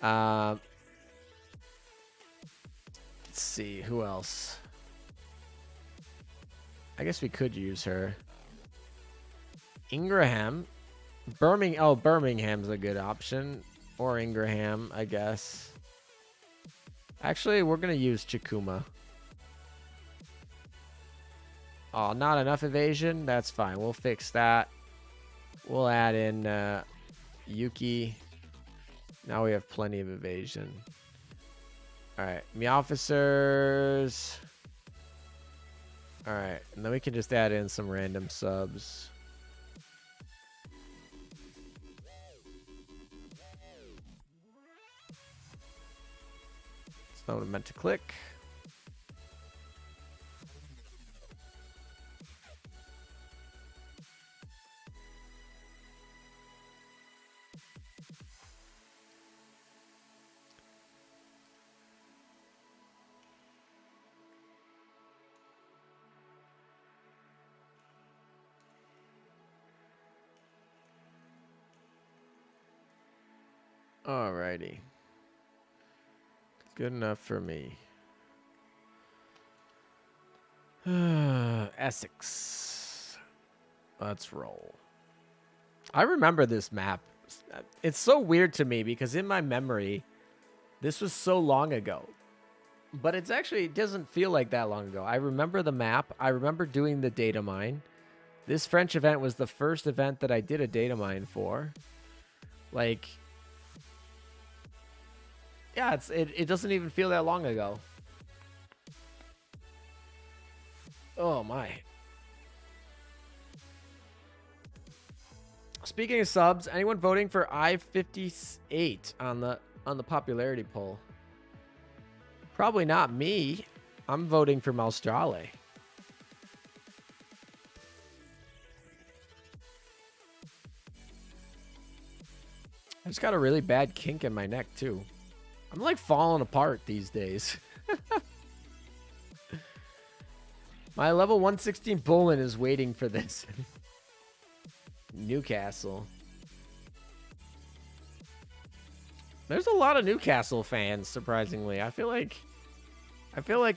Let's see, who else? I guess we could use her. Ingraham. Birmingham's a good option. Or Ingraham, I guess. Actually, we're going to use Chikuma. Oh, not enough evasion? That's fine. We'll fix that. We'll add in Yuki. Now we have plenty of evasion. All right, me officers. All right, and then we can just add in some random subs. That's not what I meant to click. Alrighty. Good enough for me. Essex. Let's roll. I remember this map. It's so weird to me because in my memory, this was so long ago. But it's actually, it doesn't feel like that long ago. I remember the map. I remember doing the data mine. This French event was the first event that I did a data mine for. Like, yeah, it doesn't even feel that long ago. Oh my. Speaking of subs, anyone voting for I-58 on the popularity poll? Probably not me. I'm voting for Malstrale. I just got a really bad kink in my neck too. I'm like falling apart these days. My level 116 Bullen is waiting for this. Newcastle. There's a lot of Newcastle fans, surprisingly. I feel like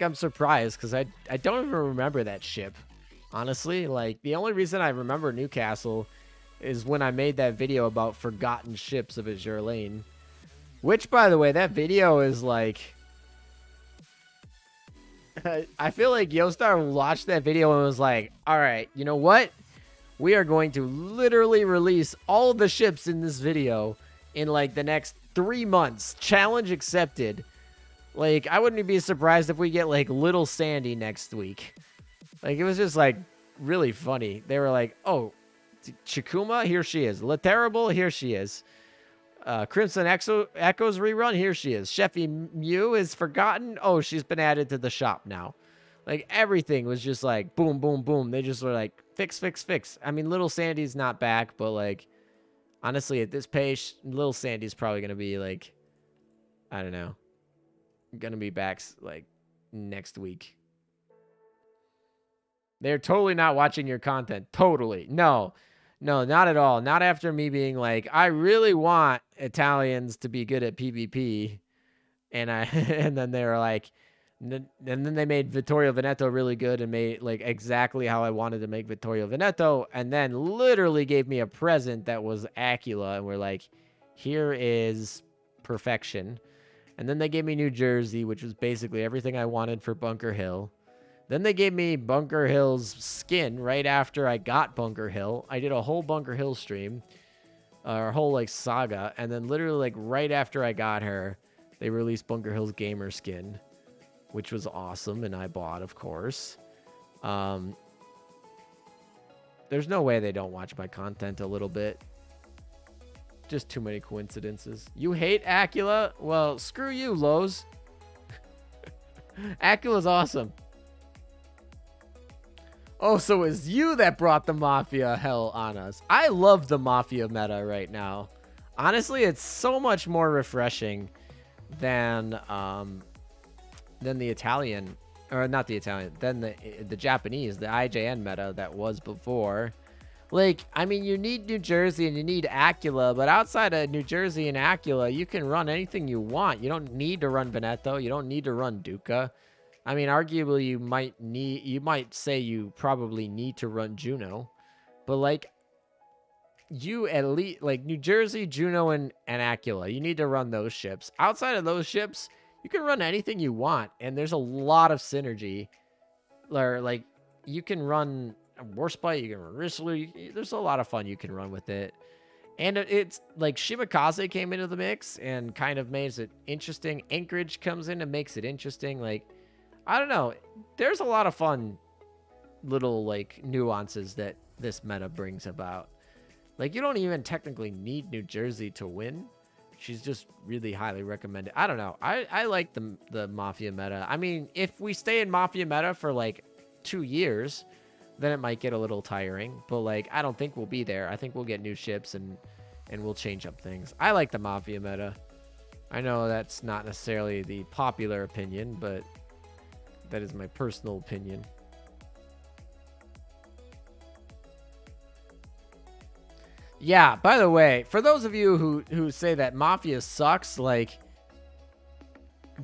I'm surprised because I don't even remember that ship. Honestly, like the only reason I remember Newcastle is when I made that video about forgotten ships of Azure Lane. Which, by the way, that video is like... I feel like Yostar watched that video and was like, all right, you know what? We are going to literally release all the ships in this video in like the next 3 months. Challenge accepted. Like, I wouldn't be surprised if we get like Little Sandy next week. Like, it was just like really funny. They were like, oh, Chikuma, here she is. La Terrible, here she is. Crimson Echoes rerun, here she is. Sheffy Mew is forgotten. Oh, she's been added to the shop now. Like, everything was just like, boom, boom, boom. They just were like, fix, fix, fix. I mean, Little Sandy's not back, but like, honestly, at this pace, Little Sandy's probably going to be like, I don't know, going to be back like next week. They're totally not watching your content. Totally. No, not at all. Not after me being like, I really want Italians to be good at PvP. And and then they were like, and then they made Vittorio Veneto really good and made like exactly how I wanted to make Vittorio Veneto. And then literally gave me a present that was Aquila. And we're like, here is perfection. And then they gave me New Jersey, which was basically everything I wanted for Bunker Hill. Then they gave me Bunker Hill's skin right after I got Bunker Hill. I did a whole Bunker Hill stream, or a whole like saga. And then literally like right after I got her, they released Bunker Hill's gamer skin, which was awesome. And I bought, of course. There's no way they don't watch my content a little bit. Just too many coincidences. You hate Aquila? Well, screw you, Lowe's. Aquila's awesome. Oh, so it was you that brought the Mafia hell on us. I love the Mafia meta right now. Honestly, it's so much more refreshing than the Italian, or not the Italian, than the Japanese, the IJN meta that was before. Like, I mean, you need New Jersey and you need Aquila, but outside of New Jersey and Aquila, you can run anything you want. You don't need to run Veneto. You don't need to run Duca. I mean, arguably, you might say you probably need to run Juno, but like, you at least, like New Jersey, Juno, and Aquila, you need to run those ships. Outside of those ships, you can run anything you want, and there's a lot of synergy. Or like, you can run Warspite, you can run Risley. There's a lot of fun you can run with it. And it's like Shimakaze came into the mix and kind of makes it interesting. Anchorage comes in and makes it interesting. Like, I don't know. There's a lot of fun little like nuances that this meta brings about. Like, you don't even technically need New Jersey to win. She's just really highly recommended. I don't know. I like the Mafia meta. I mean, if we stay in Mafia meta for like 2 years, then it might get a little tiring. But like, I don't think we'll be there. I think we'll get new ships and we'll change up things. I like the Mafia meta. I know that's not necessarily the popular opinion, but that is my personal opinion. Yeah, by the way, for those of you who say that Mafia sucks, like,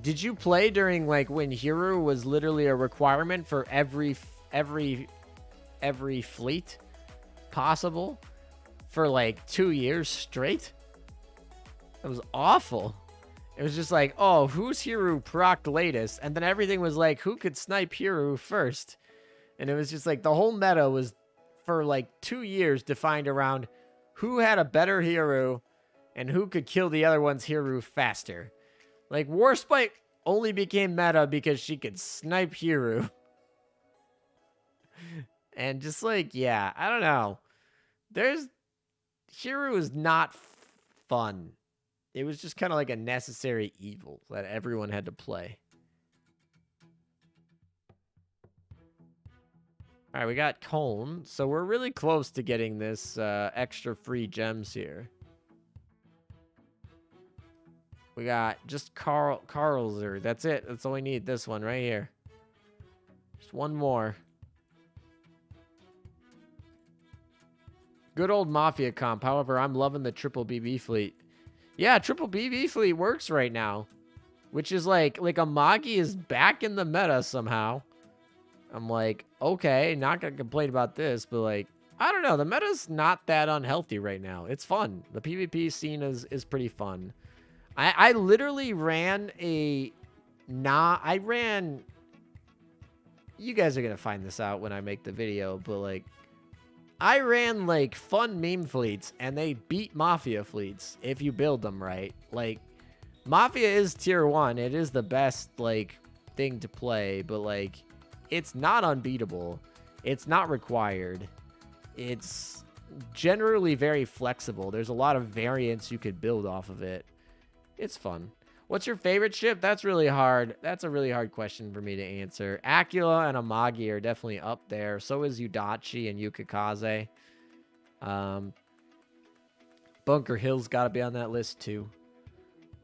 did you play during like when Hero was literally a requirement for every fleet possible for like 2 years straight? It was awful. It was just like, oh, who's Hero proc latest? And then everything was like, who could snipe Hero first? And it was just like the whole meta was for like 2 years defined around who had a better hero and who could kill the other one's hero faster. Like, Warspite only became meta because she could snipe hero. And just like, yeah, I don't know. Hero is not fun. It was just kind of like a necessary evil that everyone had to play. All right, we got Colm. So we're really close to getting this extra free gems here. We got just Karlzer. That's it. That's all we need. This one right here. Just one more. Good old Mafia comp. However, I'm loving the triple BB fleet. Yeah, triple BB fleet works right now. Which is like Amagi is back in the meta somehow. I'm like, okay, not gonna complain about this, but like, I don't know. The meta's not that unhealthy right now. It's fun. The PvP scene is pretty fun. I literally ran you guys are gonna find this out when I make the video, but like, I ran like fun meme fleets and they beat Mafia fleets if you build them right. Like, Mafia is tier 1. It is the best like thing to play, but like, it's not unbeatable. It's not required. It's generally very flexible. There's a lot of variants you could build off of it. It's fun. What's your favorite ship? That's really hard. That's a really hard question for me to answer. Acula and Amagi are definitely up there. So is Udachi and Yukikaze. Bunker Hill's got to be on that list too.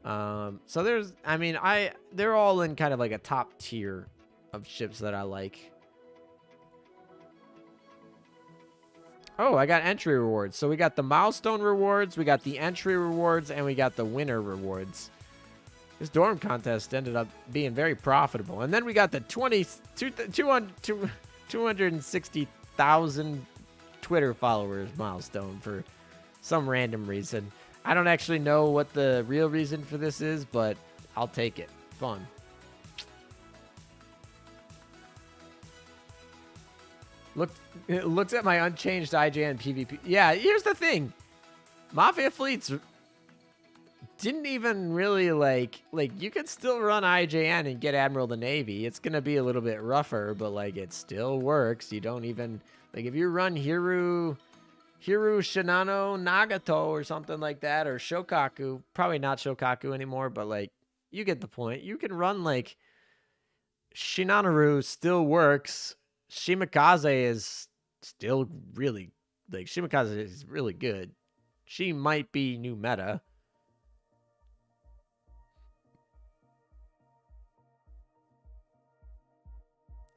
So they're all in kind of like a top tier of ships that I like. Oh, I got entry rewards. So we got the milestone rewards, we got the entry rewards, and we got the winner rewards. This dorm contest ended up being very profitable. And then we got the 260,000 Twitter followers milestone for some random reason. I don't actually know what the real reason for this is, but I'll take it. Fun. Looks at my unchanged IJN PvP. Yeah, here's the thing. Mafia fleets didn't even really like you could still run IJN and get Admiral of the Navy. It's gonna be a little bit rougher, but like it still works. You don't even like if you run Hiru Shinano Nagato or something like that, or Shokaku. Probably not Shokaku anymore, but like you get the point. You can run like Shinanoru still works. Shimakaze is still really Shimakaze is really good. She might be new meta.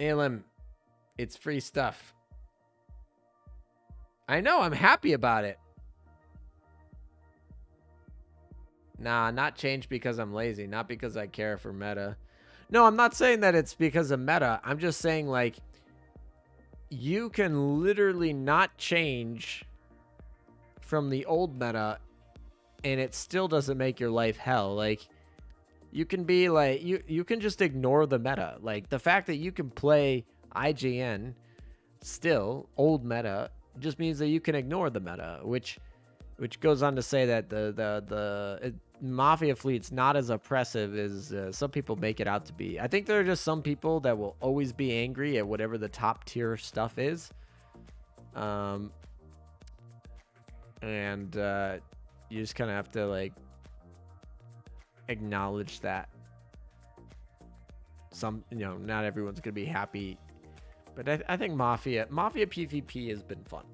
ALM, it's free stuff. I know, I'm happy about it. Nah, not change because I'm lazy, not because I care for meta. No, I'm not saying that it's because of meta. I'm just saying like you can literally not change from the old meta and it still doesn't make your life hell. Like you can be like you can just ignore the meta. Like the fact that you can play IGN still old meta just means that you can ignore the meta, which goes on to say that the Mafia fleet's not as oppressive as some people make it out to be. I think there are just some people that will always be angry at whatever the top tier stuff is. And you just kind of have to like acknowledge that not everyone's gonna be happy, but I think Mafia PvP has been fun.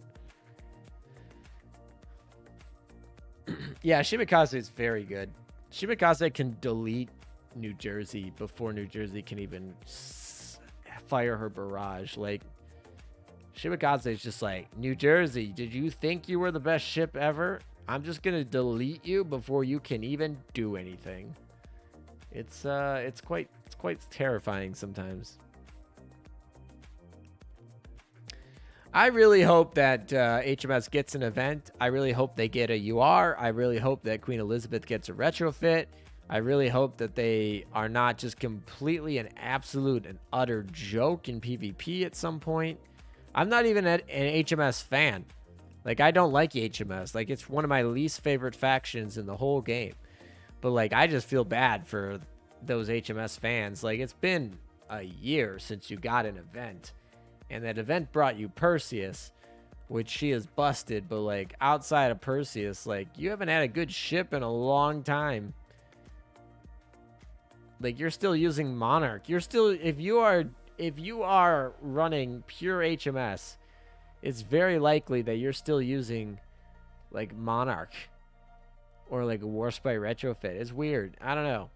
Yeah, Shimikaze is very good. Shimikaze can delete New Jersey before New Jersey can even fire her barrage. Like, Shimikaze is just like, New Jersey, did you think you were the best ship ever? I'm just gonna delete you before you can even do anything. It's quite terrifying sometimes. I really hope that HMS gets an event. I really hope they get a UR. I really hope that Queen Elizabeth gets a retrofit. I really hope that they are not just completely an absolute and utter joke in PvP at some point. I'm not even an HMS fan. Like, I don't like HMS. Like, it's one of my least favorite factions in the whole game. But, like, I just feel bad for those HMS fans. Like, it's been a year since you got an event. And that event brought you Perseus, which she is busted. But, like, outside of Perseus, like, you haven't had a good ship in a long time. Like, you're still using Monarch. You're still, if you are running pure HMS, it's very likely that you're still using, like, Monarch. Or, like, a Warspite retrofit. It's weird. I don't know.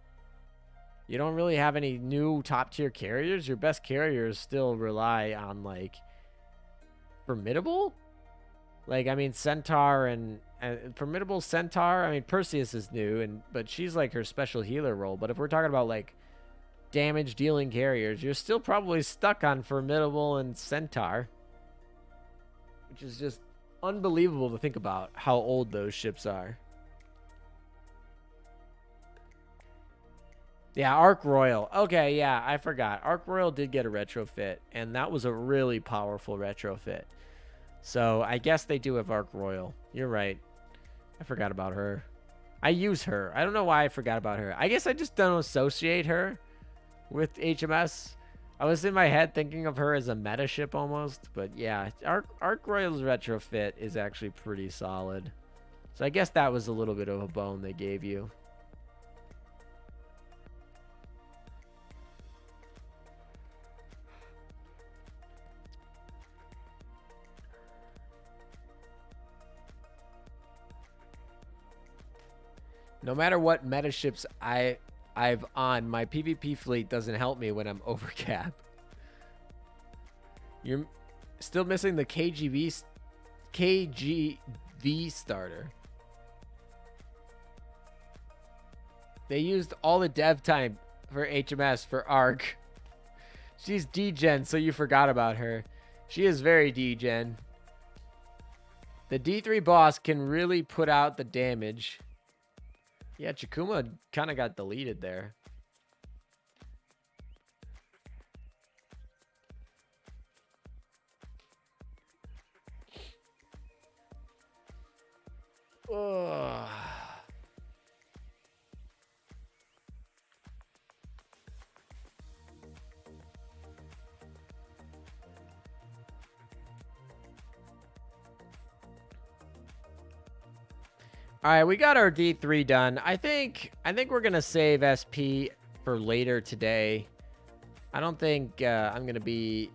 You don't really have any new top-tier carriers. Your best carriers still rely on, like, Formidable? Like, I mean, Centaur and Formidable Centaur. I mean, Perseus is new, but she's, like, her special healer role. But if we're talking about, like, damage-dealing carriers, you're still probably stuck on Formidable and Centaur. Which is just unbelievable to think about how old those ships are. Yeah, Ark Royal. Okay, yeah, I forgot. Ark Royal did get a retrofit, and that was a really powerful retrofit. So I guess they do have Ark Royal. You're right. I forgot about her. I use her. I don't know why I forgot about her. I guess I just don't associate her with HMS. I was in my head thinking of her as a meta ship almost. But yeah, Ark Royal's retrofit is actually pretty solid. So I guess that was a little bit of a bone they gave you. No matter what meta ships I've on, my PvP fleet doesn't help me when I'm over cap. You're still missing the KGV starter. They used all the dev time for HMS for Ark. She's D-Gen, so you forgot about her. She is very D-Gen. The D3 boss can really put out the damage. Yeah, Chikuma kind of got deleted there. Ugh. All right, we got our D3 done. I think we're gonna save SP for later today. I don't think I'm gonna be.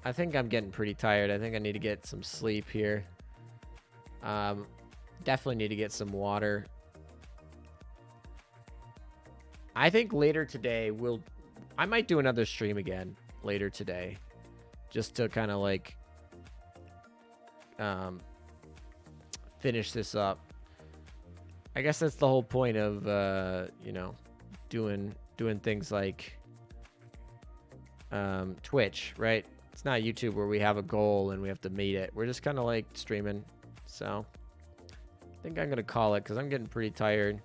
I think I'm getting pretty tired. I think I need to get some sleep here. Definitely need to get some water. I think later today I might do another stream again later today, just to kind of like finish this up. I guess that's the whole point of doing things like Twitch, right? It's not YouTube where we have a goal and we have to meet it. We're just kind of like streaming. So I think I'm gonna call it because I'm getting pretty tired.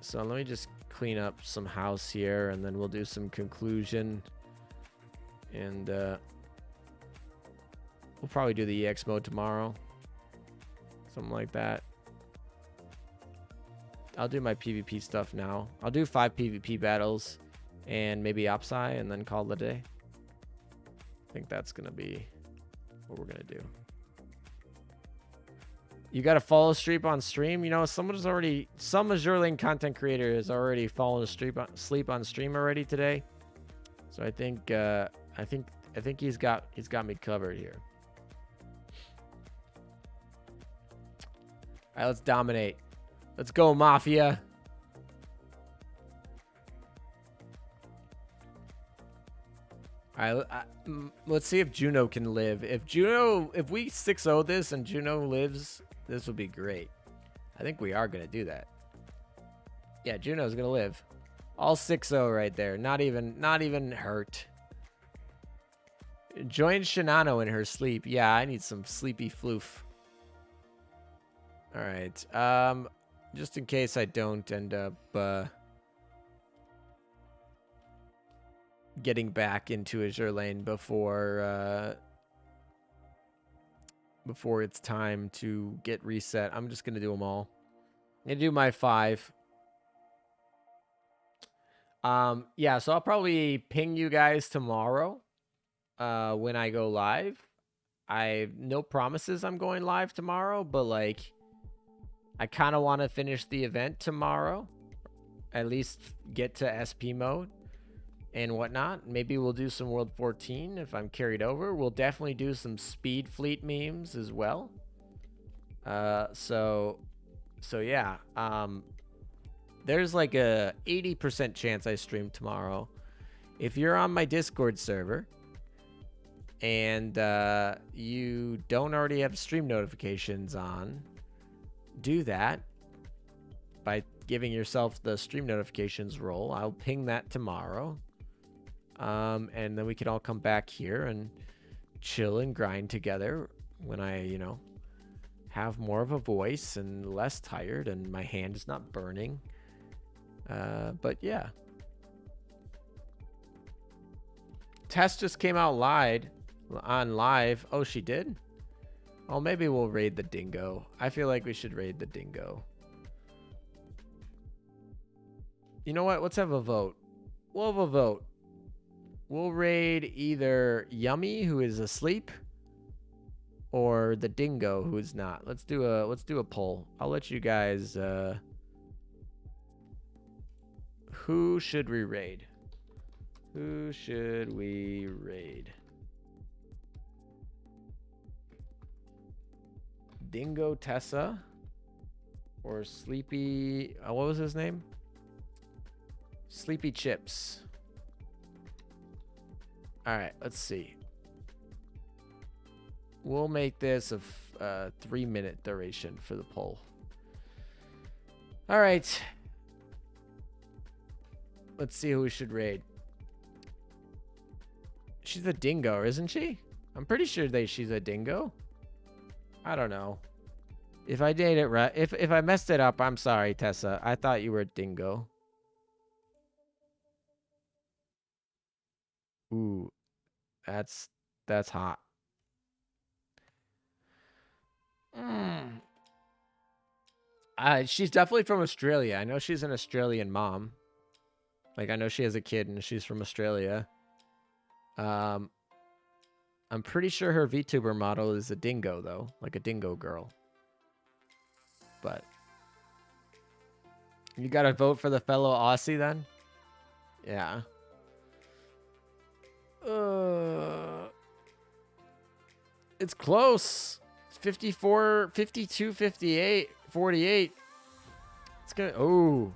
So let me just clean up some house here and then we'll do some conclusion. And we'll probably do the EX mode tomorrow. Something like that. I'll do my PvP stuff now. I'll do 5 PvP battles and maybe Opsai and then call it a day. I think that's going to be what we're going to do. You got to follow Streep on stream. You know, some Azure Lane content creator has already fallen asleep on stream already today. So I think he's got me covered here. All right, let's dominate. Let's go, Mafia. All right, let's see if Juno can live. If we 6-0 this and Juno lives, this will be great. I think we are going to do that. Yeah, Juno's going to live. All 6-0 right there. Not even hurt. Join Shinano in her sleep. Yeah, I need some sleepy floof. All right. Just in case I don't end up getting back into Azure Lane before it's time to get reset, I'm just gonna do them all. I'm gonna do my 5. Yeah, so I'll probably ping you guys tomorrow when I go live. No promises I'm going live tomorrow, but like I kind of want to finish the event tomorrow, at least get to SP mode and whatnot. Maybe we'll do some World 14 if I'm carried over. We'll definitely do some Speed Fleet memes as well. So yeah. There's like a 80% chance I stream tomorrow. If you're on my Discord server and you don't already have stream notifications on, do that by giving yourself the stream notifications role. I'll ping that tomorrow. And then we can all come back here and chill and grind together when I, have more of a voice and less tired and my hand is not burning. But yeah. Tess just came out on live. Oh, she did? Oh, maybe we'll raid the dingo. I feel like we should raid the dingo. You know what? Let's have a vote. We'll have a vote. We'll raid either Yummy, who is asleep, or the dingo, who is not. Let's do a poll. I'll let you guys. Who should we raid? Who should we raid? Dingo Tessa or Sleepy, what was his name? Sleepy Chips. All right, let's see. We'll make this a 3-minute duration for the poll. All right. Let's see who we should raid. She's a dingo, isn't she? I'm pretty sure she's a dingo. I don't know. If I did it right, if I messed it up, I'm sorry, Tessa. I thought you were a dingo. Ooh, that's hot. She's definitely from Australia. I know she's an Australian mom. Like I know she has a kid and she's from Australia. I'm pretty sure her VTuber model is a dingo, though. Like a dingo girl. But you got to vote for the fellow Aussie, then? Yeah. It's close. It's 54, 52, 58, 48. It's going to... Oh.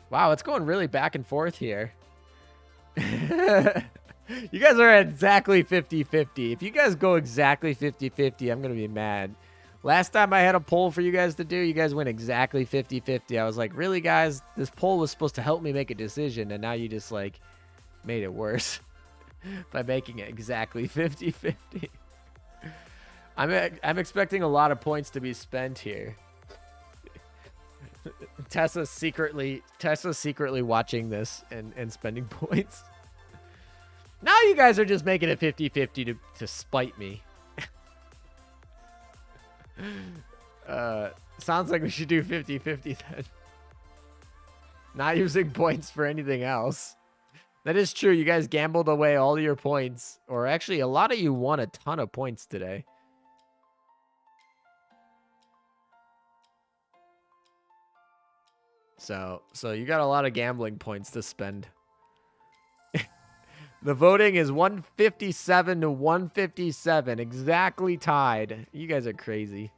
Wow, it's going really back and forth here. You guys are exactly 50-50. If you guys go exactly 50-50, I'm going to be mad. Last time I had a poll for you guys to do, you guys went exactly 50-50. I was like, really, guys? This poll was supposed to help me make a decision, and now you just, like, made it worse by making it exactly 50-50. I'm expecting a lot of points to be spent here. Tessa's secretly watching this and spending points. Now you guys are just making it 50-50 to spite me. Sounds like we should do 50-50 then. Not using points for anything else. That is true. You guys gambled away all your points. Or actually, a lot of you won a ton of points today. So you got a lot of gambling points to spend. The voting is 157 to 157. Exactly tied. You guys are crazy.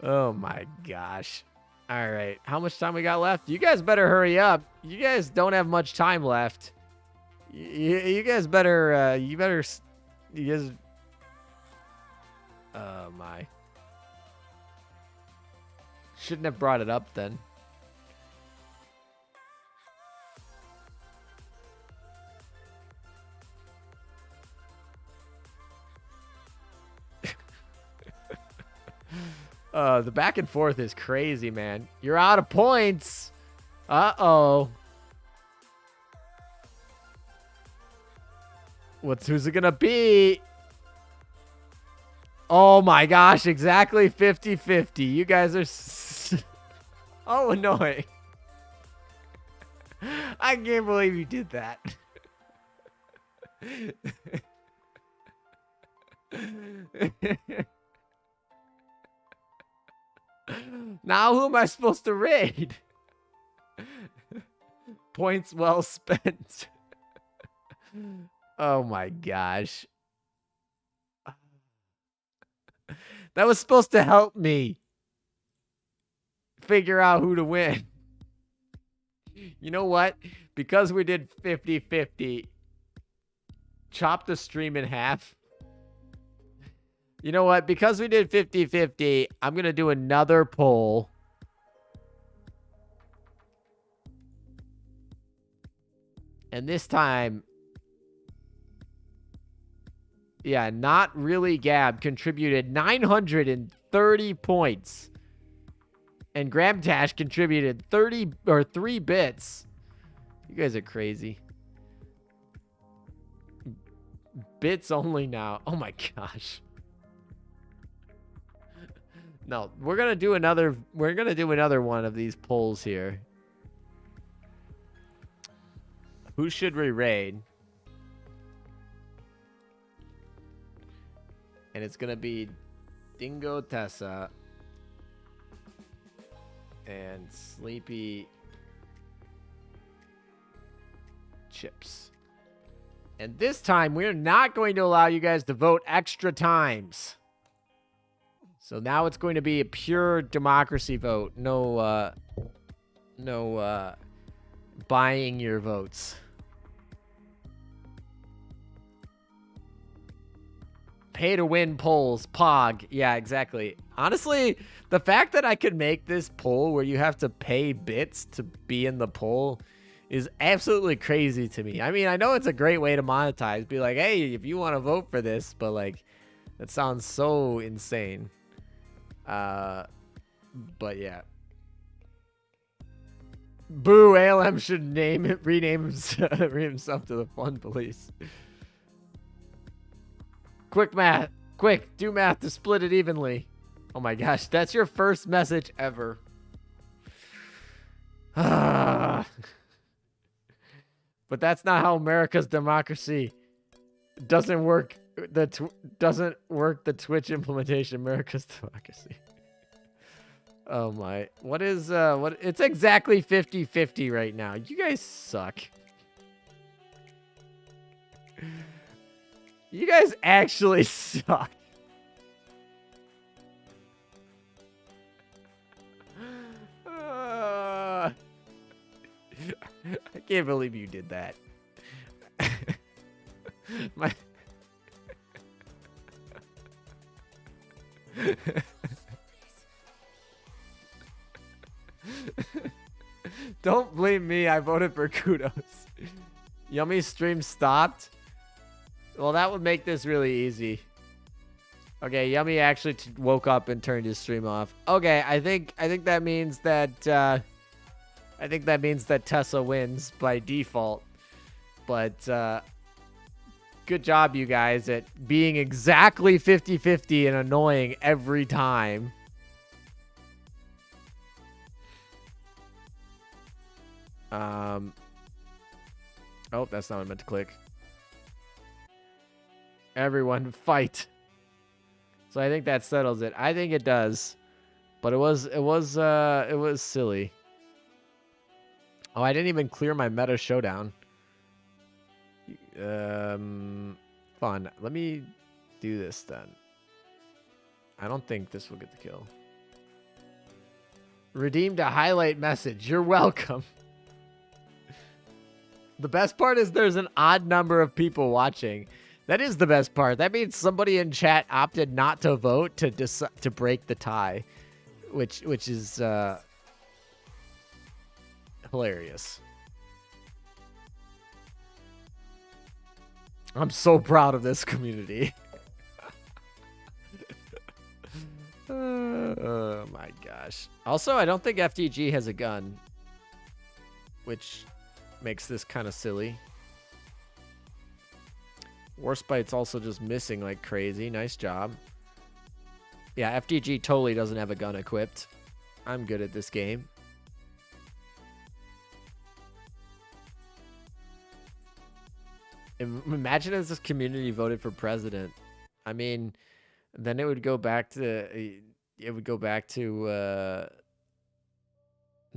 Oh my gosh. All right. How much time we got left? You guys better hurry up. You guys don't have much time left. You guys better, you guys, oh my. Shouldn't have brought it up then. The back and forth is crazy, man. You're out of points. Uh-oh. Who's it gonna be? Oh my gosh, exactly 50-50. You guys are oh annoying. I can't believe you did that. Now who am I supposed to raid? Points well spent. Oh my gosh. That was supposed to help me figure out who to win. You know what? Because we did 50-50, chop the stream in half. You know what? Because we did 50-50, I'm going to do another poll. And this time, yeah, Not Really Gab contributed 930 points. And Grabtash contributed 3 bits. You guys are crazy. Bits only now. Oh my gosh. No, we're gonna do another one of these polls here. Who should we raid? And it's gonna be Dingo Tessa and Sleepy Chips. And this time we're not going to allow you guys to vote extra times. So now it's going to be a pure democracy vote. No buying your votes. Pay to win polls. Pog. Yeah, exactly. Honestly, the fact that I could make this poll where you have to pay bits to be in the poll is absolutely crazy to me. I mean, I know it's a great way to monetize. Be like, hey, if you want to vote for this, but like, that sounds so insane. But yeah. Boo, ALM should rename himself to the Fun Police. Quick math. Quick, do math to split it evenly. Oh my gosh, that's your first message ever. But that's not how America's democracy doesn't work. Doesn't work the Twitch implementation. America's democracy. Oh my. What is it's exactly 50-50 right now. You guys suck. You guys actually suck. I can't believe you did that. My Don't blame me. I voted for Kudos. Yummy stream stopped. Well, that would make this really easy. Okay, Yummy actually woke up and turned his stream off. Okay, I think that means that I think that means that Tessa wins by default. But good job, you guys, at being exactly 50-50 and annoying every time. Oh, that's not what I meant to click. Everyone fight. So I think that settles it. I think it does. But it was silly. Oh, I didn't even clear my meta showdown. Fun. Let me do this then. I don't think this will get the kill. Redeemed a highlight message. You're welcome. The best part is there's an odd number of people watching. That is the best part. That means somebody in chat opted not to vote to break the tie, which is hilarious. I'm so proud of this community. Oh my gosh. Also, I don't think FTG has a gun, which makes this kind of silly. Warspite's also just missing like crazy. Nice job. Yeah, FTG totally doesn't have a gun equipped. I'm good at this game. Imagine if this community voted for president. I mean, then it would go back to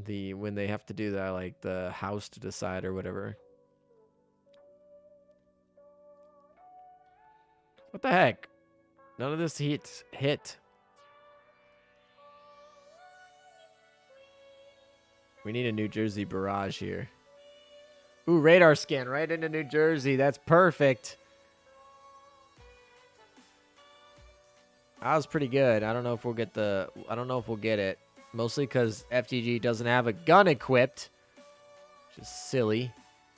the when they have to do that, like the House to decide or whatever. What the heck? None of this hit. We need a New Jersey barrage here. Ooh, radar scan right into New Jersey. That's perfect. That was pretty good. I don't know if we'll get it. Mostly because FTG doesn't have a gun equipped. Which is silly.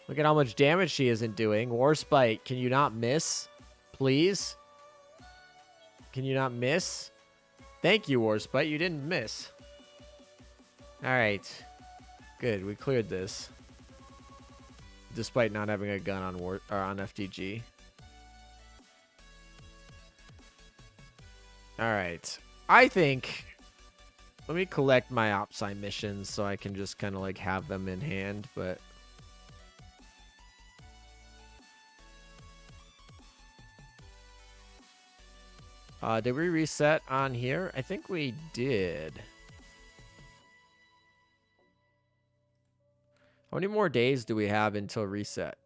Look at how much damage she isn't doing. Warspite, can you not miss? Please? Can you not miss? Thank you, Warspite. You didn't miss. Alright. Good. We cleared this. Despite not having a gun on FTG. Alright. I think... Let me collect my OpSci missions so I can just kind of like have them in hand, but... did we reset on here? I think we did. How many more days do we have until reset?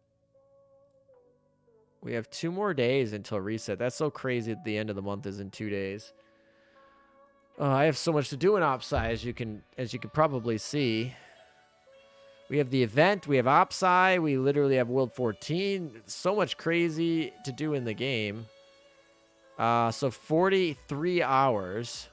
We have 2 more days until reset. That's so crazy that the end of the month is in 2 days. I have so much to do in OpSci, as you can probably see. We have the event, we have OpSci, we literally have World 14. So much crazy to do in the game. So 43 hours.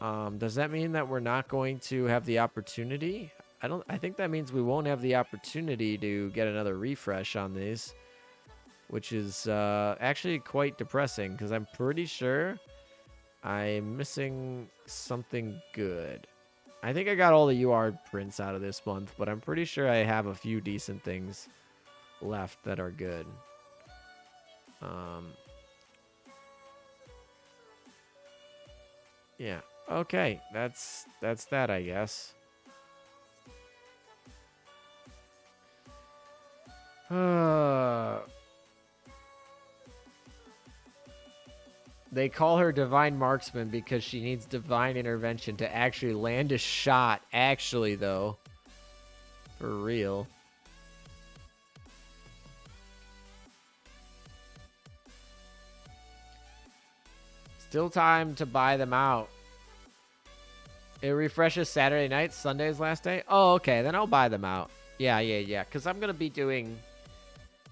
Does that mean that we're not going to have the opportunity? I think that means we won't have the opportunity to get another refresh on these, which is actually quite depressing because I'm pretty sure I'm missing something good. I think I got all the UR prints out of this month, but I'm pretty sure I have a few decent things left that are good. Yeah. Okay, that's that, I guess. They call her Divine Marksman because she needs divine intervention to actually land a shot. Actually, though. For real. Still time to buy them out. It refreshes Saturday night. Sunday's last day. Oh, okay. Then I'll buy them out. Yeah. Because I'm going to be doing...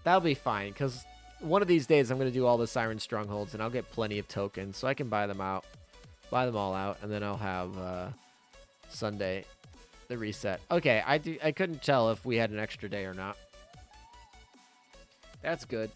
That'll be fine. Because one of these days I'm going to do all the Siren Strongholds. And I'll get plenty of tokens. So I can buy them out. Buy them all out. And then I'll have Sunday, the reset. Okay. I couldn't tell if we had an extra day or not. That's good.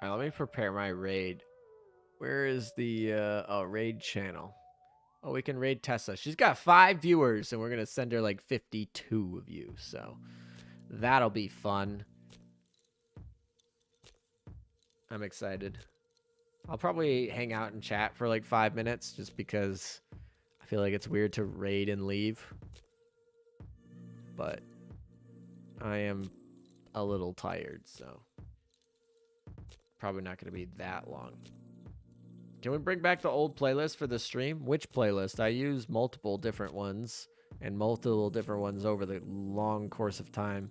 All right, let me prepare my raid. Where is the raid channel? Oh, we can raid Tessa. She's got 5 viewers, and we're gonna send her like 52 of you. So that'll be fun. I'm excited. I'll probably hang out and chat for like 5 minutes, just because I feel like it's weird to raid and leave. But I am a little tired, so probably not gonna be that long. Can we bring back the old playlist for the stream? Which playlist? I use multiple different ones and multiple different ones over the long course of time.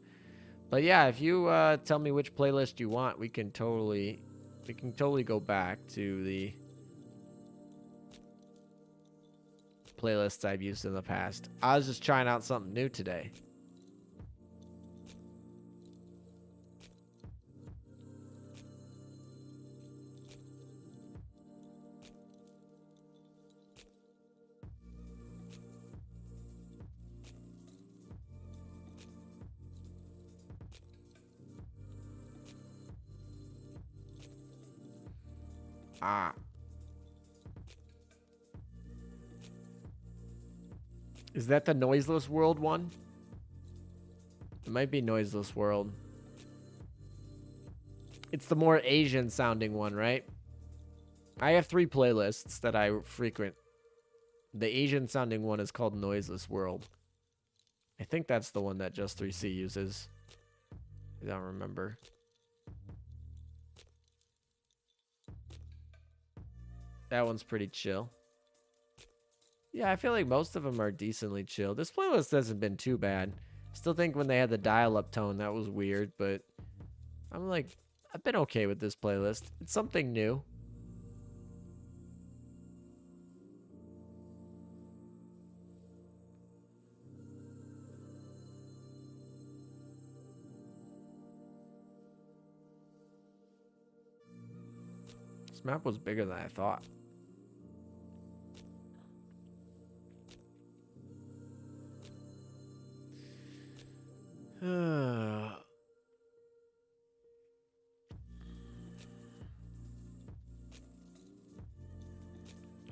But yeah, if you tell me which playlist you want, we can totally go back to the playlists I've used in the past. I was just trying out something new today. Ah. Is that the Noiseless World one? It might be Noiseless World. It's the more Asian sounding one, right? I have 3 playlists that I frequent. The Asian sounding one is called Noiseless World. I think that's the one that Just 3C uses. I don't remember. That one's pretty chill. Yeah, I feel like most of them are decently chill. This playlist hasn't been too bad. Still think when they had the dial-up tone, that was weird, but I'm like, I've been okay with this playlist. It's something new. This map was bigger than I thought.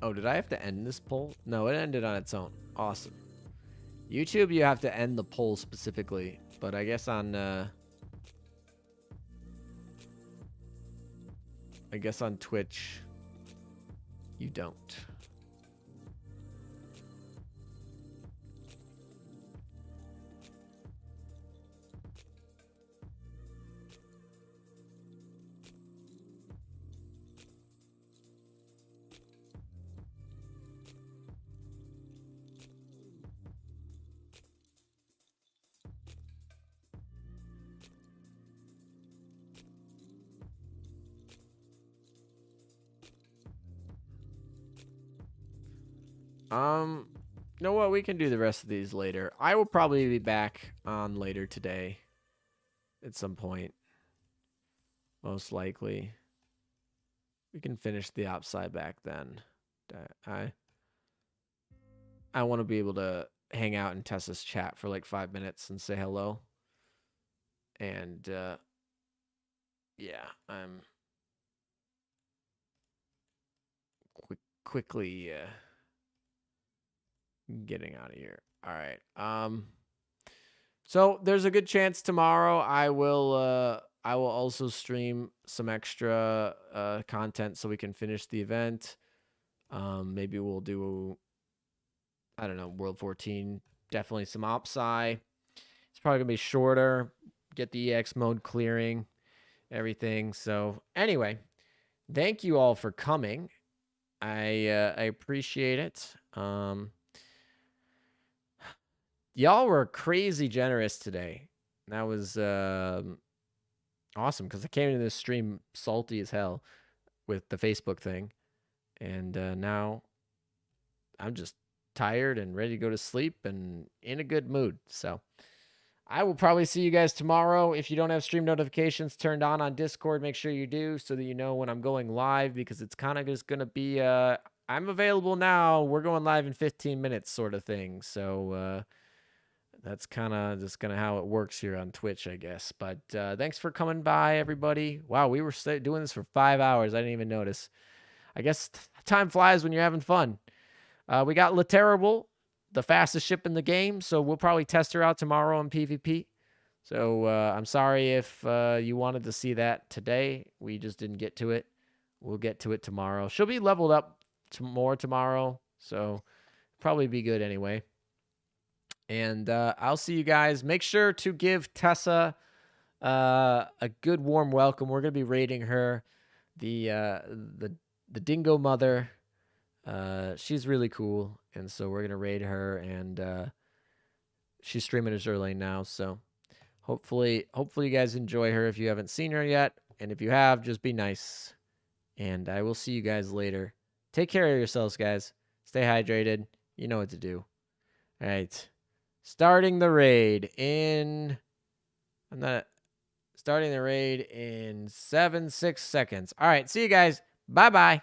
Oh, did I have to end this poll? No, it ended on its own. Awesome. YouTube, you have to end the poll specifically, but I guess on Twitch, you don't. You know what? We can do the rest of these later. I will probably be back on later today at some point. Most likely. We can finish the outside back then. I want to be able to hang out in Tessa's chat for like 5 minutes and say hello. And yeah, I'm quickly getting out of here. All right. So there's a good chance tomorrow I will also stream some extra content so we can finish the event. Maybe we'll do, I don't know, World 14, definitely some OpSci. It's probably gonna be shorter. Get the EX mode clearing, everything. So anyway, thank you all for coming. I appreciate it. Y'all were crazy generous today. That was awesome because I came into this stream salty as hell with the Facebook thing. And now I'm just tired and ready to go to sleep and in a good mood. So I will probably see you guys tomorrow. If you don't have stream notifications turned on Discord, make sure you do so that you know when I'm going live, because it's kind of just going to be I'm available now. We're going live in 15 minutes sort of thing. So that's kind of just kind of how it works here on Twitch, I guess. But thanks for coming by, everybody. Wow, we were doing this for 5 hours. I didn't even notice. I guess time flies when you're having fun. We got La Terrible, the fastest ship in the game, so we'll probably test her out tomorrow on PvP. So I'm sorry if you wanted to see that today. We just didn't get to it. We'll get to it tomorrow. She'll be leveled up more tomorrow, so probably be good anyway. And I'll see you guys. Make sure to give Tessa a good warm welcome. We're gonna be raiding her, the Dingo Mother. She's really cool, and so we're gonna raid her. And she's streaming Azure Lane now, so hopefully you guys enjoy her if you haven't seen her yet. And if you have, just be nice. And I will see you guys later. Take care of yourselves, guys. Stay hydrated. You know what to do. All right. Starting the raid in 7 6 seconds. All right. See you guys. Bye-bye.